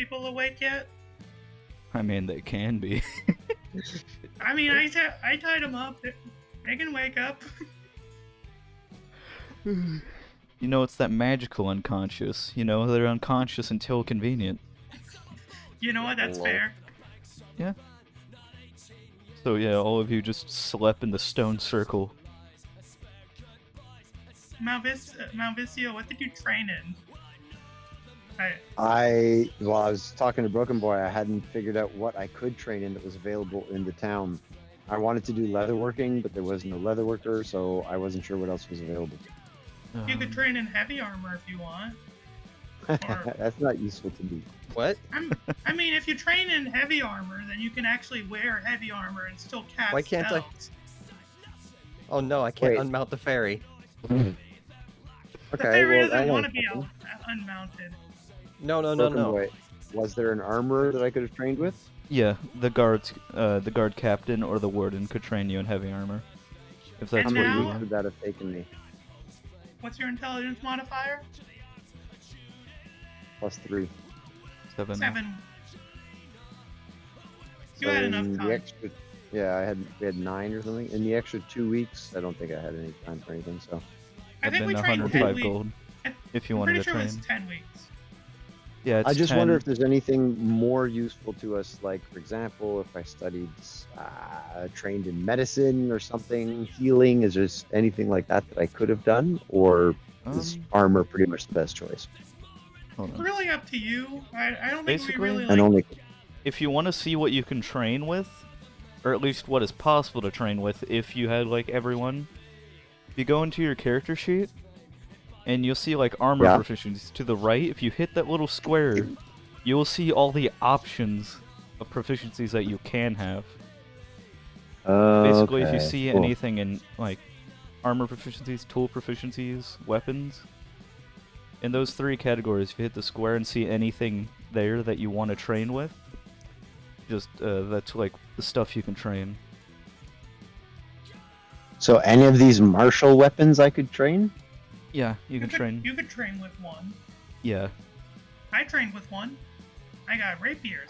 people awake yet? I mean, they can be. I mean, I tied them up. They can wake up. You know, it's that magical unconscious. You know, they're unconscious until convenient. You know what? That's Lol. fair. Yeah. So yeah, all of you just slept in the stone circle. Malvicio, what did you train in? I was talking to Broken Boy. I hadn't figured out what I could train in that was available in the town. I wanted to do leatherworking, but there was no leatherworker, so I wasn't sure what else was available. You could train in heavy armor if you want. That's not useful to me. What? I mean, if you train in heavy armor, then you can actually wear heavy armor and still cast Why can't I? spells. Oh no, I can't Wait. unmount the fairy. The Okay, fairy well, doesn't hang want on to a be second. unmounted. No, no, no, Broken no. Boy, was there an armorer that I could have trained with? Yeah, the guard captain or the warden could train you in heavy armor. If that's And what How you many now- weeks want. would that have taken me? What's your intelligence modifier? +3. 7. 7. You So had enough in time. The extra, yeah, we had 9 or something. In the extra 2 weeks, I don't think I had any time for anything. So I think we been trained 105 10 weeks. gold if you I'm wanted pretty to sure train. it was 10 weeks. Yeah, it's I just 10. wonder if there's anything more useful to us. Like, for example, if I studied, trained in medicine or something, healing. Is there anything like that that I could have done, or is armor pretty much the best choice? Hold It's on. really up to you. I don't think Basically- we really And like. only If you want to see what you can train with, or at least what is possible to train with, if you had like everyone, you go into your character sheet, and you'll see like armor Yeah. proficiencies to the right. If you hit that little square, you will see all the options of proficiencies that you can have. Basically, if you see cool. anything in like armor proficiencies, tool proficiencies, weapons, in those 3 categories, if you hit the square and see anything there that you want to train with, just that's like the stuff you can train. So any of these martial weapons I could train? Yeah, you can train. You could train with one. Yeah. I trained with one. I got rapiers.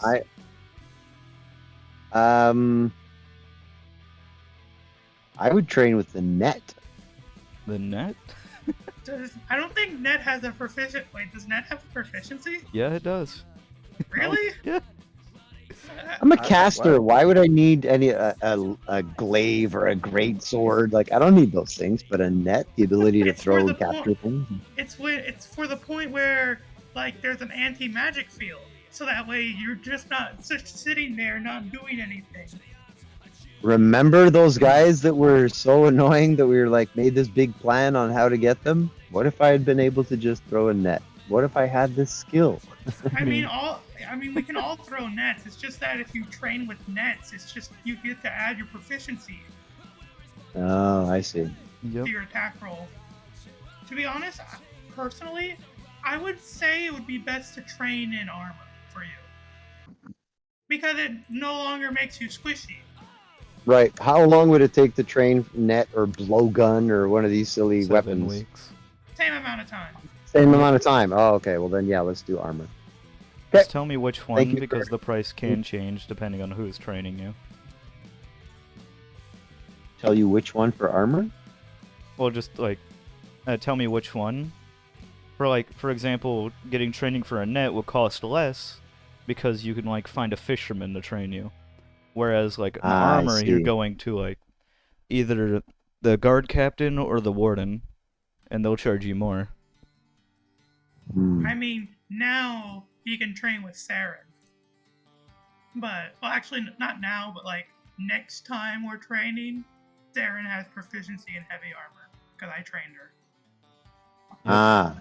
I would train with the net. The net? I don't think Net has a proficient. Wait, does Net have a proficiency? Yeah, it does. Really? Yeah. I'm a I- caster. wow. Why would I need a glaive or a great sword? Like, I don't need those things. But a net, the ability to It's throw for and the capture things. It's for the point where like there's an anti-magic field, so that way you're just not just sitting there not doing anything. Remember those guys that were so annoying that we were like made this big plan on how to get them? What if I had been able to just throw a net? What if I had this skill? I mean, we can all throw nets. It's just that if you train with nets, it's just you get to add your proficiency Oh, I see. Yep. to your attack roll. To be honest, personally, I would say it would be best to train in armor for you because it no longer makes you squishy. Right. How long would it take to train net or blowgun or one of these silly 7 weapons? weeks. Same amount of time. Same amount of time. Oh, okay. Well, then, yeah, let's do armor. Just tell me which one, you because for- the price can change depending on who's training you. Tell you which one for armor? Well, just like, tell me which one. For example, getting training for a net will cost less because you can like find a fisherman to train you. Whereas like an I armor, you're see. going to like either the guard captain or the warden, and they'll charge you more. Hmm. I mean, now you can train with Saren. But, well, actually, not now, but like next time we're training, Saren has proficiency in heavy armor because I trained her. Ah.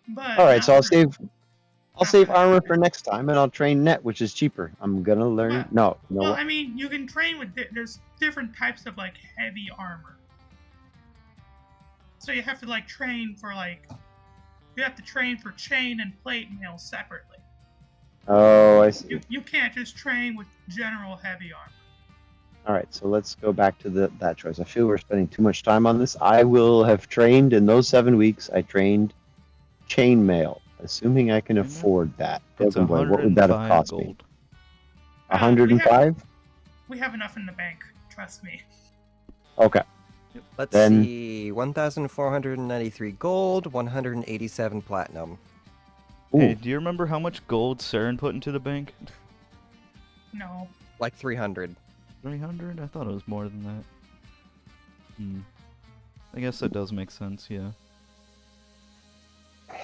But All right. So now- I'll save armor for next time, and I'll train net, which is cheaper. I'm gonna learn. What? No. Well, I mean, you can train with there's different types of like heavy armor. So you have to like train for like you have to train for chain and plate mail separately. Oh, I see. You can't just train with general heavy armor. All right, so let's go back to that choice. I feel we're spending too much time on this. I will have trained in those 7 weeks. I trained chainmail. Assuming I can Right now? afford that. It's Broken Blade, what would that have 105 cost me? gold. We 105? have enough in the bank. Trust me. Okay. Let's Then- see. 1,493 gold, 187 platinum. Hey, Ooh, do you remember how much gold Saren put into the bank? No. Like 300. 300? I thought it was more than that. I guess that does make sense, yeah.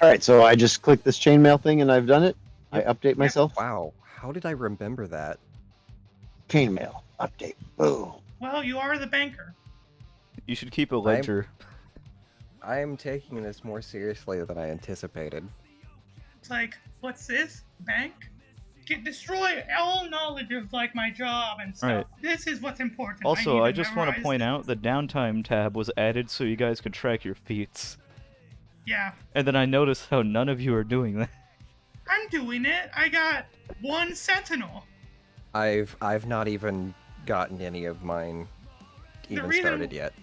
Alright, so I just click this chainmail thing and I've done it. Yep. I update myself. Wow. How did I remember that? Chainmail. Update. Boom. Well, you are the banker. You should keep a ledger. I am taking this more seriously than I anticipated. It's like, what's this? Bank? Destroy all knowledge of like my job and stuff. Right. This is what's important. Also, need I to just want to memorize point this. out the downtime tab was added so you guys could track your feats. Yeah, And then I noticed how none of you are doing that. I'm doing it. I got 1 sentinel. I've not even gotten any of mine even reason- started yet.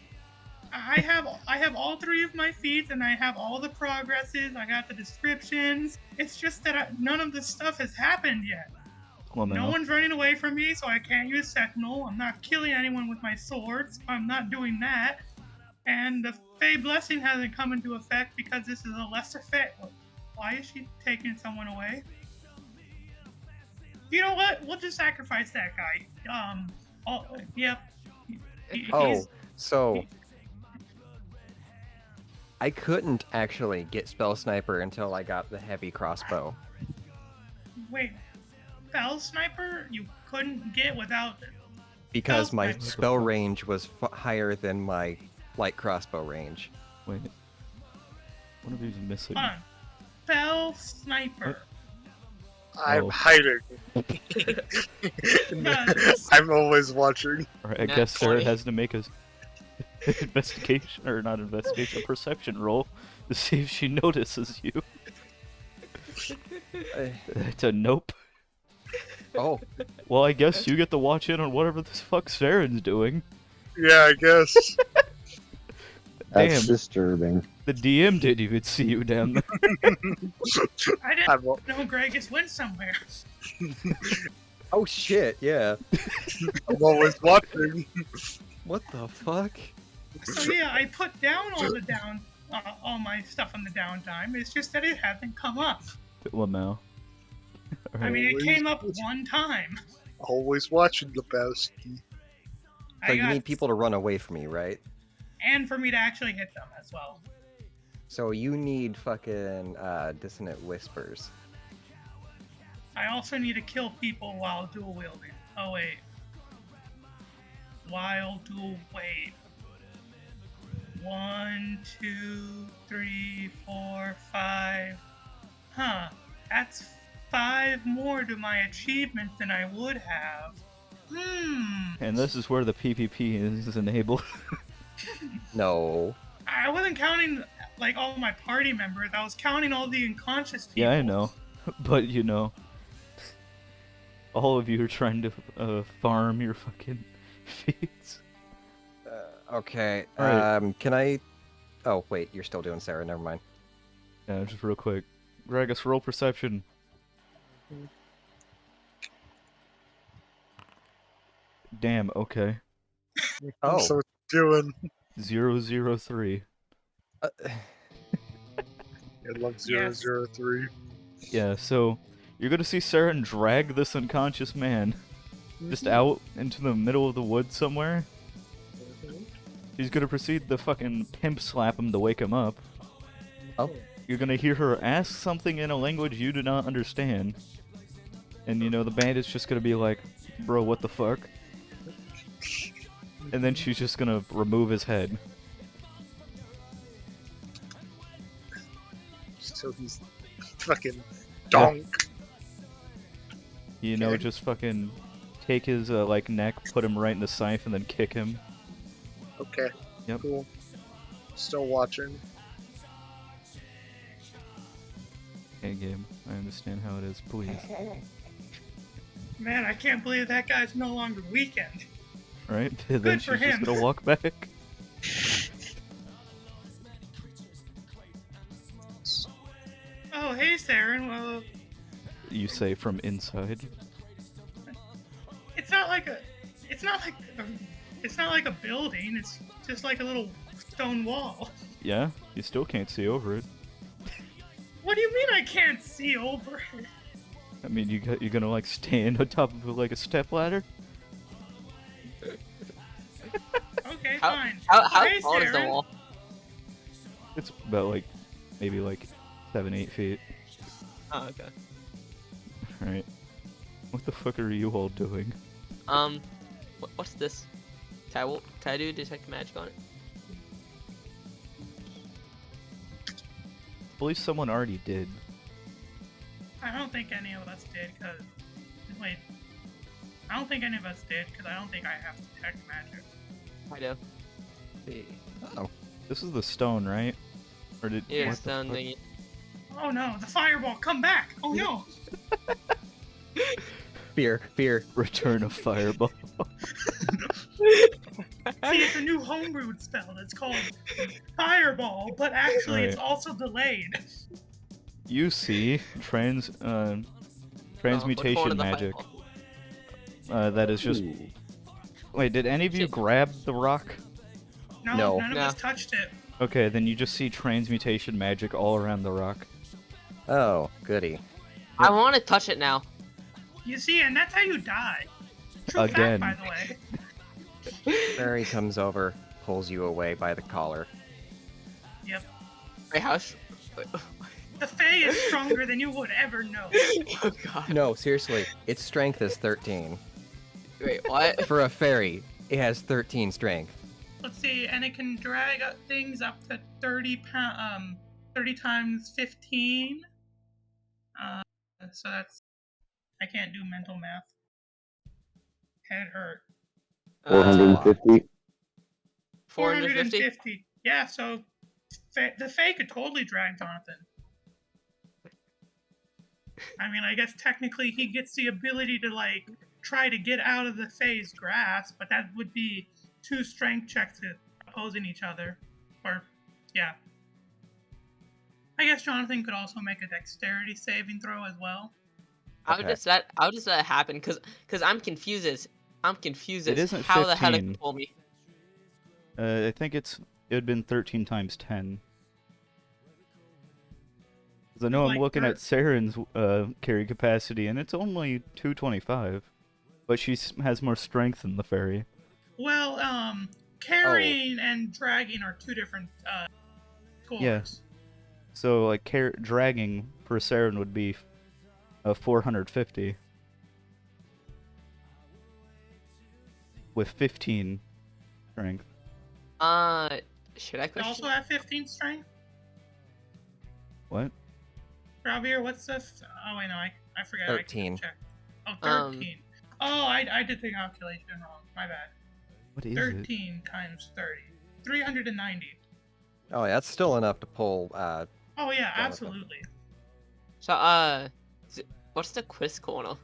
I have all 3 of my feats, and I have all the progresses. I got the descriptions. It's just that none of this stuff has happened yet. Well, No now. one's running away from me, so I can't use Sentinel. I'm not killing anyone with my swords. I'm not doing that. And the Fey Blessing hasn't come into effect because this is a lesser Fey. Why is she taking someone away? You know what? We'll just sacrifice that guy. Yep. Oh, He's- so I couldn't actually get Spell Sniper until I got the heavy crossbow. Wait. Fell Sniper? You couldn't get without... Because Spell my Sniper. spell range was higher than my light crossbow range. Wait. One of these is missing. Hold on. Fell Sniper. I'm Oh. hiding. Yes. I'm always watching. Alright, I Nat guess Sarah 20. has to make a investigation, or not investigation, a perception roll to see if she notices you. It's a nope. Oh, Well, I guess you get to watch in on whatever the fuck Saren's doing. Yeah, I guess. That's Damn. disturbing. The DM didn't even see you down there. I didn't I'm, al- know Gragas went somewhere. oh shit! Yeah. I'm always watching. What the fuck? So yeah, I put down all my stuff on the downtime. It's just that it hasn't come up. Well, now. I mean, it came up one time. Always watching the best. So you need people to run away from you, right? and for me to actually hit them as well. So you need fucking dissonant whispers. I also need to kill people while dual wielding. Oh wait. While dual wait. 1, 2, 3, 4, 5. Huh. That's 5 more to my achievement than I would have. And this is where the PvP is enabled. No. I wasn't counting like all my party members. I was counting all the unconscious people. Yeah, I know. But, you know, all of you are trying to farm your fucking feats. Okay. Alright. Can I? Oh wait, you're still doing Sarah. Never mind. Yeah, just real quick. Gragas, roll perception. Damn, okay. Oh. So it's doing. 003. Uh, I love Yes. 003. Yeah, so you're gonna see Saren drag this unconscious man just out into the middle of the woods somewhere. She's gonna proceed to fucking pimp slap him to wake him up. Oh. You're gonna hear her ask something in a language you do not understand. And you know, the bandit's just gonna be like, bro, what the fuck? And then she's just gonna remove his head. So he's fucking donk. You know, Okay. just fucking take his like neck, put him right in the scythe, and then kick him. Okay. Yep. Cool. Still watching. Hey, Gabe, I understand how it is. Please. Man, I can't believe that guy's no longer weekend. Right? Then Good she's for just him. gonna walk back. Oh, hey, Saren. Well, You say from inside. it's not like a, it's not like, it's not like a building. It's just like a little stone wall. Yeah, you still can't see over it. What do you mean I can't see over it? I mean, you're gonna like stand on top of it like a step ladder? Okay, How fine. how Hey, tall is the Saren. wall? It's about like maybe like 7-8 feet. Oh, okay. Right. What the fuck are you all doing? What's this? Can I do detect magic on it? I believe someone already did. I don't think any of us did, cause wait. I don't think any of us did, cause I don't think I have detect magic. I do. See. Oh, This is the stone, right? Or did Yeah, what the stone fuck? thingy. Oh no, the fireball! Come back! Oh no! fear. Return of fireball. See, it's a new homebrewed spell that's called Fireball, but actually it's Right. also delayed. You see Oh, transmutation which one of the magic. fireball? That is just. Ooh. Wait, did any of you Shit. grab the rock? No, No. none of No. us touched it. Okay, then you just see transmutation magic all around the rock. Oh, goody. I want to touch it now. You see, and that's how you die. True Again. fact, by the way. Fairy comes over, pulls you away by the collar. Yep. Wait, how? The Fae is stronger than you would ever know. Oh god. No, seriously, its strength is 13. Wait, what? For a fairy, it has 13 strength. Let's see, and it can drag up things up to 30 times 15. So that's, I can't do mental math. Head hurt. 450. 450? Yeah, so the Fae could totally drag Jonathan. I mean, I guess technically he gets the ability to, like, try to get out of the Fae's grasp, but that would be 2 strength checks opposing each other. Or, yeah. I guess Jonathan could also make a dexterity saving throw as well. How Okay. does that happen? Cause I'm confused as It isn't how the hell it 15. pull me. I think it would been 13 times 10. Because I know I'm Like looking at her. Saren's carry capacity, and it's only 225. But she has more strength than the fairy. Well, carrying and dragging are 2 different scores. Yeah. So, like, dragging for Saren would be 450. With 15 strength. Should I You question? also have 15 strength? What? Javier, what's the... Oh, wait, no, I forgot. 13. I can check. Oh, 13. Oh, I did the calculation wrong. My bad. What is it? 13 times 30. 390. Oh, yeah, that's still enough to pull, Oh, yeah, Jonathan. absolutely. So what's the quiz corner?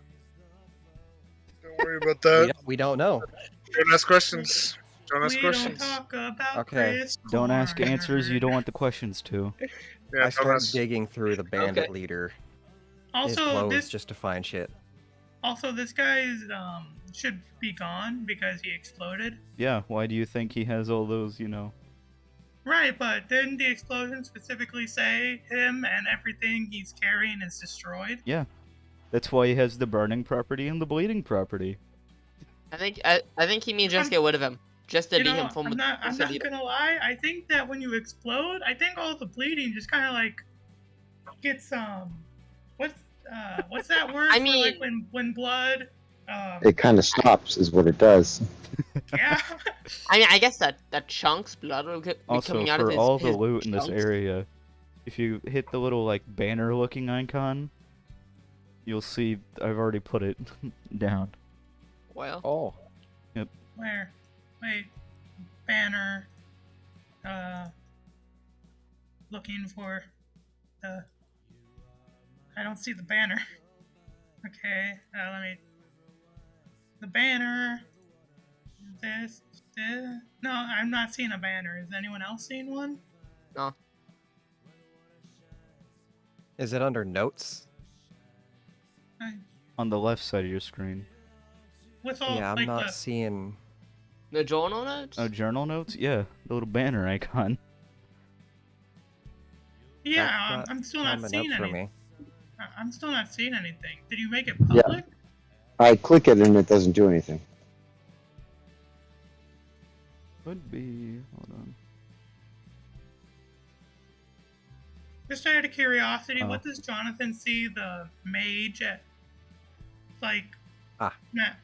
Don't worry about that. we don't know. Don't ask questions. Don't ask We questions. don't talk about Okay. Chris Don't ask Corner. answers you don't want the questions to. Yeah, I don't started ask. digging through the bandit Okay. leader, his Also, clothes, just to find shit. this guy's should be gone because he exploded. Yeah, why do you think he has all those, Right, but didn't the explosion specifically say him and everything he's carrying is destroyed? Yeah. That's why he has the burning property and the bleeding property. I think he means just get rid of him, just to You beat know, him from I'm not gonna lie. I think that when you explode, I think all the bleeding just kind of like gets what's that word I for like mean- when blood It kind of stops, is what it does. yeah. I mean, I guess that chunks blood will be Also, coming out of for his all the his loot in this chunks. area, if you hit the little, like, banner-looking icon, you'll see I've already put it down. Well, Oh, Where? Wait. Banner. Looking for the. I don't see the banner. Okay. Let me. The banner. This. No, I'm not seeing a banner. Is anyone else seeing one? no. Is it under notes? On the left side of your screen. With all Yeah, I'm like not seeing. The journal notes? Oh, journal notes? Yeah, the little banner icon. yeah, That's I'm still not coming seeing up for anything. me. I'm still not seeing anything. Did you make it Yeah. public? I click it and it doesn't do anything. Could be. Hold on. Just out of curiosity, Oh. what does Jonathan see the mage at? Like Ah.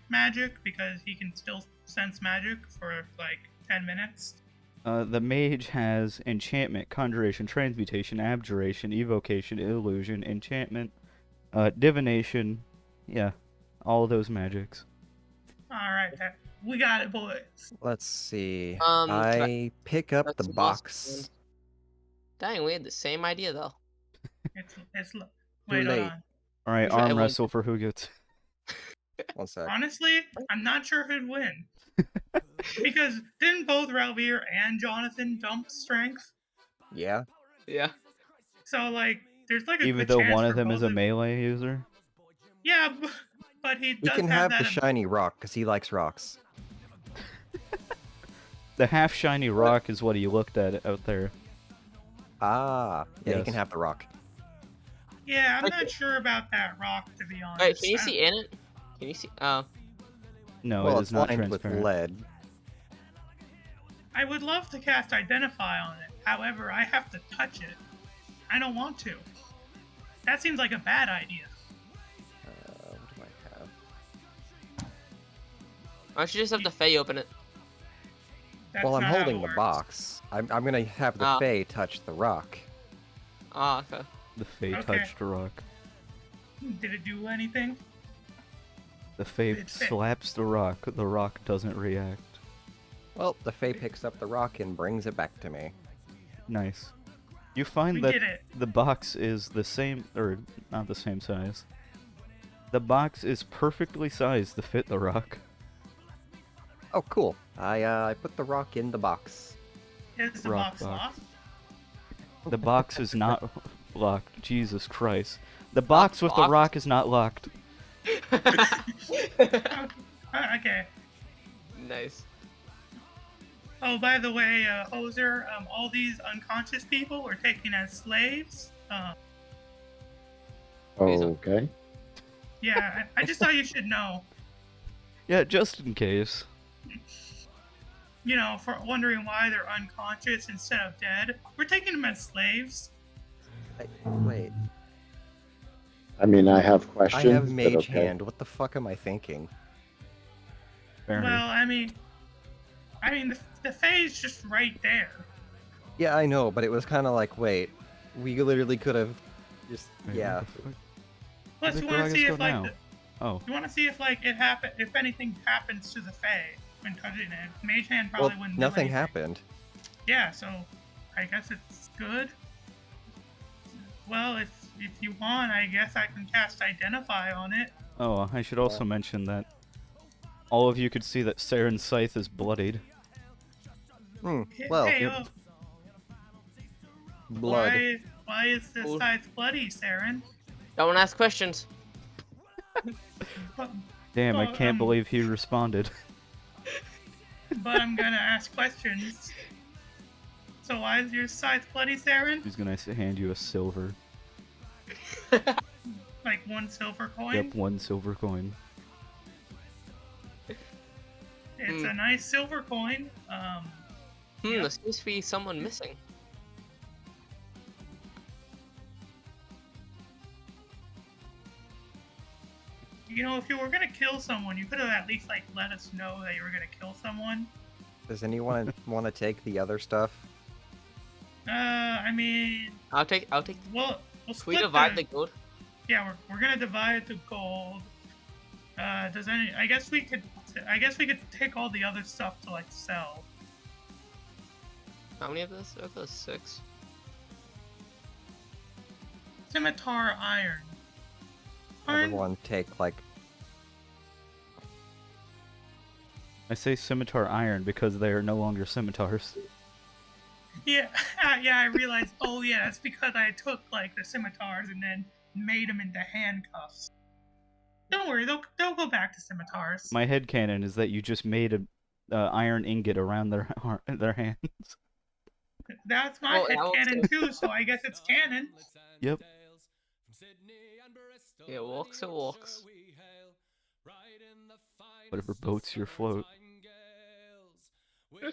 magic, because he can still sense magic for like 10 minutes. The mage has enchantment, conjuration, transmutation, abjuration, evocation, illusion, enchantment, divination. Yeah, all of those magics. Alright, we got it, boys. Let's see. Um, I pick up that's the the last box. Dang, we had the same idea though. It's Too wait, hold late. on. All right, Pretty sure arm everyone- wrestle for who gets. One sec. Honestly, I'm not sure who'd win. Because didn't both Ralvier and Jonathan dump strength? Yeah. Yeah. So like, there's like a Even good though chance one for of them is both a melee user. Yeah, but he He does can have have the that. shiny rock because he likes rocks. The half shiny rock is what he looked at out there. Ah, yeah, he Yes. can have the rock. Yeah, I'm not sure about that rock, to be honest. Wait, can you I see in it? Can you see? No, well, it it's is not lined with transparent. lead. I would love to cast Identify on it. However, I have to touch it. I don't want to. That seems like a bad idea. What do I have? why don't you just have the Fae open it? That's Well, I'm not how holding it the works. box. I'm gonna have the Ah. Fae touch the rock. Ah, okay. The Fae Okay. touched a rock. Did it do anything? The Fae It's Fae. slaps the rock doesn't react. Well, the Fae picks up the rock and brings it back to me. Nice. You find We that did it. the box is the same, or not the same size. The box is perfectly sized to fit the rock. Oh, cool. I put the rock in the box. Is the Rock box box. locked? The box is not locked. Jesus Christ. The box with the locked? rock is not locked. Okay. Nice. Oh, by the way, Hoser, all these unconscious people were taken as slaves. Okay. Yeah, I just thought you should know. Yeah, just in case. You know, for wondering why they're unconscious instead of dead. We're taking them as slaves. Wait. I mean, I have I questions. have but mage okay. hand. What the fuck am I thinking? Very. Well, I mean, the Fae's just right there. Yeah, I know, but it was kind of like, wait, we literally could have just, Wait, yeah. what the fuck? Plus, Where'd you the want to see Gragas if go like now? Oh, you want to see if like if anything happens to the Fae when touching it. Mage Hand probably Well, wouldn't. Do nothing anything. happened. Yeah, so I guess it's good. Well, if you want, I guess I can cast Identify on it. oh, I should also mention that all of you could see that Saren's scythe is bloodied. Well, Hey, yep. blood. Why is this Cool. scythe bloody, Saren? Don't ask questions. But, Damn, I Well, can't believe he responded. but I'm gonna ask questions. So why is your scythe bloody, Saren? He's gonna hand you a silver. Like one silver coin? Yep, 1 silver coin. It's a nice silver coin. Yeah. There seems to be someone missing. You know, if you were gonna kill someone, you could have at least like let us know that you were gonna kill someone. Does anyone want to take the other stuff? I mean, I'll take. we'll Can we split divide the gold? Yeah, we're gonna divide the gold. Does any? I guess we could take all the other stuff to like sell. How many of this? Are those 6? Scimitar iron. Iron. Everyone take, like, I say scimitar iron because they are no longer scimitars. Yeah, yeah, I realized, oh yeah, it's because I took, like, the scimitars and then made them into handcuffs. Don't worry, they'll go back to scimitars. My headcanon is that you just made a iron ingot around their their hands. That's my Oh, that works headcanon too, so I guess it's canon. Yep. It walks, it walks. Whatever boats your float. So,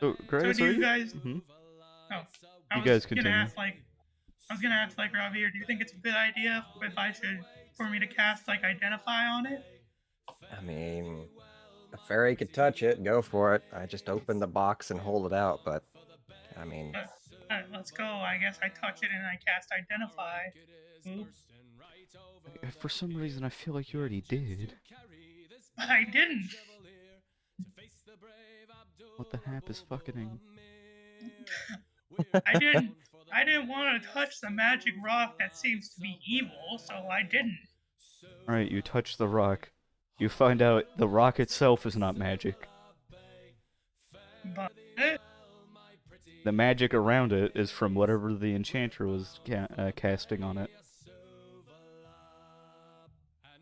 So Gragas, do are you you? guys... Mhm. Oh, I You was guys gonna continue. ask, like... I was gonna ask, like, Javier, do you think it's a good idea if I should... for me to cast, like, Identify on it? I mean, a fairy could touch it, go for it. I just open the box and hold it out, but I mean, Alright, let's go. I guess I touch it and I cast Identify. Oop. For some reason, I feel like you already did. But I didn't. What the hap is fucking? I didn't. I didn't want to touch the magic rock that seems to be evil, so I didn't. Alright, you touch the rock. You find out the rock itself is not magic. But The magic around it is from whatever the enchanter was casting on it.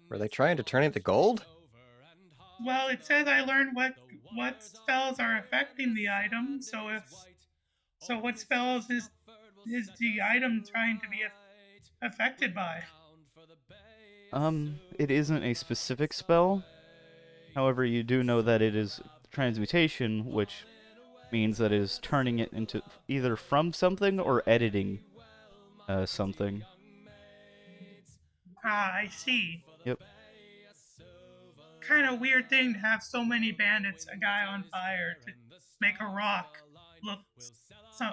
were they trying to turn it to gold? well, it says I learned what spells are affecting the item. So what spells is the item trying to be affected by? It isn't a specific spell. However, you do know that it is transmutation, which means that it is turning it into either from something or editing something. Ah, I see. Yep. Kind of weird thing to have so many bandits, a guy on fire, to make a rock look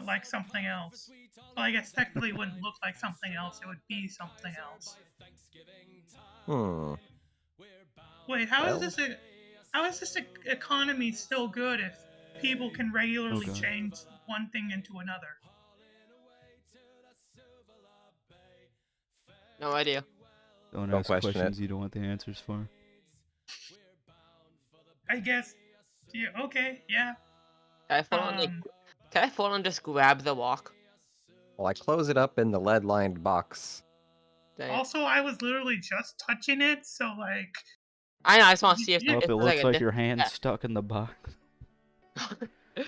like something else. Well, I guess technically it wouldn't look like something else, it would be something else. Hmm. Wait, how is this economy still good if people can regularly God. change one thing into another? No idea. Don't Don't ask question questions it. you don't want the answers for. I guess. Yeah. Okay. Yeah. Can I fall on like? Um. Can I fall and just grab the rock? Well, I close it up in the lead-lined box. Dang it. Also, I was literally just touching it, so like. I know. I just want to see if Yeah. if Well, it there's looks like like your hand's yeah. stuck in the box. Oh, this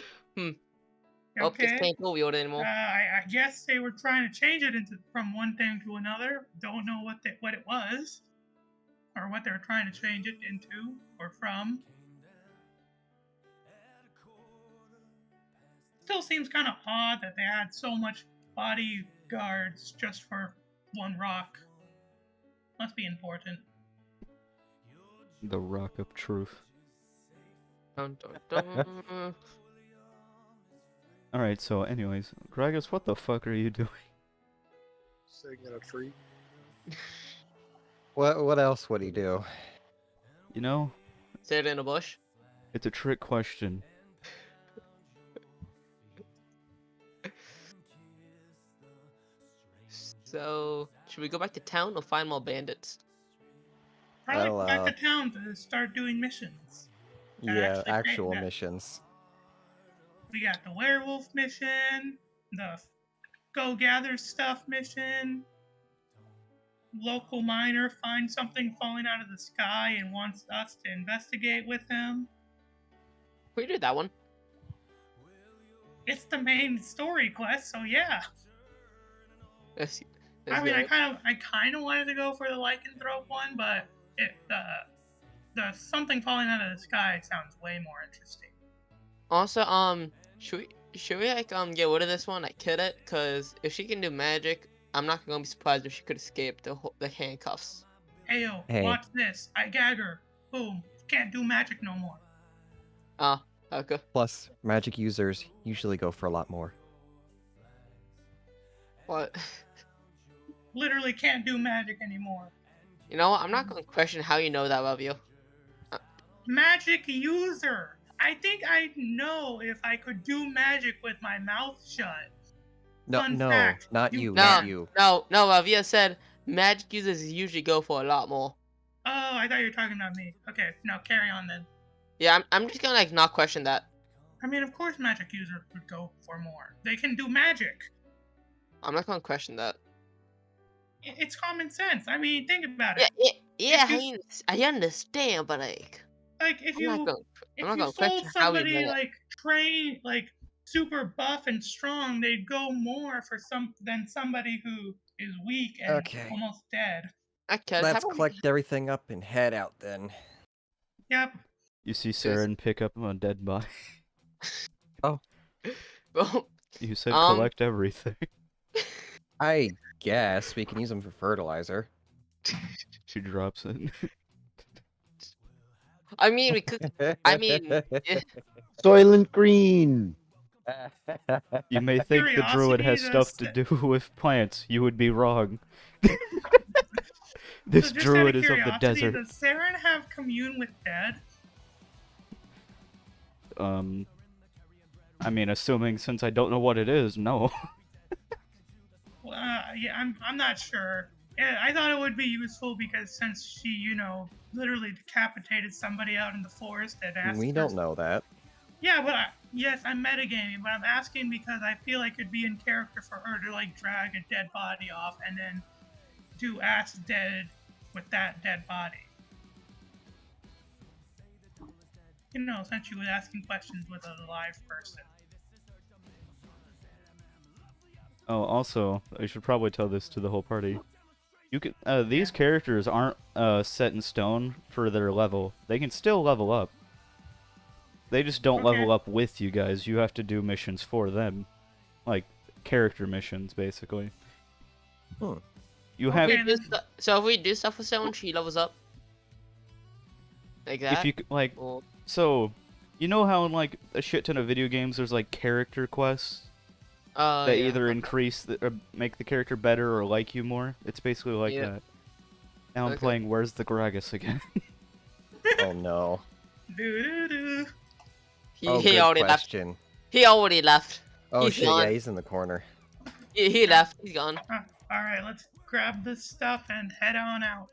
Okay. can't go wield anymore. I guess they were trying to change it into from one thing to another. Don't know what it was, or what they were trying to change it into or from. Still seems kind of odd that they had so much bodyguards just for one rock. Must be important. The rock of truth. Dun, dun, dun. Alright, so anyways, Gragas, what the fuck are you doing? Sitting in a tree. What else would he do? You know, Sit in a bush. it's a trick question. So, should we go back to town or find more bandits? Probably Well, back to town to start doing missions. Yeah, actually actual that. missions. We got the werewolf mission, the go gather stuff mission, local miner finds something falling out of the sky and wants us to investigate with him. We did that one. It's the main story quest, so yeah. Let's I mean, go. I kind of wanted to go for the lycanthrope one, but the something falling out of the sky sounds way more interesting. Also, should we like get rid of this one, like kill it? Cause if she can do magic, I'm not gonna be surprised if she could escape the handcuffs. Heyo, Hey. watch this. I gag her. Boom. Can't do magic no more. Ah, okay. Plus, magic users usually go for a lot more. What? Literally can't do magic anymore. You know what? I'm not gonna question how you know that, love you. Magic user. I think I know if I could do magic with my mouth shut. No, Fun no, fact, not you you, No. not you. No, Avia said magic users usually go for a lot more. Oh, I thought you were talking about me. Okay, no, carry on then. Yeah, I'm just gonna like not question that. I mean, of course, magic users would go for more. They can do magic. I'm not gonna question that. It's common sense. I mean, think about Yeah, it. yeah, If you I understand, but like, like, if I'm not you gonna, I'm if not you gonna sold question how you somebody did it. like train like super buff and strong, they'd go more for some than somebody who is weak and Okay, almost dead. Okay, how let's about we? collect everything up and head out then. Yep. You see Saren pick up a dead body. Well, You said um, collect everything. I guess we can use them for fertilizer. She drops it. I mean, we could. I mean, yeah, Soylent Green. You may think the druid Curiosity, has stuff to do with plants. You would be wrong. This so just out druid of is of the curiosity, desert. does Saren have commune with dead? I mean, assuming since I don't know what it is, no. Yeah, I'm not sure. Yeah, I thought it would be useful because since she, literally decapitated somebody out in the forest and asked We for. don't know that. Yeah, but yes, I'm metagaming, but I'm asking because I feel like it'd be in character for her to like drag a dead body off and then do ask dead with that dead body. Since she was asking questions with a live person. Oh, also, I should probably tell this to the whole party. You can these characters aren't set in stone for their level. They can still level up. They just don't level up with you guys. You have to do missions for them, like character missions, basically. Hmm. You have so if we do stuff with someone, she levels up. Like that. if you like, Well, so you know how in like a shit ton of video games there's like character quests that yeah. either increase or make the character better or like you more. It's basically like Yeah. that. Now I'm Okay. playing Where's the Gragas again. Oh no. Doo-doo-doo. He Good already question. left. He already left. Oh He's shit, gone. yeah, he's in the corner. He left. He's gone. All right, let's grab this stuff and head on out.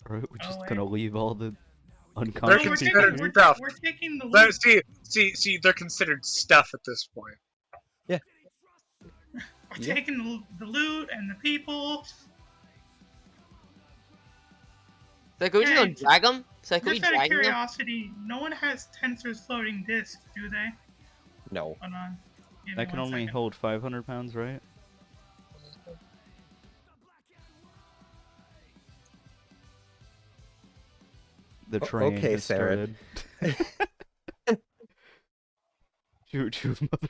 Alright, we're just wait. gonna leave all the They're unconscious people considered here. stuff. We're taking the They're, loot. see, they're considered stuff at this point. We're taking the loot and the people. So can we just go Hey, drag him? So can we Just out of drag him? curiosity, no one has Tensor's floating disc, do they? No. Hold on. Give me That can one only second. hold 500 pounds, right? The train okay, has Sarah. started. Shoot, motherfucker.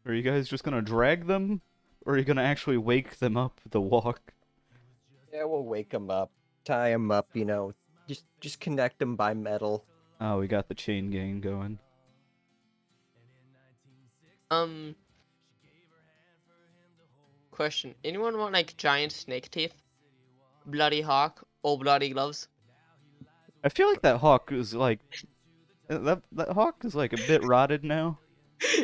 Are you guys just gonna drag them? Or are you gonna actually wake them up the walk? Yeah, we'll wake him up, tie him up, just connect him by metal. Oh, we got the chain gang going. Question. Anyone want like giant snake teeth? Bloody hawk or bloody gloves? I feel like that hawk is like... That hawk is like a bit rotted now.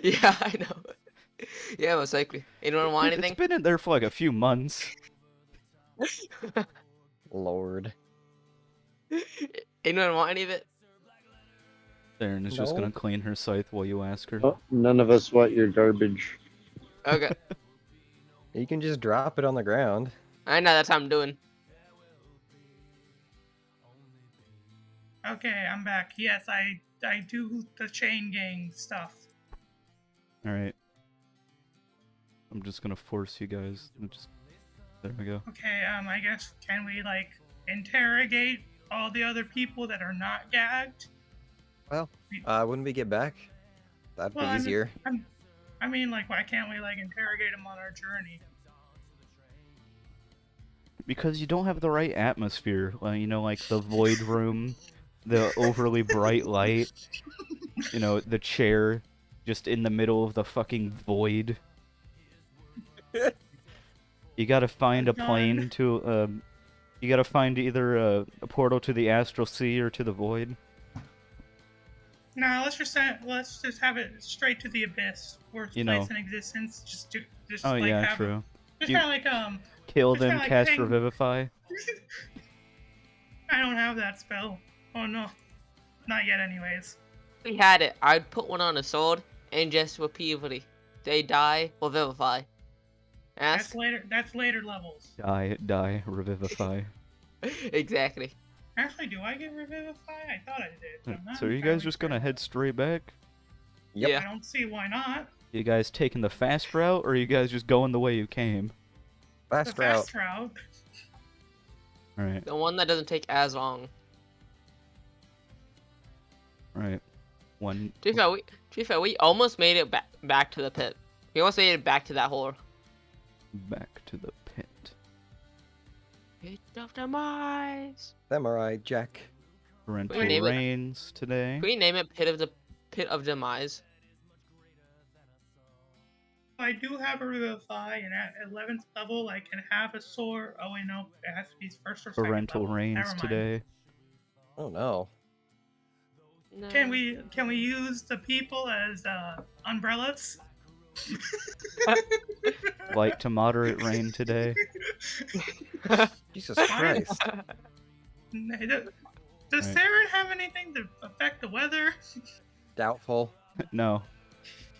Yeah, I know. Yeah, most likely. Anyone want anything? It's been in there for like a few months. Lord. Anyone want any of it? Darren is just No. gonna clean her scythe while you ask her. Oh, none of us want your garbage. Okay. You can just drop it on the ground. I know that's how I'm doing. Okay, I'm back. Yes, I do the chain gang stuff. Alright. I'm just gonna force you guys. There we go. Okay, I guess can we like interrogate all the other people that are not gagged? Well, when we get back, that'd be I mean- easier. I mean, like, why can't we like interrogate them on our journey? Because you don't have the right atmosphere. Like the void room, the overly bright light, the chair just in the middle of the fucking void. You gotta find a plane to, you gotta find either a portal to the astral sea or to the void. No, let's just have it straight to the abyss, worst place in existence. Just Oh like yeah, have true. Just You- kind of like Kill just them, kinda like cast hang- Revivify. I don't have that spell. Oh no. Not yet anyways. If we had it, I'd put one on a sword and just repeatedly. They die or vivify. Ask? That's later levels. Die, revivify. Exactly. Actually, do I get Revivify? I thought I did. But I'm not So are you entirely guys just gonna sure. head straight back? Yep. I Yeah. don't see why not. You guys taking the fast route, or are you guys just going the way you came? The Fast route. fast route. Alright, The one that doesn't take as long. alright. One. To be fair, we almost made it back to the pit. We almost made it back to that hole. Back to the pit. Pit of demise. Samurai Jack. Parental name it? reigns today. Can we name it Pit of Demise? I do have a Revivify, and at 11th level, I can have a sword. Oh wait, no, it has to be first or second Parental level. reigns Never mind. today. Oh no. No. Can we use the people as umbrellas? Light to moderate rain today. Jesus Christ. Does Right. Saren have anything to affect the weather? Doubtful. No.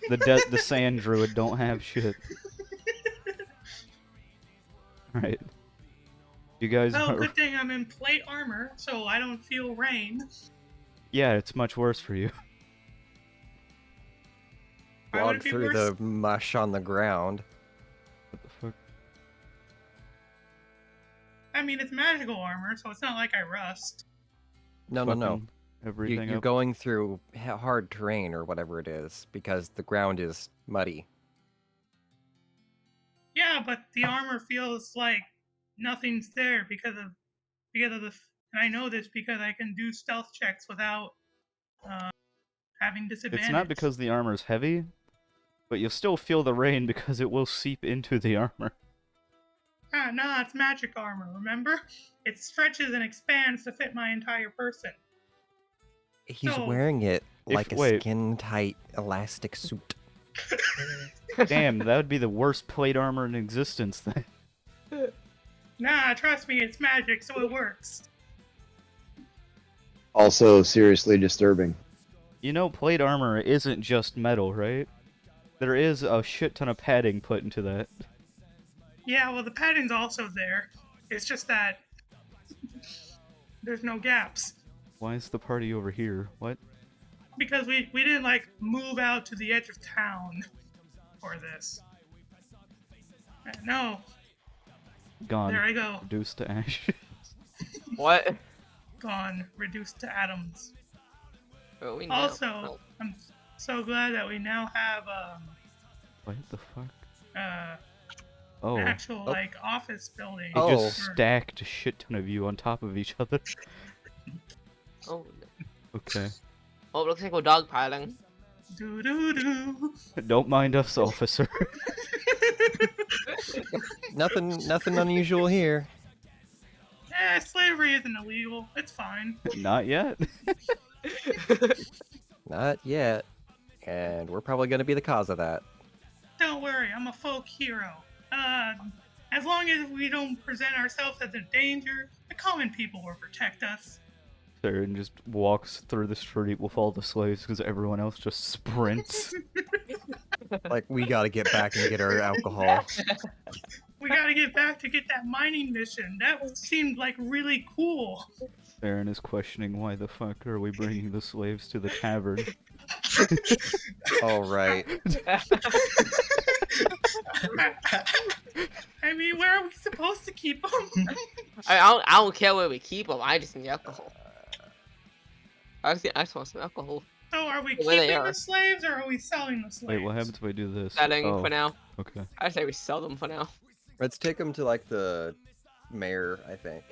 The sand druid don't have shit. Alright. You guys Oh, are... good thing I'm in plate armor, so I don't feel rain. Yeah, it's much worse for you. Why would Log it be through worse? the mush on the ground. What the fuck? I mean, it's magical armor, so it's not like I rust. No. Fucking Everything You're up. going through hard terrain or whatever it is because the ground is muddy. Yeah, but the armor feels like nothing's there because of the. And I know this because I can do stealth checks without having disadvantage. It's not because the armor's heavy, but you'll still feel the rain because it will seep into the armor. No, it's magic armor. Remember, it stretches and expands to fit my entire person. He's So- wearing it like a wait. skin-tight elastic suit. Damn, that would be the worst plate armor in existence then. Nah, trust me, it's magic, so it works. Also, seriously disturbing. You know, plate armor isn't just metal, right? There is a shit ton of padding put into that. Yeah, well, the padding's also there. It's just that there's no gaps. Why is the party over here? What? Because we didn't, like, move out to the edge of town for this. No, Gone. there I go. Reduced to ash. What? Gone, reduced to atoms. Oh, we know. Also, Oh. I'm so glad that we now have What the fuck? an Oh, actual like office building. he Oh. just stacked a shit ton of you on top of each other. Oh, Okay. oh, it looks like we're dogpiling. Do do do. Don't mind us, officer. Nothing unusual here. Slavery isn't illegal. It's fine. Not yet. Not yet. And we're probably going to be the cause of that. Don't worry, I'm a folk hero. As long as we don't present ourselves as a danger, the common people will protect us. Saren just walks through the street with all the slaves because everyone else just sprints. Like, we got to get back and get our alcohol. We gotta get back to get that mining mission. That seemed like really cool. Saren is questioning why the fuck are we bringing the slaves to the tavern. All right. I mean, where are we supposed to keep them? I don't care where we keep them. I just need alcohol. I just want some alcohol. So are we Where they keeping are. the slaves or are we selling the slaves? Wait, what happens if I do this? Selling Oh, for now. okay. I say we sell them for now. Let's take them to, like, the mayor, I think.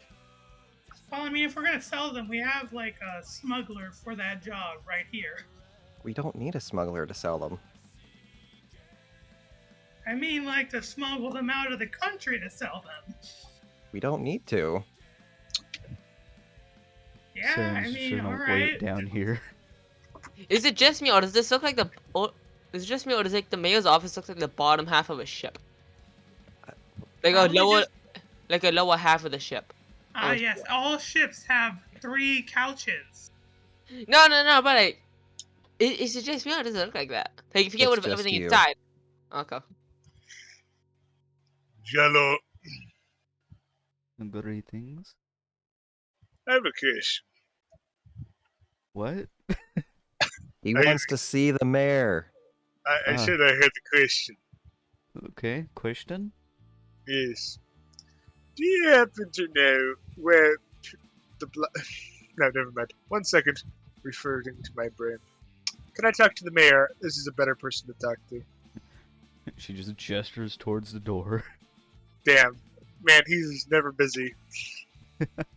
Well, I mean, if we're gonna sell them, we have like a smuggler for that job right here. We don't need a smuggler to sell them. I mean, like to smuggle them out of the country to sell them. We don't need to. Yeah, Saren's I just mean, gonna all wait right. down here. Is it just me, or does this look like the? Or, is it just me, or does like the mayor's office look like the bottom half of a ship? Like a Probably lower, just- like a lower half of the ship. Ah, yes. All ships have 3 couches. No, but like, it's just me. Or does it look like that? Like, if you get It's rid of just everything you. inside. Okay. Jello, Greetings. I have a question. What? He Are you- wants to see the mayor. I Ah. said I had the question. Okay, question? Yes. Do you happen to know where the No, never mind. 1 second. Referring to my brain. Can I talk to the mayor? This is a better person to talk to. She just gestures towards the door. Damn. Man, he's never busy.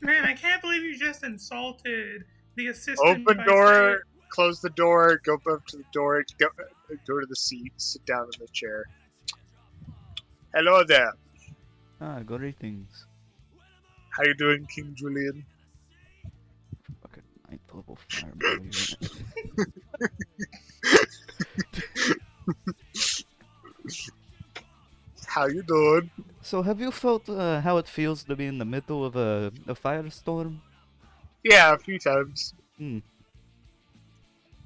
Man, I can't believe you just insulted the assistant. Open by door, saying- close the door, go up to the door, go to the seat, sit down in the chair. Hello there. Ah, greetings. How you doing, King Julian? Fucking 9th level fireball unit. How you doing? So, have you felt how it feels to be in the middle of a firestorm? Yeah, a few times. Hmm.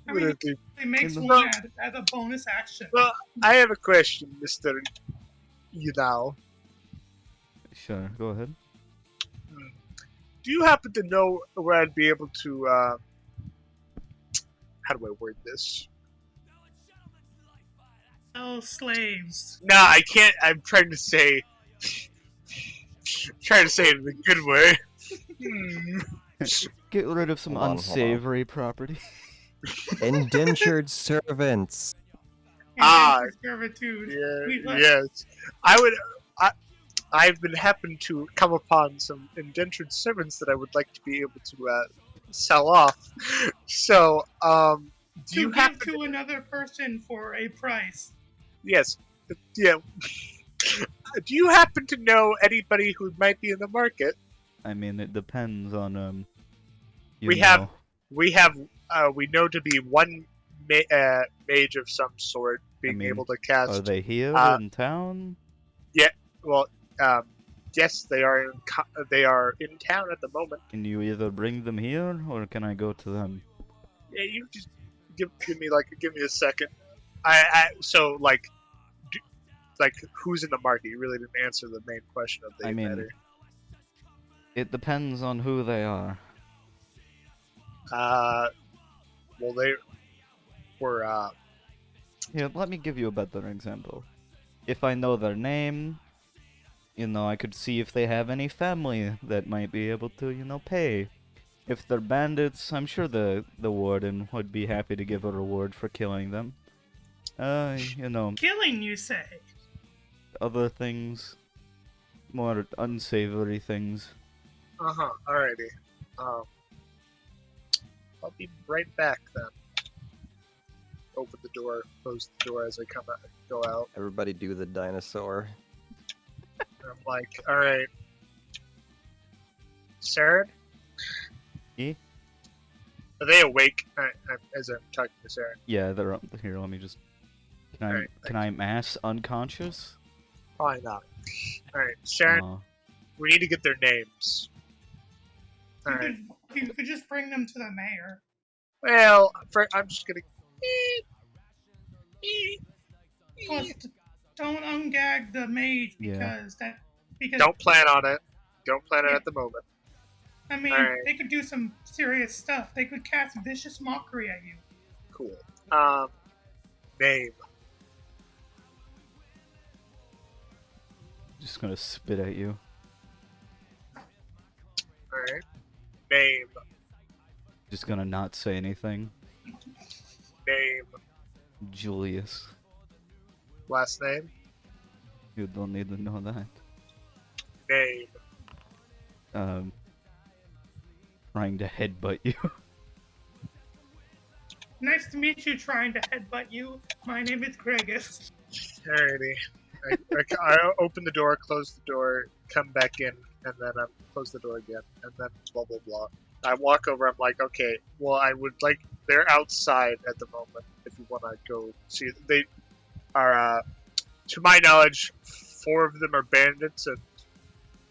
I mean, Literally. it makes In the- one as a bonus action. Well, I have a question, Mr. You know. Sure, go ahead. Do you happen to know where I'd be able to, how do I word this? Oh, slaves. Nah, I can't. I'm trying to say. Trying to say it in a good way. Get rid of some Hold on, hold on. unsavory property. Indentured servants. Indentured servitude. Yeah, We let- yes. I've been happened to come upon some indentured servants that I would like to be able to sell off. So, do to you give happen to another person for a price. Yes. Yeah. Do you happen to know anybody who might be in the market? I mean, it depends on, you We know. have- we know to be one mage of some sort being mean, able to cast. Are they here in town? Well, yes, they are in town at the moment. Can you either bring them here, or can I go to them? Yeah, you just give me a second. So who's in the market? You really didn't answer the main question of the I mean, matter. It depends on who they are. Well, they were Here, let me give you a better example. If I know their name, I could see if they have any family that might be able to, pay. If they're bandits, I'm sure the warden would be happy to give a reward for killing them. Killing, you say? Other things, more unsavory things. Alrighty. I'll be right back then. Open the door, close the door as I go out. Everybody do the dinosaur. And I'm like, alright. Saren? Eh? Are they awake as I'm talking to Saren? Yeah, they're up here. Let me just. Alright, Can I mass unconscious? Probably not. Alright, Saren, we need to get their names. Alright. You could just bring them to the mayor. Well, I'm just gonna. Plus, don't ungag the mage Yeah. because Don't plan on it. Don't plan it Yeah. at the moment. I mean, Alright. they could do some serious stuff. They could cast vicious mockery at you. Cool. Name. Just gonna spit at you. Alright. Name. Just gonna not say anything. Name. Julius. Last name. You don't need to know that. Name. Trying to headbutt you. Nice to meet you. Trying to headbutt you. My name is Gregus. Alrighty. I open the door, close the door, come back in, and then I close the door again, and then blah blah blah. I walk over. I'm like, okay, well, I would like. They're outside at the moment. If you want to go see, they are. To my knowledge, 4 of them are bandits, and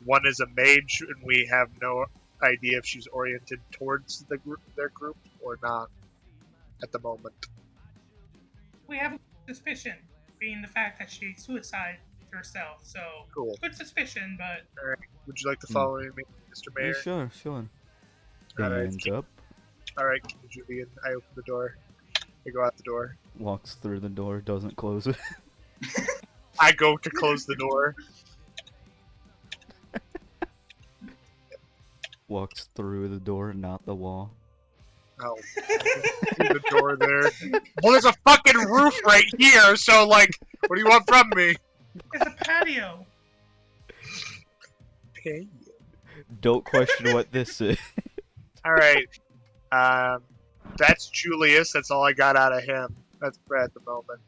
One is a mage, and we have no idea if she's oriented towards their group or not at the moment. We have a suspicion, being the fact that she suicided herself. So Cool. good suspicion, but All right. Would you like to follow me, Mr. Yeah, Mayor? sure. All right. Hands up. All right, King Julian. I open the door. I go out the door. Walks through the door, doesn't close it. I go to close the door. Walks through the door, not the wall. Oh, through the door there. Well, there's a fucking roof right here, so like, what do you want from me? it's a patio. Okay. Don't question what this is. All right. That's Julius. That's all I got out of him. That's Brad at the moment.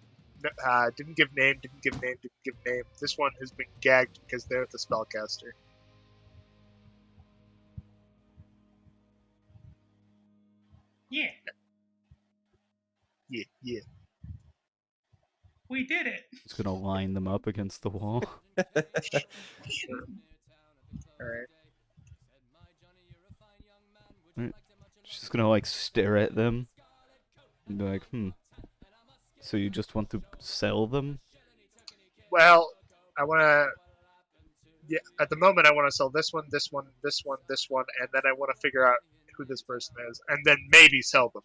Didn't give name. This one has been gagged because they're the spellcaster. Yeah, Yeah. we did it. It's gonna line them up against the wall. Sure. All right. She's gonna like stare at them and be like, so you just want to sell them? Well, I want to. Yeah. At the moment, I want to sell this one, and then I want to figure out who this person is, and then maybe sell them.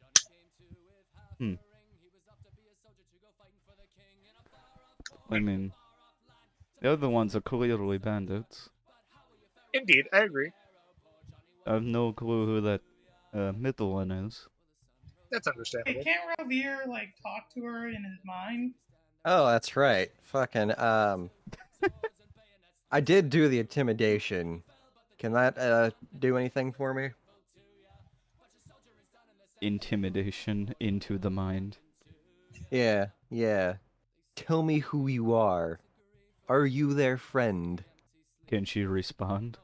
I mean, the other ones are clearly bandits. Indeed, I agree. I have no clue who that middle one is. That's Hey, understandable. can't Ravir like talk to her in his mind? Oh, that's right. Fucking, I did do the intimidation. Can that, do anything for me? Intimidation into the mind. Yeah. Tell me who you are. Are you their friend? Can she respond?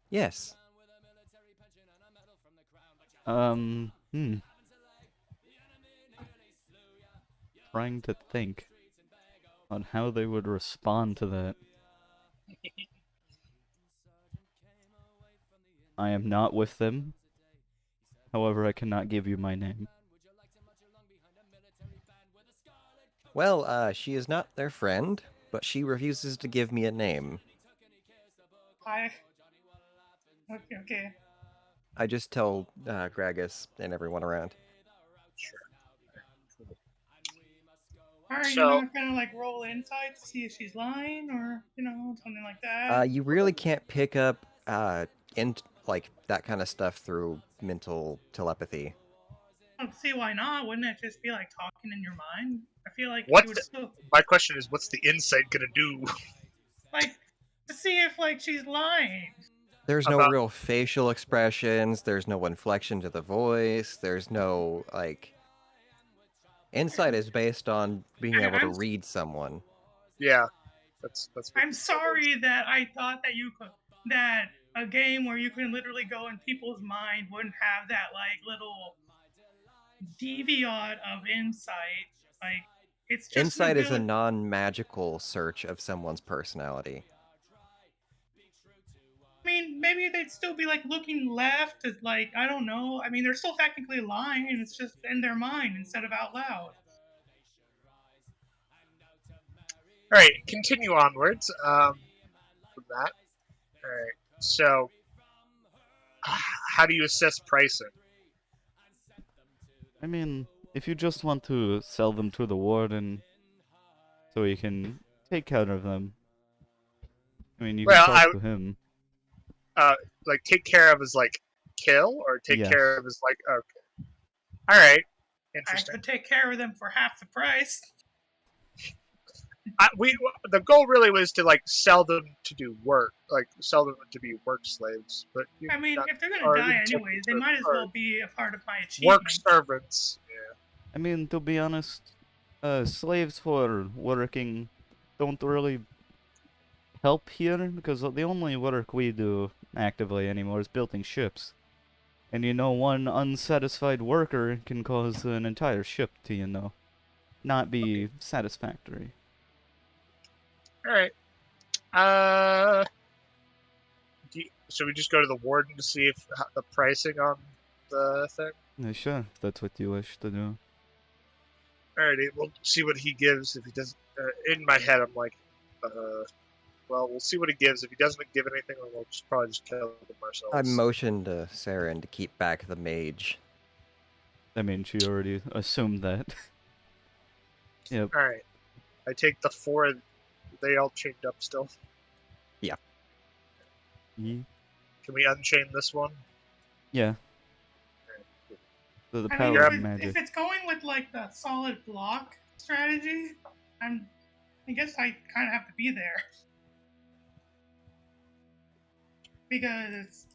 Yes. Trying to think on how they would respond to that. I am not with them. However, I cannot give you my name. Well, she is not their friend, but she refuses to give me a name. Okay. I just tell Gragas and everyone around. Sure. Are you So, not gonna like roll insight to see if she's lying or something like that? You really can't pick up like that kind of stuff through mental telepathy. I don't see why not. Wouldn't it just be like talking in your mind? I feel like What you would the- still my question is, what's the insight gonna do? like to see if like she's lying. There's no About real facial expressions, there's no inflection to the voice, there's no like insight is based on being able to I'm read someone. yeah, that's what I'm this is. sorry that I thought that you could that a game where you can literally go in people's mind wouldn't have that like little deviot of insight. Like it's just an Insight is a ability. non-magical search of someone's personality. I mean, maybe they'd still be like looking left as like I don't know. I mean, they're still technically lying. It's just in their mind instead of out loud. All right, continue onwards. From that. All right. So, how do you assess pricing? I mean, if you just want to sell them to the warden so he can take care of them, I mean, you can Well, talk to him. like take care of is like kill, or take Yes. care of is like okay. All right, I interesting. could take care of them for half the price. The goal really was to like sell them to do work, like sell them to be work slaves. But I mean, not, if they're or gonna die in anyways, they terms might as of- well be a part of my work achievement. servants. Yeah. I mean, to be honest, slaves for working don't really help here because the only work we do actively anymore is building ships. And one unsatisfied worker can cause an entire ship to, not be satisfactory. All right. Should we just go to the warden to see if the pricing on the thing? Yeah, sure, if that's what you wish to do. Alrighty, we'll see what he gives. If he does, in my head, I'm like, well, we'll see what he gives. If he doesn't give anything, then we'll probably just kill him ourselves. I motioned to Saren to keep back the mage. I mean, she already assumed that. Yep. Alright. I take the 4. They all chained up still. Yeah. Can we unchain this one? Yeah. The I power mean, of if magic. it's going with like the solid block strategy, I guess I kind of have to be there because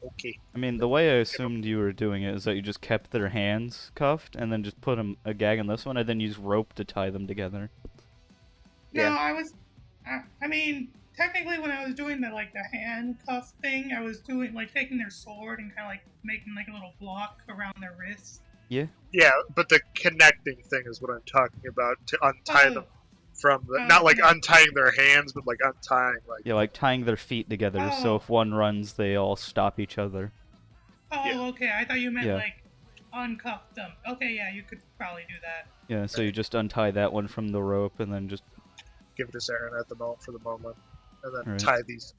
Okay. I mean, the way I assumed you were doing it is that you just kept their hands cuffed and then just put a gag on this one and then use rope to tie them together. Yeah. no, I mean, technically, when I was doing the handcuff thing, I was doing taking their sword and kind of making a little block around their wrist. Yeah. Yeah, but the connecting thing is what I'm talking about, to untie them from the... Oh, not okay. untying their hands, but untying, Yeah, tying their feet together so Oh. if one runs, they all stop each other. Oh, Yeah. okay. I thought you meant Yeah. uncuff them. Okay, yeah, you could probably do that. Yeah, so you just untie that one from the rope and then just... give it to Saren at the moment for the moment, and then Right. tie this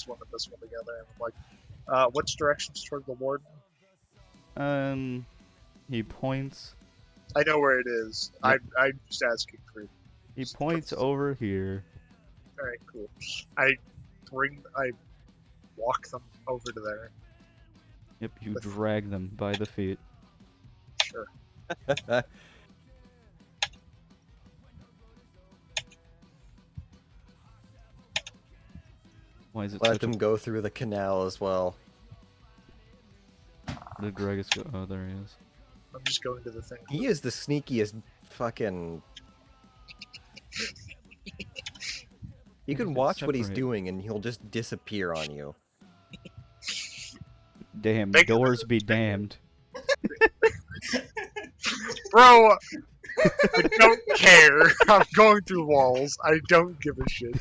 one and this one together. And I'm like, what's directions toward the warden? He points... I know where it is. Yep. I'm just asking for... He points over here. Alright, cool. I walk them over to there. Yep, you With- drag them by the feet. Sure. Why is it Let such them go through the canal as well. Where did Gragas go? Oh, there he is. I'm just going to the thing. He is the sneakiest fucking... You can watch what he's Separate. doing and he'll just disappear on you. Damn, Make- doors be damned. Bro! I don't care. I'm going through walls. I don't give a shit.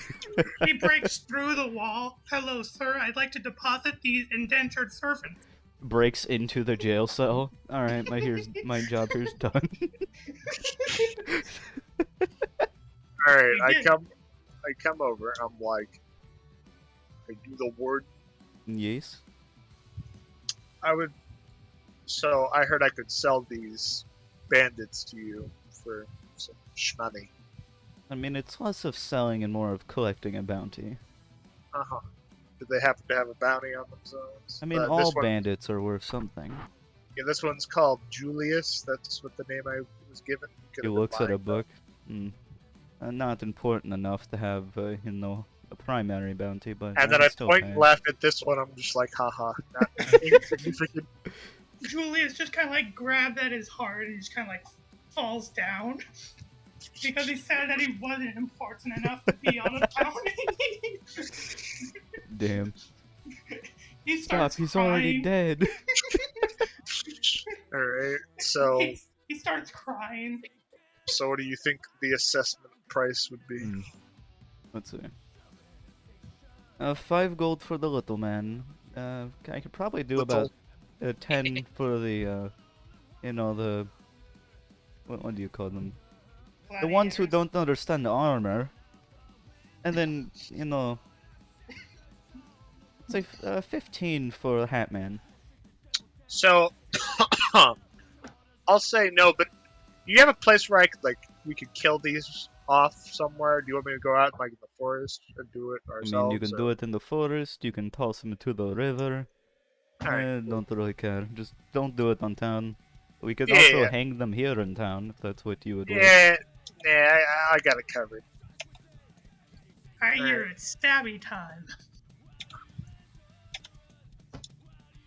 He breaks through the wall. Hello, sir. I'd like to deposit these indentured servants. Breaks into the jail cell. Alright, my job here's done. Alright, You I did. come over. I'm like, I do the warden. Yes. So I heard I could sell these bandits to you for some shmoney. I mean, it's less of selling and more of collecting a bounty. Uh-huh. Do they happen to have a bounty on themselves? I mean, This all one- bandits are worth something. Yeah, this one's called Julius. That's what the name I was given. Could He have been looks at a mine, though. book. Not important enough to have, a primary bounty, but And then I still point pay. and laugh at this one. I'm just like, haha, not insignificant. Julius just kind of grabbed at his heart and just kind of falls down because he said that he wasn't important enough to be on a bounty. Damn. He Stop, starts he's crying. already dead. Alright, so He starts crying. what do you think the assessment price would be? Let's see. 5 gold for the little man. I could probably do Little. about 10 for the, the... What do you call them? The ones who Gladiators. don't understand the armor. And then, say 15 for the hat man. So, I'll say no, but you have a place where we could kill these off somewhere? Do you want me to go out in the forest and do it I ourselves? mean, you can do it in the forest, you can toss them to the river. Alright, cool. Don't really care. Just don't do it on town. We could Yeah, also yeah. hang them here in town, if that's what you would like. Yeah, I got it covered. I hear it's stabby time.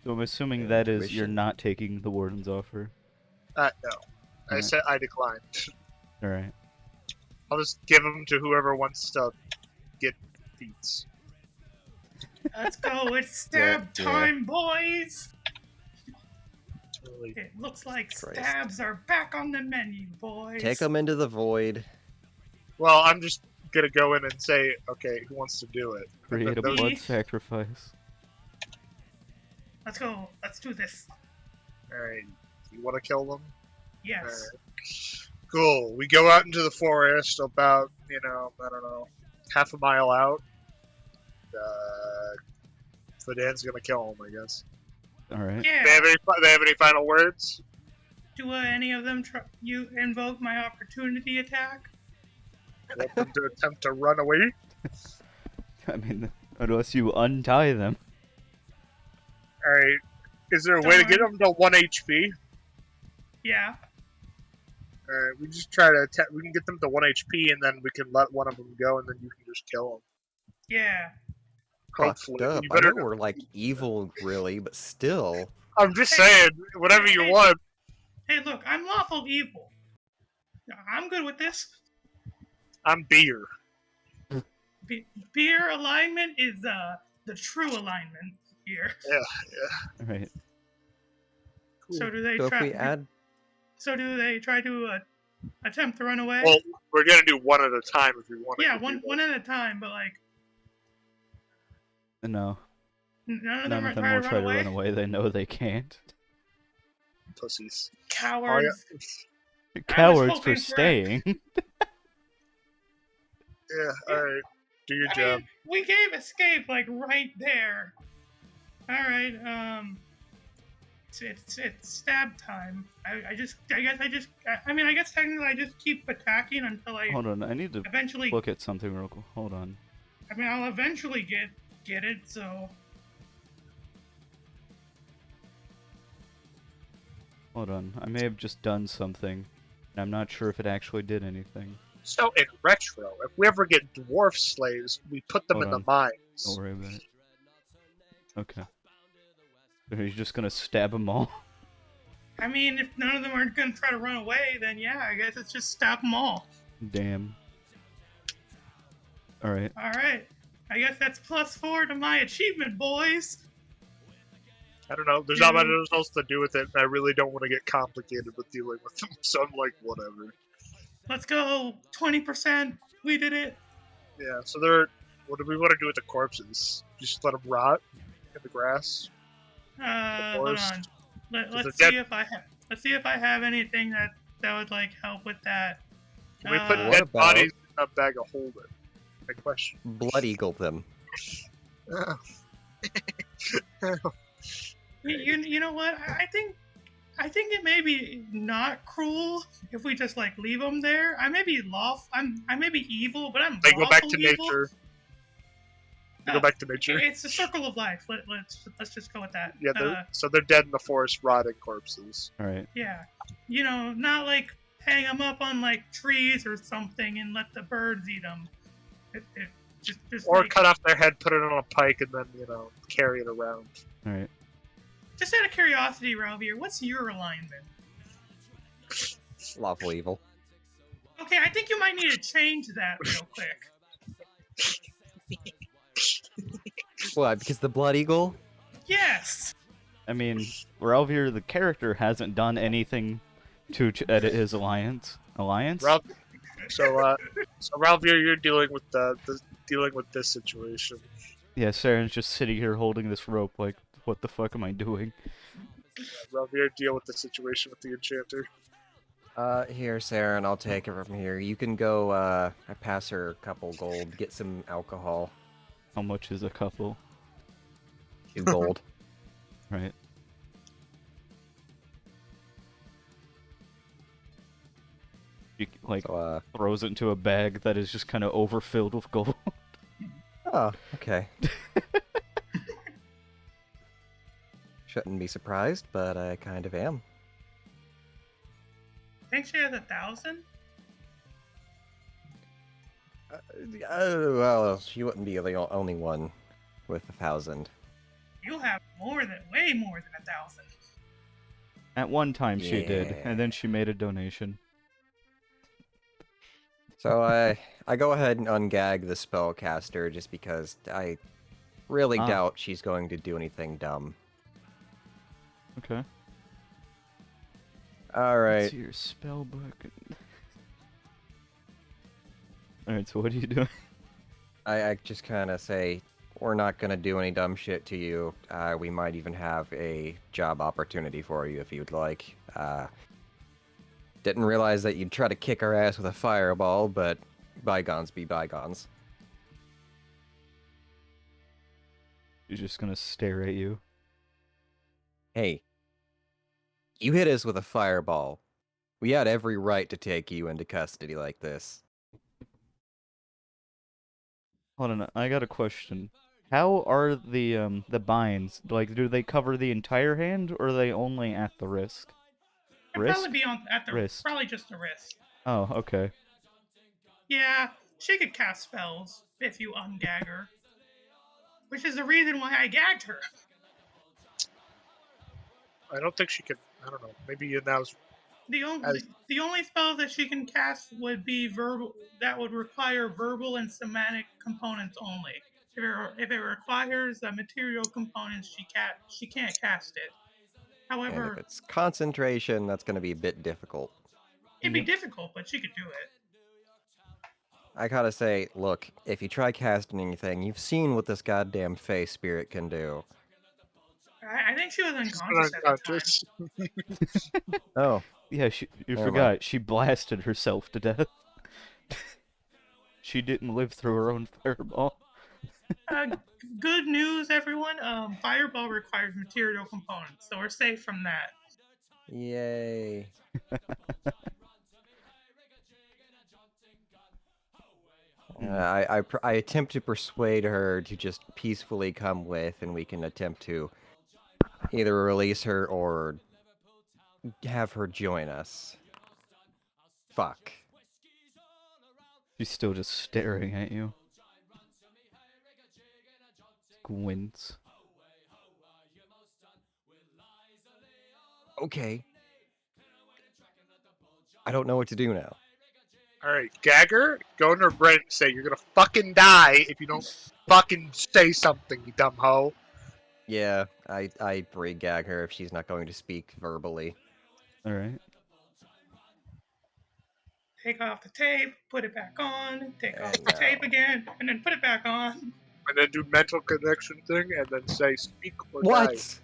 So I'm assuming Yeah, that is you're tuition. not taking the warden's offer. No. I Alright. said I declined. Alright. I'll just give them to whoever wants to get feats. Let's go. It's stab Yeah. time, boys. Totally. It looks like Christ. stabs are back on the menu, boys. Take them into the void. Well, I'm just gonna go in and say, okay, who wants to do it? Create a those- blood sacrifice. Let's go. Let's do this. Alright. You want to kill them? Yes. Alright. Cool. We go out into the forest about, I don't know, half a mile out. Fadan's gonna kill him, I guess. All right. Yeah. They have any final words? Do any of them you invoke my opportunity attack? Want them to attempt to run away? I mean, unless you untie them. Alright. Is there a way to get them to 1 HP? Yeah. Alright, we just try to we can get them to 1 HP and then we can let one of them go and then you can just kill them. Yeah. Hopefully. Fucked up. You I better know we're like evil, really, but still. I'm just saying, whatever you want. Hey, look, I'm lawful evil. I'm good with this. I'm beer. Beer alignment is the true alignment here. Yeah. All right. Cool. So do they So if try? we add, So do they try to attempt to run away? Well, we're gonna do one at a time if you want. Yeah, one at a time, but like No. none of None them of them are will trying try to to run run away. away. They know they can't. Pussies. Cowards. Cowards hoping for for staying. Yeah. All right. Do your I job. mean, we gave escape like right there. All right. It's stab time. I guess technically I just keep attacking until I Hold on, I need to eventually. look at something real quick. Hold on. I mean, I'll eventually get it. So Hold on. I may have just done something. And I'm not sure if it actually did anything. So in retro, if we ever get dwarf slaves, we put them Hold in on. the mines. Don't worry about it. Okay. So he's just gonna stab them all. I mean, if none of them are gonna try to run away, then yeah, I guess it's just stab them all. Damn. Alright. All right. I guess that's +4 to my achievement, boys. I don't know. There's not much else to do with it. And I really don't want to get complicated with dealing with them. So I'm like, whatever. Let's go. 20%. We did it. Yeah. So they're. What do we want to do with the corpses? Just let them rot in the grass. Hold forest. on. Let's they're see if I have. Let's see if I have anything that would like help with that. Can we put What dead about- bodies in a bag of holding? My question. Blood Eagle them. You know what? I think it may be not cruel if we just like leave them there. I may be I may be evil, but I'm They go back lawful to evil. nature. They go back to nature. It's a circle of life. Let's just go with that. Yeah. So they're dead in the forest, rotting corpses. Alright. Yeah, you know, not like hang them up on like trees or something and let the birds eat them. Just Or like, cut off their head, put it on a pike, and then carry it around. Alright. just out of curiosity, Ralvier, what's your alignment? Lawful evil. Okay, I think you might need to change that real quick. Why? Because the Blood Eagle? Yes. I mean, Ralvier, the character, hasn't done anything to edit his alliance. Alliance? Ralph, so Ralvier, you're dealing with dealing with this situation. Yeah, Saren's just sitting here holding this rope like, what the fuck am I doing? Ralvier, deal with the situation with the enchanter. Here, Sarah, and I'll take it from here. You can go, I pass her a couple gold, get some alcohol. How much is a couple? 2 gold. Right. She, like, So, throws it into a bag that is just kind of overfilled with gold. oh, okay. Shouldn't be surprised, but I kind of am. I think she has 1,000. Well, she wouldn't be the only one with 1,000. You have way more than 1,000. At one time she did, Yeah. and then she made a donation. So I go ahead and ungag the spellcaster just because I really Ah. doubt she's going to do anything dumb. Okay. Alright. Let's see your spell book. Alright, so what are you doing? I just kind of say, we're not gonna do any dumb shit to you. We might even have a job opportunity for you if you'd like. Didn't realize that you'd try to kick our ass with a fireball, but bygones be bygones. She's just gonna stare at you. Hey, you hit us with a fireball. We had every right to take you into custody like this. Hold on, I got a question. How are the binds? Like, do they cover the entire hand, or are they only at the wrist? It'd probably be at the Wrist. probably just the wrist. Oh, okay. Yeah, she could cast spells if you ungag her, which is the reason why I gagged her. I don't think she can. I don't know. Maybe now's The only spells that she can cast would be verbal. That would require verbal and somatic components only. If it requires material components, she can't cast it. And if However, it's concentration, that's gonna be a bit difficult. it'd be Yep. difficult, but she could do it. I gotta say, look, if you try casting anything, you've seen what this goddamn Fey spirit can do. I think she was unconscious at the time. unconscious. Oh, Yeah, you Never forgot. mind. She blasted herself to death. She didn't live through her own fireball. Good news, everyone. Fireball requires material components, so we're safe from that. Yay. I attempt to persuade her to just peacefully come with, and we can attempt to either release her or have her join us. Fuck. She's still just staring at you. Squints. Okay. I don't know what to do now. All right, Gagger, go in her brain and say you're gonna fucking die if you don't fucking say something, you dumb hoe. Yeah, I pre-gag her if she's not going to speak verbally. Alright. Take off the tape, put it back on, take off And the now. tape again, and then put it back on. And then do mental connection thing, and then say speak or die. What?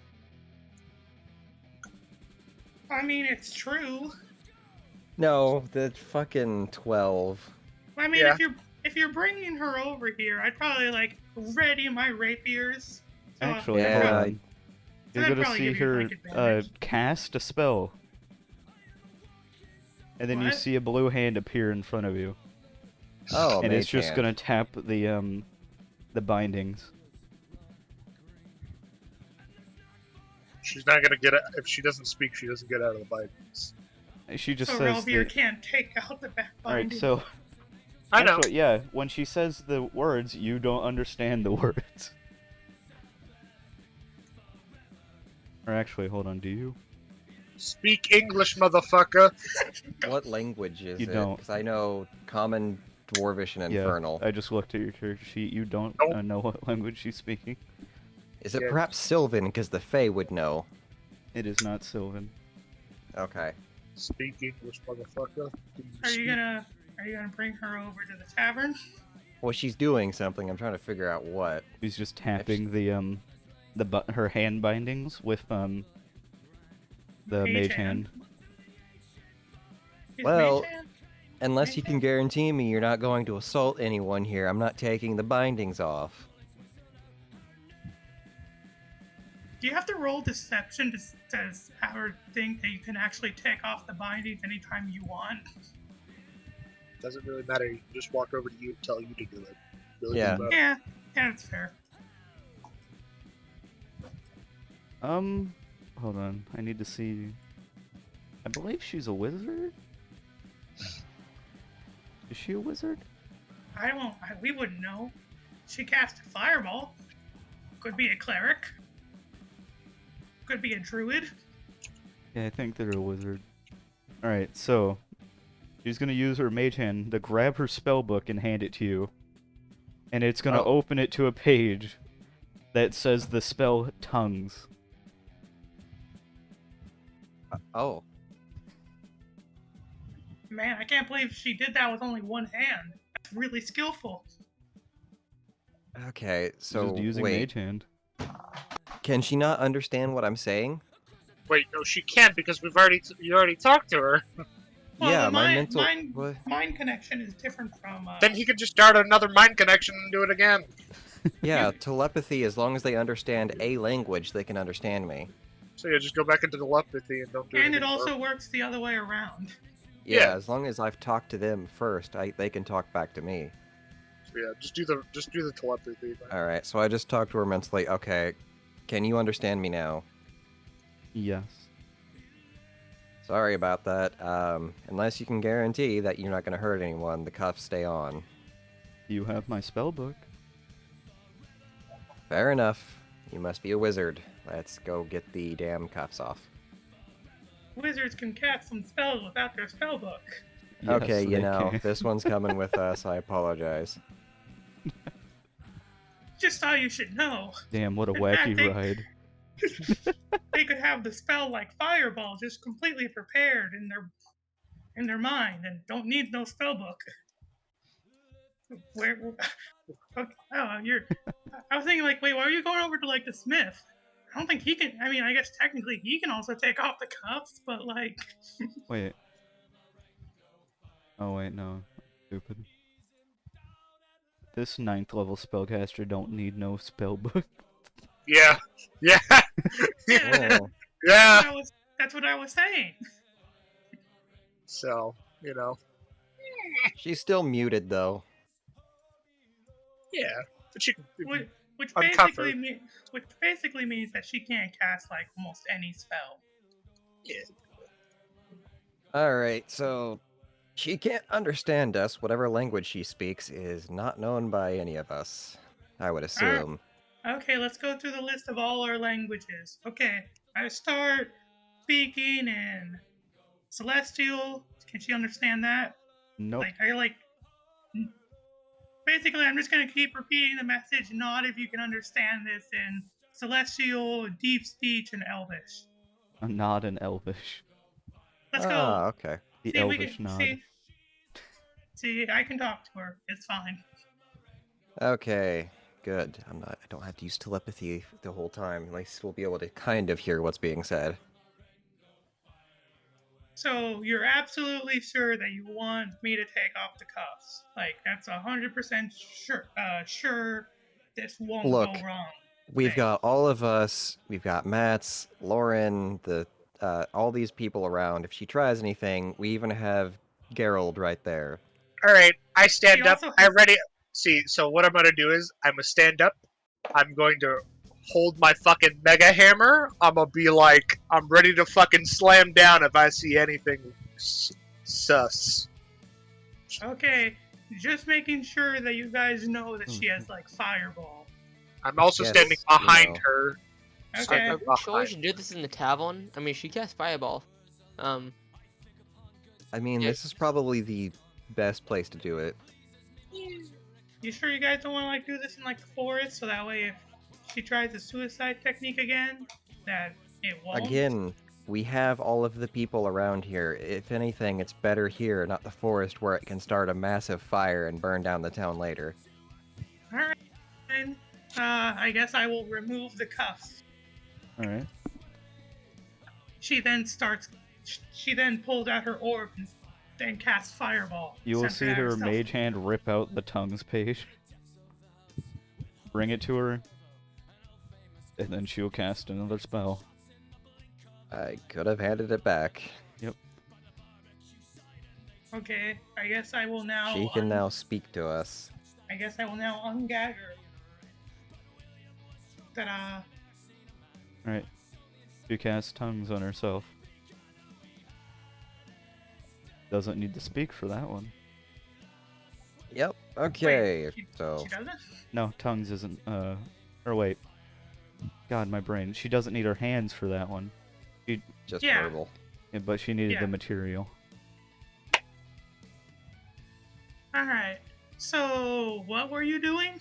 I mean, it's true. No, the fucking 12. I mean, Yeah. if you're bringing her over here, I'd probably like ready my rapiers. So Actually, Yeah, hold I- on. So You're I'd gonna probably see give you, her like, advantage. cast a spell. And then you What? see a blue hand appear in front of you. Oh, And it's mage just hand. gonna tap the bindings. She's not gonna get it if she doesn't speak. She doesn't get out of the bindings. She just So says Relvier that... can't take out the back Alright, binding. so... I know. Actually, yeah, when she says the words, you don't understand the words. Or actually, hold on, do you? Speak English, motherfucker. What language is You it? don't. Because I know Common, Dwarvish, and Infernal. Yeah, I just looked at your character sheet. You don't Nope. know what language she's speaking. Is it Yeah. perhaps Sylvan? Because the Fae would know. It is not Sylvan. Okay. Speak English, motherfucker. Are you gonna bring her over to the tavern? Well, she's doing something. I'm trying to figure out what. She's just tapping her hand bindings with the mage hand. Is Well- Mage Hand? Unless you Mage can hand? guarantee me you're not going to assault anyone here, I'm not taking the bindings off. Do you have to roll deception to have her think that you can actually take off the bindings anytime you want? Doesn't really matter. You can just walk over to you and tell you to do it. Really Yeah. good about it. Yeah, that's fair. Hold on. I need to see. I believe she's a wizard. Is she a wizard? We wouldn't know. She cast a fireball. Could be a cleric. Could be a druid. Yeah, I think they're a wizard. Alright, so she's gonna use her mage hand to grab her spell book and hand it to you. And it's gonna Oh. open it to a page that says the spell Tongues. Oh. Man, I can't believe she did that with only one hand. That's really skillful. Okay, She's so just using wait, Mage Hand. can she not understand what I'm saying? Wait, no, she can't because you already talked to her. Well, Yeah, the my mind mental. mind What? mind connection is different from. Then he could just start another mind connection and do it again. Yeah, telepathy. As long as they understand a language, they can understand me. So yeah, just go back into telepathy and don't do And it anything more. also works the other way around. Yeah, Yeah. as long as I've talked to them first, they can talk back to me. So yeah, just do the telepathy thing. All right, so I just talked to her mentally. Okay, can you understand me now? Yes. Sorry about that. Unless you can guarantee that you're not going to hurt anyone, the cuffs stay on. You have my spell book. Fair enough. You must be a wizard. Let's go get the damn cuffs off. Wizards can cast some spells without their spell book. Yes, Okay, you they know, can. this one's coming with us. I apologize. Just how you should know. Damn, what a In fact, wacky ride. They could have the spell like Fireball just completely prepared in their mind and don't need no spell book. Where? Okay, oh, you're. I was thinking like, wait, why are you going over to like the Smith? I don't think he can. I mean, I guess technically he can also take off the cuffs, but like, Wait. Oh wait, no. Stupid. This 9th level spellcaster don't need no spell book. Yeah. Yeah. yeah, Oh. Yeah. that's what I was saying. So, you know. She's still muted, though. Yeah. But you can Which, which uncuff basically her. which basically means that she can't cast like almost any spell. Yeah. Alright, so she can't understand us. Whatever language she speaks is not known by any of us, I would assume. Okay, let's go through the list of all our languages. Okay, I start speaking in Celestial. Can she understand that? Nope. Basically, I'm just gonna keep repeating the message. Not if you can understand this in Celestial, Deep Speech, and Elvish. A nod in Elvish. Let's Ah, go. okay. The See, we Elvish can nod. see. I can talk to her. It's fine. Okay, good. I don't have to use telepathy the whole time. At least we'll be able to kind of hear what's being said. So you're absolutely sure that you want me to take off the cuffs? Like that's 100% sure. Sure, this won't Look, go wrong. We've thing. got all of us. We've got Mats, Lauren, all these people around. If she tries anything, we even have Gerald right there. Alright, I stand She up. also I has- ready. See, so what I'm gonna do is I'm gonna stand up. I'm going to hold my fucking mega hammer. I'm gonna be like, I'm ready to fucking slam down if I see anything sus. Okay, just making sure that you guys know that she Mhm. has like fireball. I'm also Yes, standing you behind know. her. Okay. Are we sure we should do this in the tavern? I mean, she cast Fireball. I mean, Yeah. this is probably the best place to do it. You sure you guys don't want to like do this in like the forest, so that way if she tries the suicide technique again, that it won't. Again, we have all of the people around here. If anything, it's better here, not the forest where it can start a massive fire and burn down the town later. All right. Fine. I guess I will remove the cuffs. Alright. She then starts. She then pulls out her orb and then casts fireball. You will centered see at her herself. mage hand rip out the tongues page. Bring it to her. And then she'll cast another spell. I could have handed it back. Okay, I guess I will now. She can now speak to us. I guess I will now ungag her. Ta-da! Alright. She casts tongues on herself. Doesn't need to speak for that one. Yep. Okay. Wait, she So doesn't. No, tongues isn't, or wait. God, my brain. She doesn't need her hands for that one. just Yeah. verbal. Yeah, but she needed Yeah. the material. All right. So, what were you doing?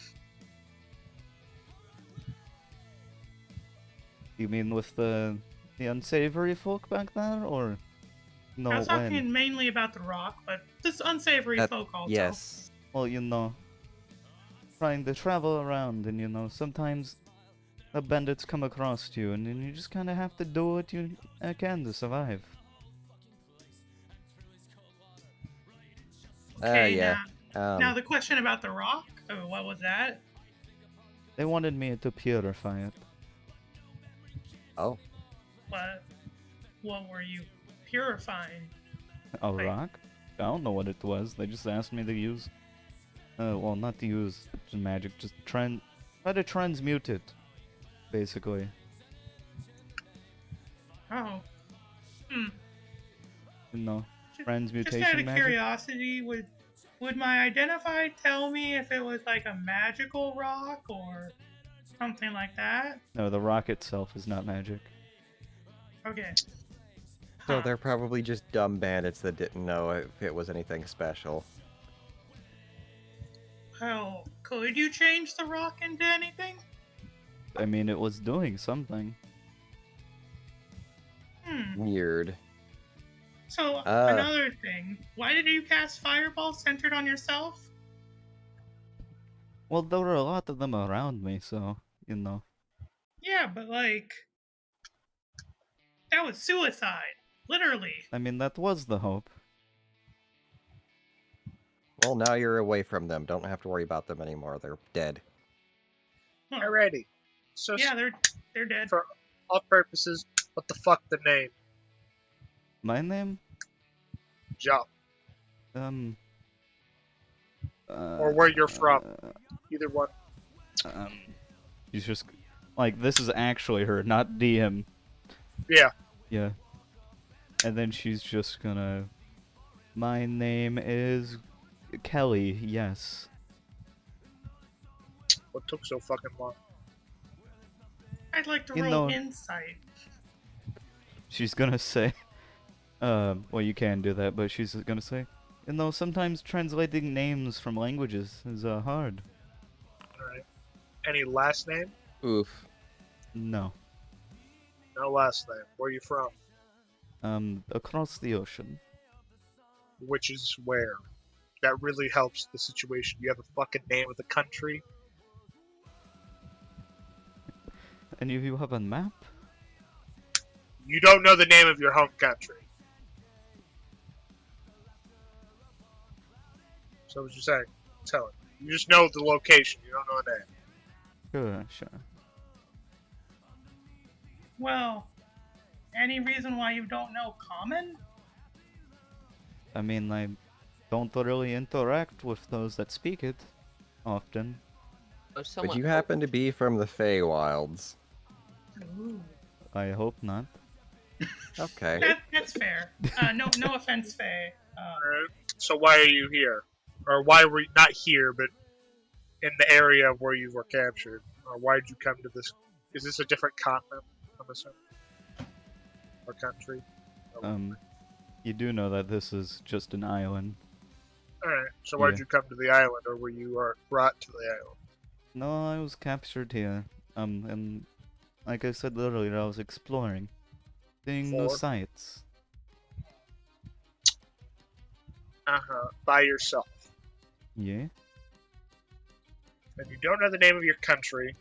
You mean with the unsavory folk back then, or no? I was when? talking mainly about the rock, but this unsavory That- folk also. Yes. Well, you know, trying to travel around, and you know, sometimes the bandits come across you, and then you just kind of have to do what you can to survive. Okay, Yeah. now the question about the rock. Oh, what was that? They wanted me to purify it. Oh. What were you purifying? A Like- rock? I don't know what it was. They just asked me to use. Well, not to use magic, just try to transmute it, basically. Oh. Hmm. You know, Just transmutation out of magic. curiosity, would my identify tell me if it was like a magical rock or something like that? No, the rock itself is not magic. Okay. So Huh. they're probably just dumb bandits that didn't know if it was anything special. Well, could you change the rock into anything? I mean, it was doing something. Weird. So, Uh. another thing. Why did you cast Fireball centered on yourself? Well, there were a lot of them around me, so, you know. Yeah, but like... That was suicide. Literally. I mean, that was the hope. Well, now you're away from them. Don't have to worry about them anymore. They're dead. Huh. Alrighty. So Yeah, they're dead. for all purposes, what the fuck the name? My name? Jump. Or where you're from. Either one. She's just... Like, this is actually her, not DM. Yeah. Yeah. And then she's just gonna... My name is... Kelly, yes. What took so fucking long? I'd like to You roll know- insight. She's gonna say... well, you can do that, but she's gonna say... You know, sometimes translating names from languages is, hard. Alright. Any last name? Oof. No. No last name. Where are you from? Across the ocean. Which is where? That really helps the situation. You have a fucking name of the country? Any of you have a map? You don't know the name of your home country. So what you saying? Tell it. You just know the location. You don't know a name. Sure. Well, any reason why you don't know common? I mean, I don't really interact with those that speak it often. Would you happen to be from the Feywilds? Ooh. I hope not. Okay. That's fair. No offense, Faye. Alright. So why are you here? Or why were you not here, but in the area where you were captured? Or why did you come to this? Is this a different continent? I'm assuming. Or country? You do know that this is just an island. Alright. So why did Yeah. you come to the island, or were you brought to the island? No, I was captured here. And like I said earlier, I was exploring. Seeing new For? sights. By yourself. Yeah? And you don't know the name of your country.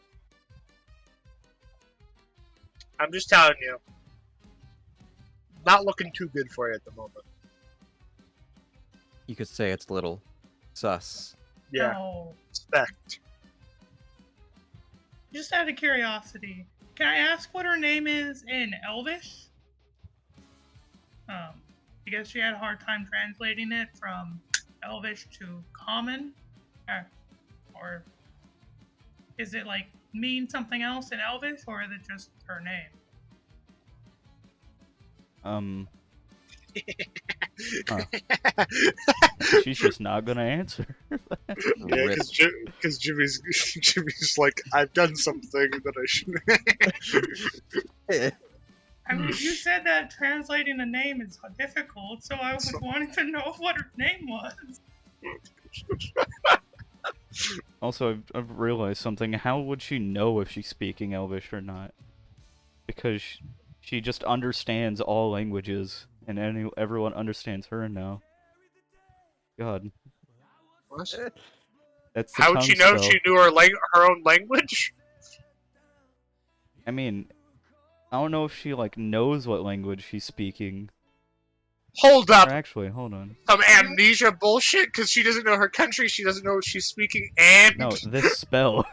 I'm just telling you. Not looking too good for you at the moment. You could say it's a little sus. Yeah. No. Suspect. Just out of curiosity, can I ask what her name is in Elvish? Because she had a hard time translating it from Elvish to Common, or is it like mean something else in Elvish, or is it just her name? She's just not gonna answer. Yeah, Rip. because Jimmy's like, I've done something that I shouldn't. I mean, you said that translating a name is difficult, so I was wanting to know what her name was. Also, I've realized something. How would she know if she's speaking Elvish or not? Because she just understands all languages, and everyone understands her now. God. What? That's the How'd tongue she know spell. she knew her own language? I mean, I don't know if she like knows what language she's speaking. Hold Or up. actually, hold on. Some amnesia bullshit because she doesn't know her country, she doesn't know what she's speaking, and No, this spell.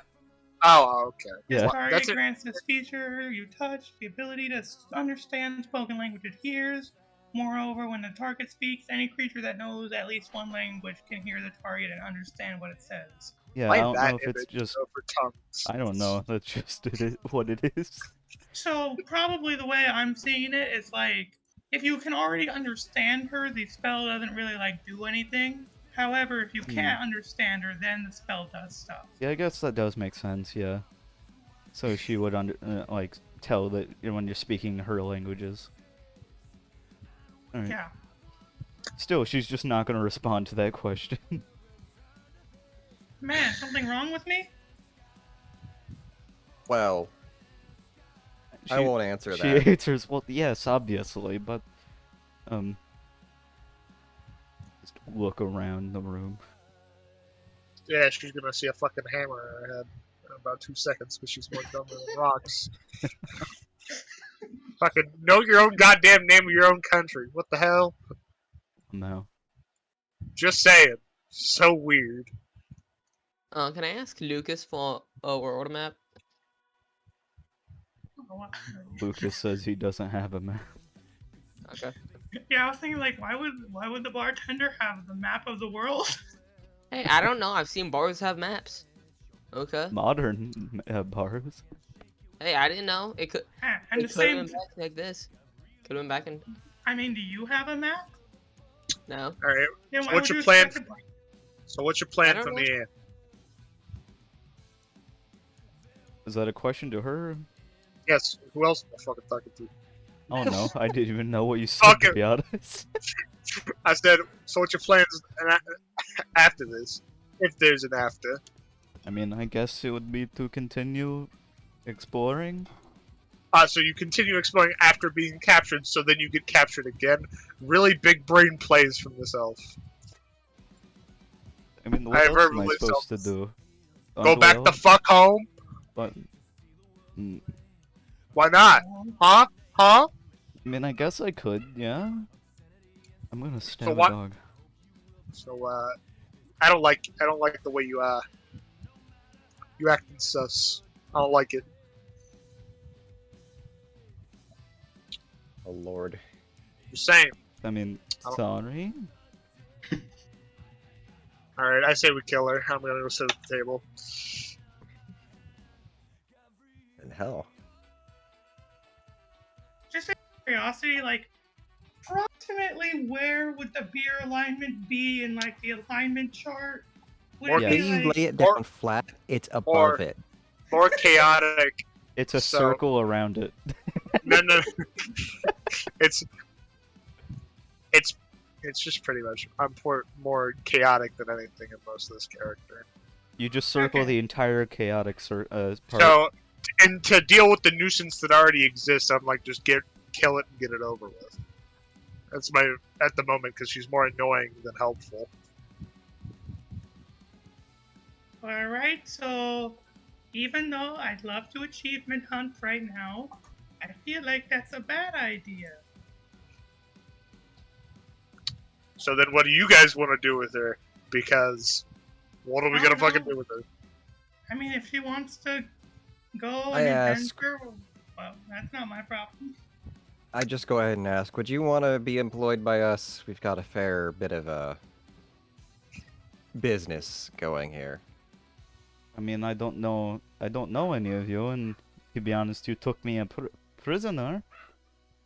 oh, okay. This Yeah. target That's it. grants this feature you touch the ability to understand spoken language it hears. Moreover, when the target speaks, any creature that knows at least one language can hear the target and understand what it says. Yeah, Why I don't that know if it's image just. over tongues? I don't know. That's just what it is. So probably the way I'm seeing it is like if you can already understand her, the spell doesn't really like do anything. However, if you can't understand her, then the spell does stuff. Yeah, I guess that does make sense. Yeah. So she would like tell that when you're speaking her languages. All right. Yeah. Still, she's just not gonna respond to that question. Man, something wrong with me? Well, I She- won't answer She that. answers, well, yes, obviously, but just look around the room. Yeah, she's gonna see a fucking hammer in her head in about 2 seconds because she's more dumb than rocks. Fucking know your own goddamn name of your own country. What the hell? No. Just saying. So weird. Can I ask Lucas for a world map? Lucas says he doesn't have a map. Okay. Yeah, I was thinking like, why would the bartender have the map of the world? Hey, I don't know. I've seen bars have maps. Okay. Modern bars. Hey, I didn't know. It could. And It the could have same. been back like this. Could have been back in. I mean, do you have a map? No. All right. Then So why what's would your you plan? expect a- So what's your I plan don't from know. the end? Is that a question to her? Yes. Who else am I fucking talking to? I don't know. I didn't even know what you said, to Okay. be honest. I said. So what's your plans after this? If there's an after. I mean, I guess it would be to continue exploring. So you continue exploring after being captured, so then you get captured again. Really big brain plays from this elf. I mean, I what else am I verbally supposed to self- do? Go back the Undwell? fuck home. But, I Why not? Huh? Huh? mean, I guess I could, yeah? I'm gonna stab a what- dog. So I don't like the way you acting sus. I don't like it. Oh lord. Just saying. I mean, Oh. sorry? All right, I say we kill her. I'm gonna go sit at the table. And hell. Just out of curiosity, like, approximately where would the beer alignment be in like the alignment chart? Would Or it If be you like, lay it or- down flat, it's above or- it. More chaotic. It's a So- circle around it. No. It's just pretty much. I'm more chaotic than anything in most of this character. You just circle Okay. the entire chaotic part. So, and to deal with the nuisance that already exists, I'm like, just kill it and get it over with. That's my at the moment because she's more annoying than helpful. alright, so even though I'd love to achievement hunt right now, I feel like that's a bad idea. So then, what do you guys want to do with her? Because what are we I gonna don't fucking know. do with her? I mean, if she wants to go I and ask- adventure, well, that's not my problem. I just go ahead and ask, would you want to be employed by us? We've got a fair bit of a business going here. I mean, I don't know any of you, and to be honest, you took me a prisoner.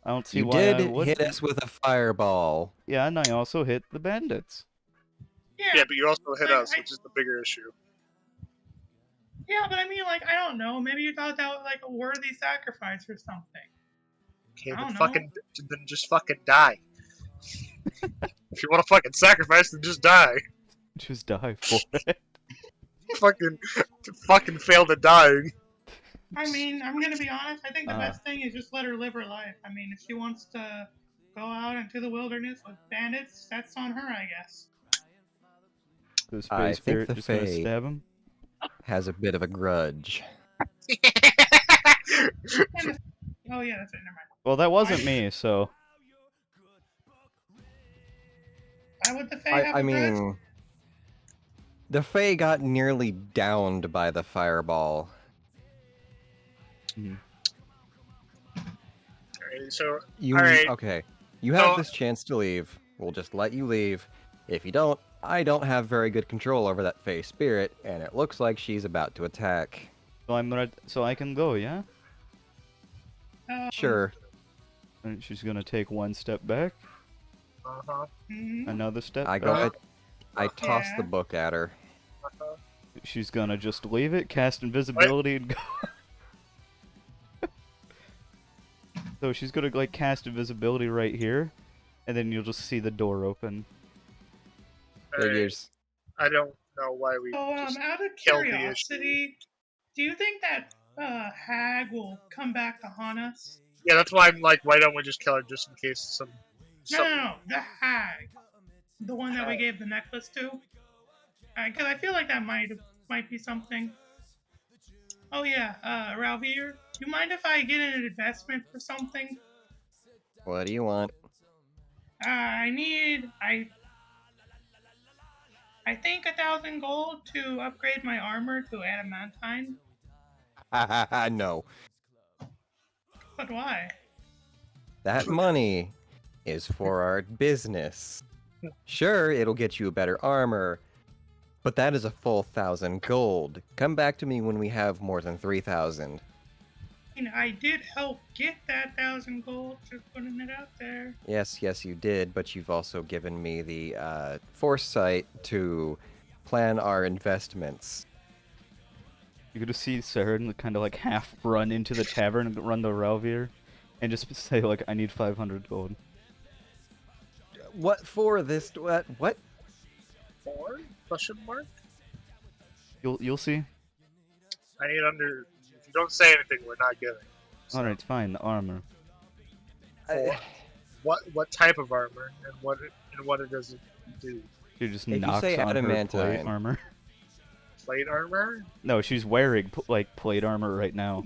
I don't see You why did I would. hit us with a fireball. Yeah, and I also hit the bandits. Yeah, but you also hit I- us, which is the bigger issue. Yeah, but I mean, like, I don't know. Maybe you thought that was like a worthy sacrifice or something. Okay, I then don't know. fucking then just fucking die. If you want to fucking sacrifice, then just die. Just die for it. fucking fail to die. I mean, I'm gonna be honest. I think the Uh. best thing is just let her live her life. I mean, if she wants to go out into the wilderness with bandits, that's on her, I guess. The Fey I think spirit the just gonna Fae stab him. has a bit of a grudge. Oh yeah, that's it. Never mind. Well, that wasn't me, so Why would the Fae have I a grudge? mean, the Fae got nearly downed by the fireball. Alright, so You Alright. okay? You have So- this chance to leave. We'll just let you leave. If you don't, I don't have very good control over that Fae spirit, and it looks like she's about to attack. I'm ready. So I can go, yeah. Sure. And she's gonna take one step back, uh-huh. Mhm. another step I back. go. I toss Yeah. the book at her. She's gonna just leave it, cast invisibility, and go. So she's gonna like cast invisibility right here, and then you'll just see the door open. Alright, Figures. I don't know why we So, just out of killed the issue. curiosity, do you think that hag will come back to haunt us? Yeah, that's why I'm like, why don't we just kill her just in case some No, the hag, the one that we gave the necklace to. Because I feel like that might be something. Oh yeah, Ralvier, do you mind if I get an investment for something? What do you want? I think 1,000 gold to upgrade my armor to adamantine. No. But why? That money is for our business. Sure, it'll get you better armor, but that is a full 1,000 gold. Come back to me when we have more than 3,000. I mean, I did help get that 1,000 gold, just putting it out there. Yes, you did, but you've also given me the foresight to plan our investments. You're gonna see Saren kind of like half run into the tavern and run to Ralvier, and just say like, "I need 500 gold." What for this? What? Or? Question mark? You'll see. I need under. If you don't say anything, we're not getting. So, All right, fine. The armor. What type of armor and what it does it do? She just If you knocks say on her plate adamantine. armor. Plate armor? No, she's wearing like plate armor right now.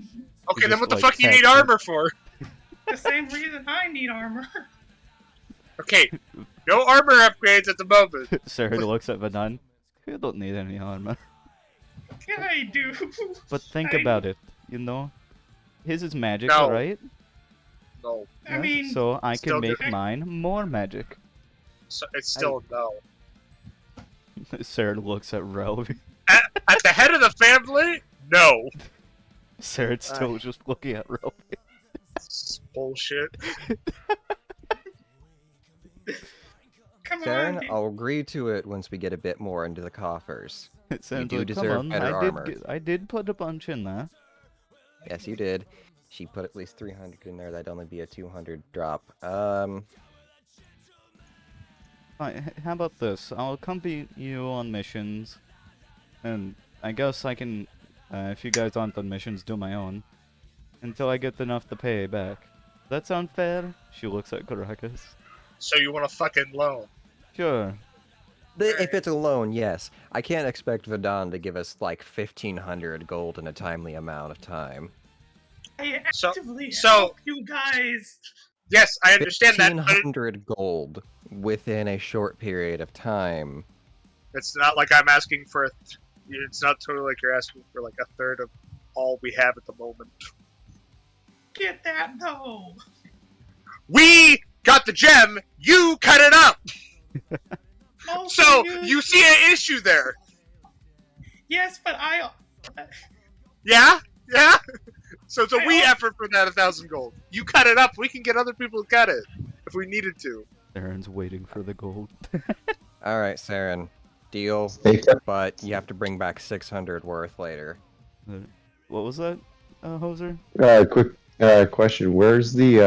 Okay, then just, what the like, fuck do you need tattooed. armor for? The same reason I need armor. Okay, no armor upgrades at the moment. Saren looks at Vanan. You don't need any armor. Yeah, I do. But think I- about it. You know, his is magic, No. right? No, I mean, so I still can make do- mine more magic. so it's still no. Saren looks at Ralvi. At the head of the family? No. Saren's still just looking at Ralvi. This is bullshit. come Saren, on. I'll agree to it once we get a bit more into the coffers. It sounds do like, deserve come on, better armor. I did put a bunch in there. Yes, you did. She put at least 300 in there. That'd only be a 200 drop. Fine, how about this? I'll accompany you on missions, and I guess I can, if you guys aren't on missions, do my own, until I get enough to pay back. That sound fair? She looks at Caracas. So you want a fucking loan? Sure. If it's a loan, yes. I can't expect Vadan to give us like 1,500 gold in a timely amount of time. I So- actively so- help you guys. Yes, I understand that, but 1,500 gold within a short period of time. it's not like I'm asking for. It's not totally like you're asking for like a third of all we have at the moment. Get that though. We got the gem. You cut it up. Also, So you see an issue there? Yes, but Yeah. So it's a I we al- effort for that 1,000 gold. You cut it up. We can get other people to cut it if we needed to. Saren's waiting for the gold. Alright, Saren. Deal, Hey, but you have to bring back 600 worth later. What was that, Hoser? quick question. Where's the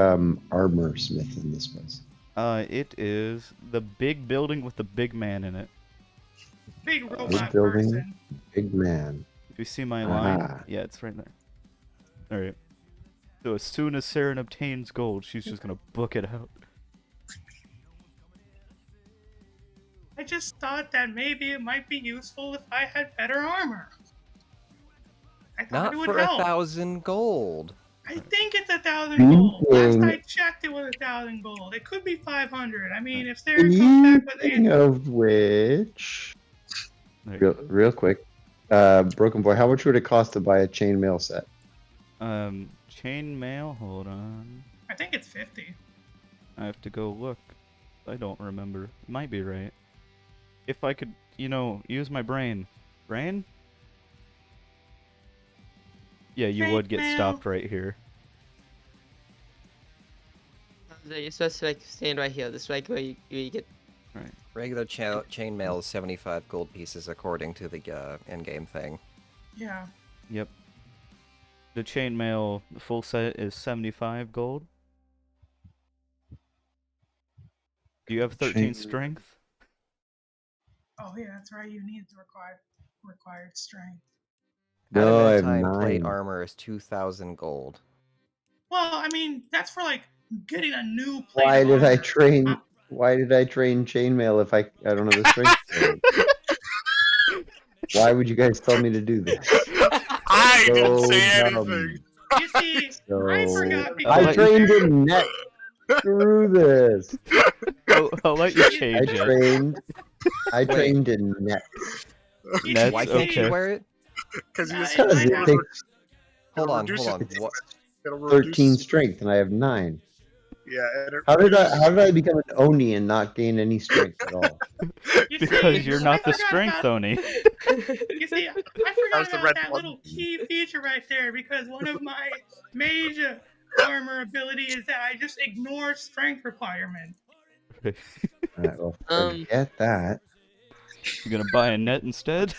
armor smith in this place? It is the big building with the big man in it. big robot building. person. Big man. If you see my line, Ah. yeah, it's right there. Alright. So as soon as Saren obtains gold, she's just gonna book it out. just thought that maybe it might be useful if I had better armor. I thought Not it would for help. 1,000 gold. I think it's 1,000 gold. Last Speaking- I checked, it was 1,000 gold. It could be 500. I mean, if Sarah comes back with Speaking it, of which, There you real quick, Broken Boy, how much would it cost to buy a chainmail set? go. Chainmail. Hold on. I think it's 50. I have to go look. I don't remember. Might be right. If I could, use my brain. Brain? Yeah, you would get Chainmail. stopped right here. You're supposed to like stand right here. This right where you get. Regular chainmail is 75 gold pieces according to the in-game thing. Yeah. Yep. The chainmail full set is 75 gold. Do you have 13 Chain- strength? Oh yeah, that's right. You need the required strength. No, I have Adamantine plate 9. armor is 2,000 gold. Well, I mean, that's for like getting a new plate. Why of did I armor. train? Why did I train chainmail if I don't have the strength for it? Why would you guys tell me to do this? I didn't So say dumb. anything. You see, I So forgot because I'll I let trained in net. Screw this. I'll let you I change it. trained. I Wait. trained in net That's Why can't okay. you wear it? Because you just It because might it have- takes Hold on, reduce hold on. it. What? It'll 13 reduce. strength and I have 9. Yeah. And it How did reduces- I become an Oni and not gain any strength at all? You Because see, you're I not the forgot strength, about- Oni. You see, I That forgot was the about red that one. little key feature right there because one of my major armor ability is that I just ignore strength requirement. Alright, well, Um, forget that. You gonna buy a net instead?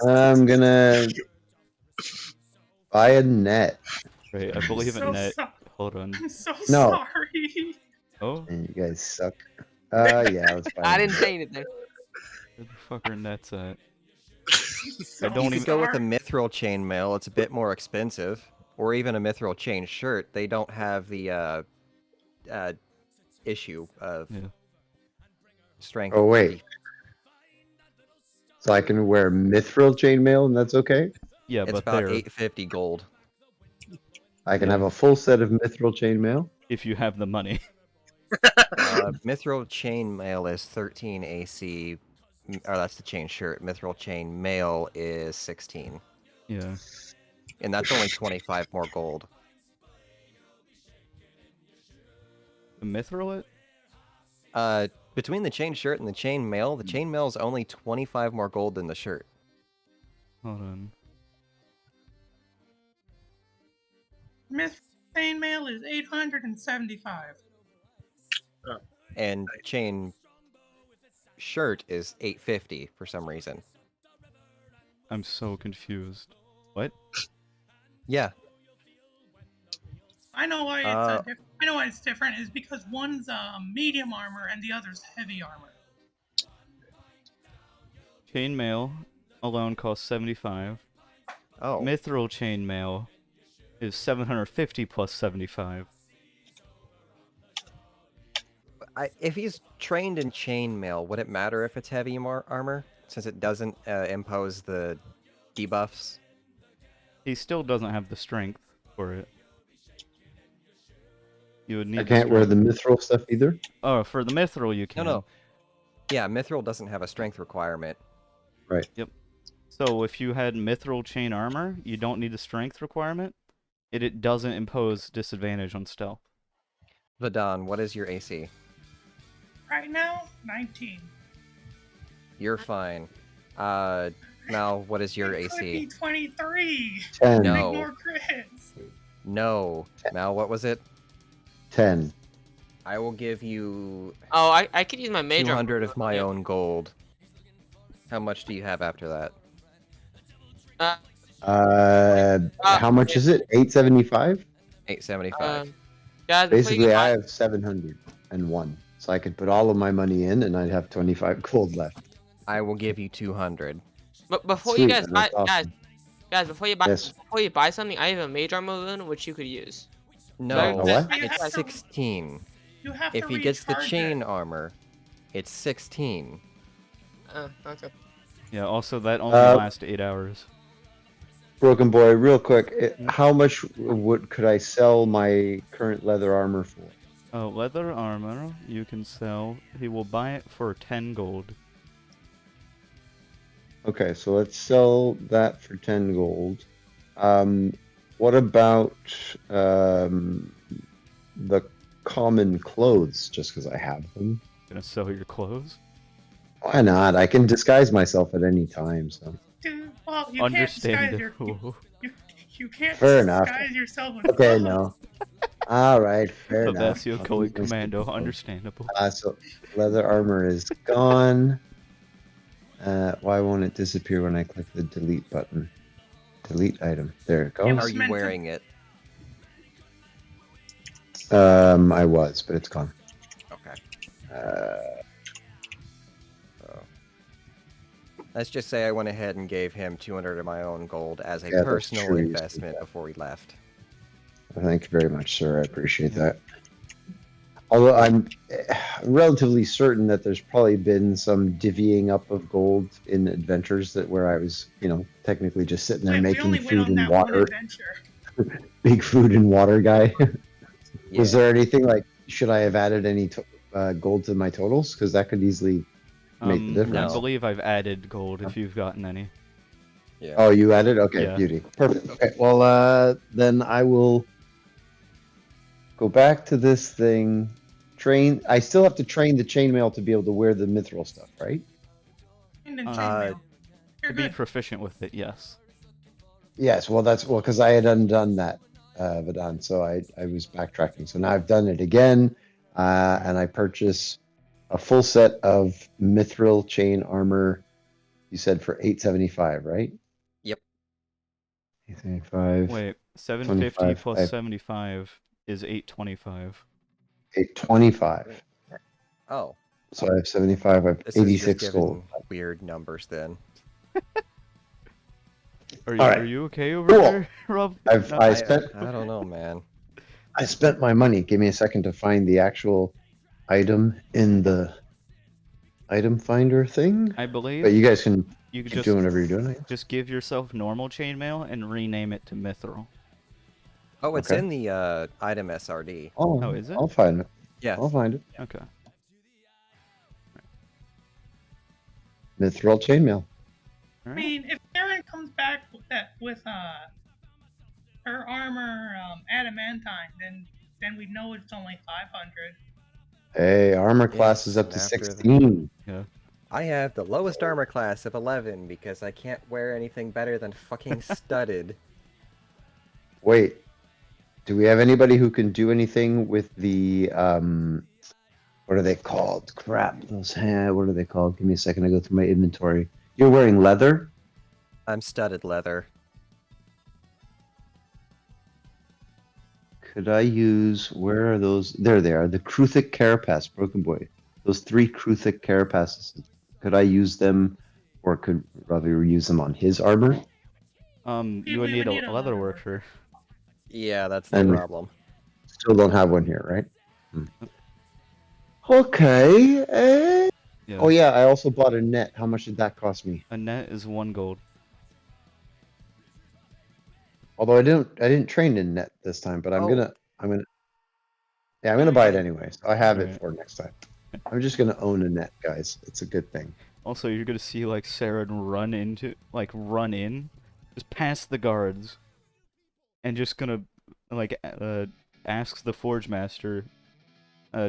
I'm gonna buy a net. Right, I believe so in net. so- Hold on. I'm so No. sorry. Oh, And you guys suck. Yeah, let's buy I a didn't net. say anything. where the fuck are nets at? So don't You even- could go with a sorry. mithril chainmail. It's a bit more expensive, or even a mithril chain shirt. They don't have the issue of Yeah. strength. Oh wait, so I can wear mithril chainmail and that's okay? Yeah, It's but about there, 850 gold. I can Yeah. have a full set of mithril chainmail? if you have the money. Mithril chainmail is 13 AC. Or that's the chain shirt. Mithril chain mail is 16, Yeah. and that's only 25 more gold. The mithril it? Between the chain shirt and the chain mail, the chain mail is only 25 more gold than the shirt. Hold on. Methane mail is 875. And chain shirt is 850 for some reason. I'm so confused. What? Yeah, I know why Uh, I know why it's different is because one's medium armor and the other's heavy armor. Chainmail alone costs 75. oh, Mithril chainmail is 750 plus 75. if he's trained in chainmail, would it matter if it's heavy armor since it doesn't impose the debuffs? He still doesn't have the strength for it. You would need I the can't wear strength. the mithril stuff either? Oh, for the mithril you No, can. no. Yeah, mithril doesn't have a strength requirement. Right. So if you had mithril chain armor, you don't need the strength requirement. It doesn't impose disadvantage on stealth. Vadon, what is your AC? Right now, 19. You're fine. Now what is your It could be AC? 23. 10. No. Make more crits. No. Now what was it? 10. I will give you Oh, I could use my major. 200 of my Yeah. own gold. How much do you have after that? How much is it? 875? 875. Guys, before you Basically, get I back- have 701. So I could put all of my money in and I'd have 25 gold left. I will give you 200. But before Sweet, you guys man, buy, that's awesome. guys, before you buy, Yes. before you buy something, I have a major armor balloon which you could use. No, A what? You have it's to- 16. You have If to he gets the recharge chain it. armor, it's 16. Okay. Yeah. Also, that only Uh, lasts 8 hours. Broken Boy, real quick, Mm. how much could I sell my current leather armor for? Leather armor you can sell. He will buy it for 10 gold. Okay, so let's sell that for 10 gold. What about the common clothes, just because I have them? Gonna sell your clothes. Why not? I can disguise myself at any time, so. Dude, well, you can't disguise your Understandable. you, you can't Fair enough. disguise yourself with Okay, clothes. no. All right, fair enough. Avasio I'll going use my commando. stupid clothes. Understandable. So leather armor is gone. Why won't it disappear when I click the delete button? Delete item. There it It goes. was Are you meant to- wearing it? I was, but it's gone. Okay. Uh, So, let's just say I went ahead and gave him 200 of my own gold as a Yeah, that's personal true, you said investment that. before he left. Thank you very much, sir. I appreciate Yeah. that. Although I'm relatively certain that there's probably been some divvying up of gold in adventures where I was, technically just sitting there we making only went food on and that one water. adventure. Big food and water guy. Was Yeah. there anything like, should I have added any gold to my totals? Because that could easily make the I difference. No. believe I've added gold if you've gotten any. Yeah. Oh, you added? Okay, Yeah. beauty. Perfect. Okay, well, then I will go back to this thing. Train. I still have to train the chainmail to be able to wear the mithril stuff, right? And then Uh, chainmail. You're To be good. proficient with it, yes. Yes. Well, because I had undone that, Vadan, so I was backtracking. So now I've done it again, and I purchase a full set of mithril chain armor. You said for 875, right? Yep. 875. Wait, 750 25, plus I- 75 is 825. 825. Oh, So I have 75. I have this is just 86 giving gold. weird numbers then. Are you, All right. are you okay over Cool. there, Rob? No? I spent I don't know, man. I spent my money. Give me a second to find the actual item in the item finder thing. I believe But you guys can you could keep doing whatever you're doing. I guess. just give yourself normal chainmail and rename it to mithril. Oh, it's Okay. in the item SRD. Oh, is it? I'll find it. Yeah. I'll find it. Okay. Mithril chainmail. I mean, if Aaron comes back with her armor adamantine, then we know it's only 500. Hey, armor class Yes, is up to and after the- 16. Yeah. I have the lowest armor class of 11 because I can't wear anything better than fucking studded. Wait, do we have anybody who can do anything with the what are they called? Crap, those what are they called? Give me a second. I go through my inventory. You're wearing leather? I'm studded leather. Could I use, where are those? There they are. The Kruthic Carapace, Broken Boy. Those 3 Kruthic Carapaces. Could I use them, or could rather use them on his armor? You would need a leather worker. Yeah, that's the And- problem. Still don't have one here, right? Okay. Yeah. Oh yeah, I also bought a net. How much did that cost me? A net is 1 gold. Although I didn't train in net this time, but I'm Oh. gonna yeah, I'm gonna buy it Okay. anyway. So I have it Alright. for next time. I'm just gonna own a net, guys. It's a good thing. Also, you're gonna see like Saren run in, just past the guards, and just gonna ask the Forge Master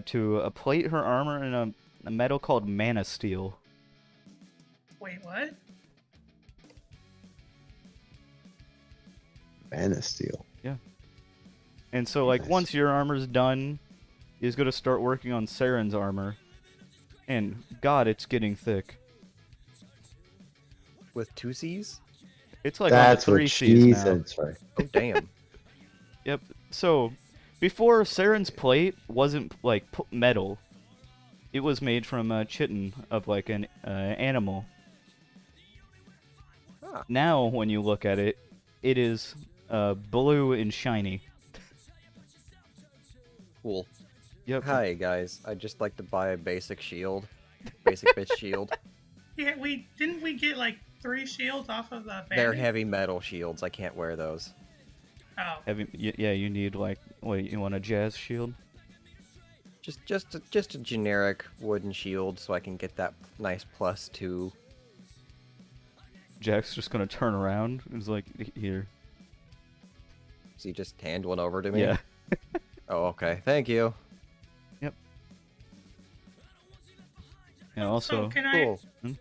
to plate her armor in a metal called mana steel. Wait, what? Mana steel. And so like Nice. once your armor's done, he's gonna start working on Saren's armor. And God, it's getting thick. With 2 C's? It's like That's on the 3 what C's she now. said. Sorry. Oh, damn. Yep. So, before Saren's plate wasn't like metal. It was made from chitin of like an animal. Huh. Now, when you look at it, it is blue and shiny. Cool. Yep. Hi, guys. I'd just like to buy a basic shield. Basic bitch shield. Yeah, we didn't we get like 3 shields off of the They're bandit? heavy metal shields. I can't wear those. Oh, Yeah, you need like, wait, you want a jazz shield? Just a generic wooden shield so I can get that nice +2. Jack's just gonna turn around and is like, here. So you just hand one over to me? Yeah. Oh, okay. Thank you. Yep. And so also, can Cool. I?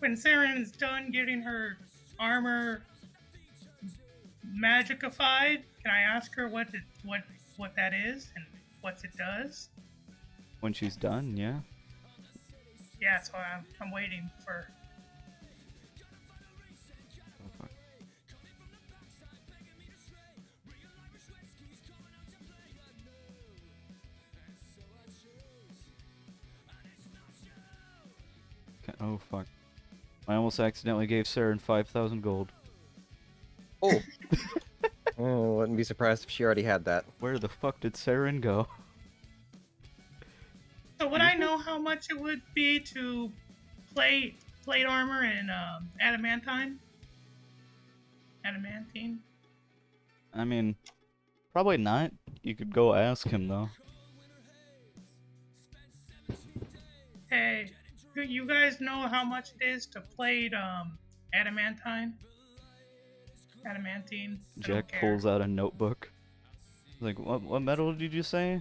When Saren is done getting her armor magicified, can I ask her what that is and what it does? when she's done, yeah. Yeah, so I'm waiting for. Okay, oh fuck. I almost accidentally gave Saren 5,000 gold. Oh. Oh, wouldn't be surprised if she already had that. Where the fuck did Saren go? So would I know how much it would be to plate armor in adamantine? Adamantine. I mean, probably not. You could go ask him though. Hey, do you guys know how much it is to plate adamantine? Adamantine. I don't Jack care. pulls out a notebook. Like, what metal did you say?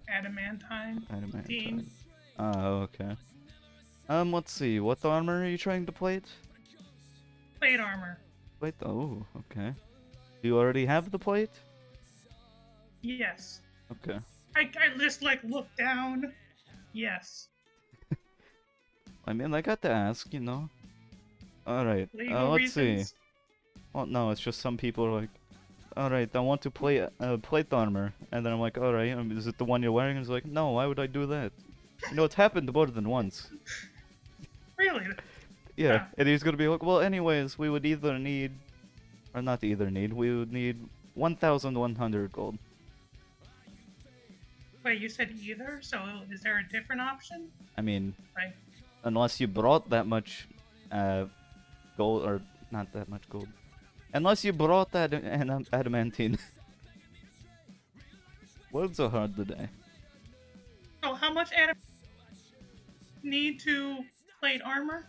Adamantine. Adamantine. Oh, okay. Let's see. What armor are you trying to plate? Plate armor. Plate. Oh, okay. Do you already have the plate? Yes. Okay. I just like look down. Yes. I mean, I got to ask, you know. All right. Legal Let's see. reasons. Well, no, it's just some people are like, all right, I want to play plate armor, and then I'm like, all right, is it the one you're wearing? And it's like, no, why would I do that? You know, it's happened more than once. Really? Yeah, Yeah. and he's gonna be like, well, anyways, we would either need, or not either need, we would need 1,100 gold. Wait, you said either? So is there a different option? I mean, Like, unless you brought that much gold, or not that much gold. Unless you brought that adamantine. Words are hard today. so how much adam need to plate armor?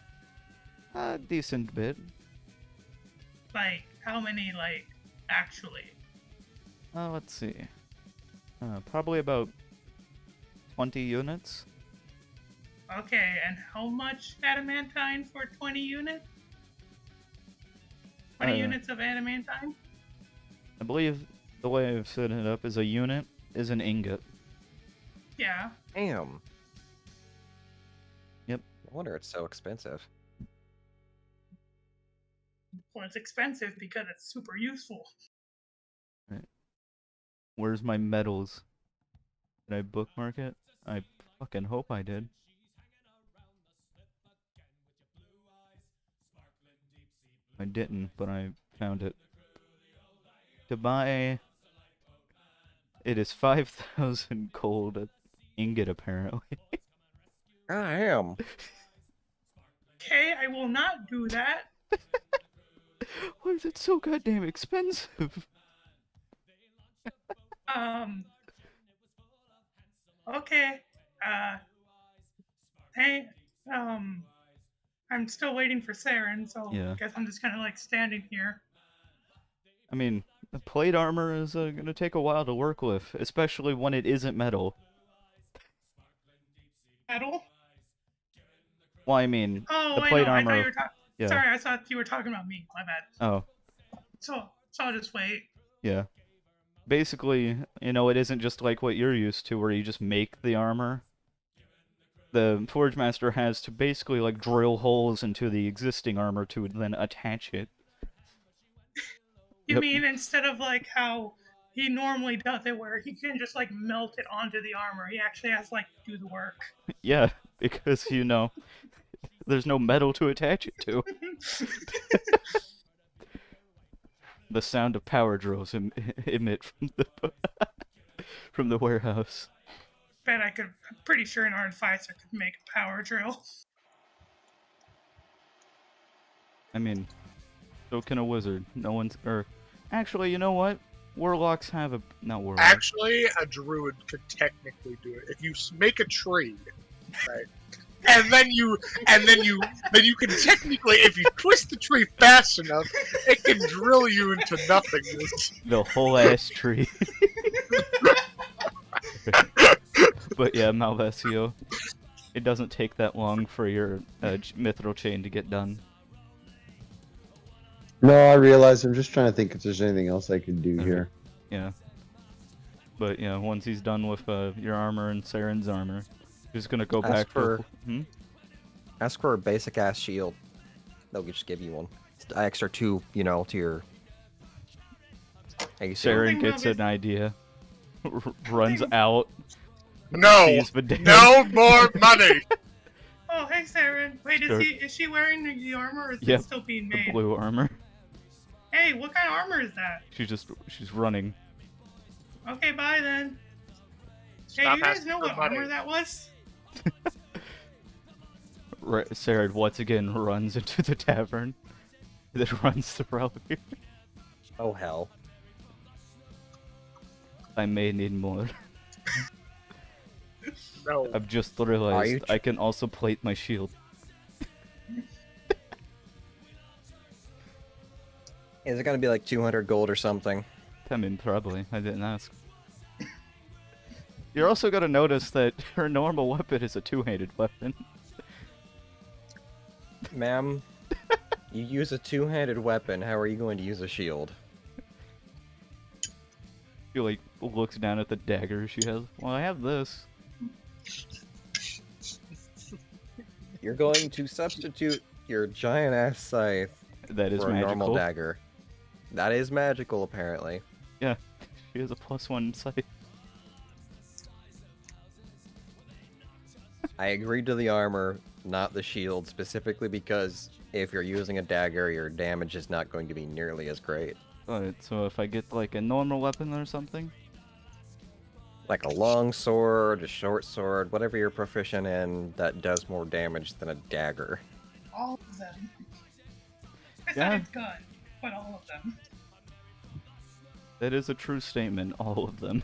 A decent bit. Like, how many, like, actually? Let's see. Probably about 20 units. Okay, and how much adamantine for 20 units? 20 units of adamantine? I believe the way I've set it up is a unit is an ingot. Yeah. Damn. Yep. No wonder it's so expensive. Well, it's expensive because it's super useful. Where's my medals? Did I bookmark it? I fucking hope I did. I didn't, but I found it. To buy... It is 5,000 gold ingot, apparently. Damn. Okay, I will not do that. Why is it so goddamn expensive? Okay. Hey, I'm still waiting for Saren, so Yeah. I guess I'm just kind of like standing here. I mean, the plate armor is gonna take a while to work with, especially when it isn't metal. Metal? Well, I mean, Oh, the I plate know. I armor. thought you were talking. Yeah. Sorry, I thought you were talking about me. My bad. Oh, So I'll just wait. yeah. Basically, you know, it isn't just like what you're used to, where you just make the armor. The Forge Master has to basically like drill holes into the existing armor to then attach it. You Yep. mean instead of like how he normally does it, where he can just like melt it onto the armor, he actually has to like do the work. Yeah, because you know, there's no metal to attach it to. The sound of power drills emit from the from the warehouse. Bet I could. I'm pretty sure an artificer could make a power drill. I mean, so can a wizard. No one's actually, you know what? Warlocks have a not warlocks. Actually, a druid could technically do it if you make a tree, right? And then you can technically, if you twist the tree fast enough, it can drill you into nothingness. The whole ass tree. But yeah, Malvesio, it doesn't take that long for your mithril chain to get done. No, I realize. I'm just trying to think if there's anything else I could do Okay. here. Yeah. But yeah, once he's done with your armor and Saren's armor, he's gonna go Ask back for- to. Hmm? Ask for a basic ass shield. They'll just give you one. It's an extra 2, to your. Hey, Saren Something gets about an idea, runs out, No, sees the damn. no more money. Oh, hey, Saren. Wait, Sure. is she wearing the armor or is Yep, it still being the made? blue armor. Hey, what kind of armor is that? She's running. Okay, bye then. Hey, Stop you guys asking know for what money. armor that was? Saren once again runs into the tavern, then runs through here. Oh hell. I may need more. No. I've just Are you realized tr- I can also plate my shield. Is it gonna be like 200 gold or something? I mean, probably. I didn't ask. You're also gonna notice that her normal weapon is a two-handed weapon. Ma'am, you use a two-handed weapon, how are you going to use a shield? She like looks down at the dagger she has. Well, I have this. You're going to substitute your giant-ass scythe That is for a normal magical. dagger. That is magical, apparently. Yeah, she has a +1 sight. I agreed to the armor, not the shield, specifically because if you're using a dagger, your damage is not going to be nearly as great. Alright, so if I get like a normal weapon or something, Like a long sword, a short sword, whatever you're proficient in that does more damage than a dagger. All of them. Yeah. Besides gun, but all of them. that is a true statement. All of them.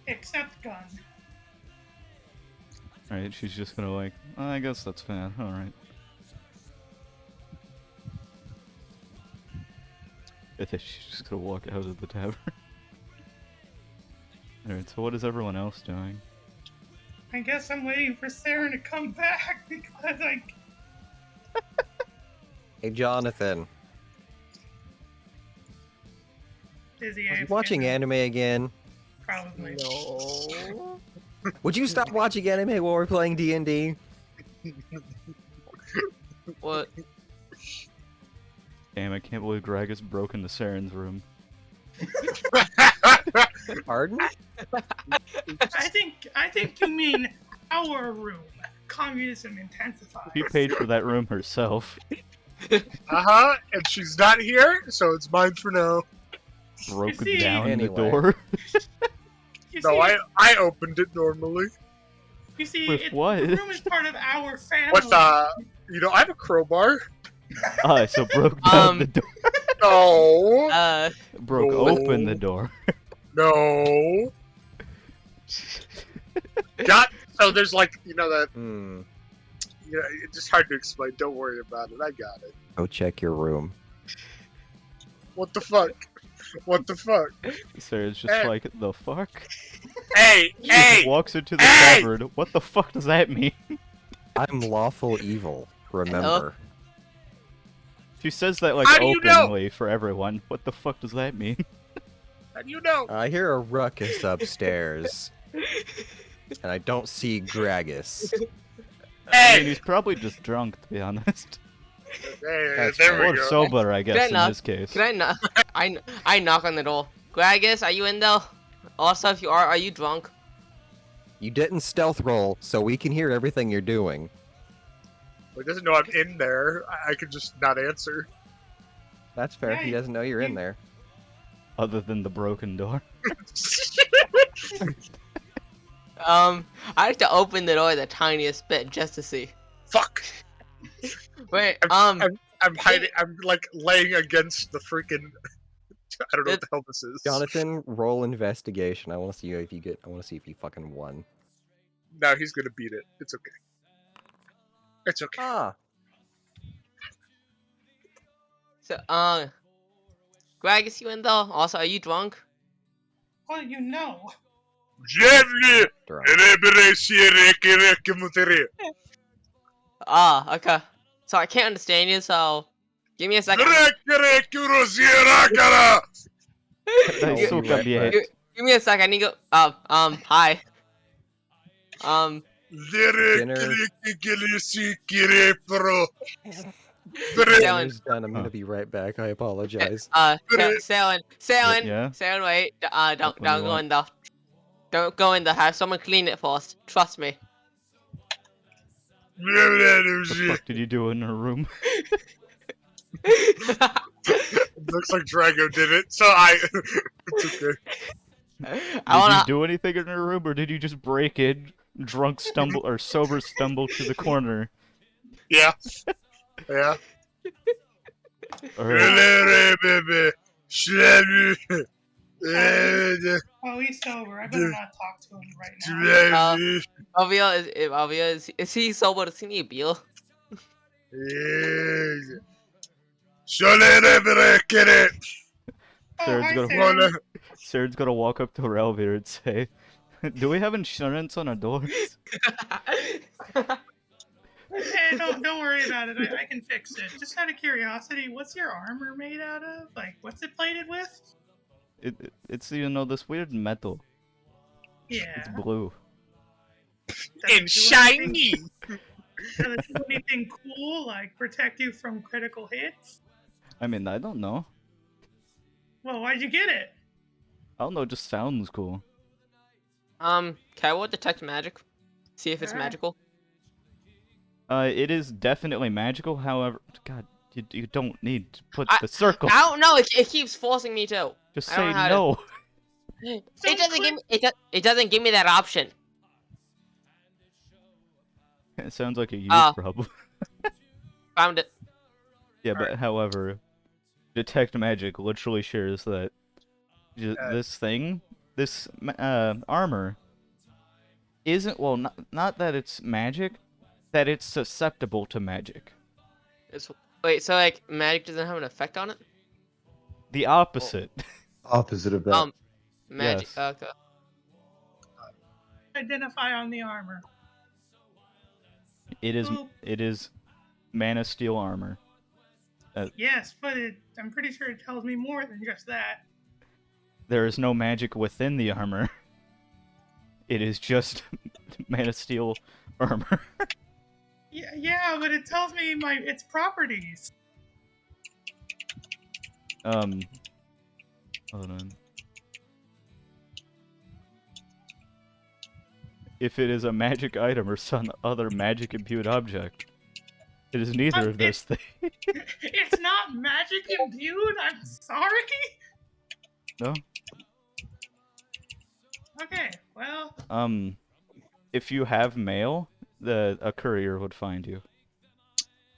Except gun. Alright, she's just gonna like, I guess that's fine. Alright. I think she's just gonna walk out of the tavern. Alright, so what is everyone else doing? I guess I'm waiting for Saren to come back because Hey, Jonathan, Dizzy are you AFK. watching anime again? Probably. No. Would you stop watching anime while we're playing D&D? What? Damn, I can't believe Gragas broke into Saren's room. Pardon? I think you mean our room. Communism intensifies. She paid for that room herself. And she's not here, so it's mine for now. Broke see- down Anyway. the door. You No, see, I opened it normally. you see, With what? the room is part of our family. With I have a crowbar. Ah, so broke down the door. No, Broke No. open the door. no. Got so there's like that. Hmm. It's just hard to explain. Don't worry about it. I got it. Go check your room. What the fuck? What the fuck? Sarah's just Hey. like, the fuck? Hey, She hey! just walks into the Hey! tavern. What the fuck does that mean? I'm lawful evil, remember. She says that like How do you know? openly for everyone. What the fuck does that mean? How do you know? I hear a ruckus upstairs. And I don't see Gragas. I Hey! mean, he's probably just drunk, to be honest. Hey, That's there Or we go. sober, I Can I guess, in knock? this case. Can I knock? I knock on the door. Gragas, are you in there? Also, if you are you drunk? You didn't stealth roll, so we can hear everything you're doing. He doesn't know I'm in there. I could just not answer. That's fair. He Hey, doesn't know you're in you- there. Other than the broken door. I like to open the door the tiniest bit just to see. Fuck. Wait, I'm hiding. I'm like laying against the freaking. I don't know what the hell this is. Jonathan, roll investigation. I want to see if you get. I want to see if you fucking won. Now he's gonna beat it. It's okay. It's okay. Ah, so, Greg, is you in though? Also, are you drunk? Well, you know. Bienvenue. drunk. Ah, okay. So I can't understand you, so give me a second. Dai, Gi- su, Right, cambia right. hit. Give me a second. I need to go. Hi. Dinner's done. I'm gonna be right back. I apologize. Sailing, Yeah? wait. Don't What do you go want? in there. Don't go in there. Have someone clean it first. Trust me. What the fuck did you do in her room? Looks like Drago did it, so I. It's okay. I Did you wanna. do anything in her room, or did you just break in, drunk stumble, or sober stumble to the corner? Yeah. Yeah. Alright. Oh, he's sober. I better not talk to him right now. Avia is he sober? Does he need beer? Oh, Sarah's hi, gonna, Sarah. Sarah's gonna walk up to her elevator and say, "Do we have insurance on our doors?" Hey, don't worry about it. I can fix it. Just out of curiosity, what's your armor made out of? Like, what's it plated with? It's this weird metal. Yeah. It's blue. Does it And do shiny. Does it do anything cool, like protect you from critical hits? I mean, I don't know. Well, why'd you get it? I don't know. It just sounds cool. Can I roll detect magic? See if it's Alright. magical. It is definitely magical. However, God, you don't need to put I- the circle. I don't know. It keeps forcing me to. Just I don't say know how no. It Don't doesn't give me. It doesn't give me that option. It sounds like a you Ah. problem. Found it. Yeah, but however, detect magic literally shares that this armor, isn't not that it's magic, that it's susceptible to magic. Wait. So like magic doesn't have an effect on it? The opposite. Opposite of that. Magic. Yes. Okay. Identify on the armor. It is Boop. it is mana steel armor. Yes, but I'm pretty sure it tells me more than just that. There is no magic within the armor. It is just mana steel armor. Yeah, but it tells me its properties. Hold on. If it is a magic item or some other magic imbued object, it is neither of those things. It's not magic imbued. I'm sorry. No. Okay, well. If you have mail, a courier would find you.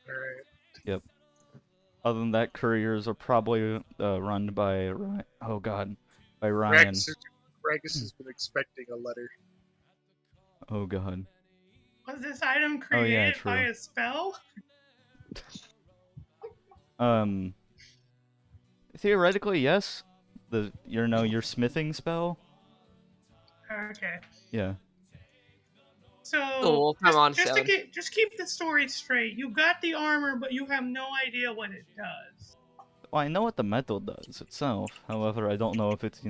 Alright. Yep. Other than that, couriers are probably run by by Ryan. Ragus has been expecting a letter. Oh god. Was this item Oh, yeah, created by true. a spell? Theoretically, yes. Your smithing spell. Okay. Yeah. So Oh, come on, Sally. just keep the story straight. You got the armor, but you have no idea what it does. Well, I know what the metal does itself. However, I don't know if it's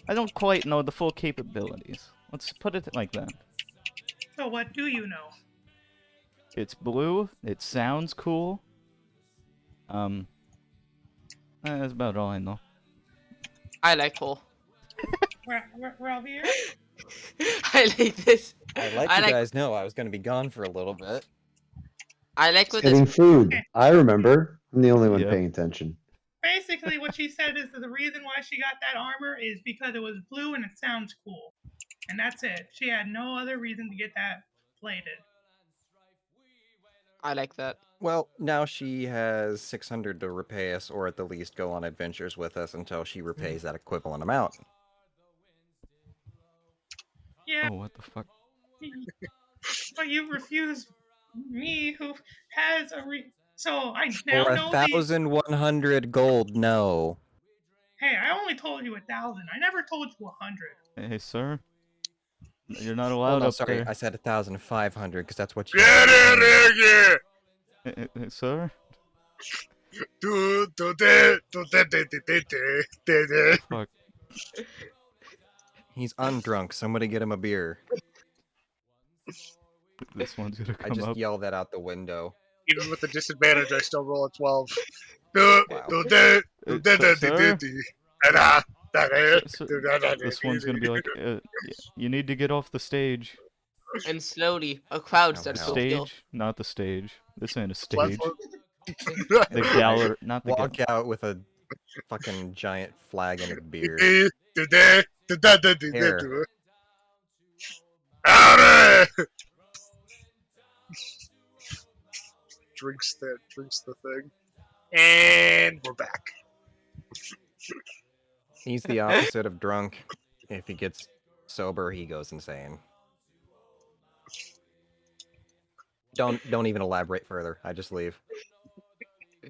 I don't quite know the full capabilities. Let's put it like that. So what do you know? It's blue. It sounds cool. That's about all I know. I like Paul. We're all here. I like this. I'd like you guys know I was gonna be gone for a little bit. I like what Getting this. food. I remember. I'm the only one Yep. paying attention. Basically, what she said is that the reason why she got that armor is because it was blue and it sounds cool, and that's it. She had no other reason to get that plated. I like that. Well, now she has 600 to repay us, or at the least go on adventures with us until she repays that equivalent amount. Yeah, Oh, what the fuck? but you refused me, who has a So I now For know the. 1,100 gold, no. Hey, I only told you 1,000. I never told you 100. Hey, sir. You're not Oh allowed no, up sorry, there. I said 1,500 because that's what you. Get in here! Hey, sir? Fuck. He's undrunk. Somebody get him a beer. This one's gonna I come just up. yelled that out the window. Even with the disadvantage, I still roll a 12. Wow. Sir? This one's gonna be like, you need to get off the stage. And slowly, a crowd Oh, starts to hell. appeal. Stage? Not the stage. This ain't a stage. Platform. The gallery, not the Walk gallery. out with a fucking giant flag and a beer. Howdy! Drinks the thing. And we're back. He's the opposite of drunk. If he gets sober, he goes insane. Don't even elaborate further. I just leave.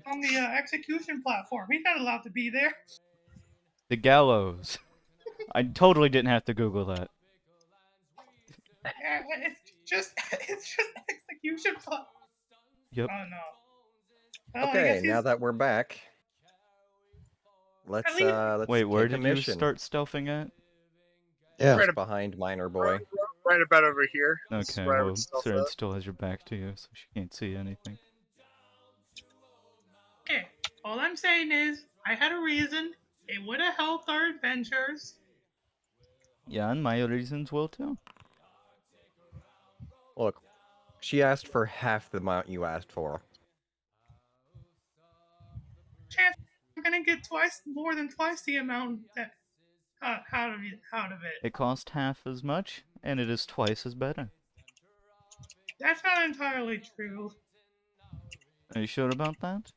On the execution platform. He's not allowed to be there. The gallows. I totally didn't have to Google that. It's just execution platform. Yep. Oh no. Well, I Okay, guess now he's- that we're back, let's Wait, where take a did you mission. start stealthing at? Yeah. Just behind Miner Boy. Right about over here. This is Okay, where I well, would stealth Saren up. still has your back to you, so she can't see anything. Okay. All I'm saying is, I had a reason. It would have helped our adventures. Yeah, and my reasons will too. Look, she asked for half the amount you asked for. Chance I'm gonna get more than twice the amount that out of it. It cost half as much, and it is twice as better. That's not entirely true. Are you sure about that?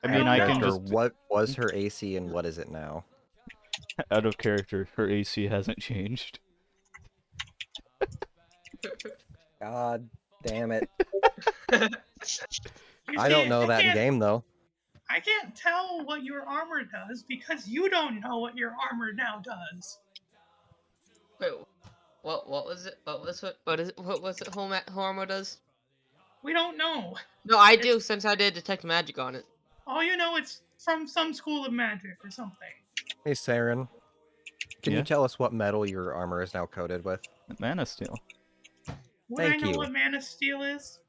I I mean, don't I know. can Character, just... what was her AC and what is it now? Out of character, her AC hasn't changed. God damn it. You I see, don't know I that in can't- game though. I can't tell what your armor does because you don't know what your armor now does. Wait, what was it? What is it? What was it? Home armor does? We don't know. No, I do since I did detect magic on it. All you know, it's from some school of magic or something. Hey Saren, can Yeah? you tell us what metal your armor is now coated with? Mana Steel. Would Thank I know you. what mana steel is?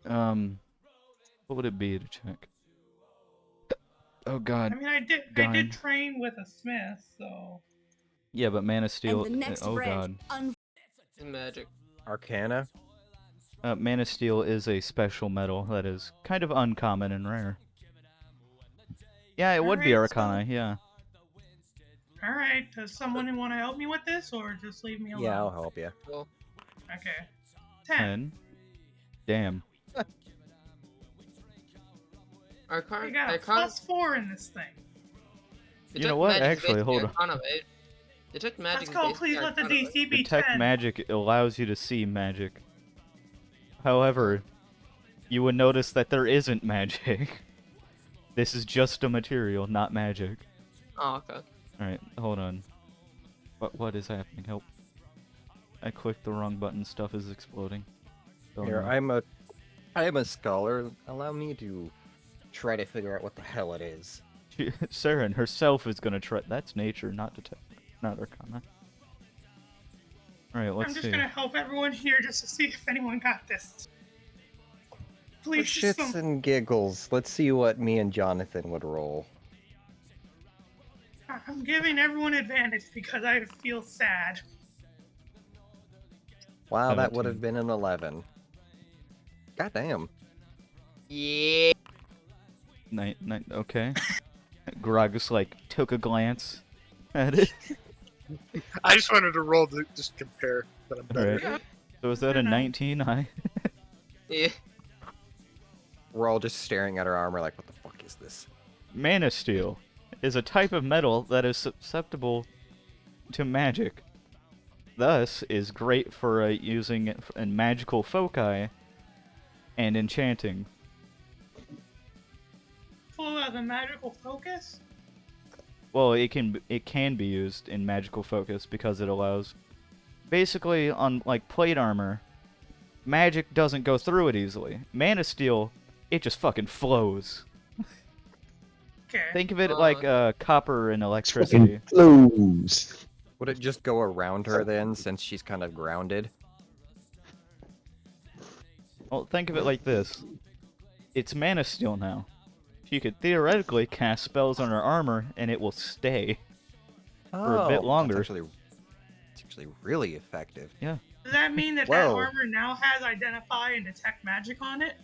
What would it be to check? Oh god. I mean, I Dime. did train with a smith, so Yeah, but Mana Steel... And the next oh branch, god. Magic. Arcana? Mana Steel is a special metal that is kind of uncommon and rare. Yeah, it would be Alright, so- Arcana, yeah. all right. Does someone want to help me with this, or just leave me alone? Yeah, I'll help you. Cool. Okay. 10. 10. Damn. I Arcana. got a Arcana. +4 in this thing. You know what? Actually, hold on. Detect magic. Let's is go. basically Please let the Arcana, right? DC be Detect 10. magic allows you to see magic. However, you would notice that there isn't magic. This is just a material, not magic. Oh, okay. Alright, hold on. What is happening? Help. I clicked the wrong button, stuff is exploding. Oh, Here, no. I am a scholar. Allow me to try to figure out what the hell it is. Saren herself is gonna try. That's nature, not Arcana. Alright, I'm let's just see. gonna help everyone here just to see if anyone got this. For Please, shits and giggles, let's see what me and Jonathan would roll. I'm giving everyone advantage because I feel sad. Wow, that would 17. have been an 11. God damn. Yeah. Okay. Gragus, like, took a glance at it. I just wanted to roll to just compare that I'm better. Alright. So is that a 19? Yeah. We're all just staring at her armor like, what the fuck is this? Mana steel is a type of metal that is susceptible to magic. Thus, is great for using it in magical foci and enchanting. Full of the magical focus? Well, it can be used in magical focus because it allows. Basically, on like plate armor, magic doesn't go through it easily. Mana steel, it just fucking flows. Okay. Think of it like copper and Fucking electricity. flows. Would it just go around her then, since she's kind of grounded? Well, think of it like this. It's mana steel now. She could theoretically cast spells on her armor and it will stay for a bit longer. It's actually really effective. Yeah. Does that mean that Whoa. armor now has identify and detect magic on it?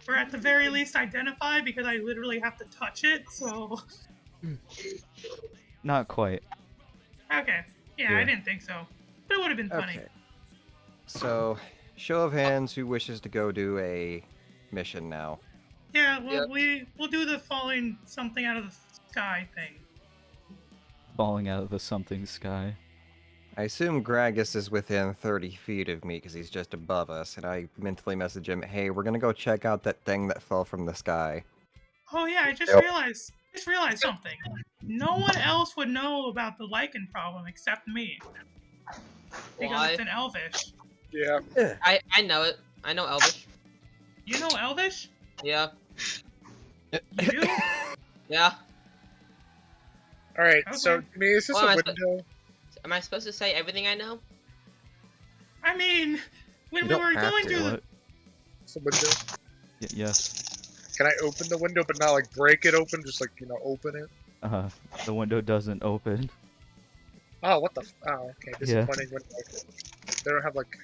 Or at the very least identify, because I literally have to touch it, so... Not quite. Okay. Yeah, I Yeah. didn't think so. But it would have been funny. Okay. So, show of hands, who wishes to go do a mission now? Yeah, well, we'll do the falling something out of the sky thing. Falling out of the something sky. I assume Gragas is within 30 feet of me because he's just above us, and I mentally message him, hey, we're gonna go check out that thing that fell from the sky. Oh yeah, I just Yep. realized something. No one else would know about the lichen problem except me. Because Why? it's in Elvish. Yeah. I know it. I know Elvish. You know Elvish? Yeah. You do? Yeah. All right. So, Okay. Jimmy, is this Well, a am I window? Am I supposed to say everything I know? I mean, when You we don't were have going to. through the... What? It's a window. Yes. Can I open the window but not like break it open? Just like open it. The window doesn't open. Oh, what the? Oh, okay. Yeah. Disappointing window. They don't have like.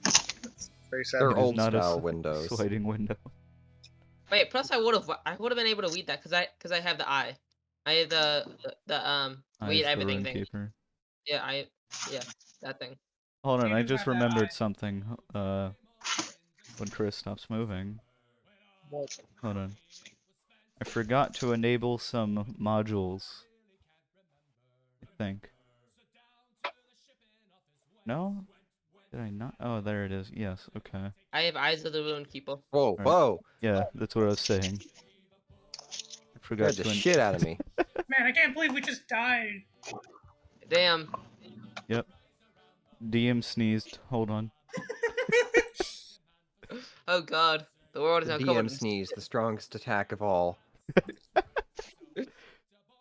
It's very sad. They're It is old not style a windows. sliding window. Wait, plus I would have been able to read that because I have the eye. I have the read Eyes the everything thing. Runekeeper. Yeah, that thing. Hold on, You I do just have that remembered eye. something. When Chris stops moving. What? Hold on. I forgot to enable some modules. I think. No? Did I not? Oh, there it is. Yes, okay. I have eyes of the Rune Keeper. Whoa, Alright. whoa! Yeah, that's what I was saying. I forgot Scared the to shit out of me. Man, I can't believe we just died. Damn. Yep. DM sneezed. Hold on. Oh god. The world is The now covered DM in sneeze, the strongest attack of all.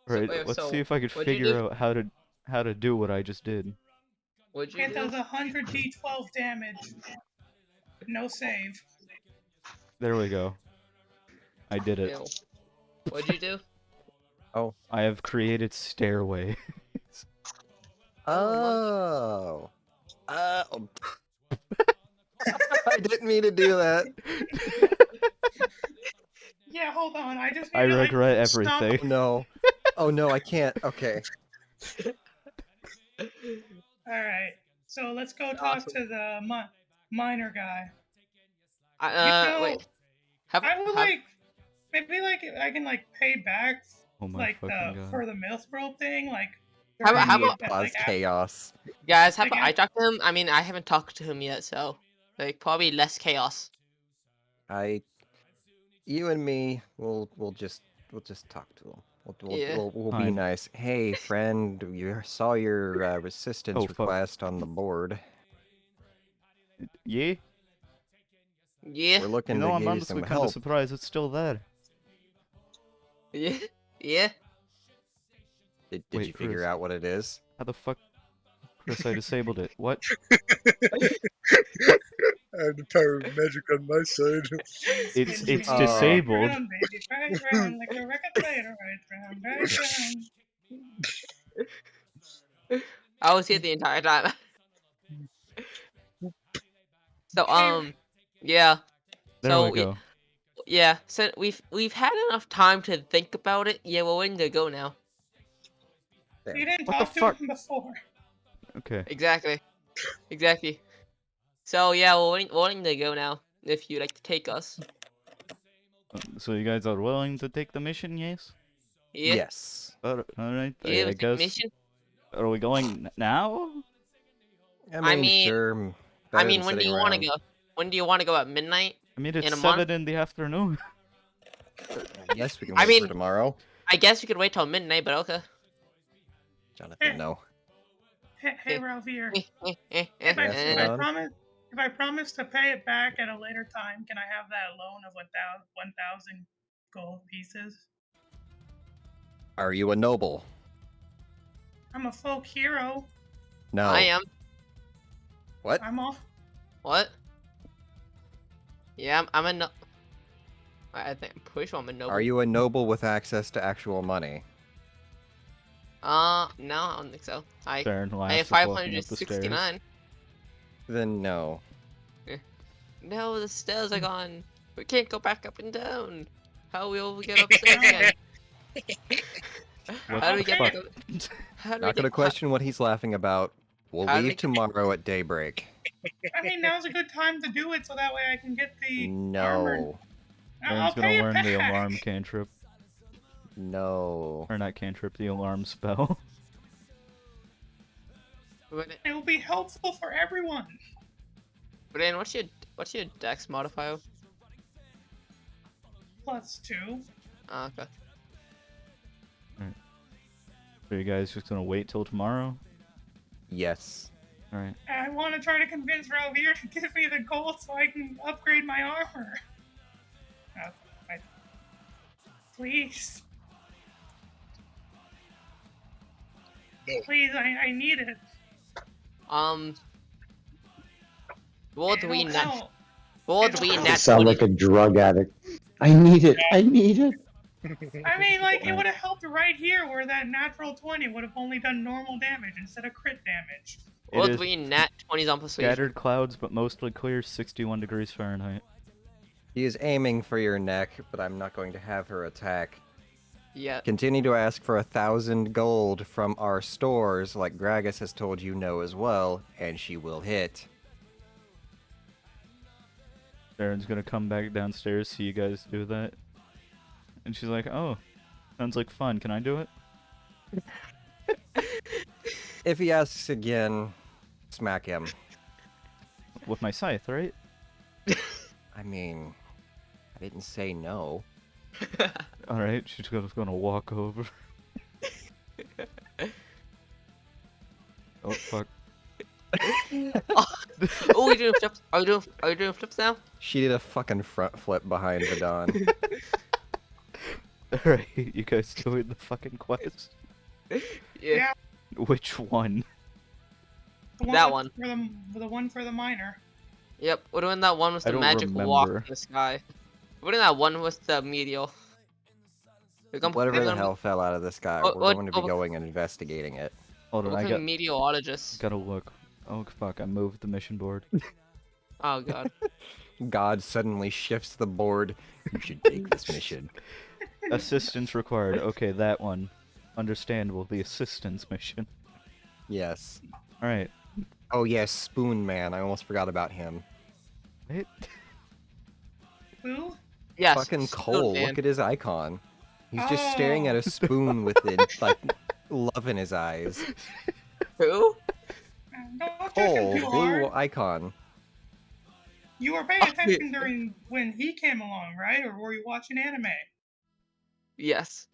Right, wait, let's so see if I could what'd you figure do? out how to do what I just did. What'd you It does do? 100 d12 damage. No save. There we go. I did it. Ew. What'd you do? I have created stairway. Oh. Oh. I didn't mean to do that. Yeah, hold on. I just need I to regret stop. everything. Oh no. Oh no, I can't. Okay. Alright. So let's go talk to the miner guy. Wait. Have I would have maybe I can pay back Oh my fucking god. for the mithril thing, How during about- the how event, Cause chaos. guys? Have Again? I talked to him? I mean, I haven't talked to him yet, so probably less chaos. You and me, we'll just talk to him. Yeah. We'll be Fine. nice. Hey, friend, you saw your resistance Oh, fuck. request on the board. Yeah? Yeah. We're looking You know, to I'm give you honestly some kind of help. surprised it's still there. Yeah. Yeah. Did Wait, you figure Chris. out what it is? How the fuck? Chris, I disabled it. What? I have the power of magic on my side. It's Spin, it's spin, disabled. round, baby, right round, like a record player, right round, right round. I was here the entire time. So yeah. There So we go. yeah. So we've had enough time to think about it. Yeah, we're ready to go now. You didn't What the talk to fuck? him before. Okay. Exactly. Exactly. So yeah, we're willing to go now. If you'd like to take us. So you guys are willing to take the mission, yes? Yeah. Yes. Alright, Yeah, I with the guess. mission. Are we going now? I mean, Sure. I Better mean, than when do sitting you want to around. go? When do you want to go? At midnight? I mean, In it's a month? 7 in the afternoon. Yes, we can I wait for mean- tomorrow. I guess we could wait till midnight, but okay. Jonathan, no. Hey, Ralph here. Eh, If Yes, Madon? I promise to pay it back at a later time, can I have that loan of 1,000 gold pieces? Are you a noble? I'm a folk hero. No. I am. What? I'm off. What? Yeah, I'm a no. I think I'm pretty sure I'm a noble. Are you a noble with access to actual money? No, I don't think so. Saren I have laughs walking up the stairs. 569. Then no. No, the stairs are gone. We can't go back up and down. How will we get upstairs again? What How do we the get fuck? back up? How do we Not gonna get- question what he's laughing about. We'll How do we leave get- tomorrow at daybreak. I mean, now's a good time to do it, so that way I can get the armor. No. I'll Saren's gonna pay it learn the back. alarm cantrip. No. Or not cantrip, the alarm spell. But It will be helpful for everyone. then what's your dex modifier? +2. Oh, okay. So you guys just gonna wait till tomorrow? Yes. Alright. I want to try to convince Ralvier to give me the gold so I can upgrade my armor. Please. No. Please, I need it. What do It'll we not? help. What do we It'll You not? sound like a drug addict. I need it. I need it. I mean, like, it would have helped right here where that natural 20 would have only done normal damage instead of crit damage. It What is do we nat 20s on persuasion? scattered clouds, but mostly clear, 61 degrees Fahrenheit. He is aiming for your neck, but I'm not going to have her attack. Yeah. Continue to ask for 1,000 gold from our stores, like Gragas has told you no as well, and she will hit. Saren's gonna come back downstairs, see you guys do that. And she's like, oh, sounds like fun. Can I do it? If he asks again, smack him. With my scythe, right? I mean, I didn't say no. Alright, she's gonna walk over. Oh, fuck. Oh, we doing flips? Are we doing flips now? She did a fucking front flip behind Vadon. Alright, you guys doing the fucking quest? Yeah. Which one? That one. For the one for the miner. Yep, we're doing that one with I the don't magic walk remember. in the sky. We're doing that one with the meteor. Whatever the hell fell out of the sky, Oh, we're oh, going to be oh. going and investigating it. Hold on, We're I becoming meteorologists. gotta look. Oh, fuck, I moved the mission board. Oh god. God suddenly shifts the board. You should take this mission. Assistance required. Okay, that one. Understandable, the assistance mission. Yes. Alright. Oh yes, Spoon Man. I almost forgot about him. Wait. Who? Yes. Fucking Spoon Cole. Man. Look at his icon. He's just staring at a spoon with it, like love in his eyes. Who? Don't judge Cole, him the too blue hard. icon. You were paying attention during when he came along, right? Or were you watching anime? Yes.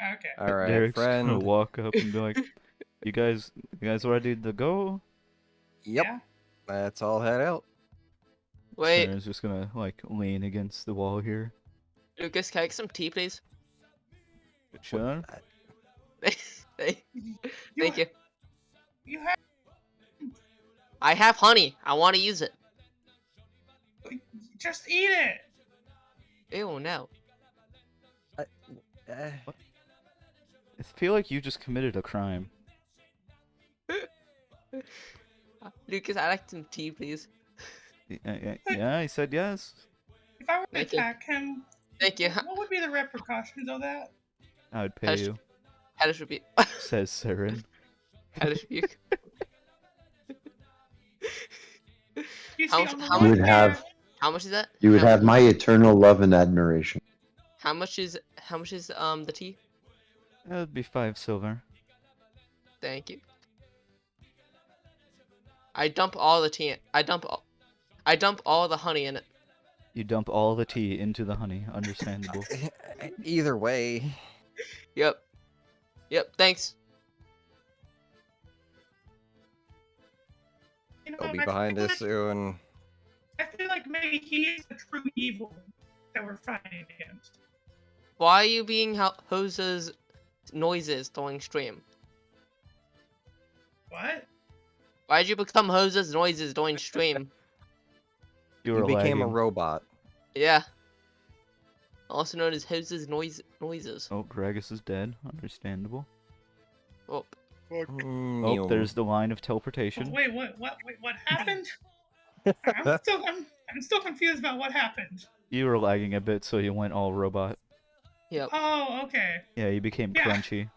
Okay. All right, Derek's gonna friend. walk up and be like, you guys ready to go? Yep. Yeah. Let's all head out. Wait, Saren's just gonna, like, lean against the wall here. Lucas, can I get some tea, please? Sure. Thank You, you. You have I have honey. I want to use it. just eat it. Ew, no. Uh, I feel like you just committed a crime. Lucas, I like some tea, please. Yeah, he said yes. If I were to Thank you. attack him, Thank you. what would be the repercussions of that? I would pay Hush. you, Hellish rebuke. says Saren. Hellish rebuke. You How see, much- on the how You one would hand, have How much is that? you would How, have my eternal love and admiration. how much is the tea? That would be 5 silver. Thank you. I dump all the tea. I dump all the honey in it. You dump all the tea into the honey. Understandable. Either way, Yep. Yep. Thanks. you know, he'll be I behind feel us like- soon. I feel like maybe he's the true evil that we're fighting against. Why are you being Jose's noises during stream? What? Why did you become Jose's noises during stream? You You were became a lagging. Yeah. robot. Also known as Jose's noises. Oh, Gragas is dead. Understandable. Oh, Oh, there's the line of teleportation. Wait, what happened? I'm still confused about what happened. You were lagging a bit, so you went all robot. yep. Oh, okay. Yeah, you became Yeah. crunchy.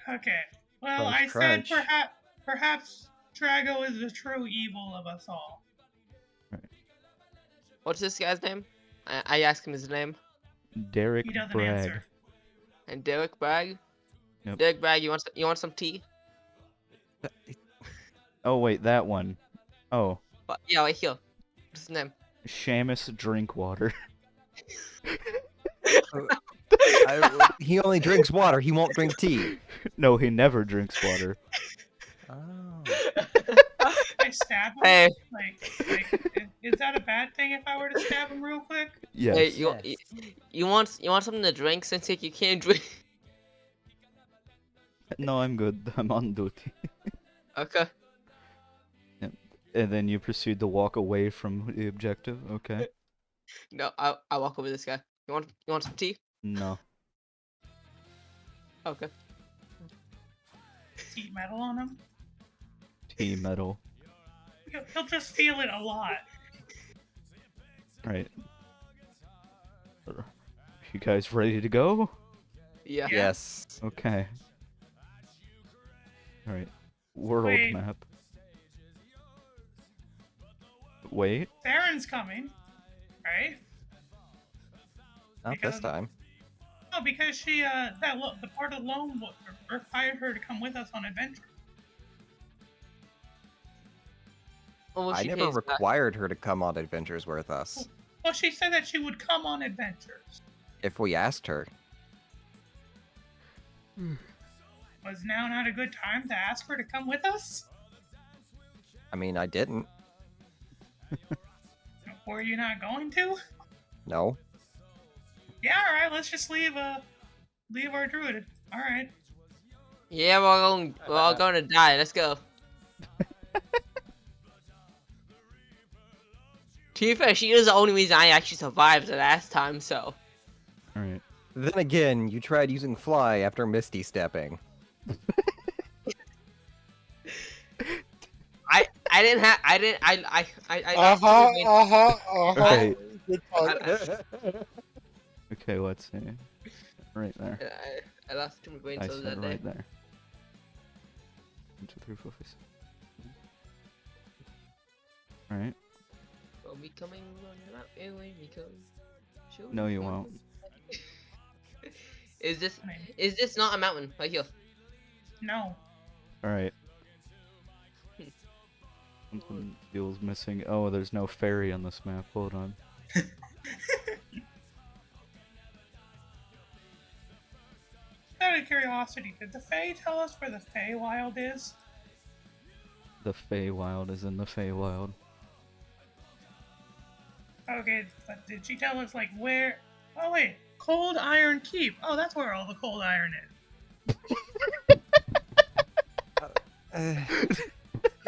Okay. Well, Crunch, I crunch. said perhaps Drago is the true evil of us all. What's this guy's name? I asked him his name. Derek He doesn't Bragg. answer. And Derek Bragg. Yep. Derek Bragg, you want some tea? Oh wait, that one. Oh, Yeah, right here. What's his name? Shamus Drinkwater. He only drinks water. He won't drink tea. No, he never drinks water. Oh. I stab him. Hey, Is that a bad thing if I were to stab him real quick? Yes. hey, Yes. you want something to drink since you can't drink? No, I'm good. I'm on duty. Okay. And then you proceed to walk away from the objective. Okay. No, I walk over this guy. You want some tea? No. Okay. Heat metal on him. Tea metal. He'll just feel it a lot. Right. You guys ready to go? Yeah. Yes. Okay. Alright. World Wait. map. Wait. Theron's coming, right? Not this time. Oh, because she the part of Lone Wolf required her to come with us on adventure. Well, I she never pays back. required her to come on adventures with us. Well, she said that she would come on adventures. If we asked her. Was now not a good time to ask her to come with us? I mean, I didn't. Were you not going to? No. Yeah, all right. Let's just leave our druid. All right. Yeah, we're all going to die. Let's go. To be fair, she is the only reason I actually survived the last time, so. Alright. Then again, you tried using fly after Misty stepping. I didn't have I didn't I Alright. Good point. Okay, let's see. Right there. I lost too many brain I cells said that day. right there. 1, 2, 3, 4, 5, 6. Alright. Will be coming on out and when we come. She'll No, be you coming. won't. Is this not a mountain right here? No. Alright. Something feels missing. Oh, there's no ferry on this map. Hold on. Out of curiosity, did the Fae tell us where the Feywild is? The Feywild is in the Feywild. Okay, but did she tell us like where? Oh wait, Cold Iron Keep. Oh, that's where all the cold iron is.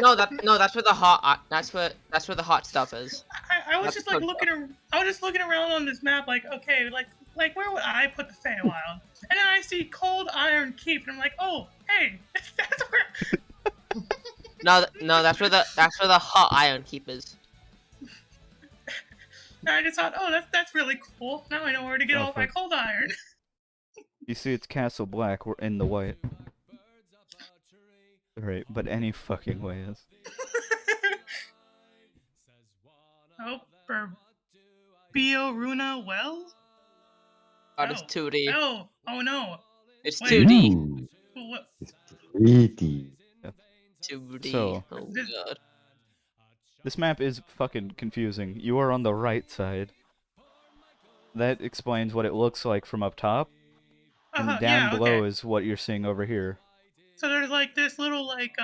No, that's where the hot that's where the hot stuff is. I was That's just like good. I was just looking around on this map, like okay, like where would I put the Feywild? And then I see Cold Iron Keep, and I'm like, oh, hey, that's where. No, that's where the hot iron keep is. And I just thought, oh, that's really cool. Now I know where to get all my Perfect. cold iron. You see, it's Castle Black. We're in the white. Right, but any fucking way is. Oh, for Bio Runa Well? Oh, it's 2D. Oh no. It's Wait. 2D. Ooh, What? it's pretty. 2D. So, Oh This, god. this map is fucking confusing. You are on the right side. That explains what it looks like from up top. And down yeah, okay. below is what you're seeing over here. So there's like this little like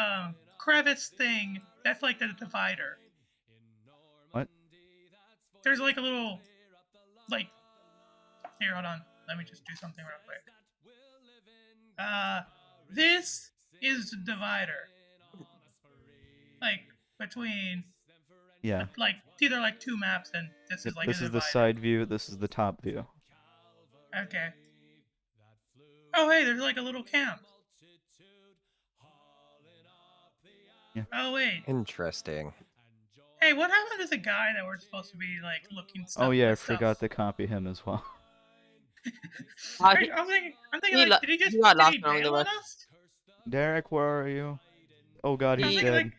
crevice thing that's like the divider. What? There's like a little like here, hold on. Let me just do something real quick. This is the divider. Like between Yeah. like these are like two maps and this Yep, is like this a is the divider. side view, this is the top view. Okay. Oh hey, there's like a little camp. Yeah. Oh wait. Interesting. Hey, what happened to the guy that we're supposed to be like looking stuff? Oh yeah, I with stuff? forgot to copy him as well. He, I'm thinking he, like, he got did lost he among the bail on rest. us? Derek, where are you? Oh god, I was he's He- thinking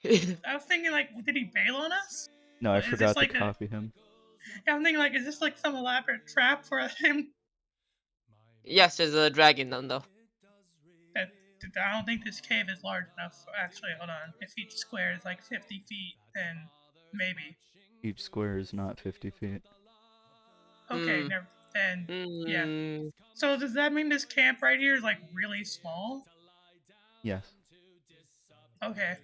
dead. I was thinking like, did he bail on us? No, I Is this forgot to like a? copy him. Yeah, I'm thinking like, is this like some elaborate trap for him? yes, there's a dragon down though. That I don't think this cave is large enough. Actually, hold on. If each square is like 50 feet, then maybe. Each square is not 50 feet. Okay, Hmm. never. Then yeah. Mm, So does that mean this camp right here is like really small? Yes. Okay.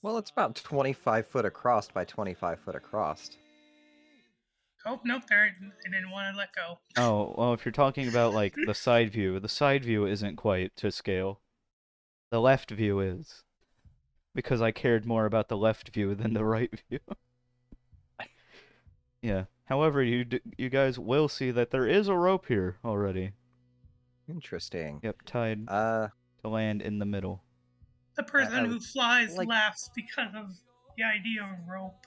Well, it's about 25 foot across by 25 foot across. Oh nope, they didn't want to let go. Oh, well, if you're talking about, like, the side view isn't quite to scale. The left view is. Because I cared more about the left view than the right view. Yeah. However, you guys will see that there is a rope here already. Interesting. Yep, tied Uh, to land in the middle. The person who would flies like- laughs because of the idea of rope.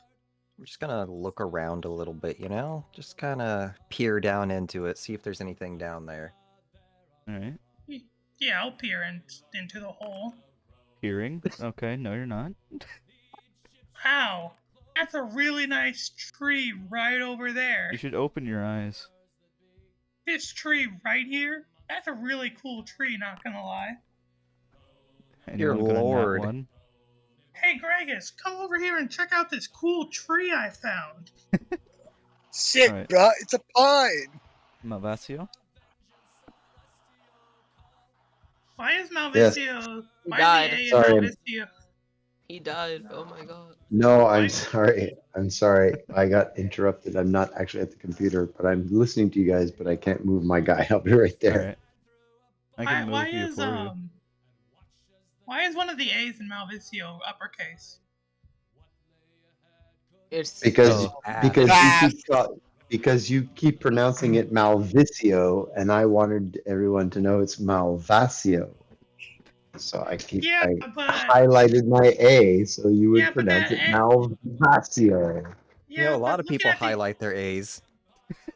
I'm just gonna look around a little bit, you know? Just kind of peer down into it, see if there's anything down there. Alright. Yeah, I'll peer into the hole. Peering. Okay, no, you're not. Wow, that's a really nice tree right over there. You should open your eyes. This tree right here, that's a really cool tree, not gonna lie. Dear Anyone gonna nat Lord. one? Hey, Gregus, come over here and check out this cool tree I found. Sick, Alright. bruh. It's a pine. Malvasio? Why is Malvisio? He Why died. is the A in Sorry. Malvisio? he died. Oh my god. No, I'm What? sorry. I'm sorry. I got interrupted. I'm not actually at the computer, but I'm listening to you guys, but I can't move my guy. I'll be right there. Alright. I can move Why you is for you. why is one of the A's in Malvisio uppercase? It's Because Oh. because Ah. because you keep pronouncing it Malvisio, and I wanted everyone to know it's Malvasio. So I Yeah, but highlighted my A so you would Yeah, but pronounce that it A- Malvasio. You know, a but lot of looking people at the- highlight their A's.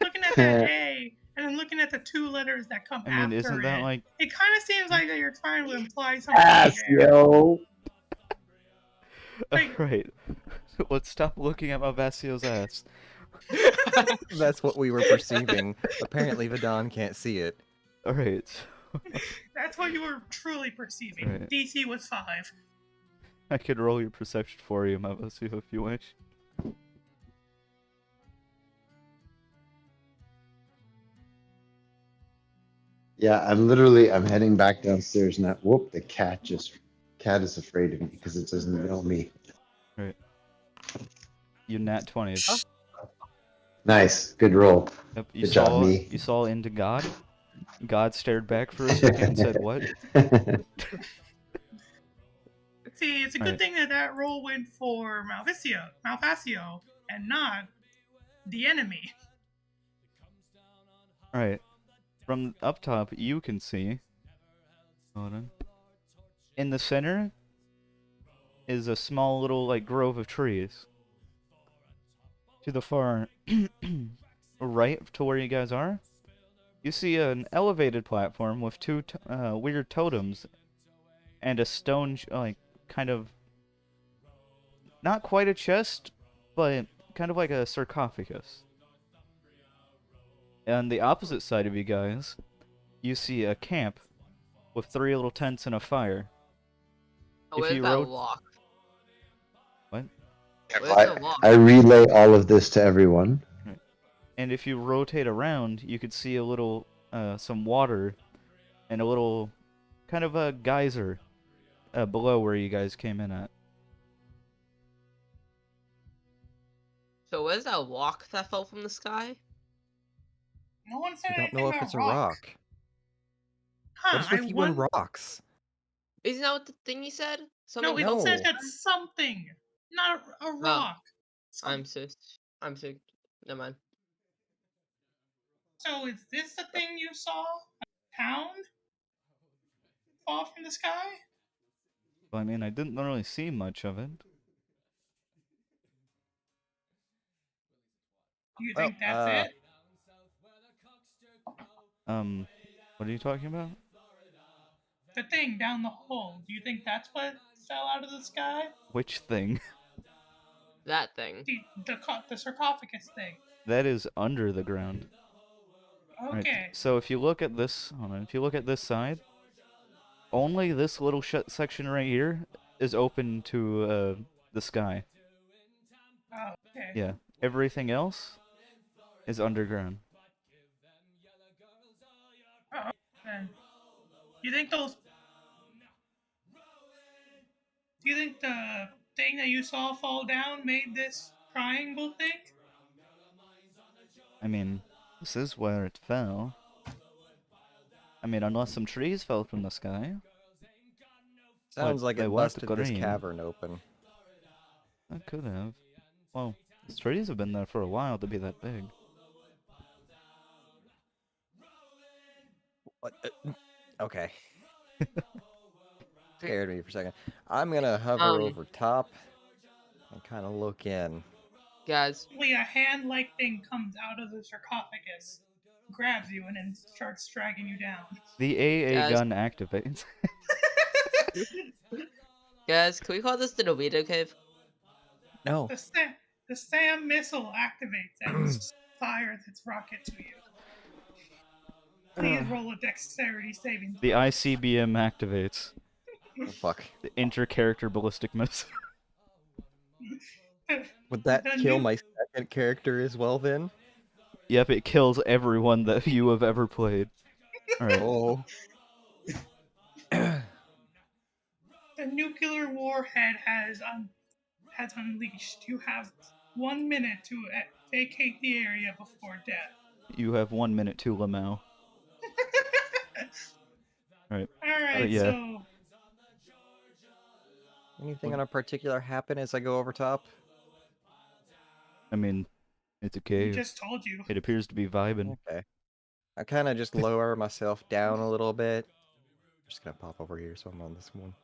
looking at that A and then looking at the two letters that come I mean, after isn't that it, like... it kind of seems like that you're trying to imply something there. Asio. Like- Alright. Let's stop looking at Malvasio's ass. That's what we were perceiving. Apparently, Vidon can't see it. Alright. That's what you were truly perceiving. Right. DC was 5. I could roll your perception for you, Malvasio, if you wish. Yeah, I'm heading back downstairs now. Whoop, the cat is afraid of me because it doesn't know me. Right. You nat 20s. Nice, good roll. Yep, Good job, me. You saw into God. God stared back for a second and said, "What?" See, it's a good Alright. thing that roll went for Malvasio, and not the enemy. Alright. From up top, you can see. Hold on. In the center is a small little, like, grove of trees. To the far right to where you guys are, you see an elevated platform with two weird totems and a stone, like, kind of... not quite a chest, but kind of like a sarcophagus. On the opposite side of you guys, you see a camp with 3 little tents and a fire. Oh, If where's you that wrote walk? what? Where's the walk? I relay all of this to everyone. Right. And if you rotate around, you could see a little, some water, and a little, kind of a geyser, below where you guys came in at. So where's that walk that fell from the sky? No one said I don't anything know if about it's a rock. rock. Huh, What is I with you and won. rocks? Isn't that what the thing you said? No, Something it fell from said the No. that's sky? something, not a Oh, rock. I'm Some. so. I'm so. Never mind. So is this the thing you saw? A town fall from the sky? Well, I mean, I didn't really see much of it. Do you Well, think that's it? What are you talking about? The thing down the hole. Do you think that's what fell out of the sky? Which thing? That thing. The sarcophagus thing. That is under the ground. Right. Okay. So if you look at this, hold on, if you look at this side, only this little section right here is open to the sky. Oh, okay. Yeah. Everything else is underground. Oh, then. You think those? Do you think the thing that you saw fall down made this triangle thing? I mean, this is where it fell. I mean, unless some trees fell from the sky. Sounds like they it weren't busted this green. cavern open. I could have. Well, these trees have been there for a while to be that big. What? Okay. Scared me for a second. I'm gonna hover over top and kind of look in. Guys. Only a hand-like thing comes out of the sarcophagus, grabs you, and then starts dragging you down. The AA Guys. gun activates. Guys, can we call this the Novita Cave? No. The SAM missile activates and fires its rocket to you. Please roll a dexterity saving The throw. ICBM activates. Oh, fuck. The inter-character ballistic missile. Would that The kill new- my second character as well then? Yep, it kills everyone that you have ever played. Alright. Oh. The nuclear warhead has unleashed. You have 1 minute to vacate the area before death. You have 1 minute to Lamau. Alright. Alright, yeah. so Anything on a particular happen as I go over top? I mean, it's a he cave. just told you. It appears to be vibing. Okay. I kind of just lower myself down a little bit. I'm just gonna pop over here so I'm on this one.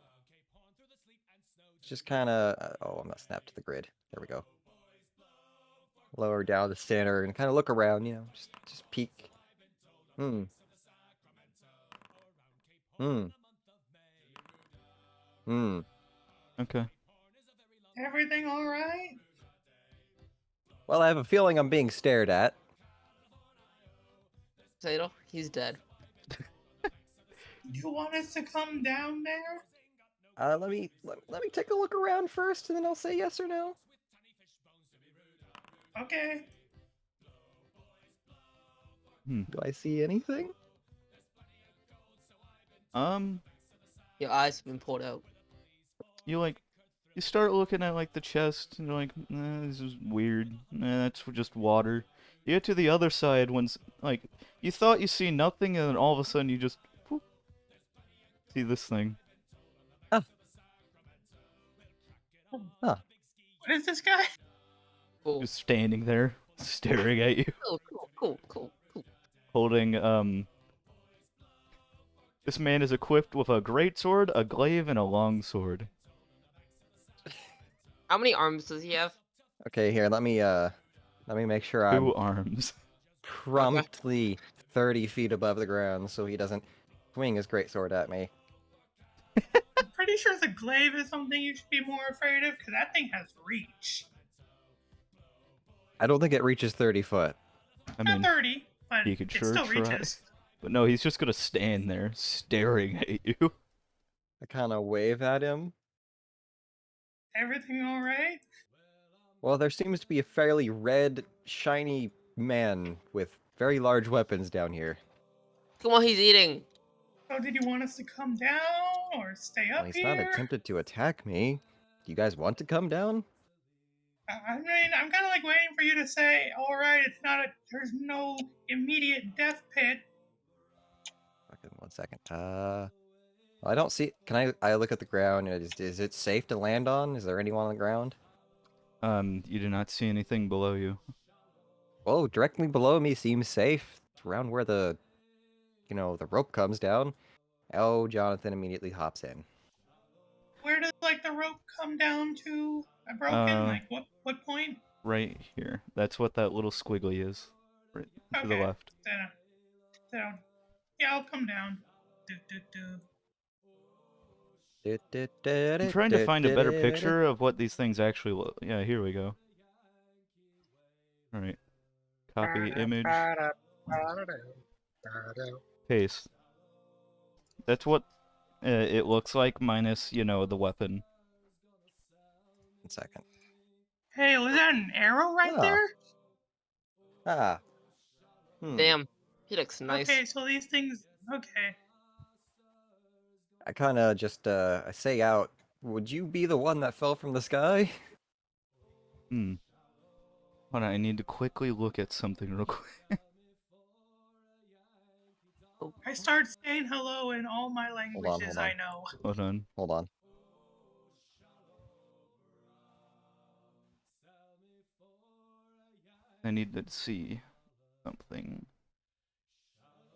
Just kind of... oh, I'm not snapped to the grid. There we go. Lower down the center and kind of look around, you know, just peek. Hmm. Okay. Everything alright? Well, I have a feeling I'm being stared at. Sato, he's dead. You want us to come down there? Let me take a look around first, and then I'll say yes or no. Okay. Do I see anything? Your eyes have been pulled out. You start looking at the chest and you're like, this is weird. That's just water. You get to the other side when you thought you see nothing, and then all of a sudden you just whoop, see this thing. What is this guy? Cool. Just standing there, staring at you, Cool. holding This man is equipped with a greatsword, a glaive, and a longsword. How many arms does he have? Okay, here, let me make sure I'm 2 arms. promptly 30 feet above the ground so he doesn't swing his greatsword at me. I'm pretty sure the glaive is something you should be more afraid of, because that thing has reach. I don't think it reaches 30 foot. I Not mean, 30, but he could it sure still try. reaches. But no, he's just gonna stand there staring at you. I kind of wave at him. Everything all right? Well, there seems to be a fairly red, shiny man with very large weapons down here. Come on, he's eating. So did you want us to come down or stay Well, up he's here? not attempted to attack me. Do you guys want to come down? I mean, I'm kind of like waiting for you to say, all right, it's not a, there's no immediate death pit. Fucking 1 second. I don't see. Can I look at the ground? Is it safe to land on? Is there anyone on the ground? You do not see anything below you. Well, directly below me seems safe. It's around where the rope comes down. Oh, Jonathan immediately hops in. Where does like the rope come down to? Broken? Like what point? Right here. That's what that little squiggly is. Right to the Okay. left. Then, yeah, I'll come down. Do do do. I'm trying to find a better picture of what these things actually look. Yeah, here we go. All right. Copy image. Paste. That's what it looks like, minus, the weapon. 1 second. Hey, was that an arrow right Ah. there? Ah. Damn, he looks nice. Okay, so these things. Okay. I kind of just I say out. Would you be the one that fell from the sky? Hold on, I need to quickly look at something real quick. I start saying hello in all my languages I know. Hold on. Hold on. I need to see something.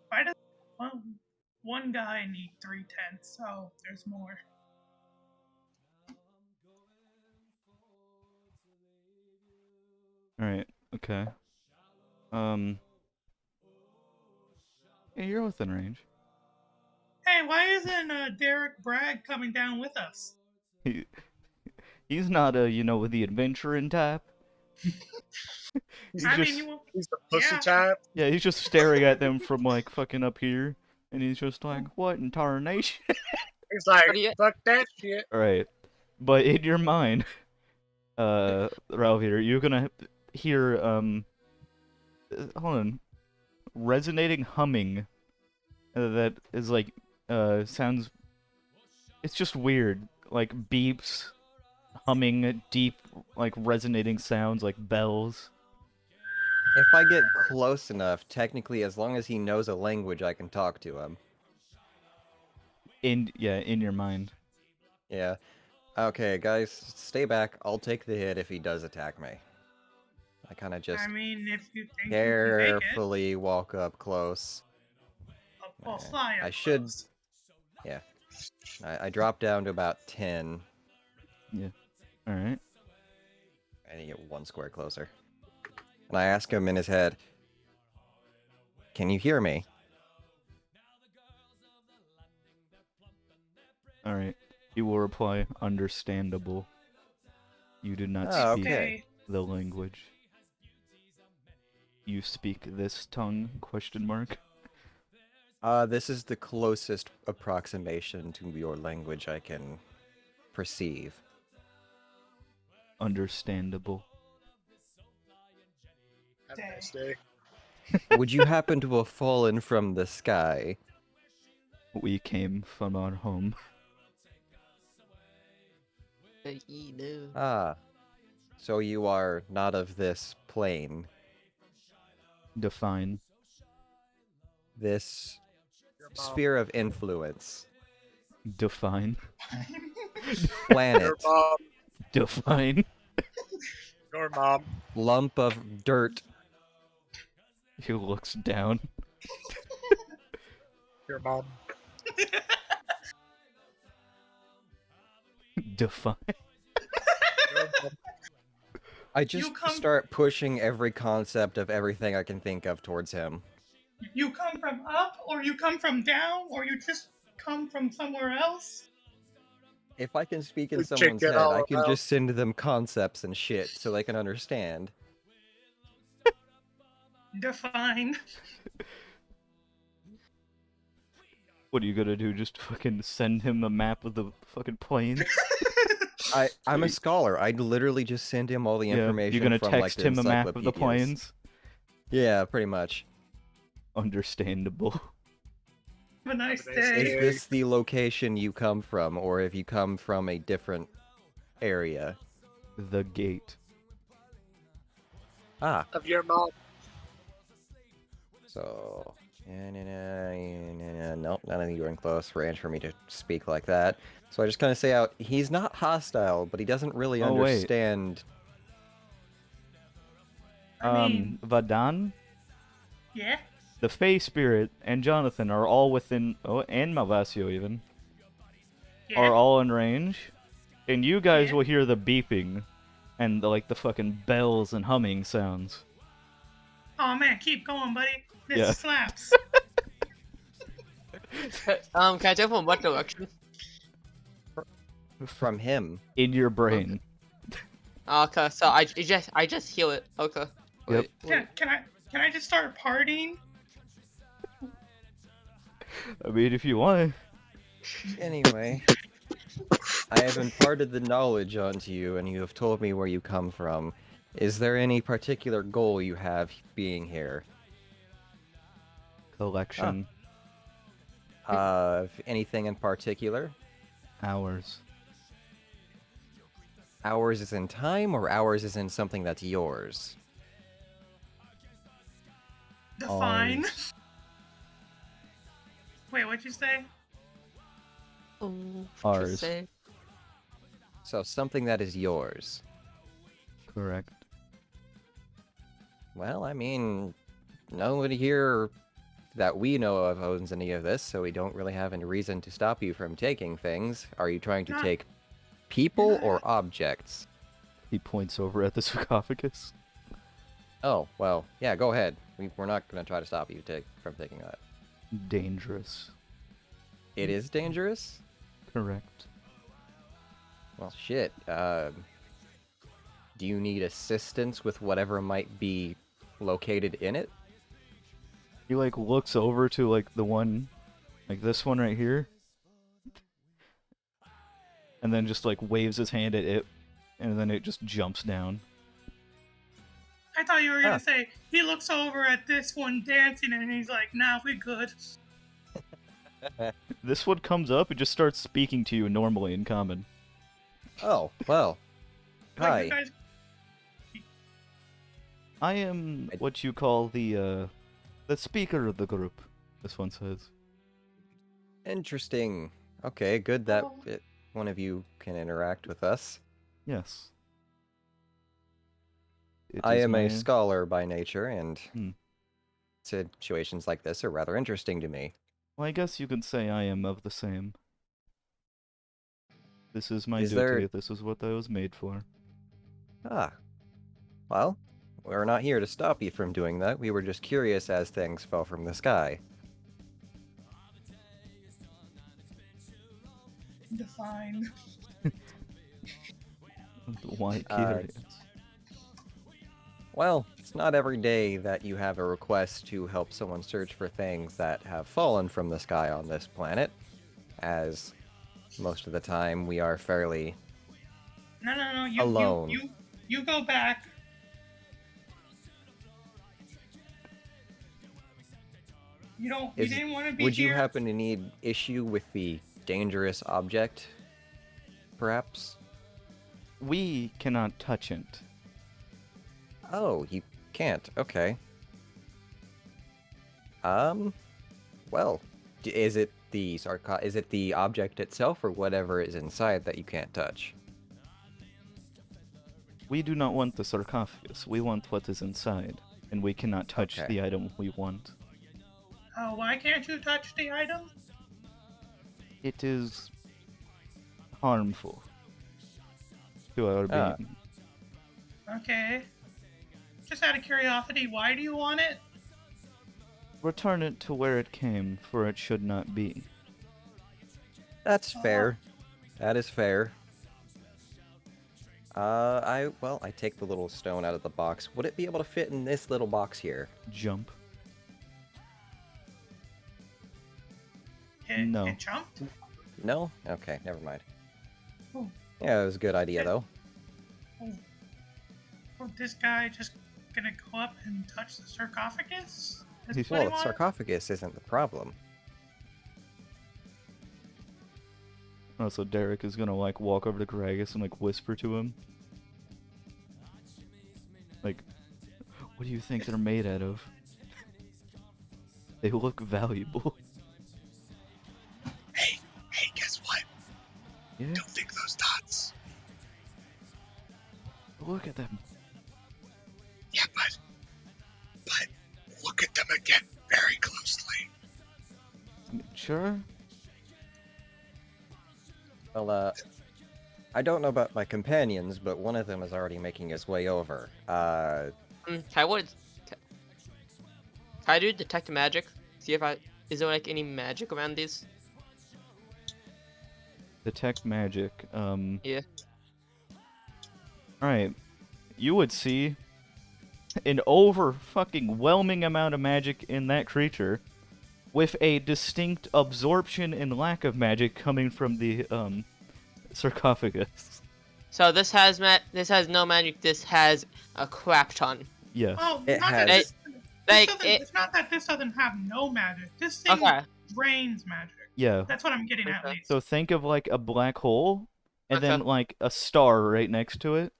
Why does one guy need 3 tents? Oh, there's more. Alright, okay. Yeah, you're within range. Hey, why isn't Derek Bragg coming down with us? He's not the adventuring type. He's the pussy type. Yeah, he's just staring at them from like fucking up here, and he's just like, what in tarnation? He's like, fuck that shit. Alright, but in your mind, Ralph here, you're gonna hear, hold on, resonating humming that is like, sounds, it's just weird, like beeps, humming, deep, like resonating sounds like bells. If I get close enough, technically, as long as he knows a language, I can talk to him. In your mind. Yeah. Okay, guys, stay back. I'll take the hit if he does attack me. I kind of just I mean, if you think carefully walk up close. I'll fly up I should. close. Yeah. I drop down to about 10. Yeah. All right. I need to get 1 square closer. And I ask him in his head, "Can you hear me?" All right. He will reply, "Understandable. You do not speak the language. You speak this tongue?" ? This is the closest approximation to your language I can perceive. Understandable. Have a nice day. Would you happen to have fallen from the sky? We came from our home. Ah. So you are not of this plane. Define. This sphere of influence. Define. Planet. Your mom. Define. Your mom. Lump of dirt. He looks down. Your mom. Define. I just start pushing every concept of everything I can think of towards him. You come from up, or you come from down, or you just come from somewhere else? If I can speak in someone's head, I can just send them concepts and shit so they can understand. Define. What are you gonna do? Just fucking send him a map of the fucking plains? I'm a scholar. I'd literally just send him all the Yeah, information you're gonna from like text the him a map of the encyclopedias. plains? Yeah, pretty much. Understandable. Have a nice Have a nice day. Is day. this the location you come from, or if you come from a different area? The gate. Ah, Of your mom. so... Nope, none of you are in close range for me to speak like that. So I just kind of say out, he's not hostile, but he doesn't really Oh, wait. understand. I mean, Vadan, yeah. the Fey Spirit, and Jonathan are all within... Oh, and Malvasio even. Yeah. Are all in range. And you guys Yeah. will hear the beeping. And like the fucking bells and humming sounds. Oh man, keep going, buddy. This Yeah. slaps. Can I tell from what direction? From him. In your brain. Okay, so I just heal it. Okay. Yep. Wait. Can I just start partying? I mean, if you want. Anyway, I have imparted the knowledge onto you, and you have told me where you come from. Is there any particular goal you have being here? Collection. Anything in particular? Hours. Hours is in time, or hours is in something that's yours? Define. Ours. Wait, what'd you say? Oh, Ours. interesting. So something that is yours. Correct. Well, I mean, nobody here that we know of owns any of this, so we don't really have any reason to stop you from taking things. Are you trying to Not- take people or objects? He points over at the sarcophagus. Oh, well, yeah, go ahead. We're not going to try to stop you from taking that. Dangerous. It is dangerous? Correct. Well, shit. Do you need assistance with whatever might be located in it? He like looks over to like the one, like this one right here. And then just like waves his hand at it. And then it just jumps down. I thought you were gonna Ah. say he looks over at this one dancing and he's like, "Nah, we good." This one comes up and just starts speaking to you normally in common. Oh, well. Like, Hi. you guys, I am what you call the speaker of the group, this one says. Interesting. Okay, good that Oh. one of you can interact with us. Yes. It I is am my... a scholar by nature, and Hmm. situations like this are rather interesting to me. Well, I guess you could say I am of the same. This is my Is duty. there- This is what I was made for. Ah. Well, we're not here to stop you from doing that. We were just curious as things fell from the sky. define. Why Uh, curious? Well, it's not every day that you have a request to help someone search for things that have fallen from the sky on this planet, as most of the time we are fairly... No. You, Alone. You go back. You don't. You Is- didn't want to be Would here. you happen to need issue with the dangerous object, perhaps? We cannot touch it. Oh, you can't. Okay. Well, is it the object itself or whatever is inside that you can't touch? We do not want the sarcophagus. We want what is inside, and we cannot touch Okay. the item we want. Oh, why can't you touch the item? It is harmful to our Ah. being. Okay. Just out of curiosity, why do you want it? Return it to where it came, for it should not be. That's fair. That is fair. I take the little stone out of the box. Would it be able to fit in this little box here? Jump. It, No. it jumped? No? Okay, never mind. Oh, Yeah, it was a good idea though. oh. Well, this guy just gonna go up and touch the sarcophagus? That's He's- what Well, he the wanted? sarcophagus isn't the problem. Oh, so Derek is gonna like walk over to Gragas and like whisper to him. Like, what do you think they're made out of? They look valuable. Hey, guess what? Yeah, Don't think those dots. look at them. Yeah, but look at them again very closely. Sure. Well, I don't know about my companions, but one of them is already making his way over. Can I do detect magic? See if is there like any magic around these? Detect magic. Yeah. Alright. You would see an over fucking whelming amount of magic in that creature, with a distinct absorption and lack of magic coming from the sarcophagus. So this has no magic. This has a crap ton. Yes. Oh, It not has- that this Like, doesn't, it- it's not that this doesn't have no magic. This thing Okay. drains magic. Yeah. That's what I'm getting at, Okay. least. So think of like a black hole, and then Okay. like a star right next to it.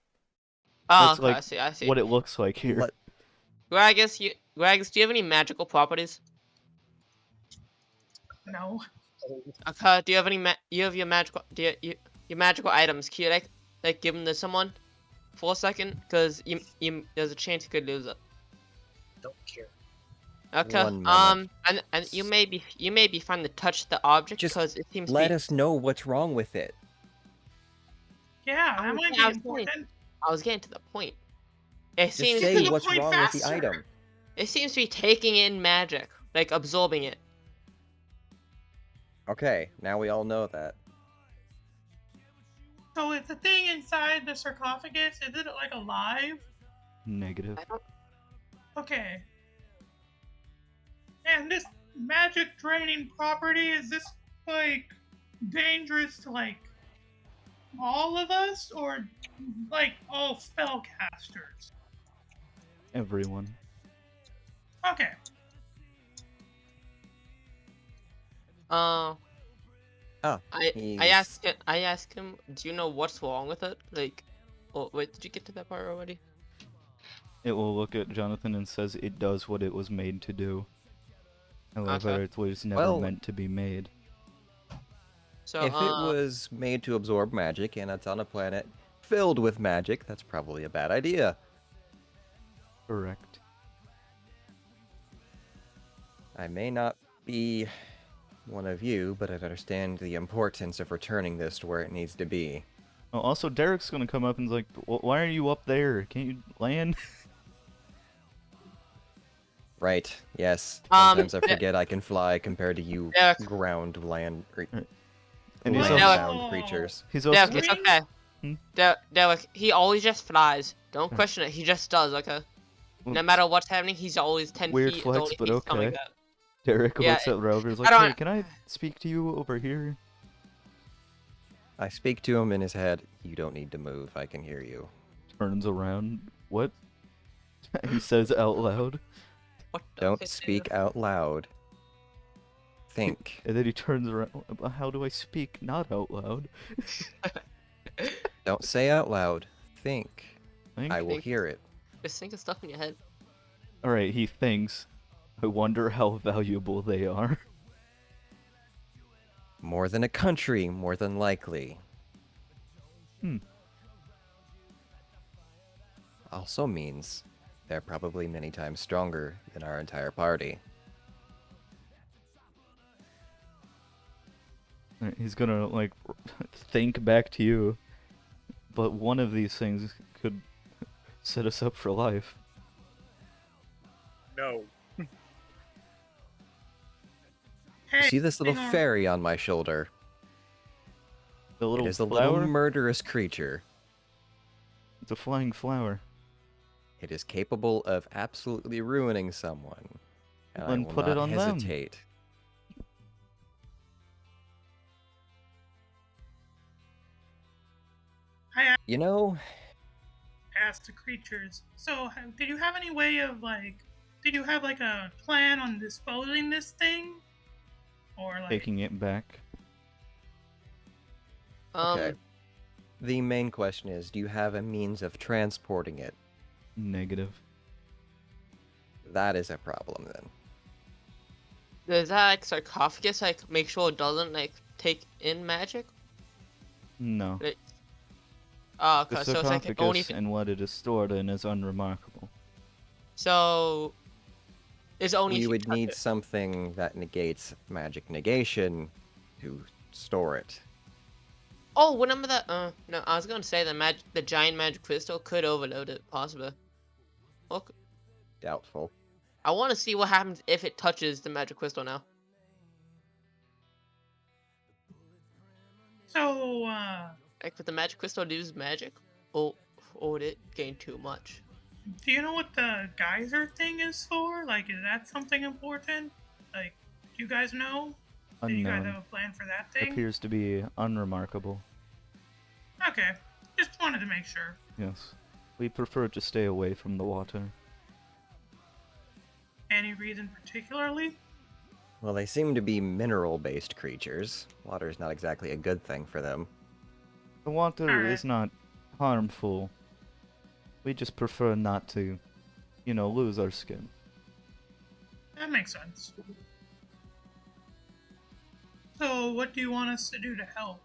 Oh, That's okay, like I see. I see. what it looks like here. Let- Gragas, do you have any magical properties? No. Okay. Do you have any you have your magical your magical items? Can you like give them to someone for a second? Cause there's a chance you could lose it. Don't care. Okay. One moment. And you may be fine to touch the object Just because it seems Let to be. us know what's wrong with it. Yeah, that Oh, might yeah, I be was getting- important. I was getting to the point. It Just seems to say the what's point wrong with the faster. item. it seems to be taking in magic, like absorbing it. Okay, now we all know that. So is the thing inside the sarcophagus, is it like alive? Negative. I don't. Okay. And this magic draining property, is this like dangerous to like all of us or like all spellcasters? Everyone. Okay. Oh, I he's- asked him, do you know what's wrong with it? Like, oh wait, did you get to that part already? It will look at Jonathan and says it does what it was made to do. However, Okay. it was never Well- meant to be made. So If it was made to absorb magic and it's on a planet filled with magic, that's probably a bad idea. Correct. I may not be one of you, but I understand the importance of returning this to where it needs to be. Oh, also, Derek's gonna come up and's like, "Why are you up there? Can't you land?" Right, yes. Um, Sometimes I yeah. forget I can fly compared to you Yeah. ground, land, or And he's also- land-bound creatures. He's also Derek, it's okay. Hmm? Derek, he always just flies. Don't Hmm. question it. He just does. Okay. Well, No matter what's happening, he's always 10 weird feet. flex, only but he's coming okay. up. Derek Yeah, looks at Rover. He's I like, don't- "Hey, can I speak to you over here?" I speak to him in his head. You don't need to move. I can hear you. Turns around. What? He says out loud, What the Don't heck? speak out loud. Think. and then he turns around. How do I speak not out loud? Don't say out loud. Think. Think? I will Think. hear it. Just think of stuff in your head. All right, he thinks. I wonder how valuable they are. More than a country, more than likely. Hmm. Also means they're probably many times stronger than our entire party. Alright, he's gonna like think back to you, but one of these things could set us up for life. No. Hey, See this little hang on. fairy on my shoulder? The little It is a flower. little murderous creature. It's a flying flower. It is capable of absolutely ruining someone, and I Then will put it not on them. hesitate. I You know, asked the creatures. So, did you have any way of like? Did you have like a plan on disposing this thing, or like? Taking it back. okay. The main question is, do you have a means of transporting it? Negative. That is a problem then. Does that like sarcophagus like make sure it doesn't like take in magic? No. Like, The okay, so it's like only sarcophagus and what it is stored in is unremarkable. so it's only We if you would touch need it. something that negates magic negation to store it. Oh, remember that? No, I was gonna say the giant magic crystal could overload it, possibly. Okay. Doubtful. I want to see what happens if it touches the magic crystal now. So, Like, would the magic crystal use magic? Or would it gain too much? do you know what the geyser thing is for? Like, is that something important? Like, do you guys know? Do you guys have Unknown. a plan for that thing? Appears to be unremarkable. Okay, just wanted to make sure. Yes. We prefer to stay away from the water. Any reason particularly? Well, they seem to be mineral-based creatures. Water is not exactly a good thing for them. The water Alright. is not harmful. We just prefer not to, lose our skin. That makes sense. So, what do you want us to do to help?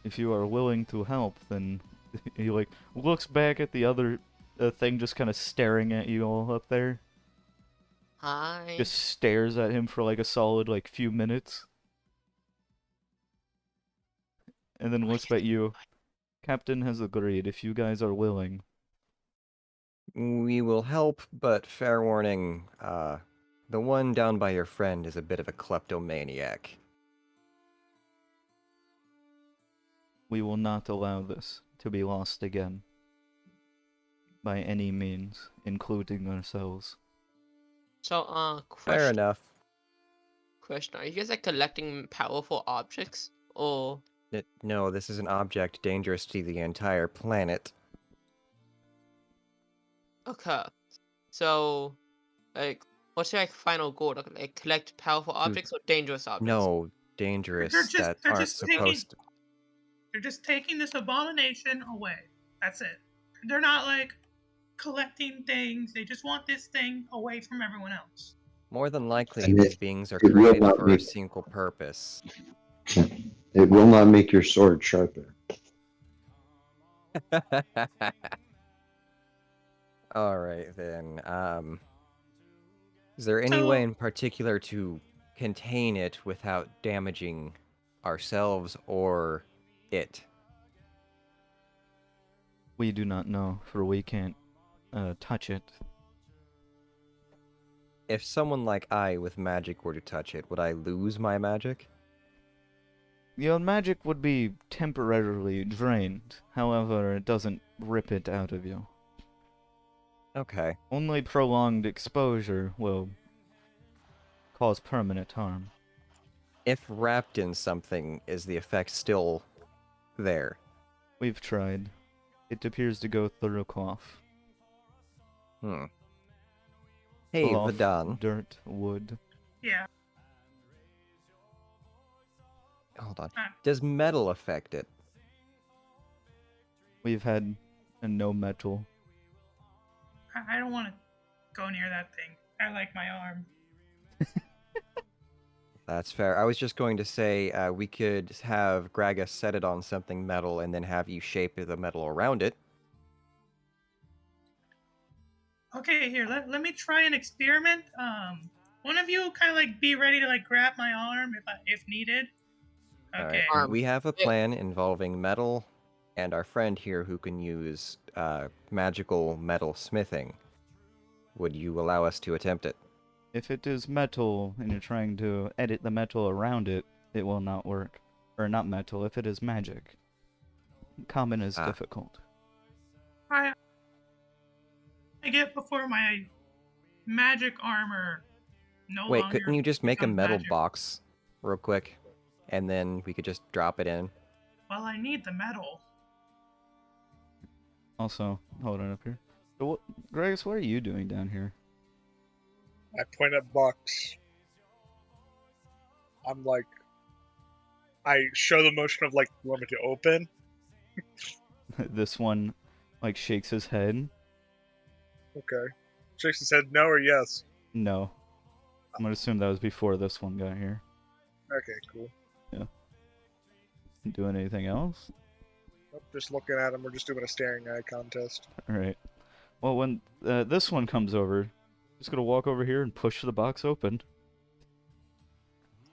If you are willing to help, then he looks back at the other thing just kind of staring at you all up there. Hi. Just stares at him for a solid few minutes. And then looks at you. Captain has agreed if you guys are willing. We will help, but fair warning, the one down by your friend is a bit of a kleptomaniac. We will not allow this to be lost again. By any means, including ourselves. So, Fair question. enough. Question: are you guys like collecting powerful objects, or No, this is an object dangerous to the entire planet. okay? So, like, what's your like final goal? To, like, collect powerful objects or dangerous objects? No, dangerous that they're aren't just supposed to. They're just taking this abomination away. That's it. They're not like collecting things. They just want this thing away from everyone else. More than likely, And these beings are it will created not for a make- single purpose. It will not make your sword sharper. Alright then, is there any So- way in particular to contain it without damaging ourselves or it? We do not know, for we can't touch it. If someone like I with magic were to touch it, would I lose my magic? Your magic would be temporarily drained, however, it doesn't rip it out of you. Okay. Only prolonged exposure will cause permanent harm. If wrapped in something, is the effect still there? We've tried. It appears to go through a cloth. Hey, Cloth, Vadan. dirt, wood. Yeah. Hold on. Ah. Does metal affect it? We've had a no metal. I don't want to go near that thing. I like my arm. That's fair. I was just going to say we could have Graga set it on something metal and then have you shape the metal around it. Okay, here, let me try an experiment. One of you kind of like be ready to like grab my arm if needed. Okay. Alright, we have a plan involving metal and our friend here who can use magical metal smithing. Would you allow us to attempt it? If it is metal and you're trying to edit the metal around it, it will not work. Or not metal, if it is magic. Common is Ah. difficult. I get before my magic armor no Wait, longer couldn't you just make a becomes metal magic. box real quick? And then we could just drop it in. Well, I need the metal. Also, hold on up here. So what, Gragas, what are you doing down here? I point at box. I'm like, I show the motion of like, you want me to open? This one, like, shakes his head. Okay. Jason said no or yes. No. I'm gonna assume that was before this one got here. Okay, cool. Doing anything else? Nope, just looking at him. We're just doing a staring eye contest. Alright. Well, when this one comes over, just gonna walk over here and push the box open.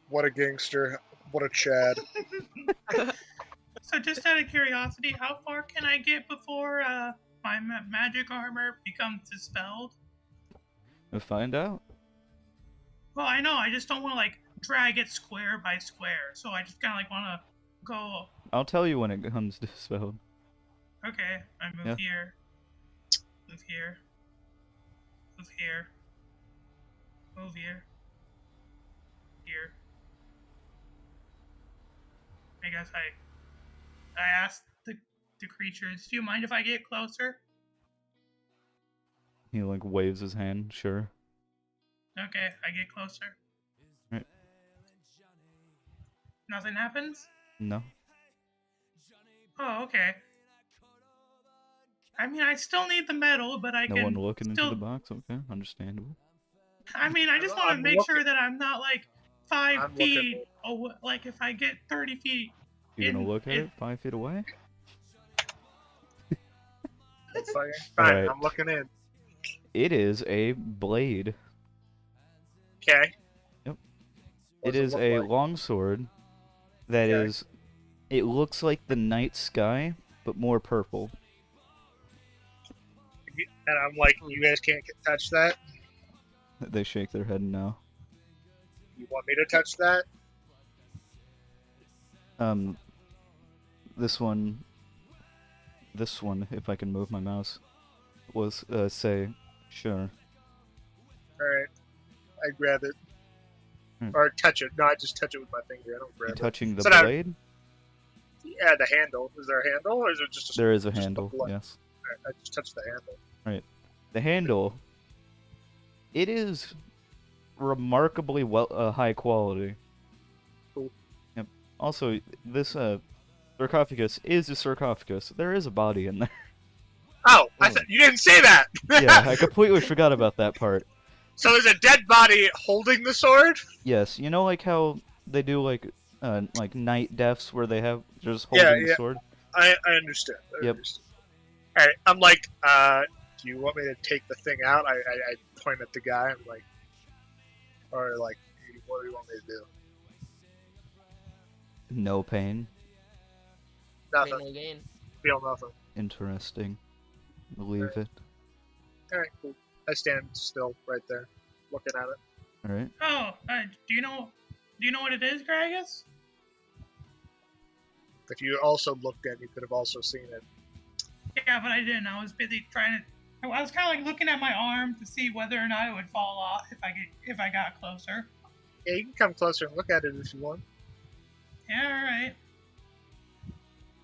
What a gangster. What a Chad. So just out of curiosity, how far can I get before my magic armor becomes dispelled? We'll find out. Well, I know. I just don't want to like drag it square by square. So I just kind of like want to go. I'll tell you when it becomes dispelled. Okay, I move Yeah. here. Move here. Move here. Move here. Here. I guess I asked the creatures, do you mind if I get closer? He, like, waves his hand, sure. Okay, I get closer. Right. Nothing happens? No. Oh, okay. I mean, I still need the metal, but I No can one looking still... into the box? Okay, understandable. I mean, I just want to I'm make sure looking. that I'm not like 5 I'm feet. looking. Oh, like if I get 30 feet. You're gonna look at in- it 5 feet away? It's fine. Fine, Alright. I'm looking in. It is a blade. Okay. Yep. What It does is look a like? longsword that Okay. is. It looks like the night sky, but more purple. And I'm like, you guys can't touch that? They shake their head no. You want me to touch that? This one, if I can move my mouse, was say, sure. Alright. I grab it. Hmm. Or touch it. No, I just touch it with my finger. I don't You grab it. touching the So now- blade? Yeah, the handle. Is there a handle, or is it just a... There is a just the handle. blood? Yes. Alright, I just touch the handle. The handle. It is remarkably high quality. Cool. Yep. Also, this sarcophagus is a sarcophagus. There is a body in there. Oh, I Oh. thought you didn't say that! Yeah, I completely forgot about that part. So there's a dead body holding the sword? Yes, you know, like how they do like night deaths where they have just holding the yeah. sword. I understand. Yep. Alright, I'm like, do you want me to take the thing out? I point at the guy. I'm like, or like, what do you want me to do? No pain. Nothing. Pain no gain. Feel nothing. Interesting. Believe it. Alright, cool. I stand still right there, looking at it. All right. Oh, do you know what it is, Gragas? If you also looked in, you could have also seen it. Yeah, but I didn't. I was busy trying to. I was kind of like looking at my arm to see whether or not it would fall off if I got closer. Yeah, you can come closer and look at it if you want. Yeah, all right.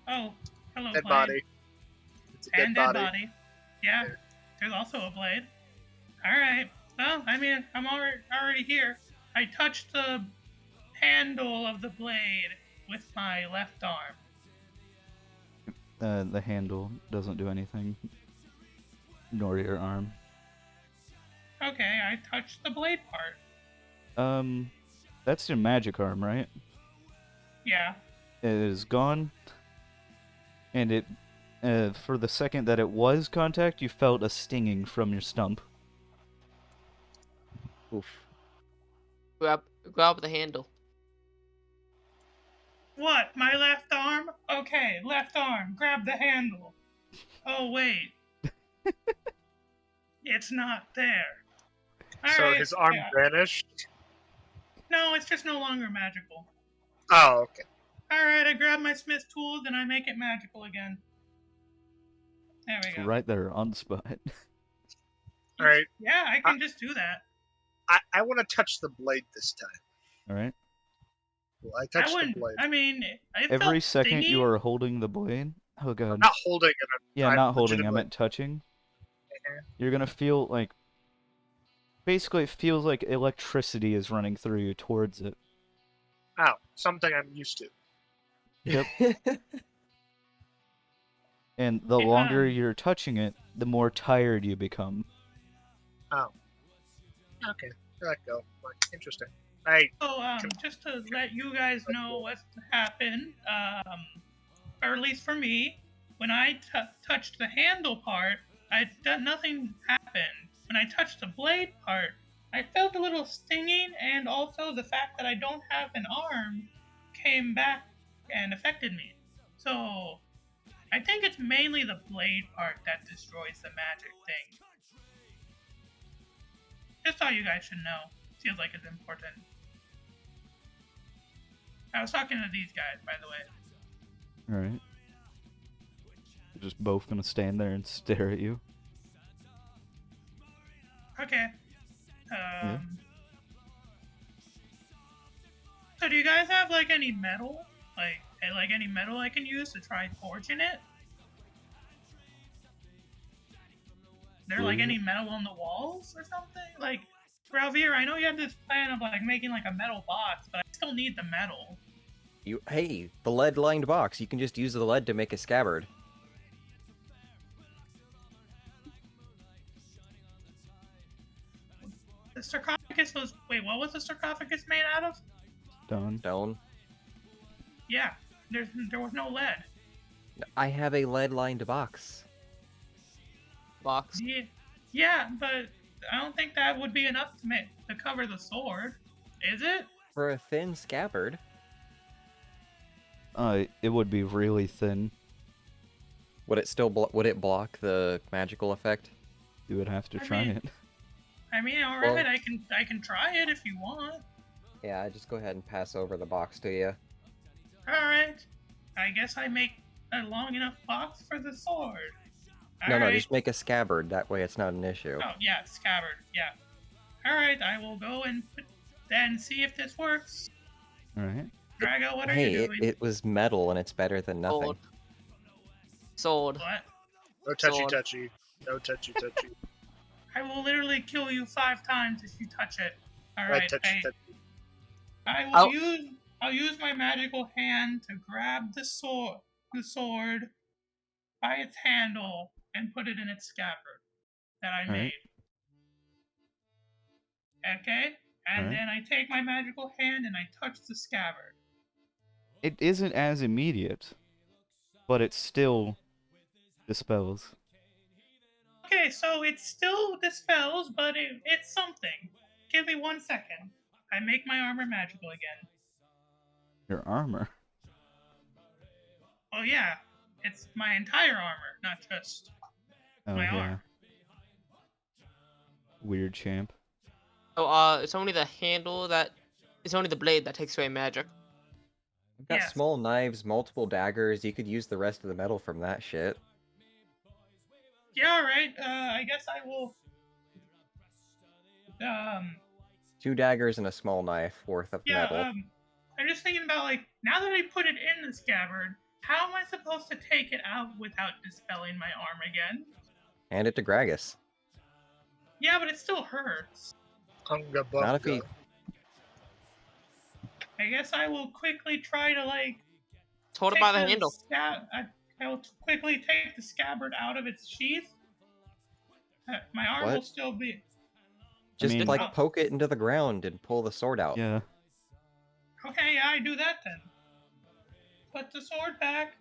Oh, hello, Dead blade. body. It's a dead And body. dead body. Yeah, Yeah. there's also a blade. All right. Well, I mean, I'm already here. I touched the handle of the blade with my left arm. The handle doesn't do anything. Nor your arm. Okay, I touched the blade part. That's your magic arm, right? Yeah. It is gone. And it, for the second that it was contact, you felt a stinging from your stump. Oof. Grab the handle. What? My left arm? Okay, left arm. Grab the handle. Oh, wait. It's not there. So Alright, his arm yeah. vanished? No, it's just no longer magical. Oh, okay. Alright, I grab my smith tools and I make it magical again. There we It's go. right there on the spot. All right. Yeah, I can just do that. I want to touch the blade this time. All right. Well, I I touched the wouldn't. blade. I mean, it Every felt second you stingy. are holding the blade. Oh god. I'm not holding it. Yeah, I'm not holding. I legitimately- meant touching. Mhm. You're gonna feel like. Basically, it feels like electricity is running through you towards it. Ow, something I'm used to. Yep. And the Yeah. longer you're touching it, the more tired you become. Oh. Okay, let go. Like, interesting. I So, just to let you guys know what's happened, or at least for me, when I touched the handle part, nothing happened. When I touched the blade part, I felt a little stinging, and also the fact that I don't have an arm came back and affected me. So, I think it's mainly the blade part that destroys the magic thing. Just thought you guys should know. Feels like it's important. I was talking to these guys, by the way. Alright. They're just both gonna stand there and stare at you. Okay. So do you guys have like any metal? Like any metal I can use to try forging it? There like any metal on the walls or something? Like, Ralvier, I know you have this plan of like making like a metal box, but I still need the metal. Hey, the lead-lined box. You can just use the lead to make a scabbard. The sarcophagus was wait, what was the sarcophagus made out of? Done. Stone. Yeah, there was no lead. I have a lead-lined box. Box. Yeah, but I don't think that would be enough to cover the sword, is it? For a thin scabbard. It would be really thin. Would it still would it block the magical effect? You would have to I try mean- it. I mean, all right, Well- I can try it if you want. Yeah, just go ahead and pass over the box to you. All right, I guess I make a long enough box for the sword. No, All right. just make a scabbard. That way it's not an issue. Oh yeah, scabbard. Yeah. All right, I will go and then see if this works. Alright. Drago, what are Hey, you doing? it was metal and it's better than nothing. Sold. Sold. What? no touchy Sword. touchy. No touchy touchy. I will literally kill you 5 times if you touch it. All I right, touchy touchy. I'll use my magical hand to grab the sword by its handle and put it in its scabbard that I Alright. made. Okay? And Alright. then I take my magical hand and I touch the scabbard. It isn't as immediate, but it still dispels. Okay, so it still dispels, but it's something. Give me 1 second. I make my armor magical again. Your armor. Oh yeah, it's my entire armor, not just Oh my yeah. arm. Weird champ. Oh, it's only the handle that. It's only the blade that takes away magic. I've got Yes. small knives, multiple daggers. You could use the rest of the metal from that shit. Yeah, alright, I guess I will... 2 daggers and a small knife worth of Yeah, metal. I'm just thinking about, like, now that I put it in the scabbard, how am I supposed to take it out without dispelling my arm again? Hand it to Gragas. Yeah, but it still hurts. Unga Not if bunga. he. I guess I will quickly try to, like, Hold it take by the handle. I will quickly take the scabbard out of its sheath. My arm What? will still be... Just mean- like poke it into the ground and pull the sword out. Yeah. Okay, yeah, I do that then. Put the sword back,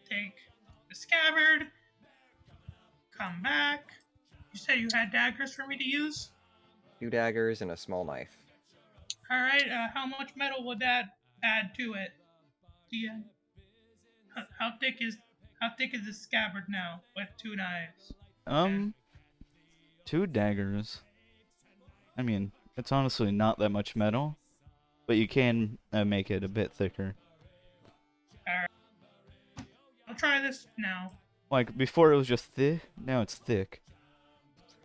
take the scabbard, come back. You said you had daggers for me to use? 2 daggers and a small knife. Alright, how much metal would that add to it? Yeah. How thick is the scabbard now with 2 knives? 2 daggers. I mean, it's honestly not that much metal, but you can make it a bit thicker. try this now. Like, before it was just thick, now it's thick.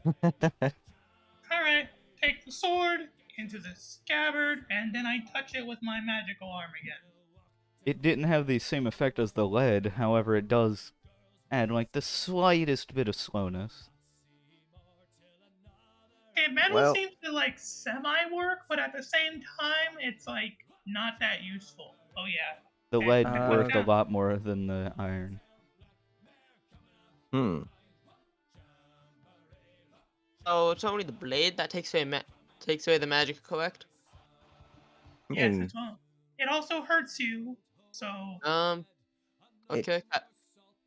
Alright, take the sword into the scabbard, and then I touch it with my magical arm again. It didn't have the same effect as the lead, however, it does add, like, the slightest bit of slowness. Okay, metal Well- seems to, like, semi-work, but at the same time, it's, like, not that useful. Oh, yeah. The Okay, lead I put it worked a down. lot more than the iron. So it's only the blade that takes away the magic, correct? I Yes, mean, it's well. It also hurts you, so... Okay.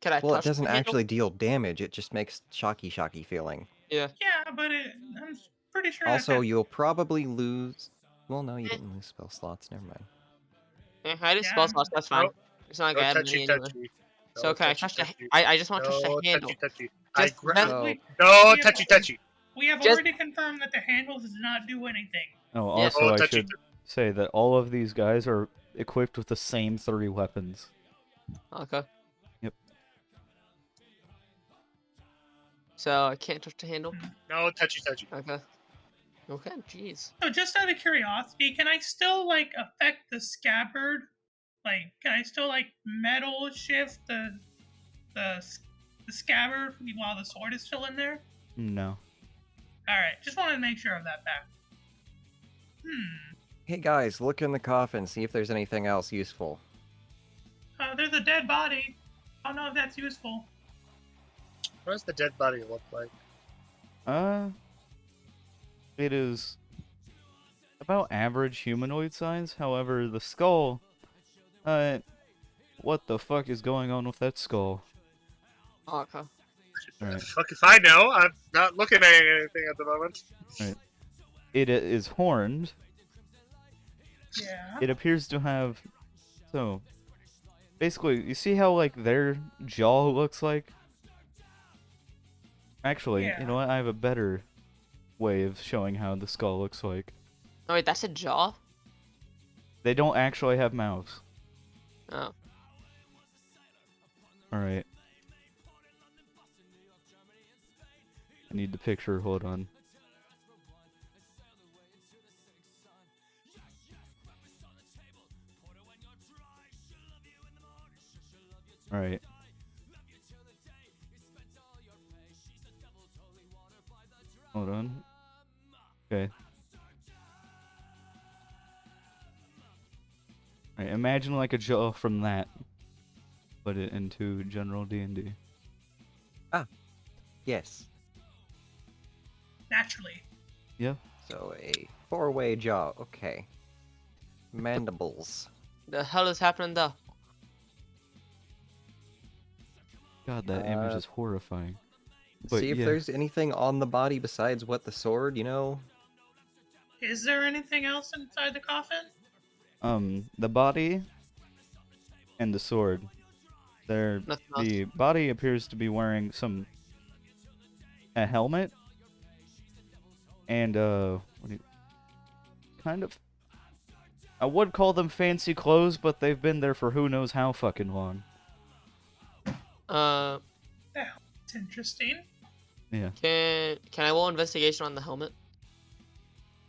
Can I well, it touch doesn't the handle? actually deal damage. It just makes shocky feeling. Yeah. Yeah, but I'm pretty sure Also, that... you'll probably lose. Well, no, you didn't lose spell slots. Never mind. I just spell slots. That's fine. Nope. It's not No gonna add touchy many anyway. touchy. So No can I touchy touch the? touchy. I just want to touch No the handle. touchy touchy. Just- I just- So, no we have- touchy touchy. We have Just- already confirmed that the handle does not do anything. Oh, Yeah. also, Oh, I touchy should say that all of these guys are equipped with the same 3 weapons. Okay. Yep. So I can't touch the handle. No touchy touchy. Okay. Okay. Jeez. So just out of curiosity, can I still, like, affect the scabbard? Like, can I still, like, metal shift the scabbard while the sword is still in there? No. Alright, just wanted to make sure of that fact. hey guys, look in the coffin. See if there's anything else useful. There's a dead body. I don't know if that's useful. What does the dead body look like? It is about average humanoid size. However, the skull, what the fuck is going on with that skull? Okay. Alright. Fuck if I know. I'm not looking at anything at the moment. It is horned. Yeah. It appears to have, so, basically, you see how, like, their jaw looks like? Actually, Yeah. you know what, I have a better way of showing how the skull looks like. Oh wait, that's a jaw. They don't actually have mouths. Oh. Alright. I need the picture, hold on. Alright. Hold on. Okay. Alright, imagine like a jaw from that. Put it into general D&D. Yes. Naturally. Yeah. So a 4-way jaw. Okay. Mandibles. The hell is happening though? God, that image is horrifying. But See if yeah. there's anything on the body besides what the sword, you know? Is there anything else inside the coffin? The body and the sword. Nothing else. The body appears to be wearing a helmet and kind of, I would call them fancy clothes, but they've been there for who knows how fucking long. That's interesting. Yeah. Can I roll investigation on the helmet?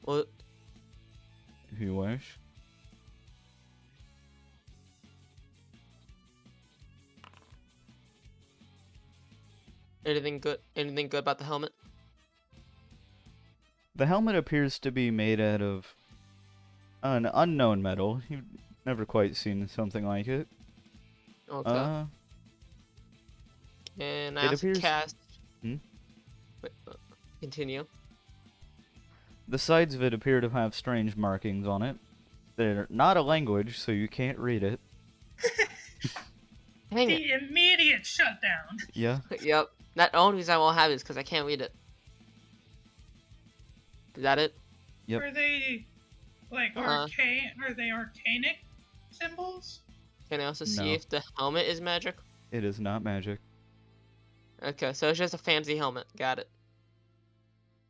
Well, If you wish. anything good? Anything good about the helmet? The helmet appears to be made out of an unknown metal. You've never quite seen something like it. Okay. Can I it also appears- cast? Hmm? Wait, continue. The sides of it appear to have strange markings on it. They're not a language, so you can't read it. Dang it. The immediate shutdown. Yeah. Yep. That only reason I won't have it is because I can't read it. Is that it? Yep. Are they like arcane? Are they arcanic symbols? Can I also No. see if the helmet is magic? It is not magic. Okay, so it's just a fancy helmet. Got it.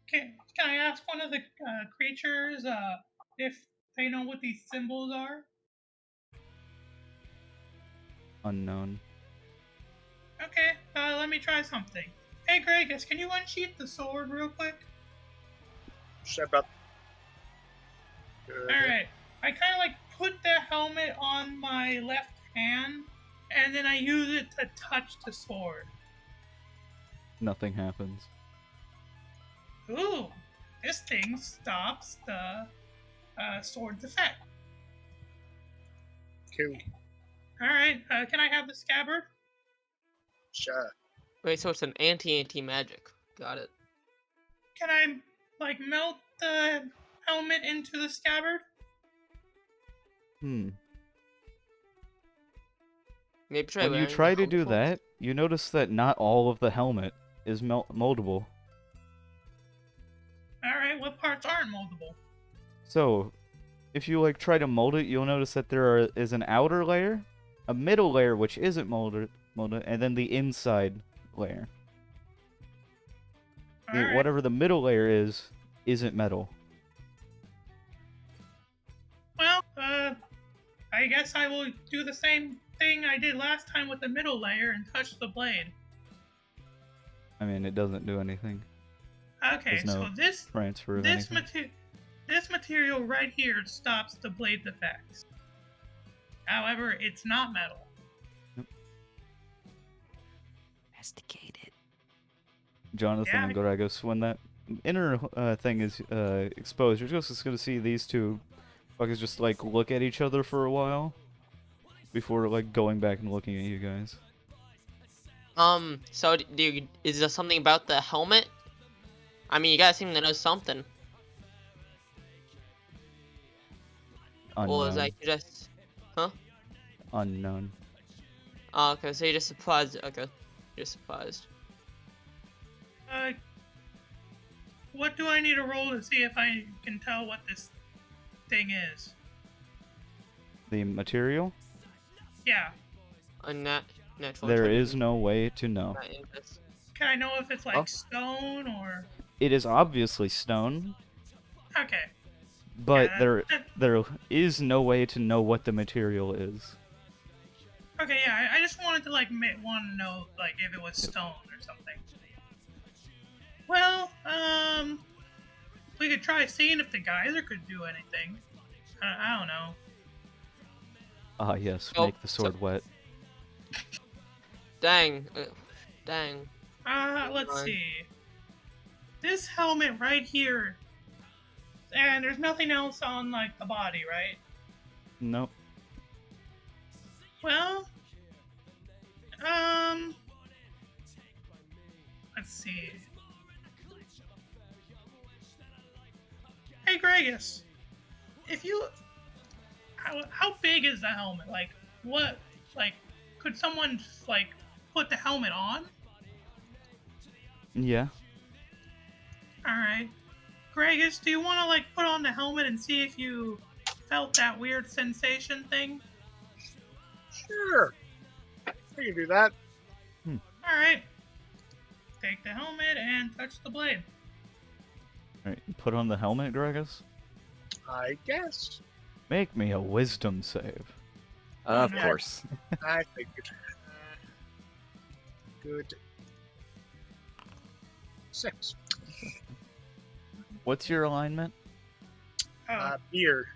Can I ask one of the creatures if they know what these symbols are? Unknown. Okay, let me try something. Hey, Gregus, can you unsheath the sword real quick? Shut up. Good. Alright. I kind of like put the helmet on my left hand, and then I use it to touch the sword. Nothing happens. Ooh, this thing stops the sword's effect. Cool. Alright, can I have the scabbard? Sure. Wait, so it's an anti magic. Got it. Can I, like, melt the helmet into the scabbard? Hmm. Maybe try When you wearing the try to helmet do once. that, you notice that not all of the helmet is moldable. Alright, what parts aren't moldable? So, if you like try to mold it, you'll notice that there is an outer layer, a middle layer which isn't molded, and then the inside layer. Alright. Whatever the middle layer is, isn't metal. Well, I guess I will do the same thing I did last time with the middle layer and touch the blade. I mean, it doesn't do anything. Okay, There's no so this transfer of this anything. this material right here stops the blade's effects. However, it's not metal. Investigate it. Jonathan Yeah, and Goragos, when that inner thing is exposed, you're just going to see these two fuckers just like look at each other for a while before like going back and looking at you guys. So is there something about the helmet? I mean, you guys seem to know something. Or is Unknown. that just, huh? Unknown. Oh, okay, so you're just surprised. Okay, you're surprised. What do I need to roll to see if I can tell what this thing is? The material? Yeah. A natural. There 20. is no way to know. Not interest. Can I know if it's like Oh. stone or? It is obviously stone, Okay. but Yeah, there is no way to know what the material is. Okay, yeah. I just wanted to like want to know like if it was stone or something. Well, we could try seeing if the geyser could do anything. I don't know. Ah, yes, Oh, make the sword wet. Dang. Dang. Let's Fine. see. This helmet right here, and there's nothing else on like the body, right? Nope. Well, let's see. Hey, Gregus, if you, how big is the helmet? Like, what, like, could someone like put the helmet on? Yeah. All right, Gregus, do you want to like put on the helmet and see if you felt that weird sensation thing? Sure. We can do that. All right. Take the helmet and touch the blade. Alright, put on the helmet, Gregus. I guess. Make me a wisdom save. Of no. course. I figured. Good. 6. What's your alignment? Beer.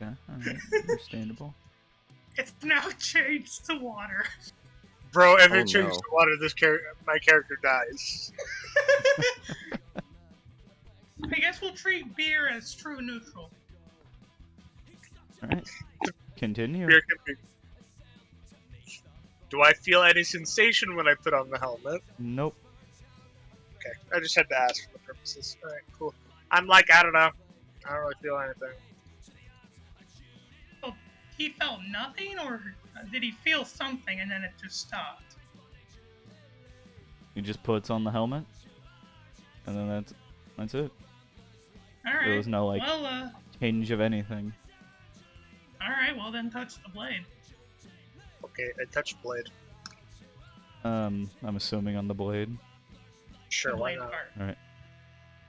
Yeah, alright, understandable. It's now changed to water. Bro, if Oh, it changes no. to water, my character dies. I guess we'll treat beer as true neutral. Alright. Continue. Beer can be. Do I feel any sensation when I put on the helmet? Nope. Okay, I just had to ask for the purposes. Alright, cool. I'm like, I don't know. I don't really feel anything. Well, he felt nothing, or did he feel something and then it just stopped? He just puts on the helmet, and then that's it. All right. There was no like Well, change of anything. all right. Well, then touch the blade. Okay, I touched blade. I'm assuming on the blade. Sure, The why blade not? part.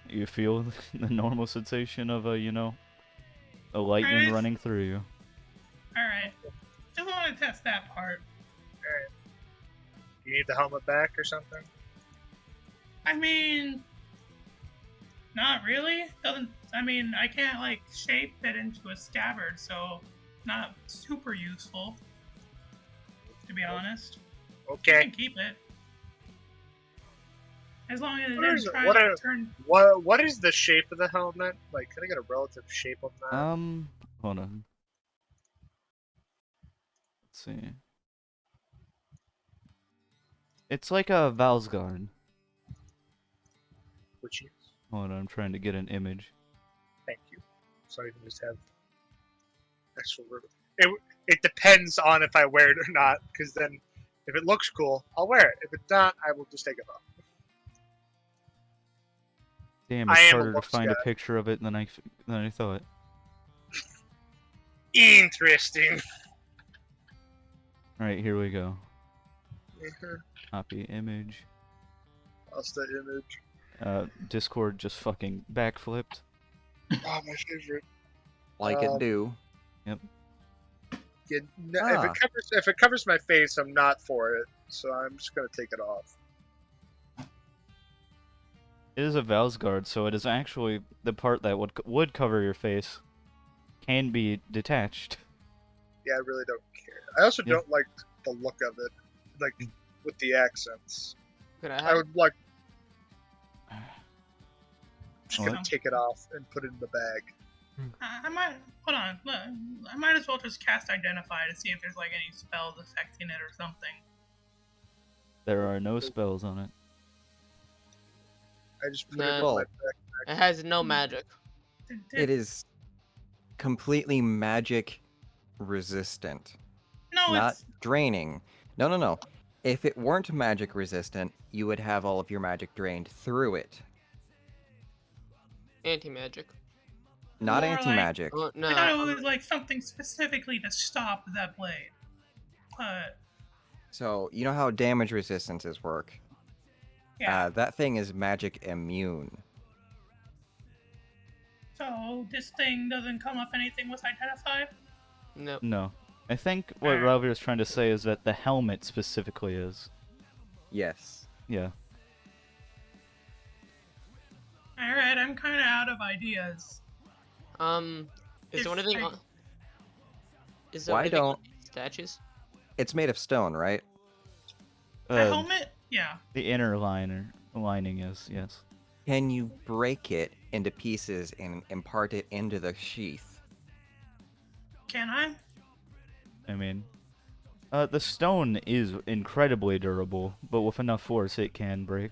You feel the normal sensation of a lightning Alright. running through you. All right. Just want to test that part. Alright. You need the helmet back or something? I mean, not really. Doesn't. I mean, I can't like shape it into a scabbard, so not super useful. To be honest, you Okay. can keep it as long as it What didn't is it? try What to are- turn. What is the shape of the helmet? Like, can I get a relative shape of that? Hold on. Let's see. It's like a Valsgard. Which is? Hold on, I'm trying to get an image. Thank you. So I can just have extra room. It depends on if I wear it or not, because then if it looks cool, I'll wear it. If it's not, I will just take it off. Damn, I it's am a harder to looks find a guy. picture of it than I thought. Interesting. Alright, here we go. Mhm. Copy image. That's the image. Discord just fucking backflipped. Oh, my favorite. Like it do. Yep. Yeah, Ah. if it covers my face, I'm not for it. So I'm just gonna take it off. It is a Valsgard, so it is actually the part that would cover your face can be detached. Yeah, I really don't care. I also Yeah. don't like the look of it, like with the accents. Could I I have? would like just What? gonna take it off and put it in the bag. I might hold on. Look, I might as well just cast Identify to see if there's like any spells affecting it or something. There are no spells on it. I just put it in None. my Well, backpack. It has no magic. it is completely magic resistant. No, Not it's draining. No. If it weren't magic resistant, you would have all of your magic drained through it. Anti-magic. Not More like- anti-magic. Oh, no. I thought it was like something specifically to stop that blade. But So, you know how damage resistances work? yeah. That thing is magic immune. So this thing doesn't come up anything with Identify? Nope. No. I think what Alright. Ravi was trying to say is that the helmet specifically is. Yes. Yeah. Alright, I'm kinda out of ideas. Is there If anything I- on? Is there Why anything on don't- statues? It's made of stone, right? The Uh, helmet? Yeah. the inner lining is, yes. Can you break it into pieces and impart it into the sheath? Can I? I mean, the stone is incredibly durable, but with enough force it can break.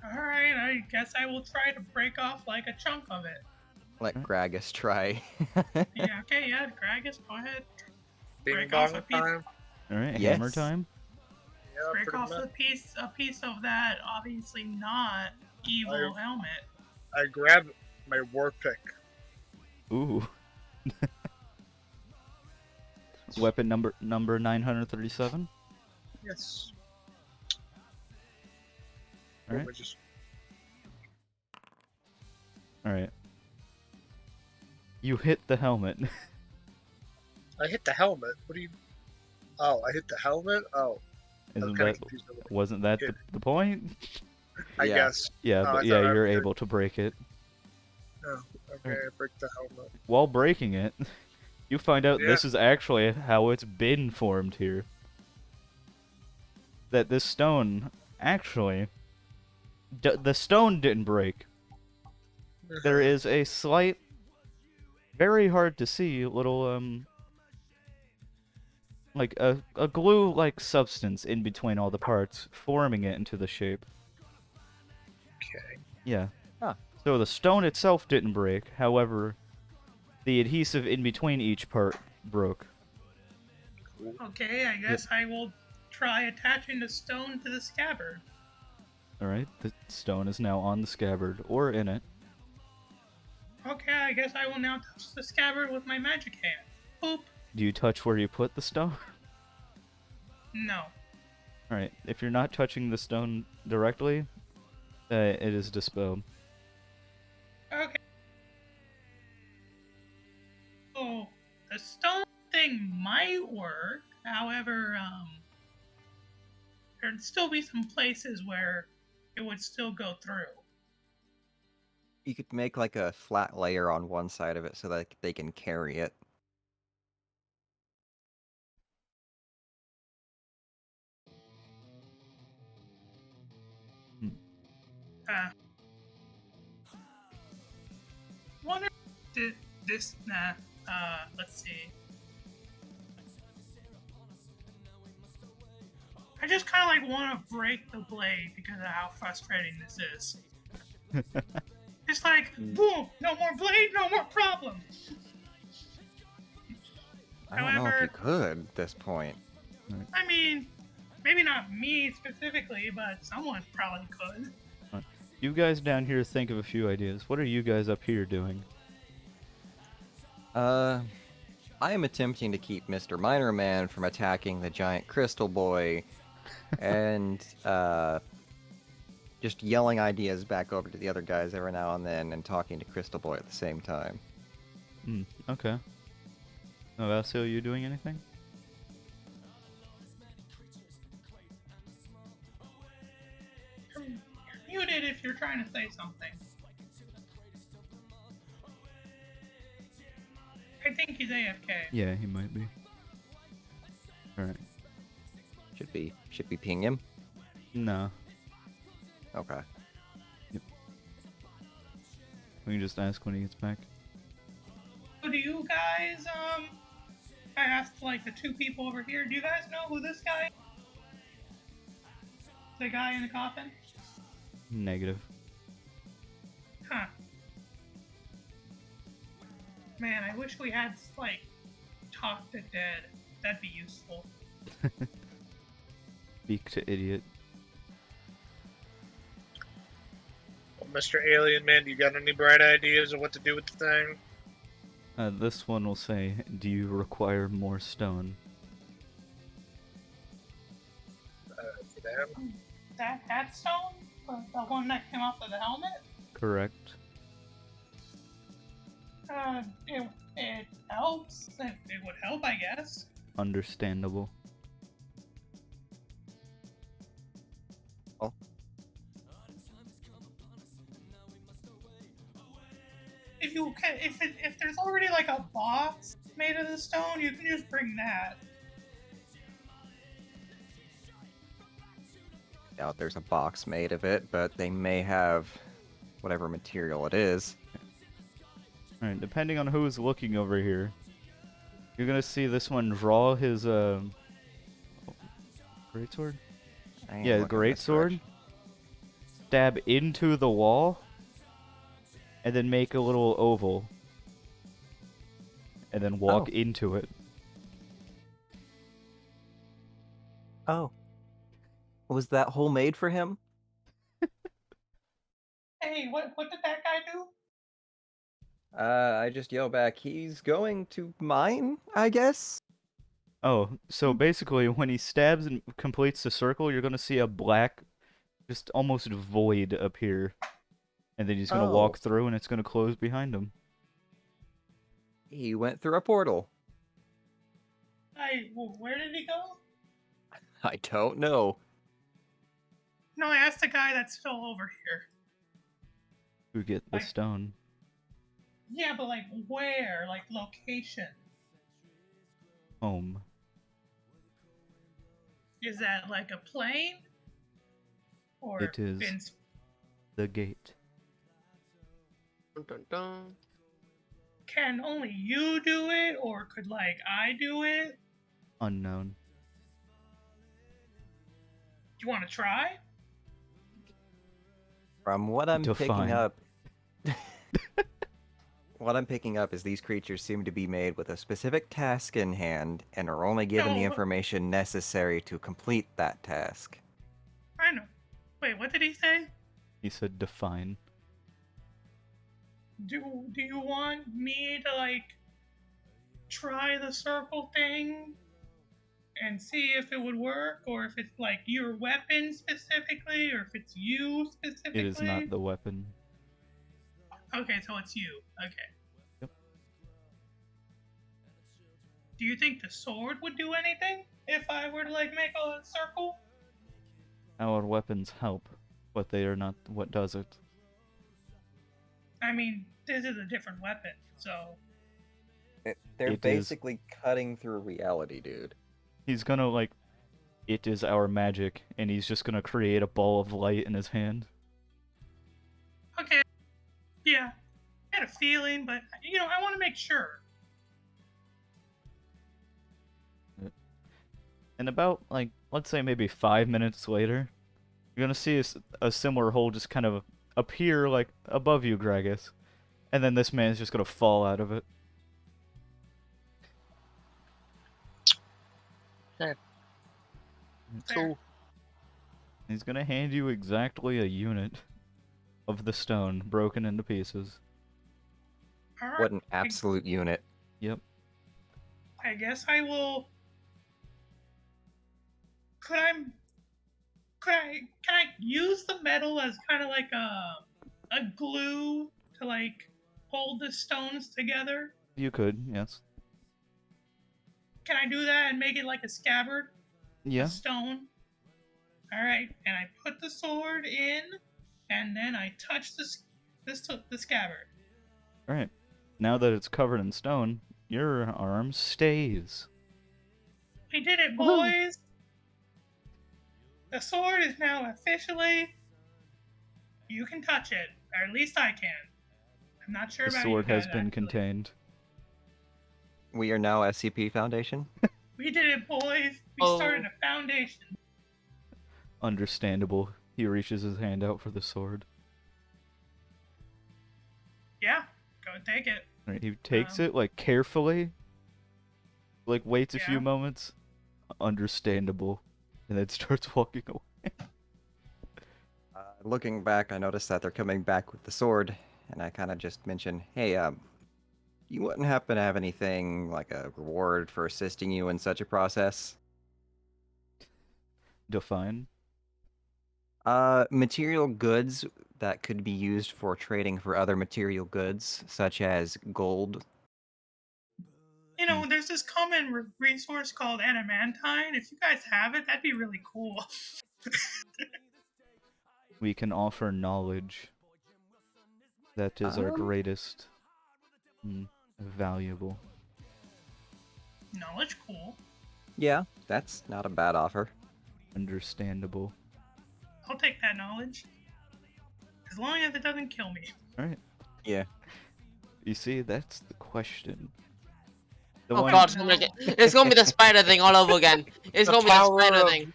Alright, I guess I will try to break off like a chunk of it. Let Gragas try. Yeah, okay, yeah, Gragas, go ahead. Bing Break bong off a piece. time. Alright, Yes. hammer time? Yeah, Break pretty off much. a piece of that obviously not evil helmet. I grab my war pick. Ooh. Weapon number 937? Yes. Alright. Let me just- Alright. You hit the helmet. I hit the helmet. What do you? Oh, I hit the helmet. Oh, I'm Isn't kind that of confused. Over wasn't that hit. the point? I Yeah. guess. Yeah, Oh, I but yeah, thought I you're was- able to break it. Oh, okay. I break the helmet. While breaking it, you find out Yeah. this is actually how it's been formed here. That this stone actually the stone didn't break. There is a slight, very hard to see little like a glue-like substance in between all the parts, forming it into the shape. Okay. Yeah. Huh. So the stone itself didn't break, however, the adhesive in between each part broke. Okay, I guess I will try attaching the stone to the scabbard. Alright, the stone is now on the scabbard, or in it. Okay, I guess I will now touch the scabbard with my magic hand. Boop. Do you touch where you put the stone? No. Alright, if you're not touching the stone directly, it is dispelled. Okay. So the stone thing might work. However, there'd still be some places where it would still go through. You could make like a flat layer on one side of it so that they can carry it. Uh, wonder if this. Nah. Let's see. I just kind of like want to break the blade because of how frustrating this is. It's like, boom, no more blade, no more problem. I don't know if However- you could at this point. I mean, maybe not me specifically, but someone probably could. You guys down here think of a few ideas. What are you guys up here doing? I am attempting to keep Mr. Miner Man from attacking the giant crystal boy, and just yelling ideas back over to the other guys every now and then, and talking to Crystal Boy at the same time. Okay. Now, Vasil, you doing anything? You're muted if you're trying to say something. I think he's AFK. Yeah, he might be. Alright. Should we ping him? No. Okay. We can just ask when he gets back. So do you guys, I asked like the two people over here, do you guys know who this guy is? The guy in the coffin? Negative. Huh. Man, I wish we had, like, talk to dead. That'd be useful. Speak to idiot. Well, Mr. Alien Man, you got any bright ideas of what to do with the thing? This one will say, do you require more stone? For them? That stone? The one that came off of the helmet? Correct. It helps. It would help, I guess. Understandable. Oh. If there's already like a box made of the stone, you can just bring that. Doubt there's a box made of it, but they may have whatever material it is. Alright, depending on who's looking over here, you're gonna see this one draw his, greatsword? I ain't Yeah, looking this greatsword. direction. Stab into the wall, and then make a little oval. And then walk Oh. into it. Oh. Was that hole made for him? Hey, what did that guy do? I just yell back, he's going to mine, I guess? Oh, so basically when he stabs and completes the circle, you're gonna see a black, just almost void appear. And then he's gonna walk Oh. through and it's gonna close behind him. He went through a portal. Where did he go? I don't know. No, I asked the guy that's still over here. To get the Like- stone. Yeah, but like where? Like location? Home. Is that like a plane? Or It is. Vince? The gate. Dun, dun, dun. Can only you do it, or could like I do it? Unknown. Do you want to try? From what I'm Define. picking up... What I'm picking up is these creatures seem to be made with a specific task in hand and are only given the No. information necessary to complete that task. I know. Wait, what did he say? He said define. Do you want me to like try the circle thing and see if it would work, or if it's like your weapon specifically, or if it's you specifically? It is not the weapon. Okay, so it's you. Okay. Yep. Do you think the sword would do anything if I were to like make a circle? Our weapons help, but they are not what does it. I mean, this is a different weapon, so They're It is- basically cutting through reality, dude. He's gonna, like, it is our magic, and he's just gonna create a ball of light in his hand. okay. Yeah, I had a feeling, but I want to make sure. And about, like, let's say maybe 5 minutes later, you're gonna see a similar hole just kind of appear, like, above you, Gragas. And then this man's just gonna fall out of it. Cool. He's gonna hand you exactly a unit of the stone broken into pieces. All right. What an absolute unit. Yep. I guess I will. Could I? Can I use the metal as kind of like a glue to like hold the stones together? You could, yes. Can I do that and make it like a scabbard? Yeah. A stone. All right, and I put the sword in, and then I touch the scabbard. Alright. Now that it's covered in stone, your arm stays. We did it, boys! The sword is now officially. You can touch it, or at least I can. I'm not sure The about sword you has guys, been actually. contained. We are now SCP Foundation. We did it, boys! We started a foundation. Understandable. He reaches his hand out for the sword. Yeah, go take it. Alright, he takes it, like, carefully. Like, waits a few Yeah. moments. Understandable. And then starts walking away. Looking back, I noticed that they're coming back with the sword, and I kind of just mention, hey, you wouldn't happen to have anything like a reward for assisting you in such a process? Define. Material goods that could be used for trading for other material goods, such as gold. There's this common resource called adamantine. If you guys have it, that'd be really cool. We can offer knowledge. That is our greatest valuable. Knowledge, cool. Yeah, that's not a bad offer. Understandable. I'll take that knowledge. As long as it doesn't kill me. Alright. Yeah. You see, that's the question. Oh god, it's gonna be the spider thing all over again. It's gonna be the spider thing.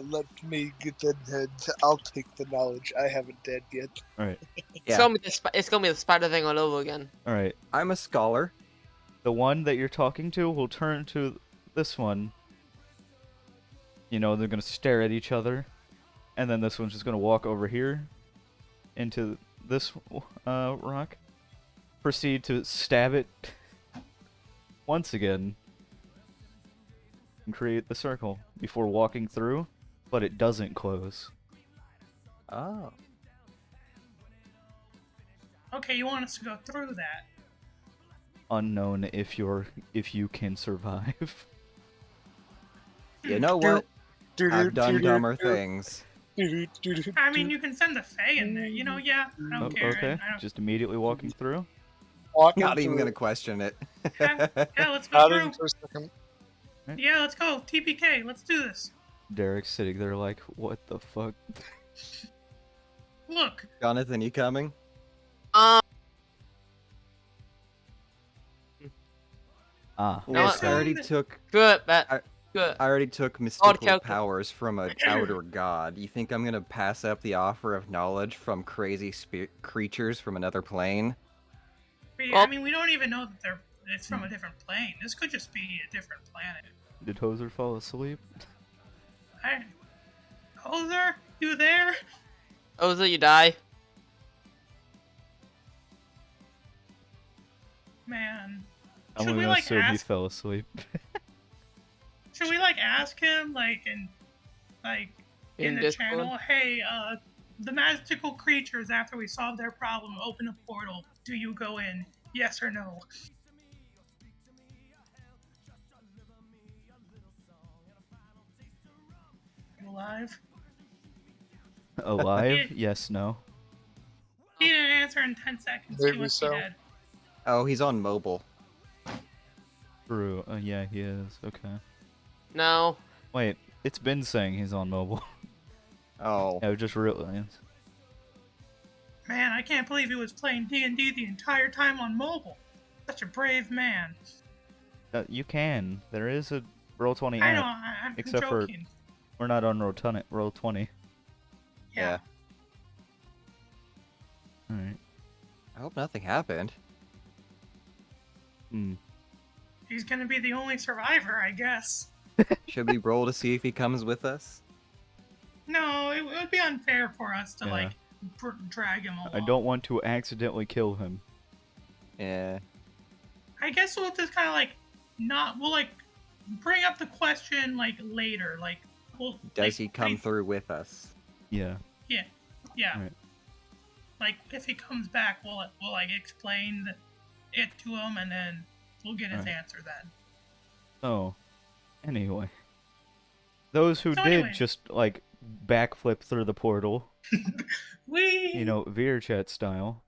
Let me get the head. I'll take the knowledge. I haven't dead yet. Alright. It's gonna be the spider thing all over again. Alright. I'm a scholar. The one that you're talking to will turn to this one. They're gonna stare at each other. And then this one's just gonna walk over here into this rock. Proceed to stab it once again. And create the circle before walking through, but it doesn't close. Oh. Okay, you want us to go through that? Unknown if you can survive. You know what? I've done dumber things. I mean, you can send the Fae in there. Yeah, I don't care. Okay, I don't... just immediately walking through. Not even gonna question it. Yeah, let's go through. For a second. Yeah, let's go. TPK, let's do this. Derek's sitting there like, what the fuck? Look. Jonathan, you coming? Ah. Yes, I already took. Good, good. I already took mystical okay. powers from an outer god. You think I'm gonna pass up the offer of knowledge from crazy creatures from another plane? I mean, we don't even know that it's from a different plane. This could just be a different planet. Did Hoser fall asleep? Hoser, you there? Oza, you die. Man. I'm Should we gonna assume he ask? fell asleep. Should we ask him in the Discord? channel? Hey, the magical creatures after we solve their problem open a portal. Do you go in? Yes or no? You alive? Alive? Yes, no. He didn't answer in 10 seconds. He Maybe must be so. dead. Oh, he's on mobile. True. Yeah, he is. Okay. No. Wait, it's been saying he's on mobile. Oh. I just realized. Man, I can't believe he was playing D&D the entire time on mobile. Such a brave man. You can. There is a Roll20 I know, app. I'm Except for joking. we're not on Roll20. Yeah. Alright. I hope nothing happened. Hmm. He's gonna be the only survivor, I guess. Should we roll to see if he comes with us? No, it would be unfair for us to, Yeah. like, drag him along. I don't want to accidentally kill him. Yeah. I guess we'll just kind of, like, we'll, like, bring up the question, like, later. Like, we'll. Does he come through with us? Yeah. Yeah. Yeah. Alright. Like, if he comes back, we'll like, explain it to him, and then we'll get his Alright. answer then. Oh. Anyway. Those who So did anyway. just, like, backflip through the portal, We. you know, VRChat style.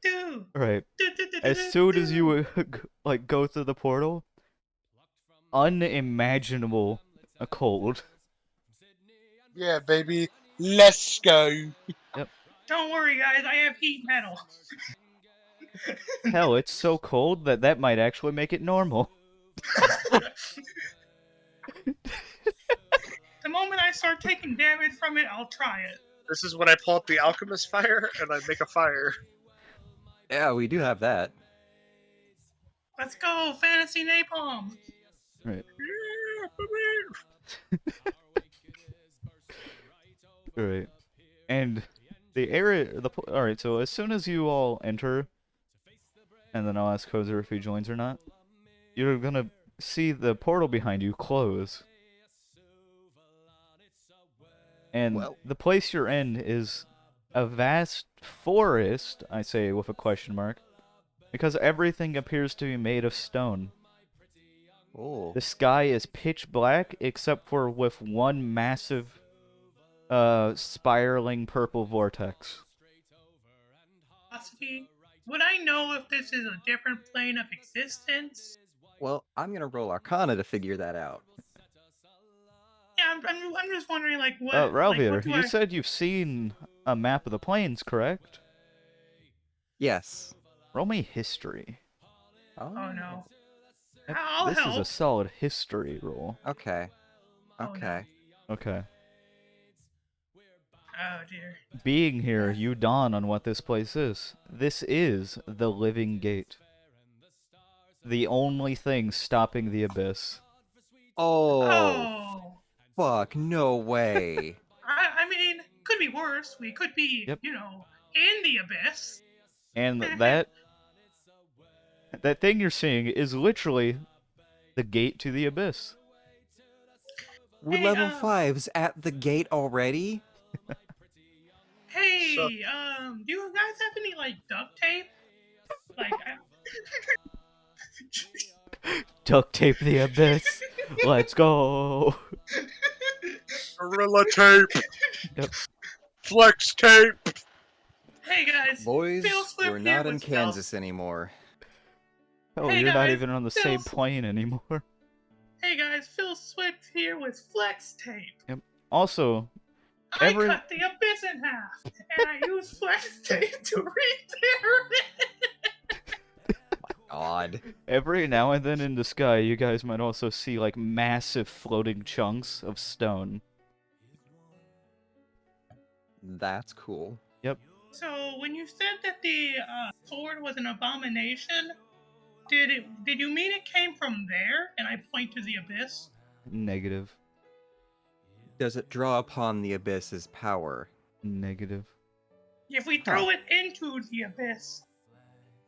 Do. Right. As soon as you, like, go through the portal, unimaginable a cold. Yeah, baby. Let's go. Don't worry, guys. I have heat metal. Hell, it's so cold that that might actually make it normal. The moment I start taking damage from it, I'll try it. This is when I pull up the alchemist fire and I make a fire. Yeah, we do have that. Let's go, fantasy napalm. Right. Yeah, baby. Right. And the area, alright, so as soon as you all enter, and then I'll ask Hoser if he joins or not, you're gonna see the portal behind you close. And Well. the place you're in is a vast forest, I say with a question mark, because everything appears to be made of stone. Oh. The sky is pitch black, except for with one massive, spiraling purple vortex. Philosophy. Would I know if this is a different plane of existence? Well, I'm gonna roll Arcana to figure that out. Yeah, I'm just wondering, like, what. Like, Ralvier, what do you said you've seen a map of the plains, correct? Yes. Roll me history. Oh no. Yep, I'll this help. is a solid history roll. Okay. Oh, no. Okay. Okay. Oh dear. Being here, you dawn on what this place is. This is the Living Gate. The only thing stopping the abyss. Oh, Oh. fuck, no way. I mean, could be worse. We could be, Yep. you know, in the abyss. And that thing you're seeing is literally the gate to the abyss. We're Hey, level 5s at the gate already? Hey, So- do you guys have any, like, duct tape? Like, Duct tape the abyss. Let's go. Gorilla tape. Yep. Flex tape. hey guys. Boys, Phil Swift we're here not in with Phil. Kansas anymore. Oh, Hey, you're not guys, even on the Phil same S- plane anymore. Hey guys, Phil Swift here with flex tape. Also, I cut the abyss in half, and I use flex tape to repair it. God. every now and then in the sky, you guys might also see like massive floating chunks of stone. That's cool. So, when you said that the sword was an abomination, did you mean it came from there? And I point to the abyss. Negative. Does it draw upon the abyss's power? Negative. If we throw it into the abyss,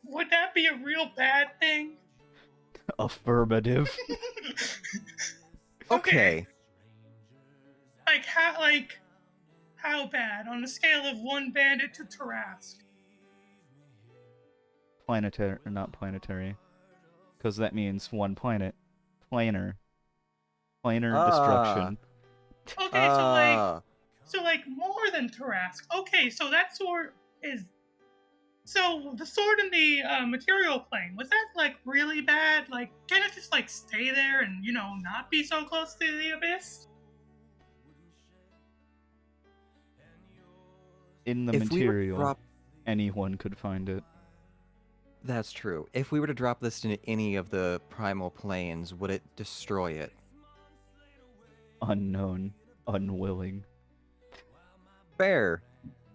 would that be a real bad thing? Affirmative. Okay. How bad on a scale of 1 bandit to Tarask? Planetary, or not planetary. Because that means one planet. Planar. Planar Ah. destruction. Okay, so like, Ah, more than Tarask. Okay, so that sword is. So the sword in the material plane, was that like really bad? Like, can it just like stay there and not be so close to the abyss? In the if we were to material, drop, anyone could find it. that's true. If we were to drop this into any of the primal planes, would it destroy it? Unknown, unwilling. Fair,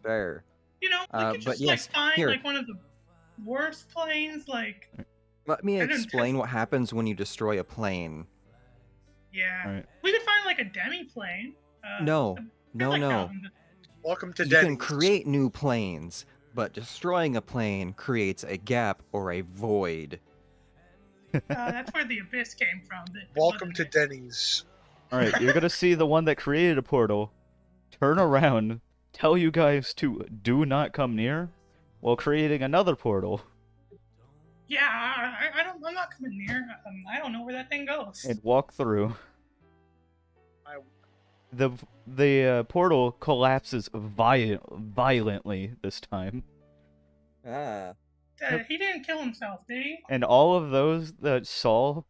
fair. We could But just like yes, find here, like one of the worst planes, like let me I didn't explain test. what happens when you destroy a plane. Yeah, Alright. we could find like a demi plane. No, There's no, like no. thousands. Welcome to You Denny's. can create new planes, but destroying a plane creates a gap or a void. That's where the abyss came from. Welcome to Denny's. Alright, you're gonna see the one that created a portal turn around, tell you guys to do not come near, while creating another portal, Yeah, I don't. I'm not coming near. I don't know where that thing goes. and walk through. I- The portal collapses violently this time, Ah. He didn't kill himself, did he? and all of those that saw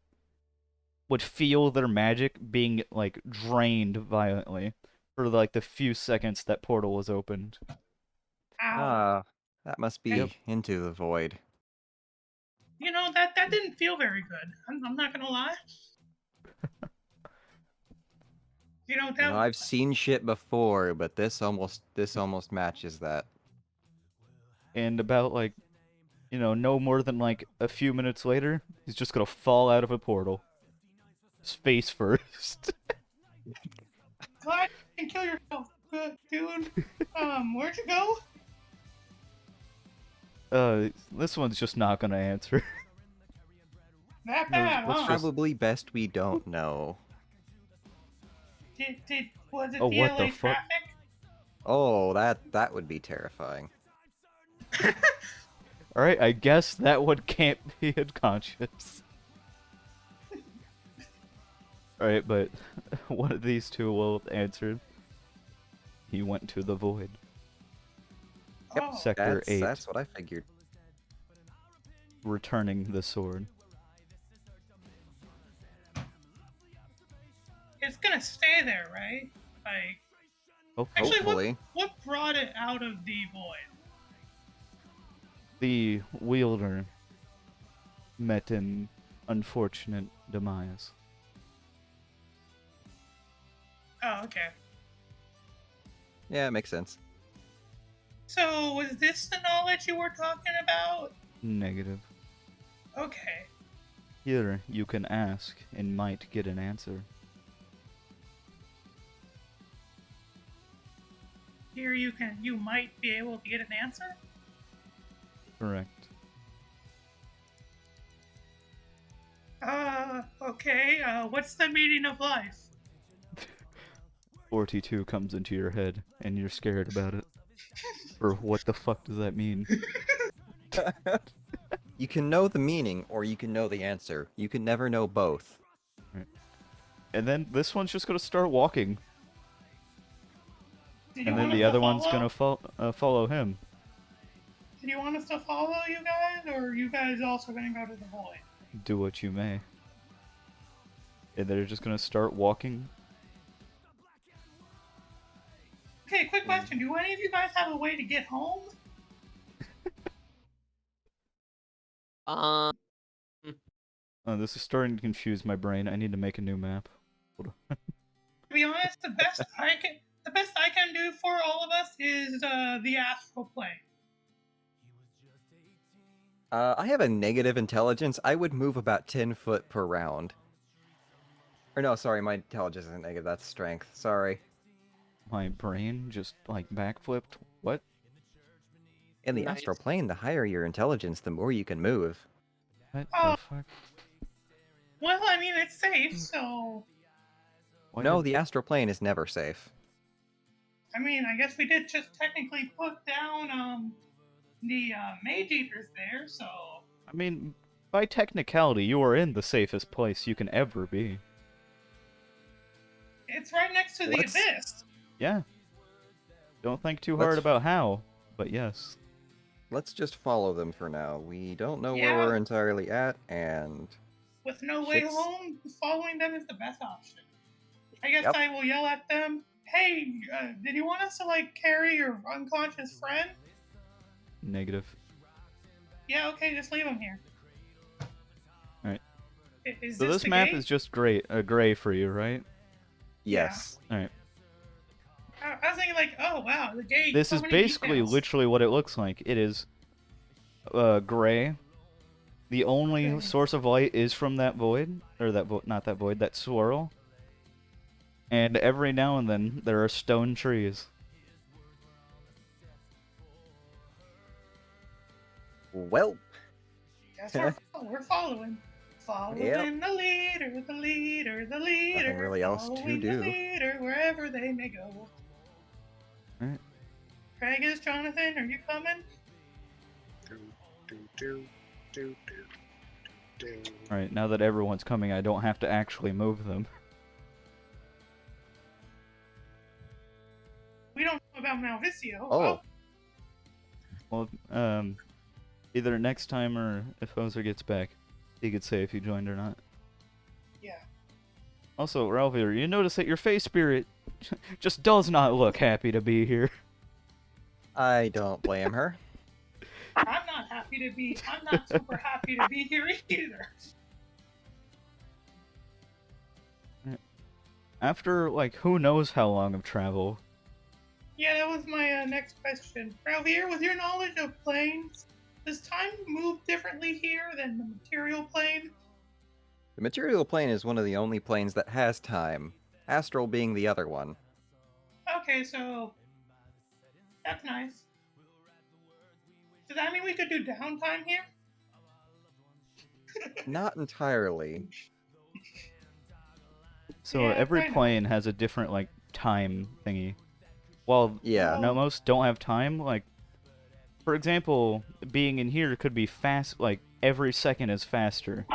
would feel their magic being like drained violently for like the few seconds that portal was opened. Ow. Ah, that must be Yep. into the void. That didn't feel very good. I'm not gonna lie. That. I've seen shit before, but this almost matches that. And about like, no more than like a few minutes later, he's just gonna fall out of a portal. His face first. Glad you didn't kill yourself, good dude. Where'd you go? This one's just not gonna answer. That No, bad, let's huh? just- Probably best we don't know. Was it Oh, what the DLA fuck? traffic? Oh, that would be terrifying. Alright, I guess that one can't be unconscious. Alright, but one of these two will answer. He went to the void. Oh, Sector 8, That's what I figured. returning the sword. it's gonna stay there, right? Like, Oh, actually, Hopefully. what brought it out of the void? the wielder met an unfortunate demise. Oh, okay. Yeah, it makes sense. So, was this the knowledge you were talking about? Negative. Okay. Here you can ask and might get an answer. Here you might be able to get an answer? Correct. Okay, what's the meaning of life? 42 comes into your head and you're scared about it. Or what the fuck does that mean? You can know the meaning or you can know the answer. You can never know both. And then this one's just gonna start walking, Did you and then want the us other to one's follow? gonna follow him. Did you want us to follow you guys, or are you guys also gonna go to the void? Do what you may. And they're just gonna start walking. Okay, quick question. Do any of you guys have a way to get home? Um, This is starting to confuse my brain. I need to make a new map. Hold on. To be honest, the best I can do for all of us is the astral plane. I have a negative intelligence. I would move about 10 foot per round. Or no, sorry, my intelligence isn't negative. That's strength. Sorry. My brain just like backflipped. What? In the Nice. astral plane, the higher your intelligence, the more you can move. What Oh. the fuck? Well, I mean, it's safe, so... Why No, did- the astral plane is never safe. I mean, I guess we did just technically put down, the, mage eaters there, so... I mean, by technicality, you are in the safest place you can ever be. It's right next to the Let's- abyss. Yeah. Don't think too Let's- hard about how, but yes. Let's just follow them for now. We don't know where Yeah. we're entirely at, and With no way Shit's- home, following them is the best option. I guess Yep. I will yell at them. Hey, did you want us to like carry your unconscious friend? Negative. Yeah, okay, just leave him here. Alright. Is So this this the map gate? is just gray for you, right? yes. Alright. I was thinking like, oh wow, the gate. This so is many basically details. literally what it looks like. It is gray. The only Okay. source of light is from that void, or not that void, that swirl. And every now and then there are stone trees. Well, Guess we're following. Following Yep. the leader, the leader, the leader. really else to following do. The leader, wherever they may go. Alright. Craigus, Jonathan, are you coming? Do, do, do, do, do, do. Alright, now that everyone's coming, I don't have to actually move them. We don't know about Malvicio. Oh. Well, either next time or if Hoser gets back, he could say if he joined or not. Yeah. Also, Ralphir, you notice that your face spirit just does not look happy to be here. I don't blame her. I'm not super happy to be here either. After, like, who knows how long of travel, Yeah, that was my next question. Ralvier, with your knowledge of planes, does time move differently here than the material plane? The material plane is one of the only planes that has time, astral being the other one. Okay, so that's nice. Does that mean we could do downtime here? Not entirely. so Yeah, every kinda. plane has a different, like, time thingy. While Yeah. no, most don't have time, like, for example, being in here could be fast, like, every second is faster.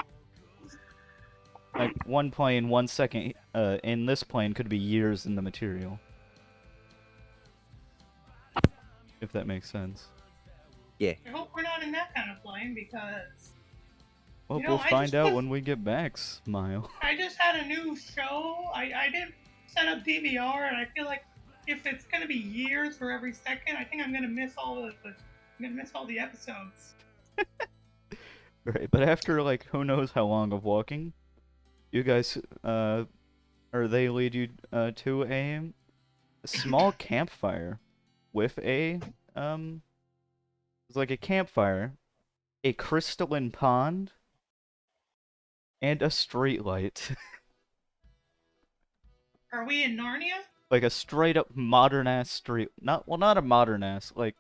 Like, one plane, 1 second, in this plane could be years in the material. If that makes sense. Yeah. I hope we're not in that kind of plane because Well, You know, we'll I find just out was- when we get back, Smile. I just had a new show. I didn't set up DVR, and I feel like if it's gonna be years for every second, I think I'm gonna miss all the episodes. Right, but after, like, who knows how long of walking, you guys, or they lead you, to a small campfire with it's like a campfire, a crystalline pond, and a street light. Are we in Narnia? Like a straight up modern ass street. Not a modern ass, like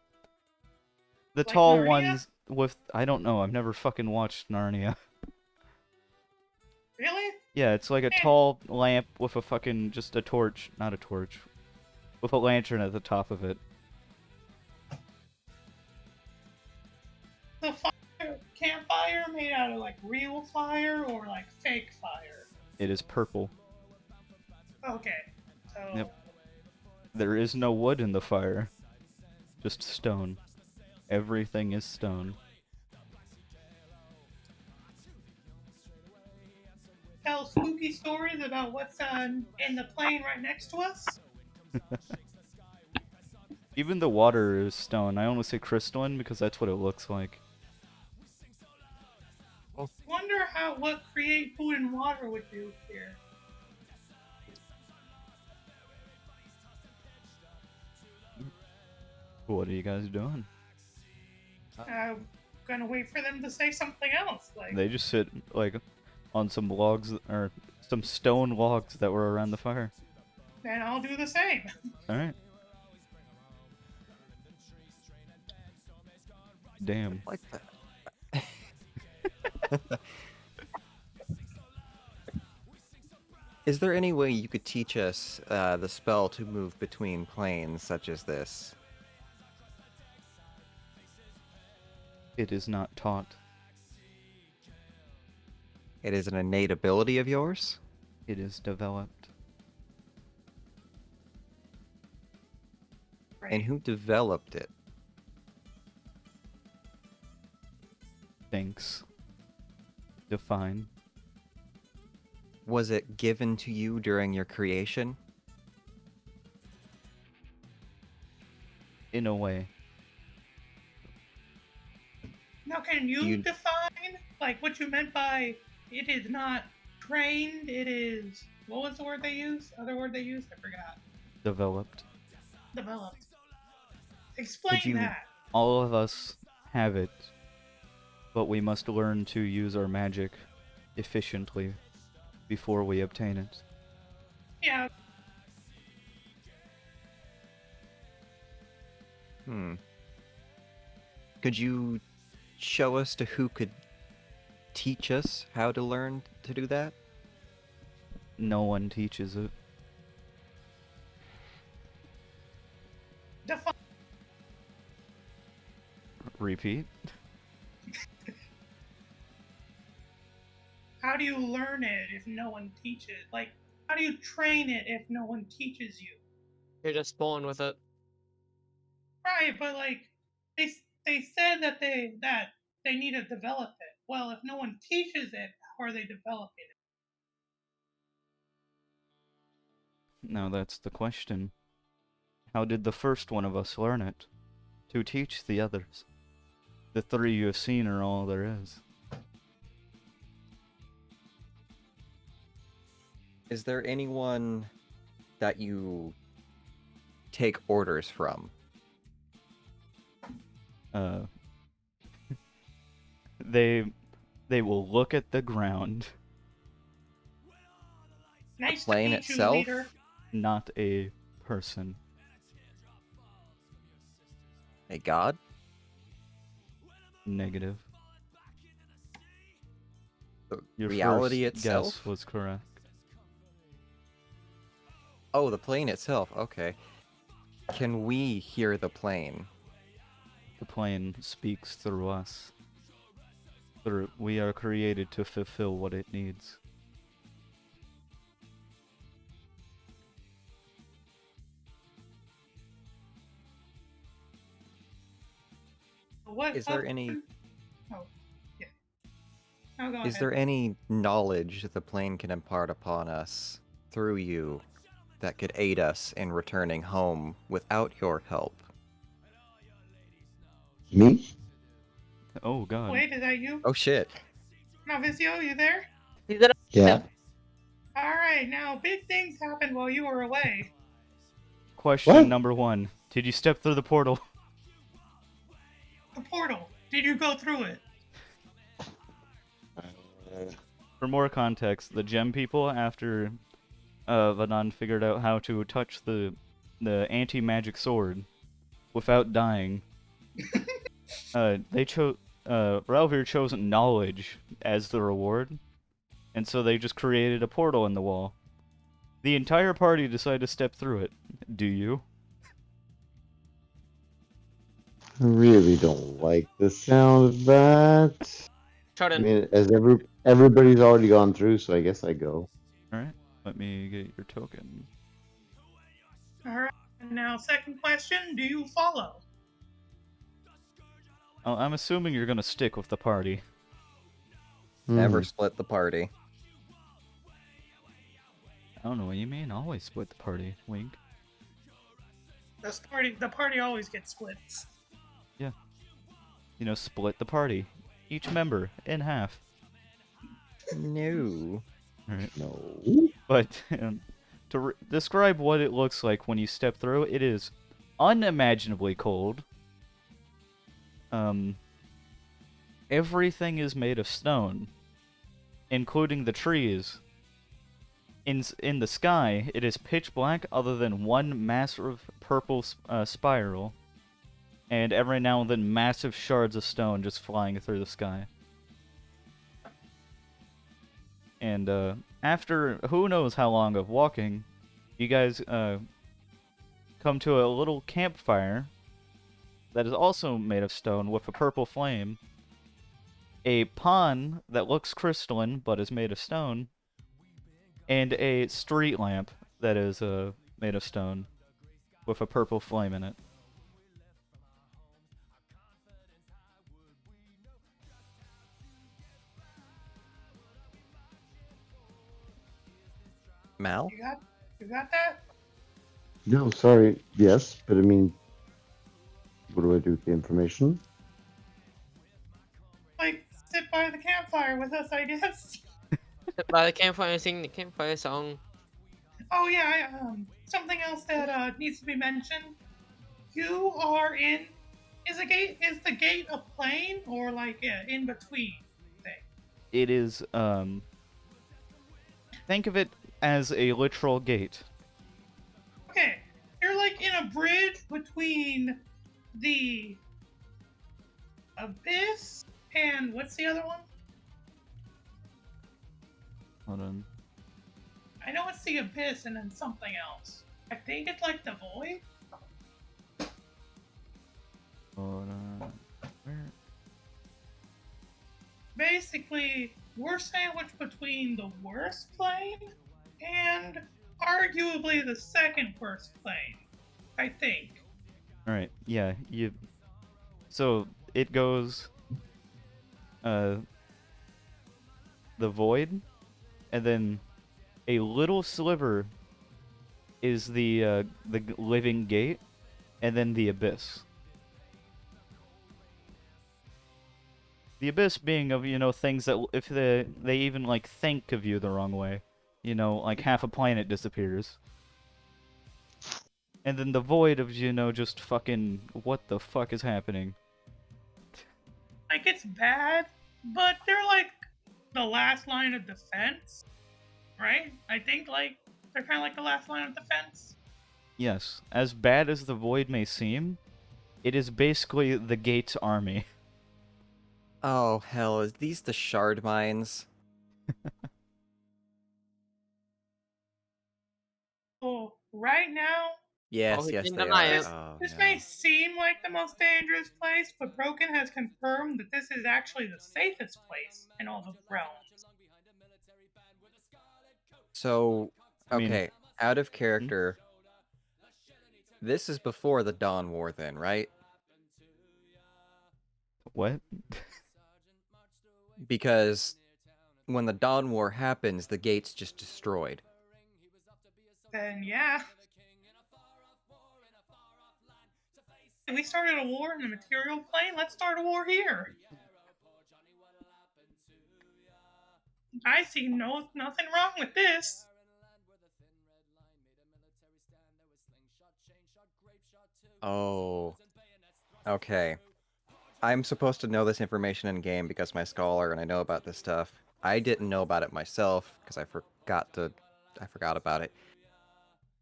the Like tall Narnia? ones with I don't know, I've never fucking watched Narnia. Really? Yeah, it's like a tall lamp with a fucking just a torch, not a torch, with a lantern at the top of it. The campfire made out of like real fire or like fake fire? It is purple. Okay, so Yep. There is no wood in the fire. Just stone. Everything is stone. tell spooky stories about what's in the plane right next to us. Even the water is stone. I only say crystalline because that's what it looks like. Wonder what create food and water would do here. What are you guys doing? Gonna wait for them to say something else. Like, They just sit like on some logs or some stone logs that were around the fire. then I'll do the same. All right. Damn. Like that. Is there any way you could teach us the spell to move between planes such as this? It is not taught. It is an innate ability of yours? It is developed. And who developed it? Thanks. Define. Was it given to you during your creation? In a way. Now, can you define like what you meant by it is not trained? It is what was the word they used? Other word they used? I forgot. Developed. Developed. Could Explain you- that. All of us have it, but we must learn to use our magic efficiently before we obtain it. Yeah. Could you show us to who could teach us how to learn to do that? No one teaches it. Define. Repeat. How do you learn it if no one teaches? Like, how do you train it if no one teaches you? You're just born with it. Right, but like they said that they need to develop it. Well, if no one teaches it, how are they developing it? Now that's the question. How did the first one of us learn it? To teach the others. The three you have seen are all there is. Is there anyone that you take orders from? They will look at the ground, Nice plane to meet itself? you, leader. not a person. A god? Negative. The Your reality first itself? guess was correct. Oh, the plane itself. Okay. Can we hear the plane? The plane speaks through us. We are created to fulfill what it needs. What? Is there any Oh, yeah. No, go is ahead. there any knowledge the plane can impart upon us through you that could aid us in returning home without your help? Me? Oh god. Wait, is that you? Oh shit. Novicio, you there? He's in a- Yeah. All right. Now, big things happened while you were away. Question What? number 1. Did you step through the portal? The portal. Did you go through it? For more context, the gem people, after Vanan figured out how to touch the anti-magic sword without dying, Ralvir chose knowledge as the reward, and so they just created a portal in the wall. The entire party decided to step through it. Do you? I really don't like the sound of that. I Jordan, mean, everybody's already gone through, so I guess I go. Alright, let me get your token. All right. Now, second question: do you follow? Oh, I'm assuming you're gonna stick with the party. Never split the party. I don't know what you mean. Always split the party. Wink. The party always gets splits. You know, split the party. Each member in half. No. Alright. No. But to describe what it looks like when you step through, it is unimaginably cold. Everything is made of stone, including the trees. In the sky, it is pitch black other than one massive purple spiral, and every now and then massive shards of stone just flying through the sky. And after who knows how long of walking, you guys come to a little campfire that is also made of stone with a purple flame, a pond that looks crystalline but is made of stone, and a street lamp that is made of stone with a purple flame in it. Mal? You got that? No, sorry. Yes, but I mean, what do I do with the information? Like, sit by the campfire with us, I guess. Sit by the campfire and sing the campfire song. Oh yeah, something else that needs to be mentioned. You are in. Is the gate a plane or like in between thing? It is, think of it as a literal gate. Okay, you're like in a bridge between the abyss and what's the other one? Hold on. I know it's the abyss and then something else. I think it's like the void. Hold on. Where? Basically, we're sandwiched between the worst plane and arguably the second worst plane. I think. Alright, yeah, you... So, it goes... the void, and then a little sliver is the living gate, and then the abyss. The abyss being of, things that if they even like think of you the wrong way, like half a planet disappears. And then the void of, just fucking what the fuck is happening? Like it's bad, but they're like the last line of defense, right? I think like they're kind of like the last line of defense. Yes, as bad as the void may seem, it is basically the gate's army. Oh, hell, is these the shard mines? So right now, Yes, he yes, didn't they deny are. it. Oh, this no. may seem like the most dangerous place, but Broken has confirmed that this is actually the safest place in all the realms. So, I mean, okay, out of hmm? character, this is before the Dawn War then, right? What? Because when the Dawn War happens, the gate's just destroyed. Then yeah, we started a war in the material plane. Let's start a war here. I see nothing wrong with this. Oh, okay. I'm supposed to know this information in game because my scholar and I know about this stuff. I didn't know about it myself because I forgot about it.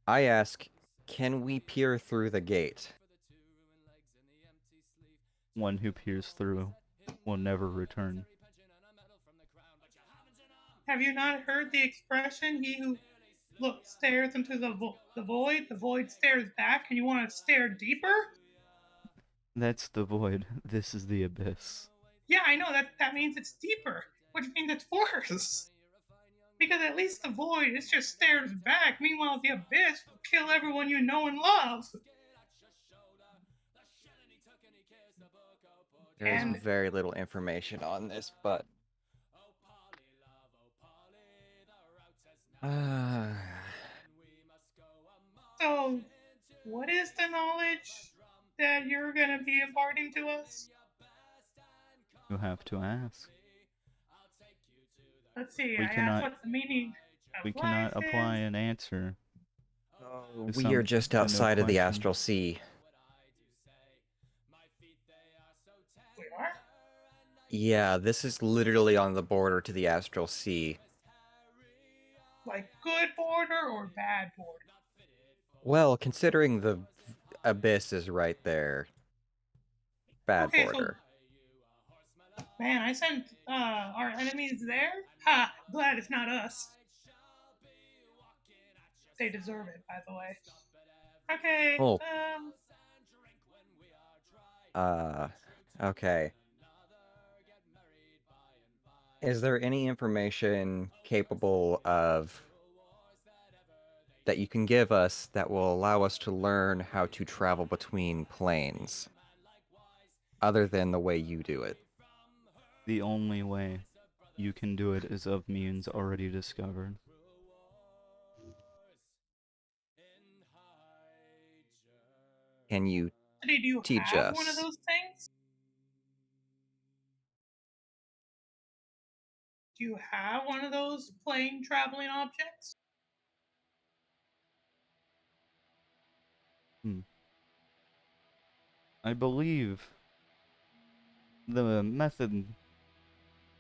I ask, can we peer through the gate? One who peers through will never return. Have you not heard the expression, he who stares into the void stares back, and you want to stare deeper? That's the void. This is the abyss. Yeah, I know that means it's deeper, which means it's worse. Because at least the void is just stares back, meanwhile the abyss will kill everyone you know and love. There is And very little information on this, but so, what is the knowledge that you're going to be imparting to us? You have to ask. Let's see, We I asked cannot what the meaning we of cannot life apply is. an answer to we are some just to no outside of the question. astral sea. We are? Yeah, this is literally on the border to the astral sea. Like good border or bad border? Well, considering the abyss is right there, bad Okay, so border. man, I sent our enemies there. Ha! Glad it's not us. They deserve it, by the way. Okay. Oh, okay. Is there any information capable of that you can give us that will allow us to learn how to travel between planes, other than the way you do it? The only way you can do it is of means already discovered. Can you Do you teach have one of us? those things? Do you have one of those plane traveling objects? I believe the method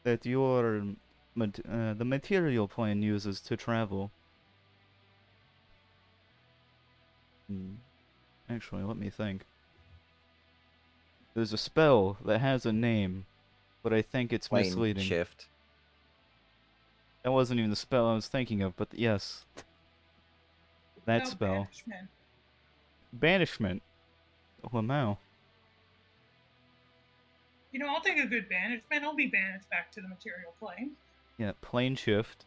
that the material plane uses to travel. Actually, let me think. There's a spell that has a name, but I think it's Plane misleading. shift. That wasn't even the spell I was thinking of, but yes. That No, spell. banishment. Banishment. Oh, wow. I'll take a good banishment. I'll be banished back to the material plane. Yeah, plane shift.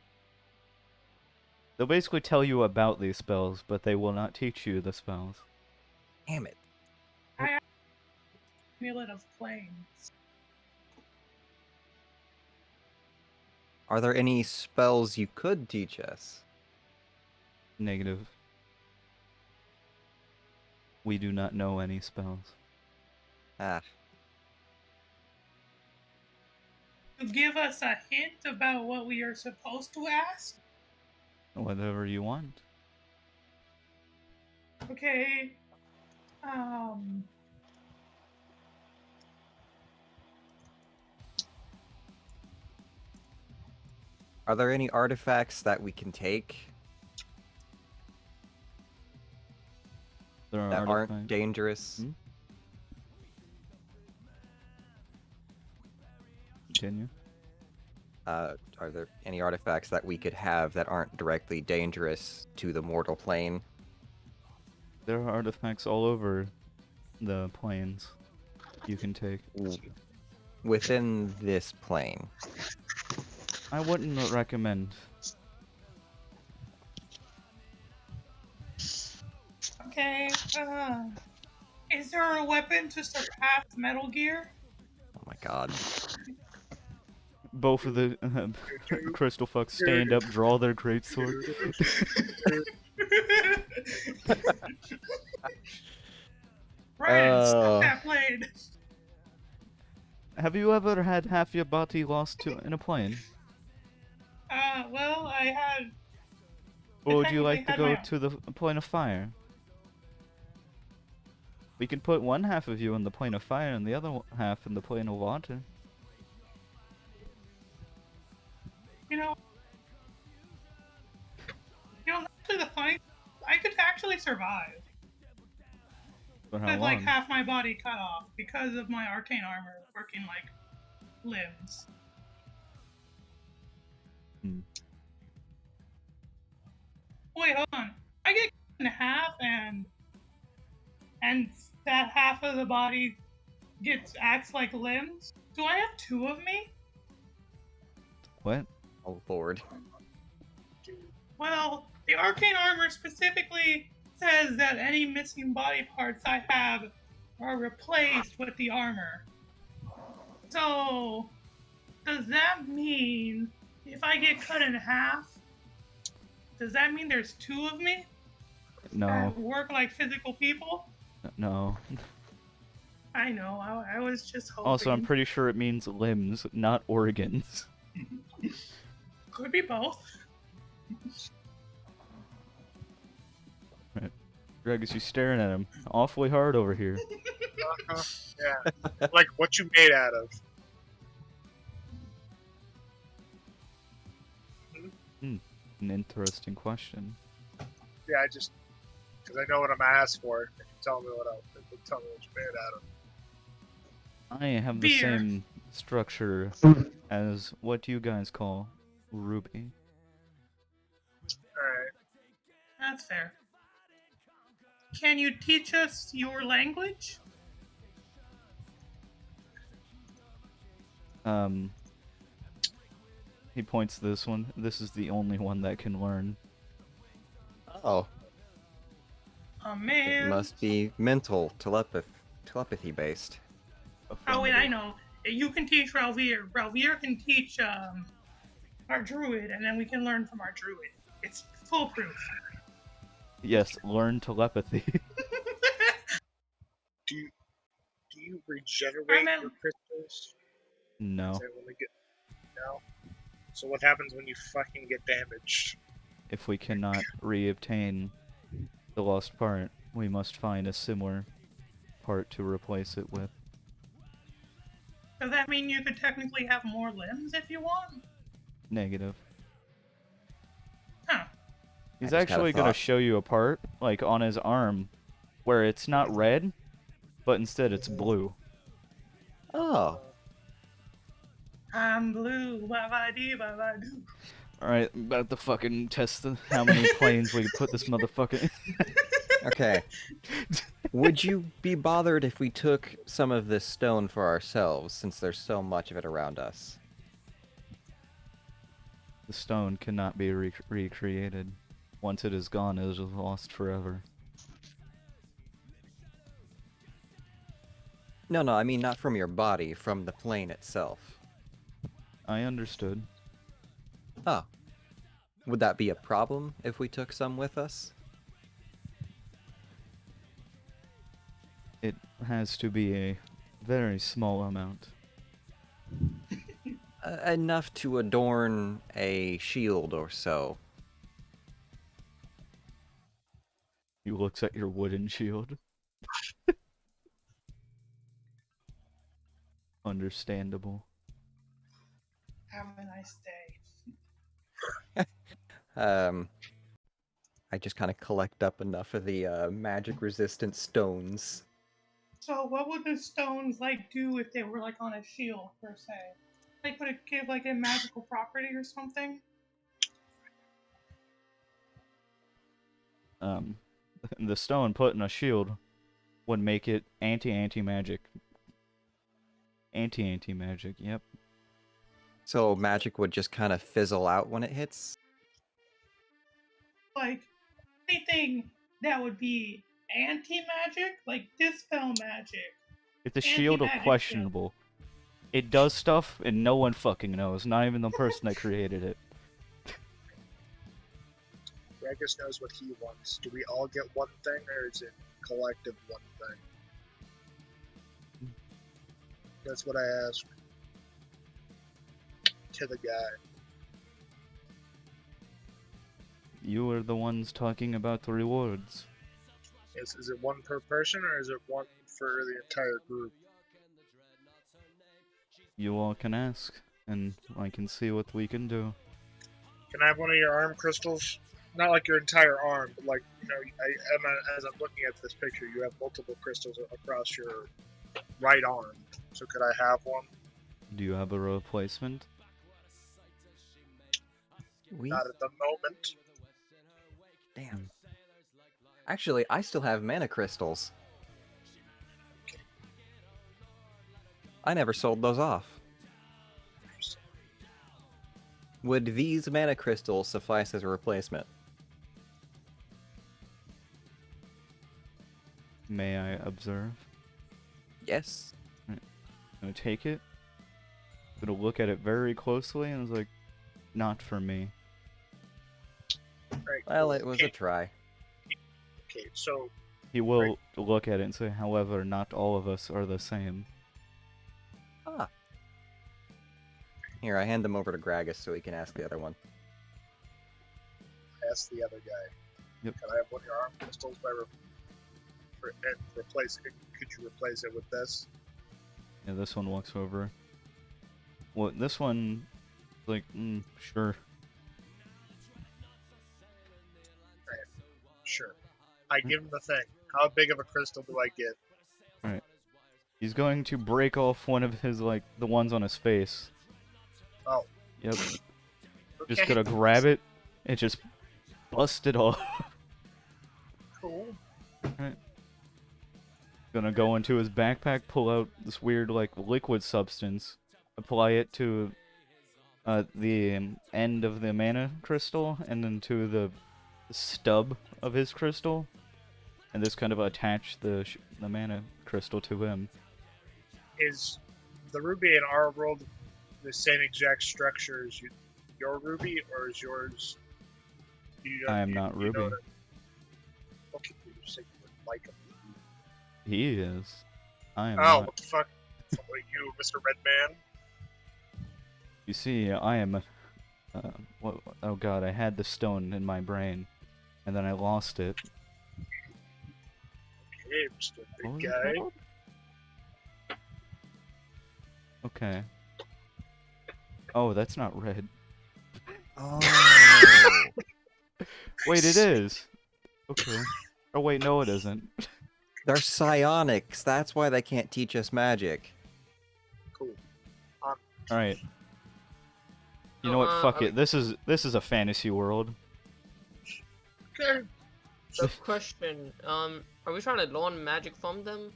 They'll basically tell you about these spells, but they will not teach you the spells. Damn it. I have an amulet of planes. Are there any spells you could teach us? Negative. We do not know any spells. Ah, You give us a hint about what we are supposed to ask? Whatever you want. Okay. are there any artifacts that we can take There are that artifacts. aren't dangerous? Continue. Are there any artifacts that we could have that aren't directly dangerous to the mortal plane? There are artifacts all over the planes you can take. Within this plane. I wouldn't recommend. Okay. Is there a weapon to surpass Metal Gear? Oh my god. Both of the crystal fucks stand up, draw their greatsword. Red, stop that blade! Have you ever had half your body lost to in a plane? Well, I had. Or would you technically like to had go my- to the plane of fire? We can put one half of you in the plane of fire and the other half in the plane of water. Actually, the funny, I could actually survive For how with like long? half my body cut off because of my arcane armor working like limbs. Wait, hold on. I get cut in half, and that half of the body acts like limbs. Do I have two of me? What? Oh lord. Well, the arcane armor specifically says that any missing body parts I have are replaced with the armor. So, does that mean if I get cut in half, does that mean there's two of me No. that work like physical people? No. I know, I was just hoping. Also, I'm pretty sure it means limbs, not organs. Could be both. Greg, is you staring at him awfully hard over here. Yeah. Like what you made out of. An interesting question. Yeah, because I know what I'm gonna ask for. If you tell me what tell me what you made out of. I have the Beer. same structure as what you guys call ruby. Alright. That's fair. Can you teach us your language? He points to this one. This is the only one that can learn. Oh. Oh It man. must be mental telepathy based. Oh wait, I know. You can teach Ralvier. Ralvier can teach our druid, and then we can learn from our druid. It's foolproof. Yes, learn telepathy. Do you regenerate I meant- your crystals? No. Is that when we get no? So what happens when you fucking get damaged? If we cannot reobtain the lost part, we must find a similar part to replace it with. Does that mean you could technically have more limbs if you want? Negative. Huh. He's just had a actually gonna thought. show you a part, like on his arm, where it's not red, but instead it's blue. Oh, I'm blue, ba-ba-dee, ba-ba-doo. Alright, about to fucking test how many planes we can put this motherfucker in. okay. Would you be bothered if we took some of this stone for ourselves, since there's so much of it around us? The stone cannot be recreated. Once it is gone, it is lost forever. No, I mean not from your body, from the plane itself. I understood. Oh. Would that be a problem if we took some with us? It has to be a very small amount. Enough to adorn a shield or so. He looks at your wooden shield. Understandable. Have a nice day. I just kind of collect up enough of the magic-resistant stones. So what would the stones like do if they were like on a shield per se? Like would it give like a magical property or something? The stone put in a shield would make it anti-magic. Anti-magic, yep. So magic would just kind of fizzle out when it hits? Like anything that would be anti-magic, like dispel magic. If the shield are Anti-magic questionable, it does stuff and no one fucking knows, not even the person that created it. Ragus knows what he wants. Do we all get one thing, or is it collective one thing? That's what I asked to the guy. You are the ones talking about the rewards. Is it one per person, or is it one for the entire group? You all can ask, and I can see what we can do. Can I have one of your arm crystals? Not like your entire arm, but like, you know, as I'm looking at this picture, you have multiple crystals across your right arm. So could I have one? Do you have a replacement? Not at the moment. Damn. Actually, I still have mana crystals. I never sold those off. Would these mana crystals suffice as a replacement? May I observe? Yes. I'm gonna take it. Gonna look at it very closely, and it's like, not for me. Right. Well, it was okay. a try. Okay, so He will look at it and say, however, not all of us are the same. Ah. Here, I hand them over to Gragas so he can ask the other one. ask the other guy. Yep. Can I have one of your arm crystals and replace it? Could you replace it with this? Yeah, this one walks over. Well, this one, like, sure. Sure. I give him the thing. How big of a crystal do I get? Alright. He's going to break off one of his, like, the ones on his face. Oh. Yep. Okay. Just gonna grab it and just bust it off. Cool. Alright. Gonna go into his backpack, pull out this weird, like, liquid substance, apply it to the end of the mana crystal, and then to the stub of his crystal, and just kind of attach the mana crystal to him. Is the ruby in our world the same exact structure as your ruby, or is yours? I am not ruby. Okay, you just say you would like a ruby. He is. I am Oh, not. what the fuck? Follow you, Mr. Redman. You see, I am. What? Oh God, I had the stone in my brain, and then I lost it. Hey, Mr. What was Big it Guy. called? Okay. Oh, that's not red. Oh. Wait, it is. Okay. Oh wait, no, it isn't. They're psionics. That's why they can't teach us magic. Cool. All right. You So, know what? Fuck are it. This is a fantasy world. Okay. So question, are we trying to learn magic from them?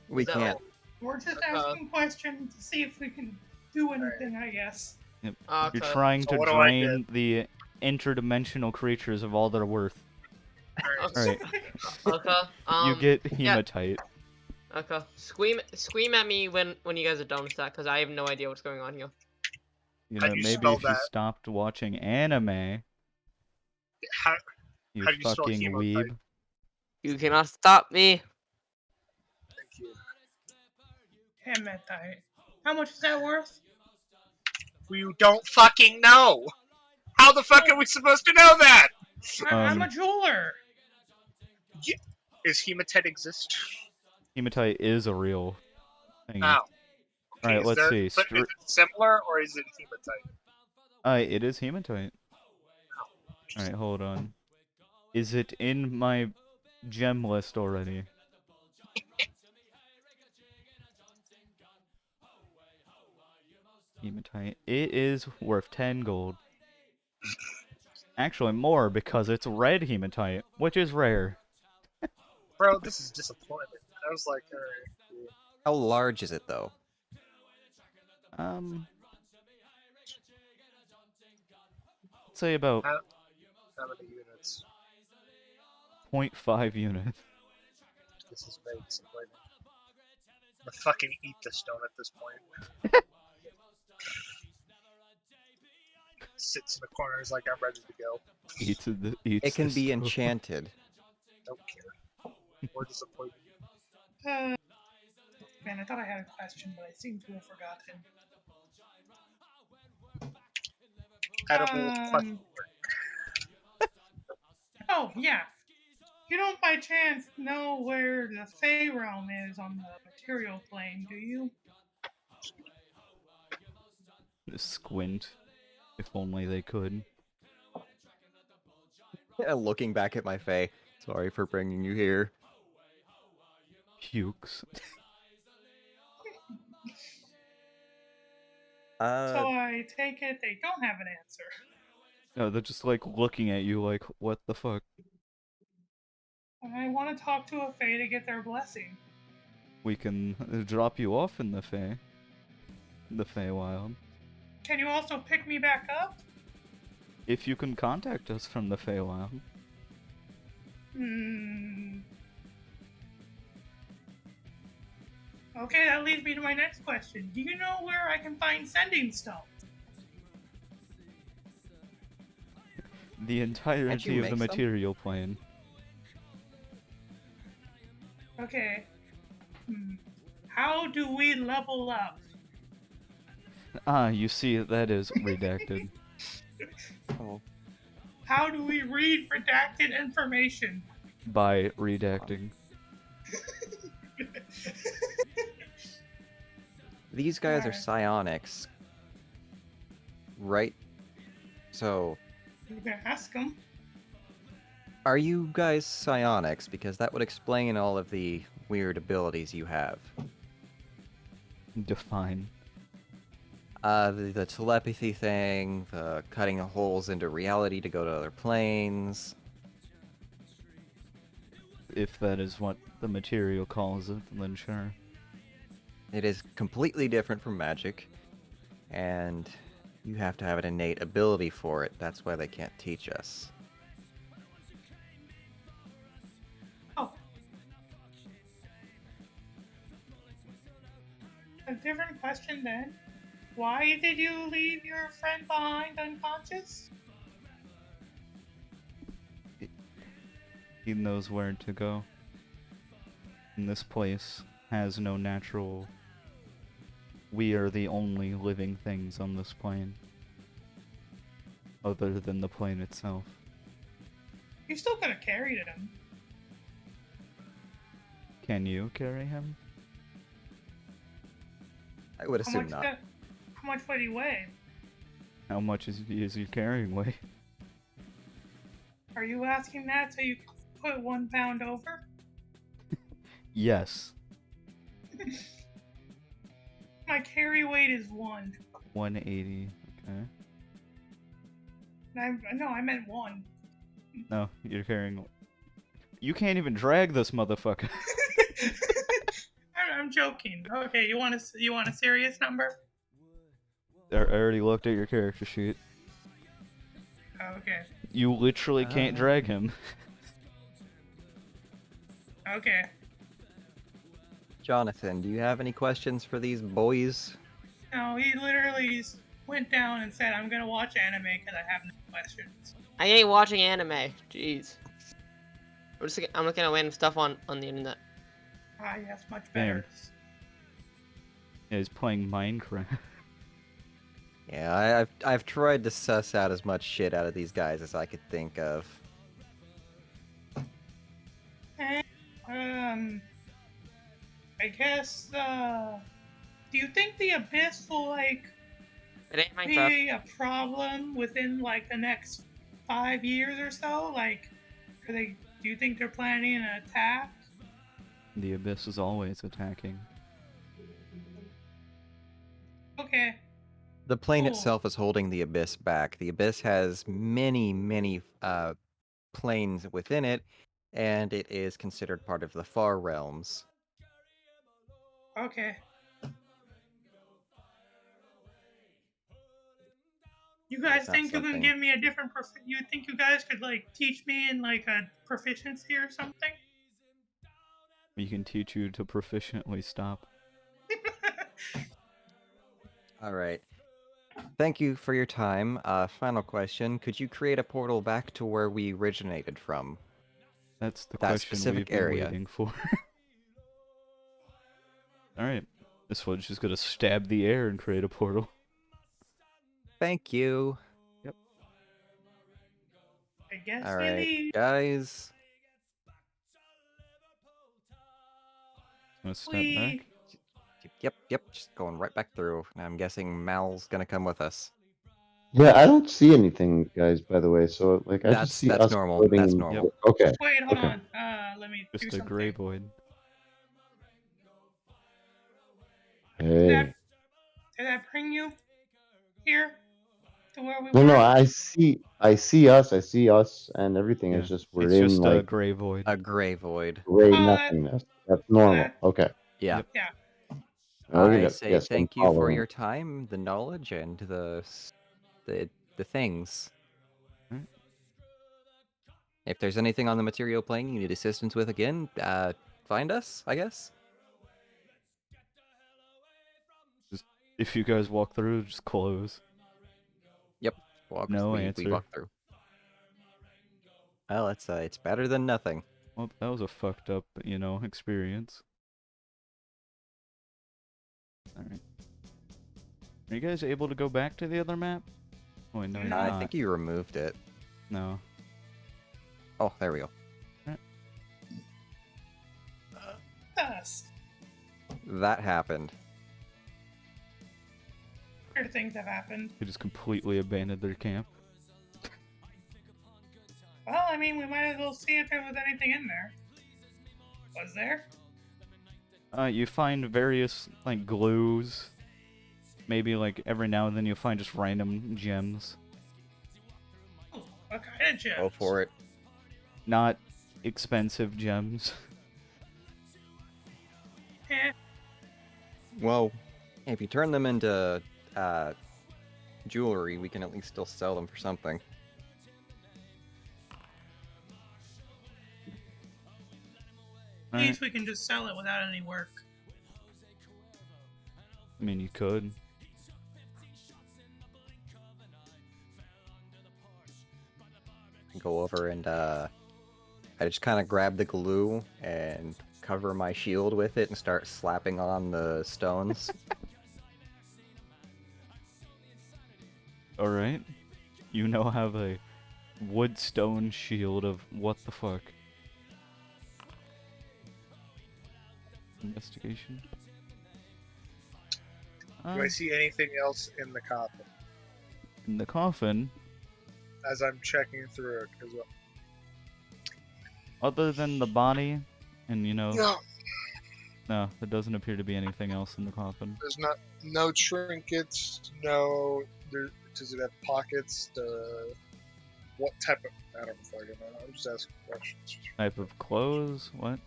We Is that can't. We're just Okay. asking questions to see if we can do anything, I guess. Yep. Okay. You're trying So to what do I drain the interdimensional creatures of all their worth. Alright. All right. Okay. You get yeah. hematite. Okay. Scream at me when you guys are done with that, because I have no idea what's going on here. You How know, do you maybe spell if you that? stopped watching anime, How, you how do you spell fucking hematite? weeb. You cannot stop me. Thank you. Hematite. How much is that worth? You don't fucking know! How the fuck are we supposed to know that? I'm a jeweler. Yeah. Is hematite exist? Hematite is a real thingy. Oh. All right, Is let's there, see. but is it similar or is it hematite? It is hematite. All right, hold on. Is it in my gem list already? Hematite. It is worth 10 gold. Actually, more because it's red hematite, which is rare. Bro, this is disappointing. I was like, alright, cool. How large is it though? Let's say about How many units? 0.5 units. This is very disappointing. I'm gonna fucking eat the stone at this point. Sits in the corner, is like, I'm ready to go. Eats It can the be stone. enchanted. Don't care. More disappointing. Man, I thought I had a question, but I seem to have forgotten. Edible question. Oh, yeah. You don't by chance know where the Fey realm is on the material plane, do you? Squint. If only they could. Looking back at my Fae. Sorry for bringing you here. Pukes. So I take it they don't have an answer. No, they're just like looking at you like, what the fuck? I want to talk to a Fey to get their blessing. We can drop you off in the Feywild. Can you also pick me back up? If you can contact us from the Feywild. Okay, that leads me to my next question. Do you know where I can find sending stones? The entirety of the make some? material plane. Okay. How do we level up? Ah, you see, that is redacted. Oh. How do we read redacted information? By redacting. These guys are Alright. psionics. Right? So, You can ask them. are you guys psionics? Because that would explain all of the weird abilities you have. Define. The telepathy thing, the cutting holes into reality to go to other planes. If that is what the material calls it, then sure. It is completely different from magic, and you have to have an innate ability for it. That's why they can't teach us. Oh. A different question then. Why did you leave your friend behind unconscious? He knows where to go. And this place has no natural... We are the only living things on this plane. Other than the plane itself. You still could have carried him. Can you carry him? I would How assume much? not. How much would he weigh? How much is your carrying weight? Are you asking that so you can put 1 pound over? Yes. My carry weight is 1. 180. Okay. No, I meant 1. No, you're carrying... You can't even drag this motherfucker. I'm joking. Okay, you want a serious number? I already looked at your character sheet. Okay. You literally can't drag him. Okay. Jonathan, do you have any questions for these boys? No, he literally went down and said, "I'm gonna watch anime because I have no questions." I ain't watching anime. Jeez. I'm looking at random stuff on the internet. Ah, yes, much better. Yeah, he's playing Minecraft. Yeah, I've tried to suss out as much shit out of these guys as I could think of. I guess. Do you think the abyss will It ain't Minecraft. be a problem within the next 5 years or so? Do you think they're planning an attack? The Abyss is always attacking. Okay. The plane Cool. itself is holding the Abyss back. The Abyss has many planes within it, and it is considered part of the Far Realms. Okay. You guys It's not think you can something- give me a different you think you guys could teach me in a proficiency or something? We can teach you to proficiently stop. All right. Thank you for your time. Final question. Could you create a portal back to where we originated from? That's the That question specific we've been area. waiting for. Alright. This one's just gonna stab the air and create a portal. Thank you. Yep. I guess All you right, need. guys. Gonna step back. Yep, just going right back through. I'm guessing Mal's gonna come with us. Yeah, I don't see anything, guys. By the way, so I just That's- see that's us normal, floating that's in- normal. Okay. Wait, hold Okay. on. Let me do Just a something. gray void. Hey. Did that bring you here to where we No, were? no, I see us, and everything. Yeah. It's just we're It's in just a gray void. A gray void. gray Oh, nothingness. That's normal. Okay. Yeah. Yep. Yeah. Okay. I say Yes, I'm thank you for following. your time, the knowledge, and the things. Alright. If there's anything on the material plane you need assistance with again, find us, I guess. If you guys walk through, just close. Yep. No we answer. walk through. Well, it's better than nothing. Well, that was a fucked up, experience. Alright. Are you guys able to go back to the other map? Oh, wait, no, you're I not. think you removed it. No. Oh, there we go. Dust. That happened. Weird things have happened. They just completely abandoned their camp. Well, I mean, we might as well see if there was anything in there. Was there? You find various, glues. Maybe, every now and then you'll find just random gems. Ooh, what kind of gems? Go for it. Not expensive gems. Eh, Well, if you turn them into jewelry, we can at least still sell them for something. at least we can just sell it without any work. I mean, you could. Go over and I just kind of grab the glue and cover my shield with it and start slapping on the stones. Alright. You now have a wood stone shield of what the fuck. Investigation. Do I see anything else in the coffin In the coffin, as I'm checking through it as well? other than the body, and No, no, there doesn't appear to be anything else in the coffin. there's no trinkets. No, does it have pockets? What type of? I don't fucking know. I'm just asking questions. Type of clothes? What?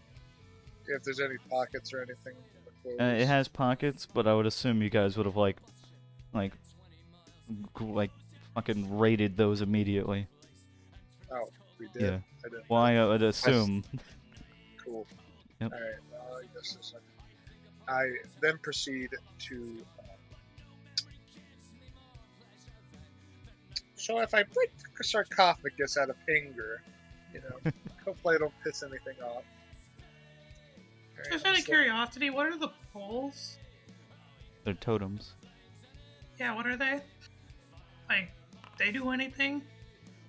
If there's any pockets or anything in the clothes. It has pockets, but I would assume you guys would have like fucking raided those immediately. Oh, we did. Yeah. I didn't. Well, I would assume. Cool. Yep. All right. I guess this. I then proceed to. So if I break the sarcophagus out of anger, hopefully I don't piss anything off. All Just right, out of curiosity, what are the poles? They're totems. Yeah, what are they? Like, they do anything?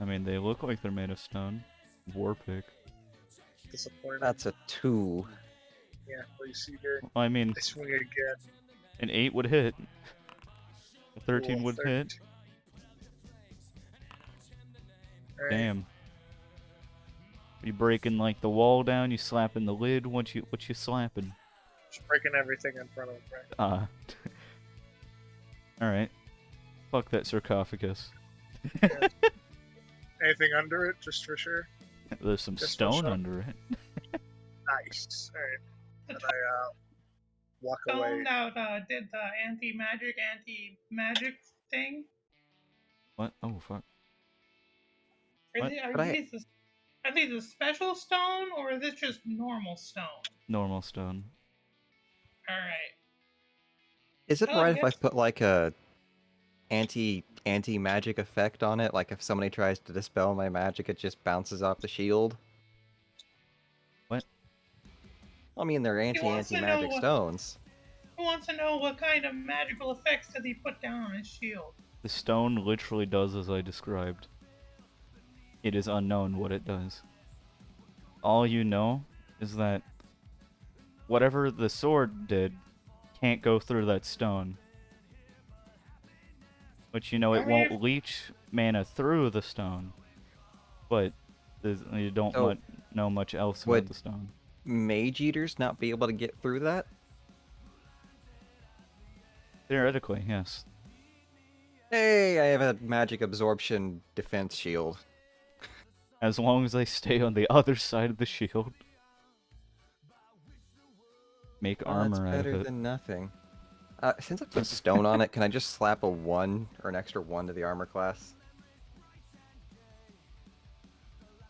I mean, they look like they're made of stone. War pick. Disappointing. That's a 2. Yeah, what you see here. Well, I mean, I swing again. an 8 would hit. A 13 Cool, would 13. hit. All right. Damn. You breaking like the wall down? You slapping the lid? What you slapping? Just breaking everything in front of him, right? Alright. Fuck that sarcophagus. Anything under it, just for sure? There's some Just for stone sure. under it. Nice. Alright. The And I walk away. stone that did the anti-magic thing? What? Oh, fuck. Are, What? they, are, But I- these the, are these a special stone, or is this just normal stone? Normal stone. Alright. Is it Oh, right if I yes. put like a anti-magic effect on it? Like if somebody tries to dispel my magic, it just bounces off the shield? What? I mean, they're wants to know anti-magic what- stones. Who wants to know what kind of magical effects did he put down on his shield? The stone literally does as I described. It is unknown what it does. All you know is that whatever the sword did can't go through that stone. But you know, it Alright. won't leach mana through the stone. But you don't So, know much else about would- the stone. Mage eaters not be able to get through that? Theoretically, yes. Hey, I have a magic absorption defense shield. As long as they stay on the other side of the shield. Make Well, armor that's out of better it. than nothing. Since I put stone on it, can I just slap a 1 or an extra 1 to the armor class?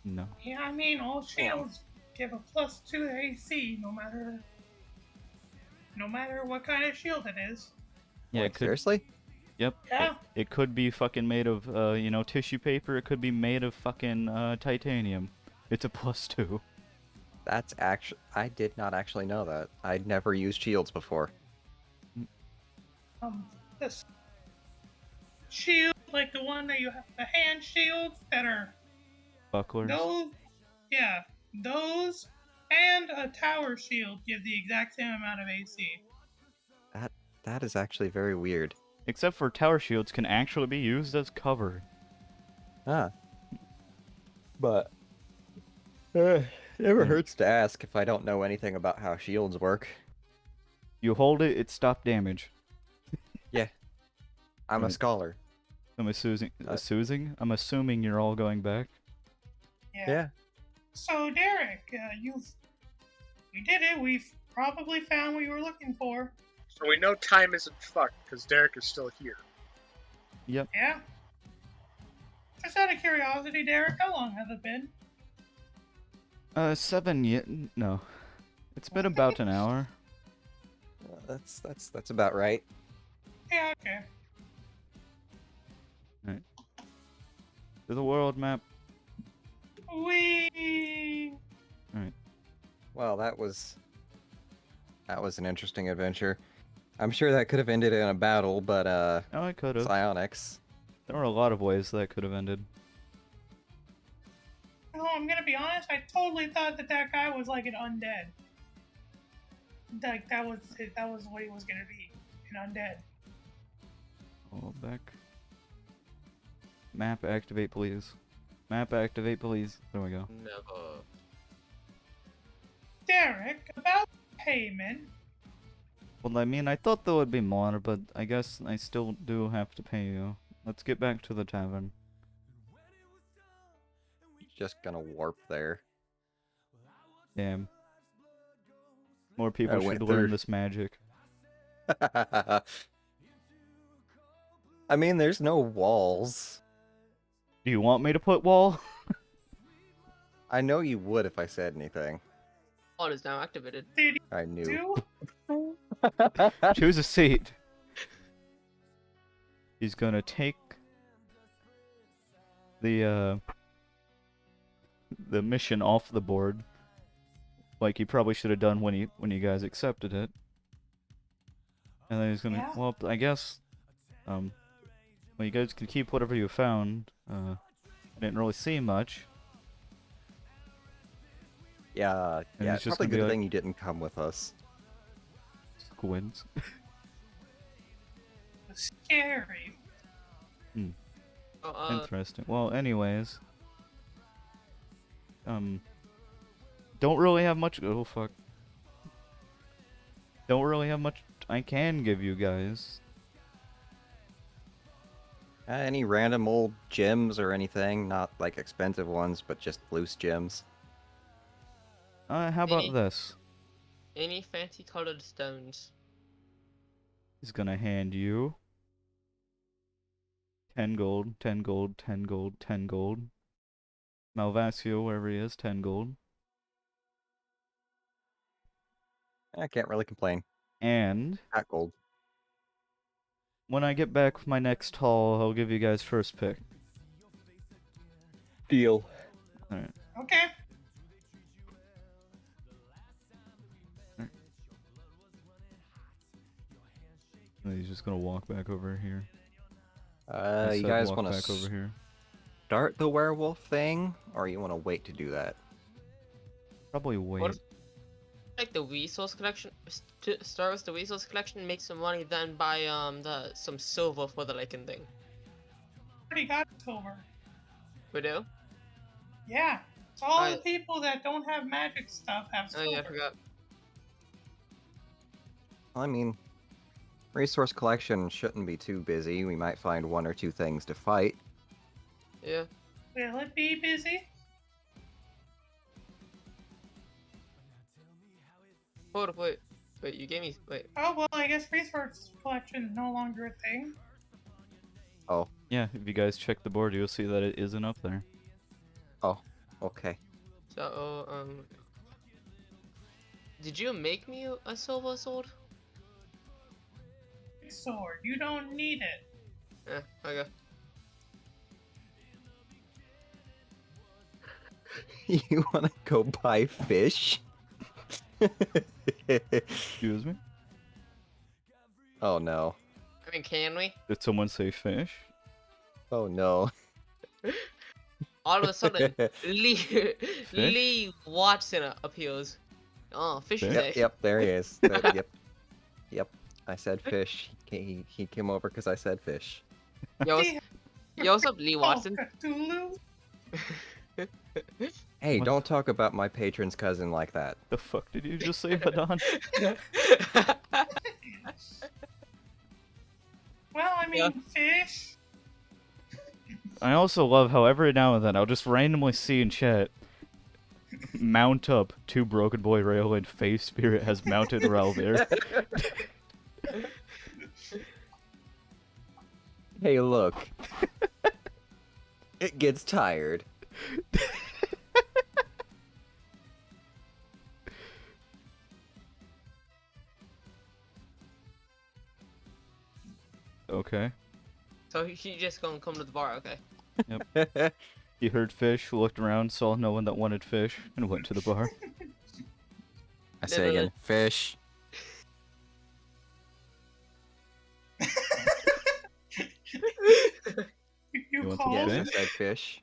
No. Yeah, I mean, all shields give a +2 to AC, no matter what kind of shield it is. Yeah, Like, it could. seriously? Yep. Yeah. It could be fucking made of, tissue paper. It could be made of fucking titanium. It's a +2. That's actually... I did not actually know that. I'd never used shields before. This shield, like the one that you have, the hand shields that are Bucklers. those, and a tower shield give the exact same amount of AC. That is actually very weird. Except for tower shields can actually be used as cover. Ah. But... never Hmm. hurts to ask if I don't know anything about how shields work. You hold it, it stops damage. I'm a Right. scholar. I'm I'm assuming you're all going back. Yeah. So Derek, we did it. We've probably found what you were looking for. So we know time isn't fucked because Derek is still here. Yep. Yeah. Just out of curiosity, Derek, how long has it been? 7 yet? No. It's been about an hour. That's about right. Yeah, okay. To the world map. We. Well, that was That was an interesting adventure. I'm sure that could have ended in a battle, but Oh, I could have. psionics. There were a lot of ways that could have ended. No, I'm gonna be honest. I totally thought that guy was like an undead. Like that was what he was gonna be, an undead. Oh, back. Map activate, please. Map activate, please. There we go. Never. Derek, about payment. Well, I mean, I thought there would be more, but I guess I still do have to pay you. Let's get back to the tavern. Just gonna warp there. Damn. More people went should learn through. this magic. I mean, there's no walls. Do you want me to put wall? I know you would if I said anything. Oh, it is now activated. Did I knew. you? Choose a seat. He's gonna take the mission off the board, like he probably should have done when you guys accepted it. And then he's gonna, Yeah. well, I guess, well, you guys can keep whatever you found. I didn't really see much. Yeah, And yeah. it's just Probably gonna be good like- thing you didn't come with us. Squints. Scary. Oh, Interesting. Well, anyways, don't really have much. Oh fuck. Don't really have much I can give you guys. Any random old gems or anything? Not like expensive ones, but just loose gems. How about Any- this? any fancy colored stones? He's gonna hand you 10 gold, 10 gold, 10 gold, 10 gold. Malvasio, wherever he is, 10 gold. I can't really complain. And Hat gold. when I get back with my next haul, I'll give you guys first pick. Deal. Alright. Okay. And he's just gonna walk back over here. You said guys walk want back to over here? start the werewolf thing, or you want to wait to do that? Probably wait. What if, like the resource collection? Start with the resource collection, make some money, then buy some silver for the Lycan thing. Already got silver. We do? Yeah. All the Alright. people that don't have magic stuff have Oh silver. yeah, I forgot. I mean, resource collection shouldn't be too busy. We might find one or two things to fight. Yeah. Will it be busy? Hold up, wait. Wait, you gave me. Wait. Oh well, I guess resource collection is no longer a thing. Oh, Yeah, if you guys check the board, you'll see that it isn't up there. okay. So, did you make me a silver sword? Sword, you don't need it. Yeah, okay. You want to go buy fish? Excuse me? Oh no. I mean, can we? Did someone say fish? Oh no. All of a sudden, Lee Watson appears. Oh, fish Fish? day. Yep, yep, there he is. Yep. I said fish. He came over because I said fish. Yo, what's up, Lee Oh, Watson? Cthulhu? Hey, What? don't talk about my patron's cousin like that. The fuck did you just say, Madon? Well, I mean, fish. I also love how every now and then I'll just randomly see in chat, mount up 2 Broken Boy Rail and Face Spirit has mounted Ralvir. Hey, look. It gets tired. Okay. So he just gonna come to the bar, okay? He heard fish, looked around, saw no one that wanted fish, and went to the bar. I say again, fish. want some called? Yes, I fish? said fish.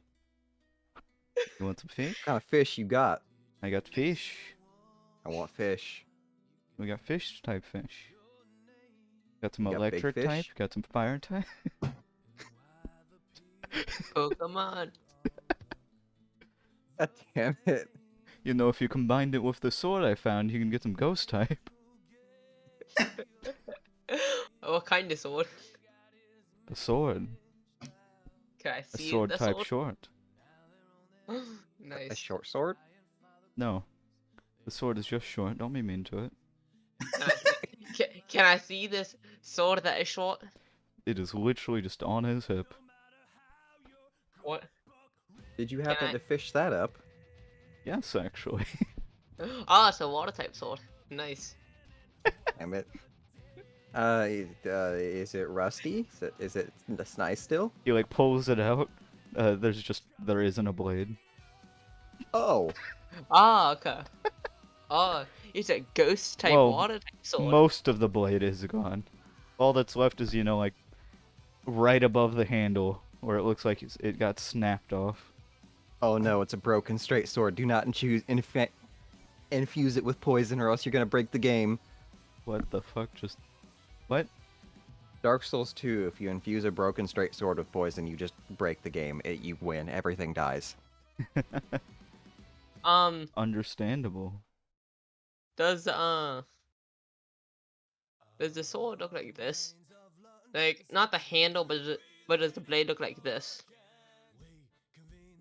You want some fish? What kind of fish you got? I got fish. I want fish. We got fish type fish. Got some You got big electric type. fish? Got some fire type. Pokemon. God damn it. You know, if you combined it with the sword I found, you can get some ghost type. What kind of sword? A sword. Can I A see sword the type sword? short. A Nice. short sword? No. The sword is just short. Don't be mean to it. Can I see this sword that is short? It is literally just on his hip. What? Did you Can happen I? to fish that up? Yes, actually. Oh, it's a water type sword. Nice. Damn it. Is it rusty? Is it that's nice still? He like pulls it out. There isn't a blade. Oh, Ah, okay. Oh, it's a ghost type Well, water type sword. Most of the blade is gone. All that's left is, like, right above the handle, where it looks like it got snapped off. oh no, it's a broken straight sword. Do not infuse it with poison, or else you're gonna break the game. What the fuck? What? Dark Souls 2, if you infuse a broken straight sword with poison, you just break the game. You win. Everything dies. Understandable. Does the sword look like this? Like not the handle, but does the blade look like this?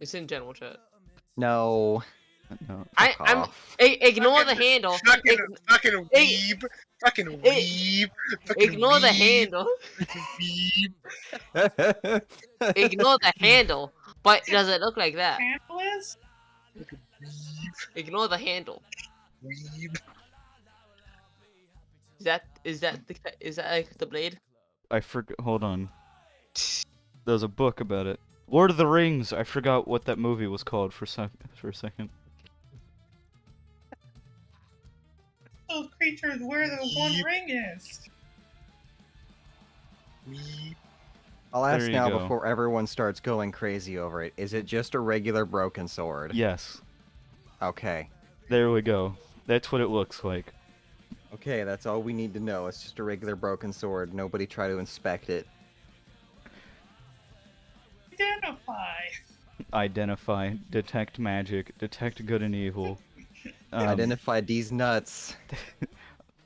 It's in general chat. No. No. Fuck I'm off. ignore the handle. Fucking weeb. Fucking weeb. Fucking Ignore the weeb. handle. Weeb. Ignore the handle. But does it look like that? Handle is? Ignore the handle. Weeb. Is that like the blade? I forgot. Hold on. There's a book about it. Lord of the Rings. I forgot what that movie was called for a second. Those creatures where the one Yeep. ring is. Weeb. I'll ask There you now go. before everyone starts going crazy over it. Is it just a regular broken sword? Yes. Okay. There we go. That's what it looks like. Okay, that's all we need to know. It's just a regular broken sword. Nobody try to inspect it. Identify. Detect magic, detect good and evil. Identify these nuts.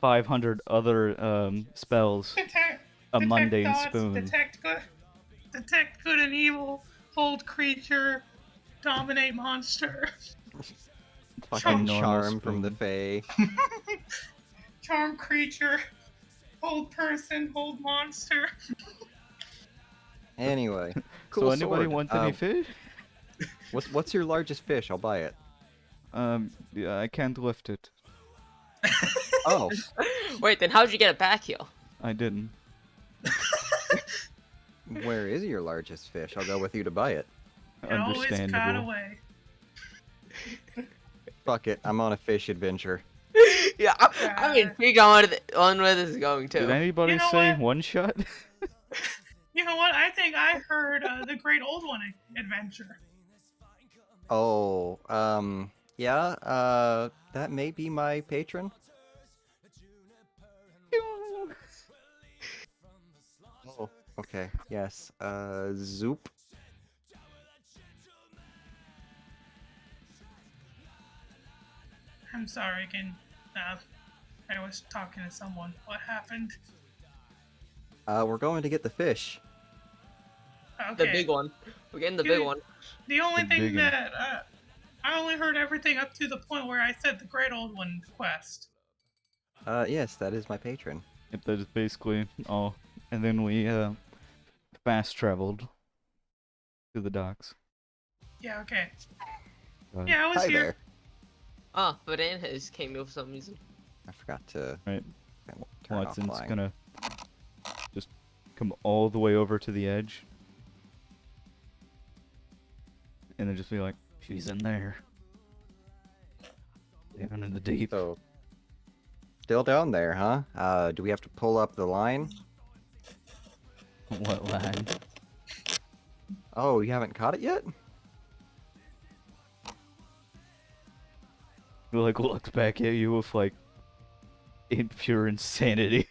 500 other spells. Detect Mundane dots, spoon. detect good and evil, hold creature, dominate monster, Fucking normal charm from the spoon. Fae. charm creature, hold person, hold monster. Anyway, cool So anybody sword. want any fish? What's your largest fish? I'll buy it. Yeah, I can't lift it. Oh, Wait, then how'd you get it back here? I didn't. where is your largest fish? I'll go with you to buy it. It always got Understandable. away. Fuck it, I'm on a fish adventure. Yeah, I'm intrigued on where this is going Did to. anybody You know say what? one shot? You know what? I think I heard the Great Old One adventure. Oh, yeah, that may be my patron. Oh, okay, yes, Zoop. I'm sorry again. I was talking to someone. What happened? We're going to get the fish. Okay. The big one. We're getting the You- big one. The only The thing big one. that I only heard everything up to the point where I said the Great Old One quest. Yes, that is my patron. Yep, that is basically all. And then we fast traveled to the docks. Yeah. Okay. Uh, Yeah, I was Hi here. there. Ah, but Anne has came here for some reason. I forgot to Right. turn off Watson's flying. gonna just come all the way over to the edge. And then just be like, she's in there. Down in the deep. So, still down there, huh? Do we have to pull up the line? What line? Oh, you haven't caught it yet? He like looks back at you with like in pure insanity.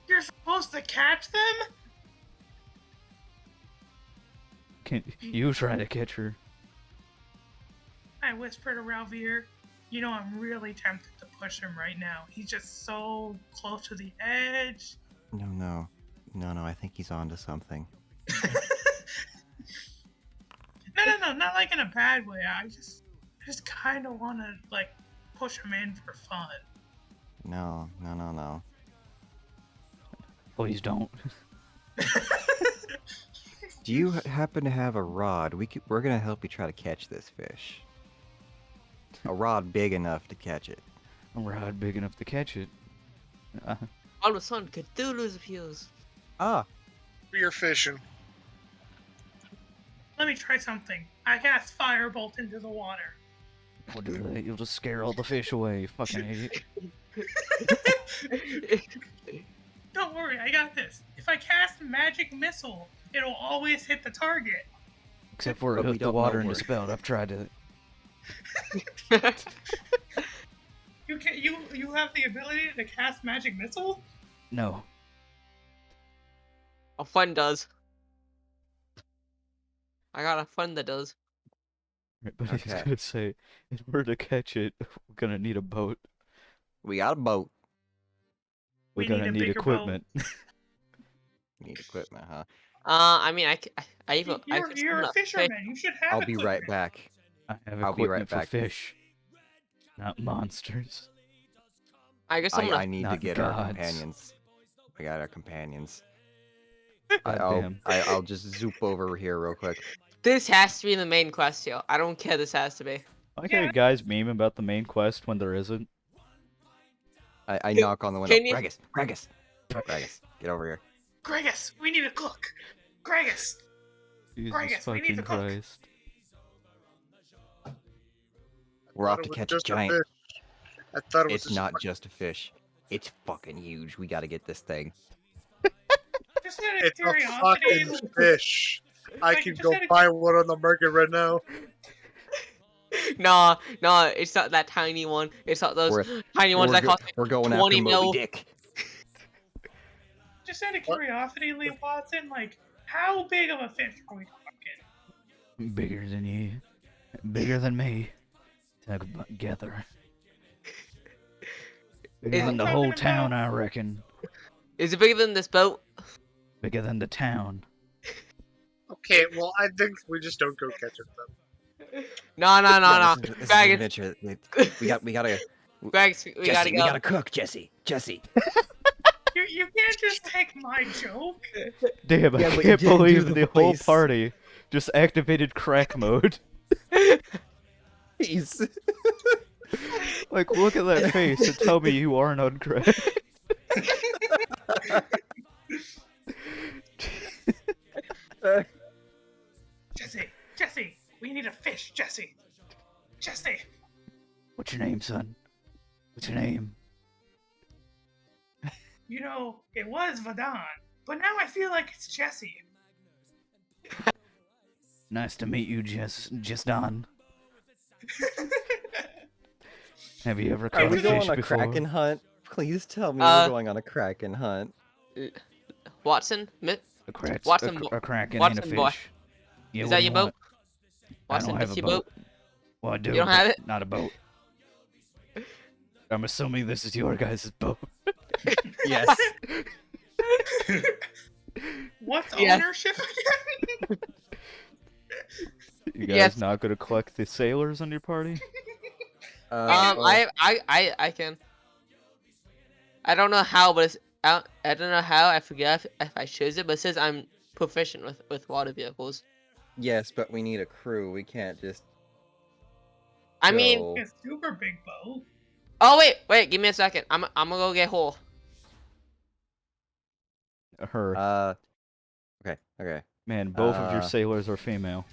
You're supposed to catch them? Can you try to catch her? I whispered to Ralvier, you know, I'm really tempted to push him right now. He's just so close to the edge. No, I think he's onto something. No, not like in a bad way. I just kind of want to, like, push him in for fun. No. Please don't. Do you happen to have a rod? We're gonna help you try to catch this fish. A rod big enough to catch it. A rod big enough to catch it. All of a sudden, Cthulhu's appeals. Ah, You're fishing. Let me try something. I cast Firebolt into the water. Don't do that. You'll just scare all the fish away. You fucking idiot. Don't worry, I got this. If I cast Magic Missile, it'll always hit the target. Except for But we hook the don't know water into where. spout. I've tried it. You have the ability to cast Magic Missile? No. A fun does. I got a fun that does. Right, but he's Okay. gonna say, in order to catch it, we're gonna need a boat. we got a boat. We We're gonna need a need bigger equipment. Need equipment, huh? I mean, I even I You're could a swim a fish. fisherman. You should have I'll be right equipment. back. I have I'll be right equipment for back. fish, not monsters. I guess I'm I gonna. need to Not get our gods. companions. We got our companions. Goddamn. I'll just zoop over here real quick. This has to be the main quest, yo. I don't care. This has to be. I like Yeah. how you guys meme about the main quest when there isn't. I Can- knock on the window. can you- Gragas, get over here. Gregus, we need a cook. Gregus. Jesus Gragas, we need fucking to cook. Christ. We're off Thought to it was catch a just giant. fish. I thought it was It's just not just a fish. It's fucking huge. We gotta get this thing. Just out of It's a curiosity, fucking fish. I Like, can just go out of- buy one on the market right now. Nah, it's not that tiny one. It's not those We're- tiny ones that cost We're going 20 after mil. Moby Dick. just out of What? curiosity, Lee Watson, like, how big of a fish are we talking? Bigger than you. Bigger than me. Together. Bigger Is than it- the whole Talking town, about- I reckon. Is it bigger than this boat? Bigger than the town. Okay, well, I think we just don't go catch it then. No. This is an Greg, adventure. We gotta. Greg, we gotta go. We gotta cook, Jesse. You can't just take my joke. Damn, Yeah, I but you can't didn't do believe the the whole voice. party just activated crack mode. He's. Like, look at that face and tell me you aren't on crack. Jesse, we need a fish, Jesse. What's your name, son? What's your name? You know, it was Vadan, but now I feel like it's Jesse. Nice to meet you, Don. Have you ever Are caught we a going fish on a before? kraken hunt? Please tell me Uh, we're going on a kraken hunt. Watson, A crack, Watson, a kraken Watson ain't a boy. fish. Yeah, is what that do your you boat? want? I Watson, don't have this a your boat? Well, I do. You don't but have it? Not a boat. I'm assuming this is your guys' boat. Yes. What's Yeah. ownership again? You guys Yes. not gonna collect the sailors on your party? I can. I don't know how, but I don't know how. I forget if I chose it, but it says I'm proficient with water vehicles. Yes, but we need a crew. We can't just. I mean, go. A super big boat. oh wait, give me a second. I'm gonna go get Hole. Her. Okay. Man, both of your uh, sailors are female.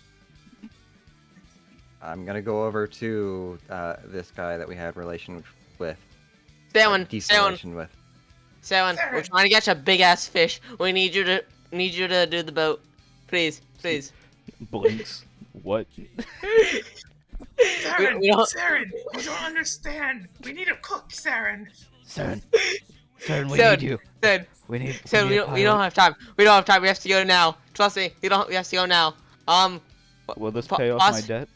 I'm gonna go over to this guy that we had relation with. Seven, Deceleration with. We're trying to catch a big ass fish. We need you to do the boat, please. Blinks. What? Saren, we don't- Saren, you don't understand. We need a cook, Saren. Saren. Saren, we Saren, need you. Saren, We need Saren, a we don't pilot. have time. We don't have time. We have to go now. Trust me. We have to go now. Will this po- pay off poss- my debt?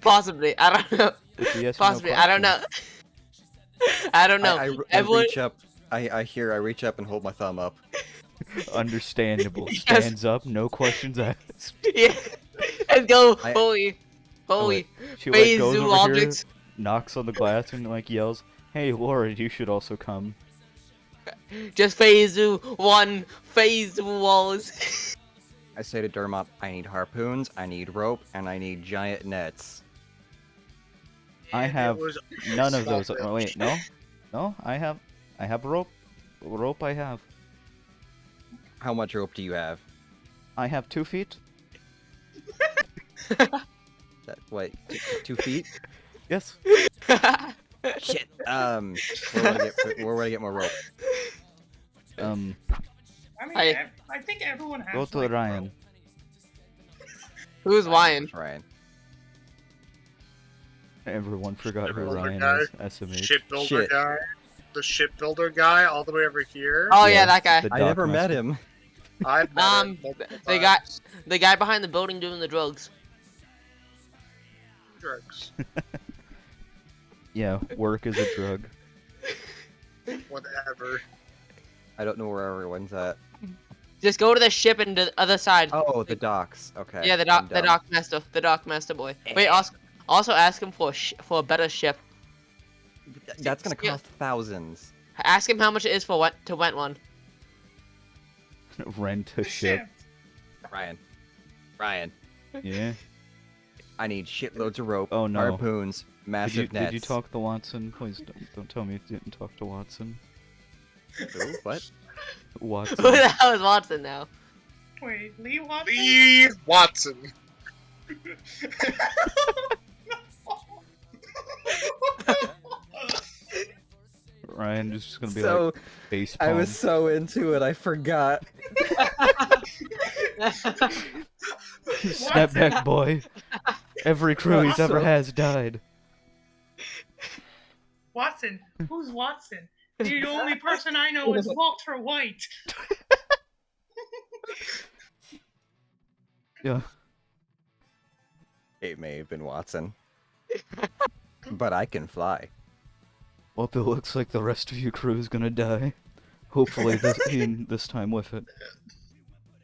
Possibly. I don't know. It's a yes or no Possibly. I don't know. question. I don't know. I Everyone. reach up. I reach up and hold my thumb up. Understandable. Yes. Stands up, no questions asked. Yeah. Let's go. I- Holy. Holy. She like Phase goes zoo over objects. here, knocks on the glass, and like yells, "Hey, Laura, you should also come." Just phase zoo. One. Phase zoo walls. I say to Dermot, I need harpoons, I need rope, and I need giant nets. I And it have was none of those. Stop it. Oh, wait, no, I have rope. Rope I have. How much rope do you have? I have 2 feet. What? 2 feet? Yes. Shit. Where would I get more rope? I mean, I- I think everyone has. Go to like, Ryan. rope. Who's Ryan? Ryan. Everyone forgot who Everyone Ryan forgot. is. SMH. Shipbuilder Shit. guy. The shipbuilder guy all the way over here. Oh yeah, that guy. the I never dock met master. him. I've met him multiple the guy- times. The guy behind the building doing the drugs. Drugs. Yeah, work is a drug. Whatever. I don't know where everyone's at. Just go to the ship and to the other side. Oh, the docks. Okay. Yeah, the I'm dock dumb. the dock master boy. Wait, also ask him for a better ship. That's gonna Yeah. cost thousands. Ask him how much it is for to rent one. Rent a ship. Ryan. Yeah. I need shitloads of rope. Oh, no. Harpoons. Did Massive nets. you talk to Watson? Please don't tell me you didn't talk to Watson. Who? What? Who Watson. the hell is Watson now? Wait, Lee Watson? Lee Watson. Ryan is just gonna be So, like face I palm. was so into it, I forgot. Step back, boy. Every crew he's ever So- has died. Watson? Who's Watson? The only person I know is Walter White. Yeah. It may have been Watson. But I can fly. Well, it looks like the rest of your crew is gonna die. Hopefully, this time with it.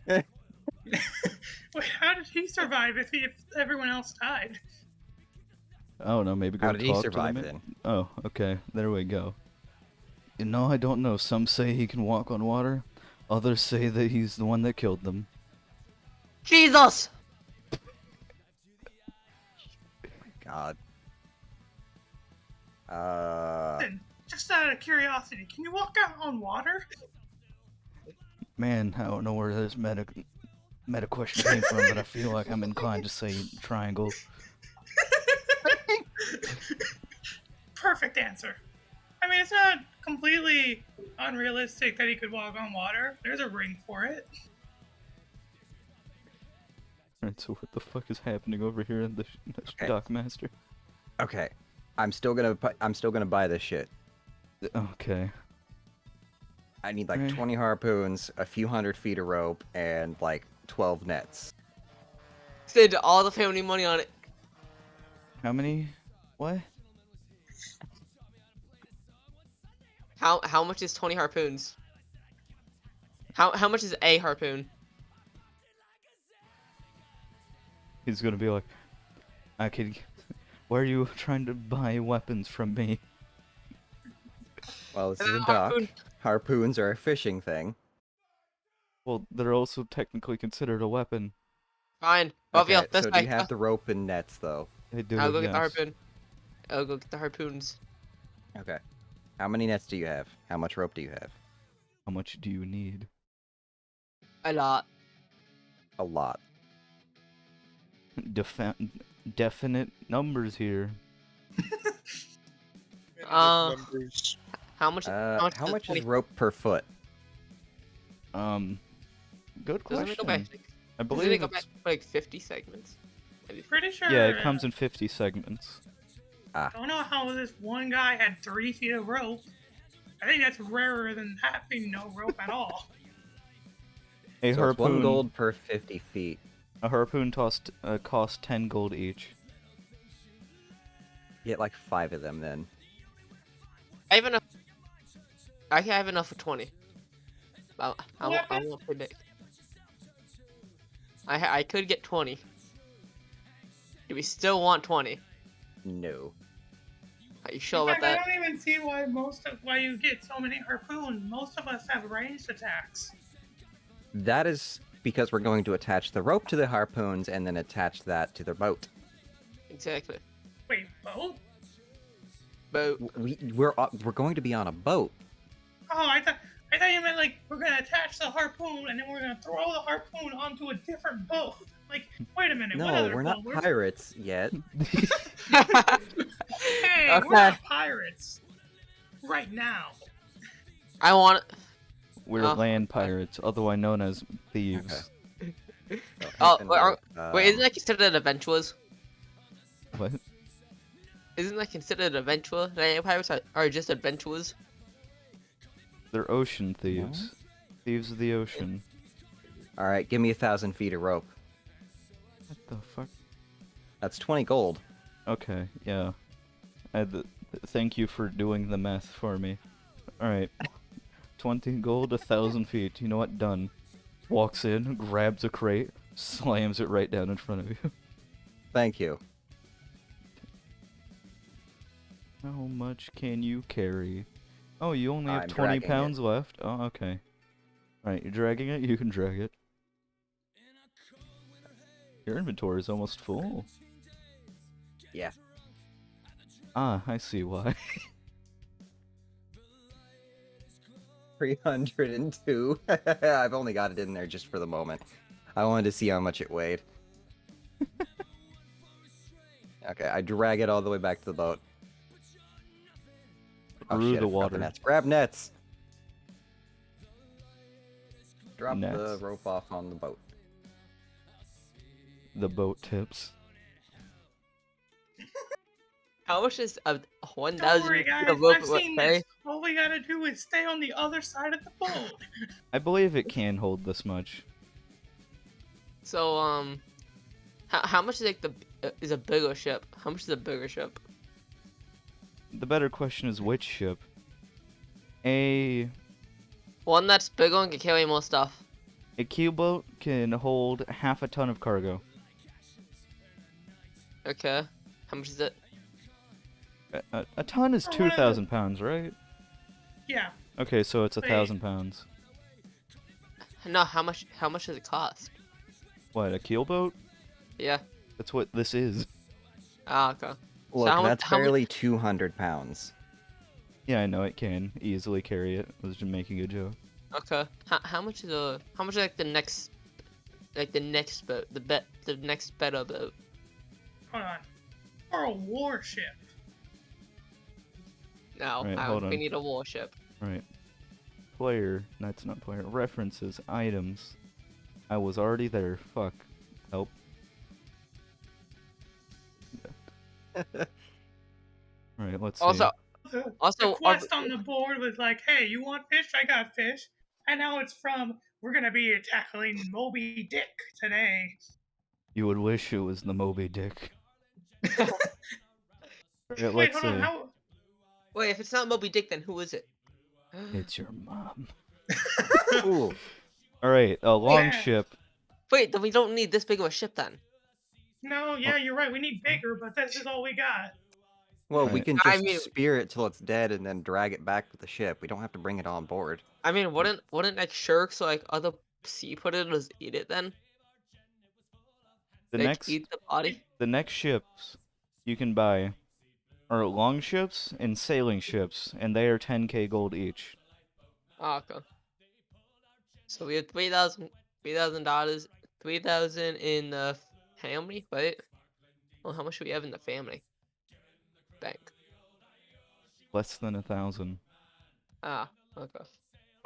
Wait, how did he survive if everyone else died? I don't know. Maybe go How did he talk to survive them. then? Oh, okay. There we go. You know, I don't know. Some say he can walk on water. Others say that he's the one that killed them. Jesus! God. Listen, just out of curiosity, can you walk out on water? Man, I don't know where this meta question came from, but I feel like I'm inclined to say triangle. Perfect answer. I mean, it's not completely unrealistic that he could walk on water. There's a ring for it. Alright, so what the fuck is happening over here in the Okay. dock master? Okay. I'm still gonna buy this shit. Okay. I need like Alright. 20 harpoons, a few hundred feet of rope, and like 12 nets. Spend all the family money on it. How many? What? How much is 20 harpoons? How much is a harpoon? He's gonna be like, I could. Why are you trying to buy weapons from me? Well, this is a dock. Harpoon. Harpoons are a fishing thing. Well, they're also technically considered a weapon. Fine. Bobby, this so way. do you have the rope and nets though? They do. I'll go get the yes. harpoon. I'll go get the harpoons. Okay. How many nets do you have? How much rope do you have? How much do you need? A lot. A lot. Definite numbers here. Numbers. How much? How is much 20? is rope per foot? Good Doesn't make no question. magic. I Doesn't it believe go back it's for like 50 segments? Maybe Pretty sure. yeah, it comes in 50 segments. Don't know how this one guy had 3 feet of rope. I think that's rarer than having no rope at all. A So it's 1 harpoon, gold per 50 feet. a harpoon costs 10 gold each. Get like 5 of them then. I have enough. I have enough for 20. I Weapon? won't pay big. I could get 20. Do we still want 20? No. Are you In sure about fact, I that? don't even see why you get so many harpoons. Most of us have ranged attacks. That is because we're going to attach the rope to the harpoons and then attach that to the boat. Exactly. Wait, boat? But We're going to be on a boat. Oh, I thought you meant like we're gonna attach the harpoon and then we're gonna throw the harpoon onto a different boat. Like, wait a minute, what No, other we're not boat? pirates yet. Hey, Okay. we're not pirates. Right now. I want. We're Oh, land okay. pirates, otherwise known as thieves. Oh, And wait, isn't that considered adventurers? What? Isn't that considered adventurer? The pirates are just adventurers. They're ocean thieves. Thieves of the ocean. all right, give me 1,000 feet of rope. What the fuck? That's 20 gold. Okay, yeah. Thank you for doing the math for me. Alright. 20 gold, 1,000 feet. You know what? Done. Walks in, grabs a crate, slams it right down in front of you. Thank you. How much can you carry? Oh, you only have I'm 20 dragging pounds left? Oh, okay. Alright, you're dragging it? You can drag it. Your inventory is almost full. Yeah. Ah, I see why. 302. I've only got it in there just for the moment. I wanted to see how much it weighed. Okay, I drag it all the way back to the boat. Oh Through shit, the I forgot water. the nets. Grab nets! Drop the Nets. rope off on the boat. The boat tips. How much is a Don't 1,000 worry, feet guys. of rope? I've seen this. All we gotta do is stay on the other side of the boat. I believe it can hold this much. So how much is like is a bigger ship? How much is a bigger ship? The better question is which ship? A One that's bigger and can carry more stuff. keel boat can hold half a ton of cargo. Okay. How much is it? A ton is Or one of the- 2,000 pounds, right? Yeah. Okay, so it's Wait. 1,000 pounds. No, how much does it cost? What, a keel boat? Yeah. That's what this is. Ah, okay. Look, how that's how much- barely 200 pounds. Yeah, I know it can easily carry it. I was just making a joke. Okay. How much is like the next boat, the next better boat? Hold on. Or a warship. No, Right, hold we on. need a warship. Right. Player. That's not player. References. Items. I was already there. Fuck. Help. Alright, let's see. Also, The also, quest on the board was like, hey, you want fish? I got fish. And now it's from, we're gonna be tackling Moby Dick today. You would wish it was the Moby Dick. Alright, Wait, let's hold on. see. How? wait, if it's not Moby Dick, then who is it? It's your mom. Ooh. Alright, a long Yeah. ship. Wait, then we don't need this big of a ship then. No, yeah, you're right. We need bigger, but this is all we got. Well, we Right. can I just mean- spear it till it's dead and then drag it back to the ship. We don't have to bring it on board. I mean, wouldn't like sharks or like other sea predators eat it then? The Like next eat the body? the next ships you can buy are long ships and sailing ships, and they are 10k gold each. Oh, okay. So we have $3,000, $3,000 in the family, right? Well, how much do we have in the family bank? Less than 1,000. Ah, okay.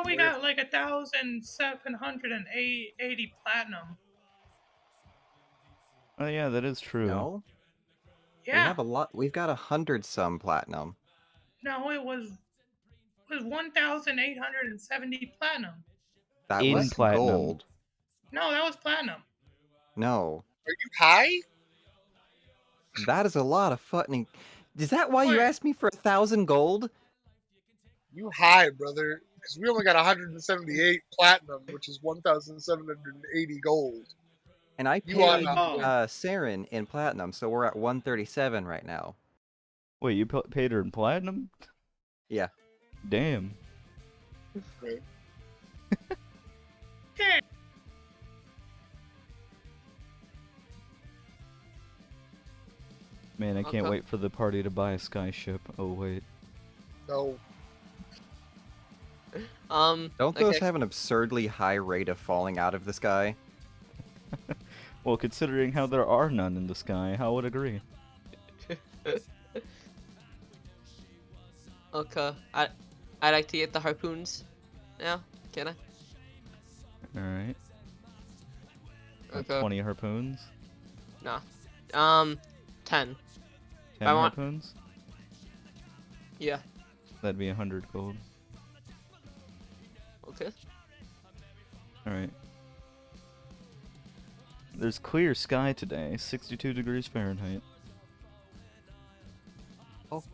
We got like 1,780 platinum. Oh yeah, that is true. No, we Yeah. have a lot. We've got 100 some platinum. No, it was 1,870 platinum. That In was platinum. gold. No, that was platinum. No, Are you high? that is a lot of fucking. Is that why you Wait. asked me for 1,000 gold? You high, brother. Because we only got 178 platinum, which is 1,780 gold. And I You are paid not. Saren in platinum, so we're at 137 right now. Wait, you paid her in platinum? Yeah. Damn. Right. Okay. Man, I can't Okay. wait for the party to buy a skyship. Oh wait. No. Don't Okay. those have an absurdly high rate of falling out of the sky? Well, considering how there are none in the sky, I would agree. Okay. I'd like to get the harpoons. Now, can I? Alright. Okay. 20 harpoons? Nah. 10. 10 I want- harpoons? Yeah. That'd be 100 gold. Okay. Alright. There's clear sky today, 62 degrees Fahrenheit. Oh.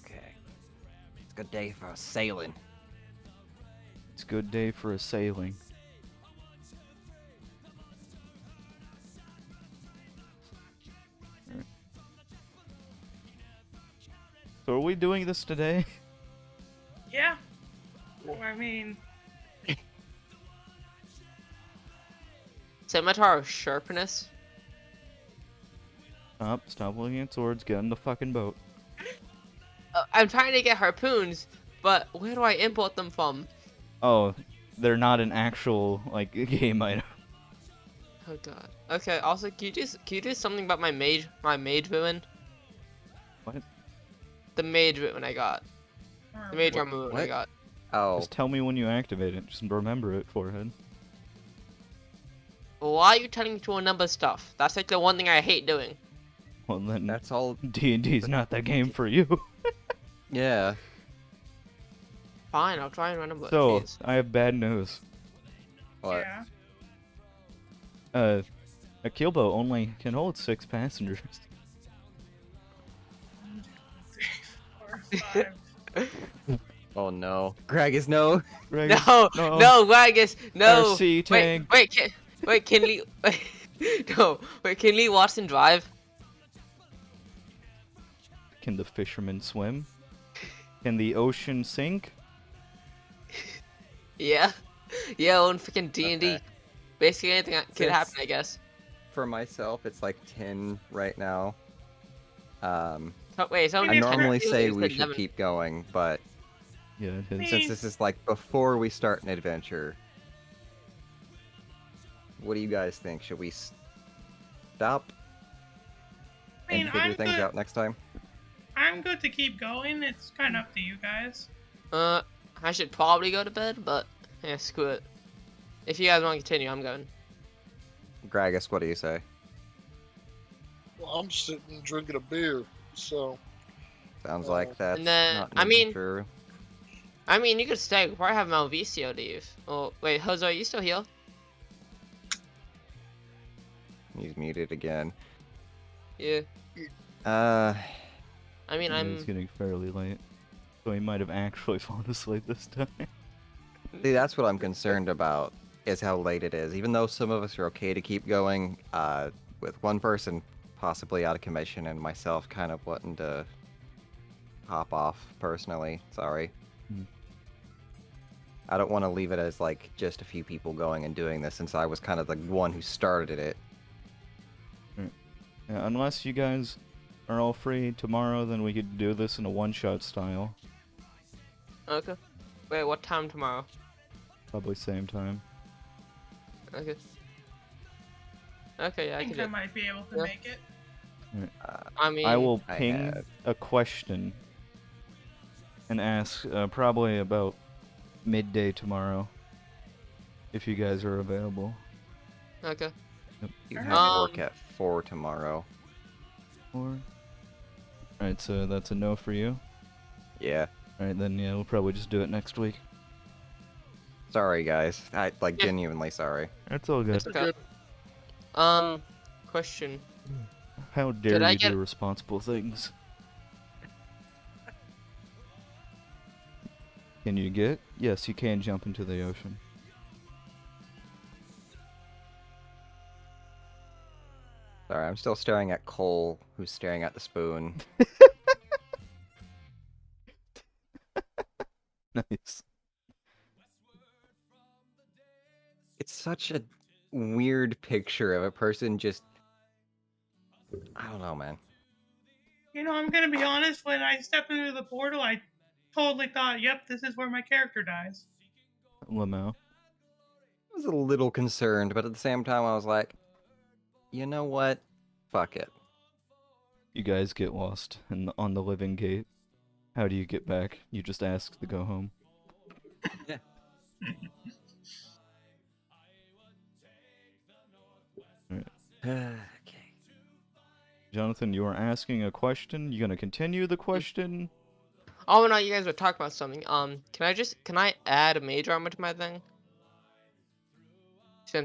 Okay. It's a good day for sailing. It's a good day for a sailing. Alright. So are we doing this today? Yeah. I mean, Scimitar sharpness. Stop looking at swords, get in the fucking boat. I'm trying to get harpoons, but where do I import them from? Oh, they're not an actual, like, game item. Oh god. Okay. Also, can you do something about my mage ruin? What? The mage ruin I got. The mage armor ruin I What? got. Oh, Just tell me when you activate it. Just remember it, forehead. Why are you telling me to remember stuff? That's like the one thing I hate doing. Well, then that's all. D&D's not that game for you. Yeah. Fine, I'll try and remember. So, Jeez. I have bad news. What? yeah. A keelboat only can hold 6 passengers. 1, 2, 3, 4, 5. Oh no. Greg is no. Greg, No, no, Wagus, no. RC tank. Wait, can Lee? No, wait, can Lee Watson drive? Can the fisherman swim? Can the ocean sink? Yeah, yeah, on freaking D&D. Okay. Basically anything that could Since- happen, I guess. For myself, it's like 10 right now. So, wait, so I I Yeah, normally you say said we should 11. keep going, but Yeah, it is. Me- since this is like before we start an adventure, what do you guys think? Should we stop I mean, and figure I'm things good. out next time? I'm good to keep going. It's kind of up to you guys. I should probably go to bed, but yeah, screw it. If you guys want to continue, I'm going. Gragus, what do you say? Well, I'm sitting drinking a beer, so Sounds like that's And then- not I mean- true. I mean, you could stay. We probably have Malvicio to use. Oh, wait, Jose, are you still here? He's muted again. Yeah. Uh, I mean, It's getting fairly late. So he might have actually fallen asleep this time. see, that's what I'm concerned about, is how late it is. Even though some of us are okay to keep going, with one person possibly out of commission and myself kind of wanting to hop off personally. Sorry. Hmm. I don't want to leave it as like just a few people going and doing this, since I was kind of the one who started it. Yeah, unless you guys are all free tomorrow, then we could do this in a one-shot style. Okay. Wait, what time tomorrow? Probably same time. Okay. Okay, yeah, I I can think do I it. might be able to Yeah. make it. I mean, I will I ping have- a question and ask probably about midday tomorrow if you guys are available. Okay. You Um, have work at 4 tomorrow. Or alright, so that's a no for you. Yeah. Alright, then yeah, we'll probably just do it next week. Sorry, guys. I Yeah. genuinely sorry. That's all good. It's okay. Question. How dare I you get- do responsible things? Can you get? Yes, you can jump into the ocean. Sorry, I'm still staring at Cole, who's staring at the spoon. Nice. It's such a weird picture of a person just... I don't know, man. You know, I'm gonna be honest. When I stepped into the portal, I totally thought, "Yep, this is where my character dies." Lamau. I was a little concerned, but at the same time, I was like, you know what? Fuck it. You guys get lost on the living gate. How do you get back? You just ask to go home. Okay. Jonathan, you are asking a question. You gonna continue the question? Oh no, you guys were talking about something. Can I add a mage armor to my thing?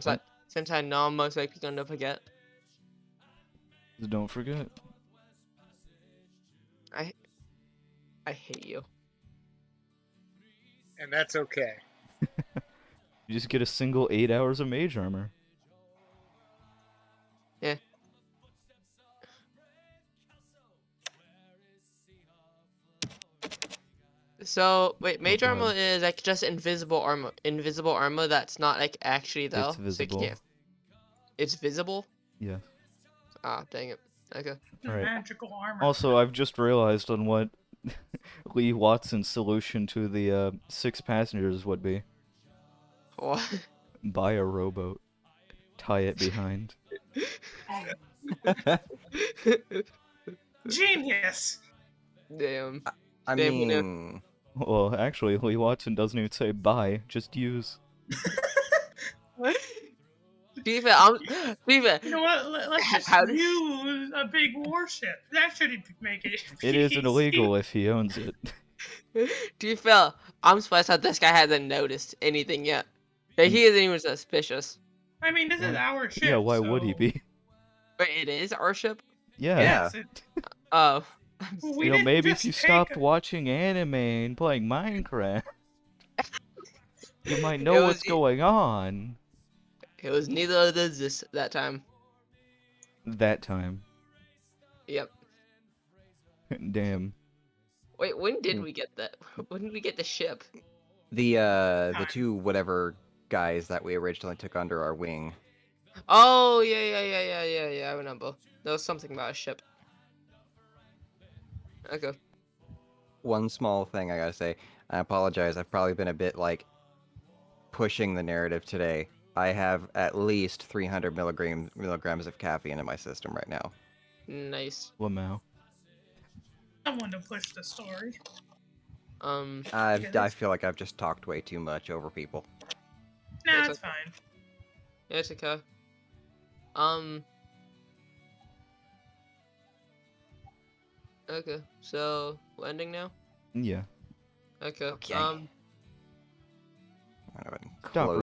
What? Since I know I'm most likely gonna forget. Just don't forget. I hate you. And that's okay. You just get a single 8 hours of mage armor. Yeah. So wait, mage go armor ahead. is like just invisible armor. Invisible armor that's not like actually though. It's visible. So you can't... It's visible? Yeah. Ah, dang it. Okay. Alright. Magical armor. Also, I've just realized on what Lee Watson's solution to the 6 passengers would be. What? Buy a rowboat. Tie it behind. Genius. Damn. I Damn, you know. mean... Well, actually, Lee Watson doesn't even say buy, just use. Steve, I'm Steve. You know what? Let's just How do- use a big warship. That should make it. It isn't illegal if he owns it. Do you feel? I'm surprised that this guy hasn't noticed anything yet. That he isn't even suspicious. I mean, this is Why- our ship. Yeah, why would he so- be? But it is our ship. Yeah. Yes. Yeah. Oh. We You know, didn't maybe if just you take stopped a- watching anime and playing Minecraft, you might It know was what's going on. It was neither of those that time. That time. Yep. Damn. Wait, when did we get that? When did we get the ship? The two whatever guys that we originally took under our wing. Oh yeah. I remember. There was something about a ship. Okay. One small thing I gotta say. I apologize. I've probably been a bit like pushing the narrative today. I have at least 300 milligrams of caffeine in my system right now. Nice. Lamau. Someone to push the story. I feel like I've just talked way too much over people. Nah, It's it's fine. Yeah, it's okay. Okay, so we're ending now. Yeah. Okay. Okay. Um. I'm gonna Stop close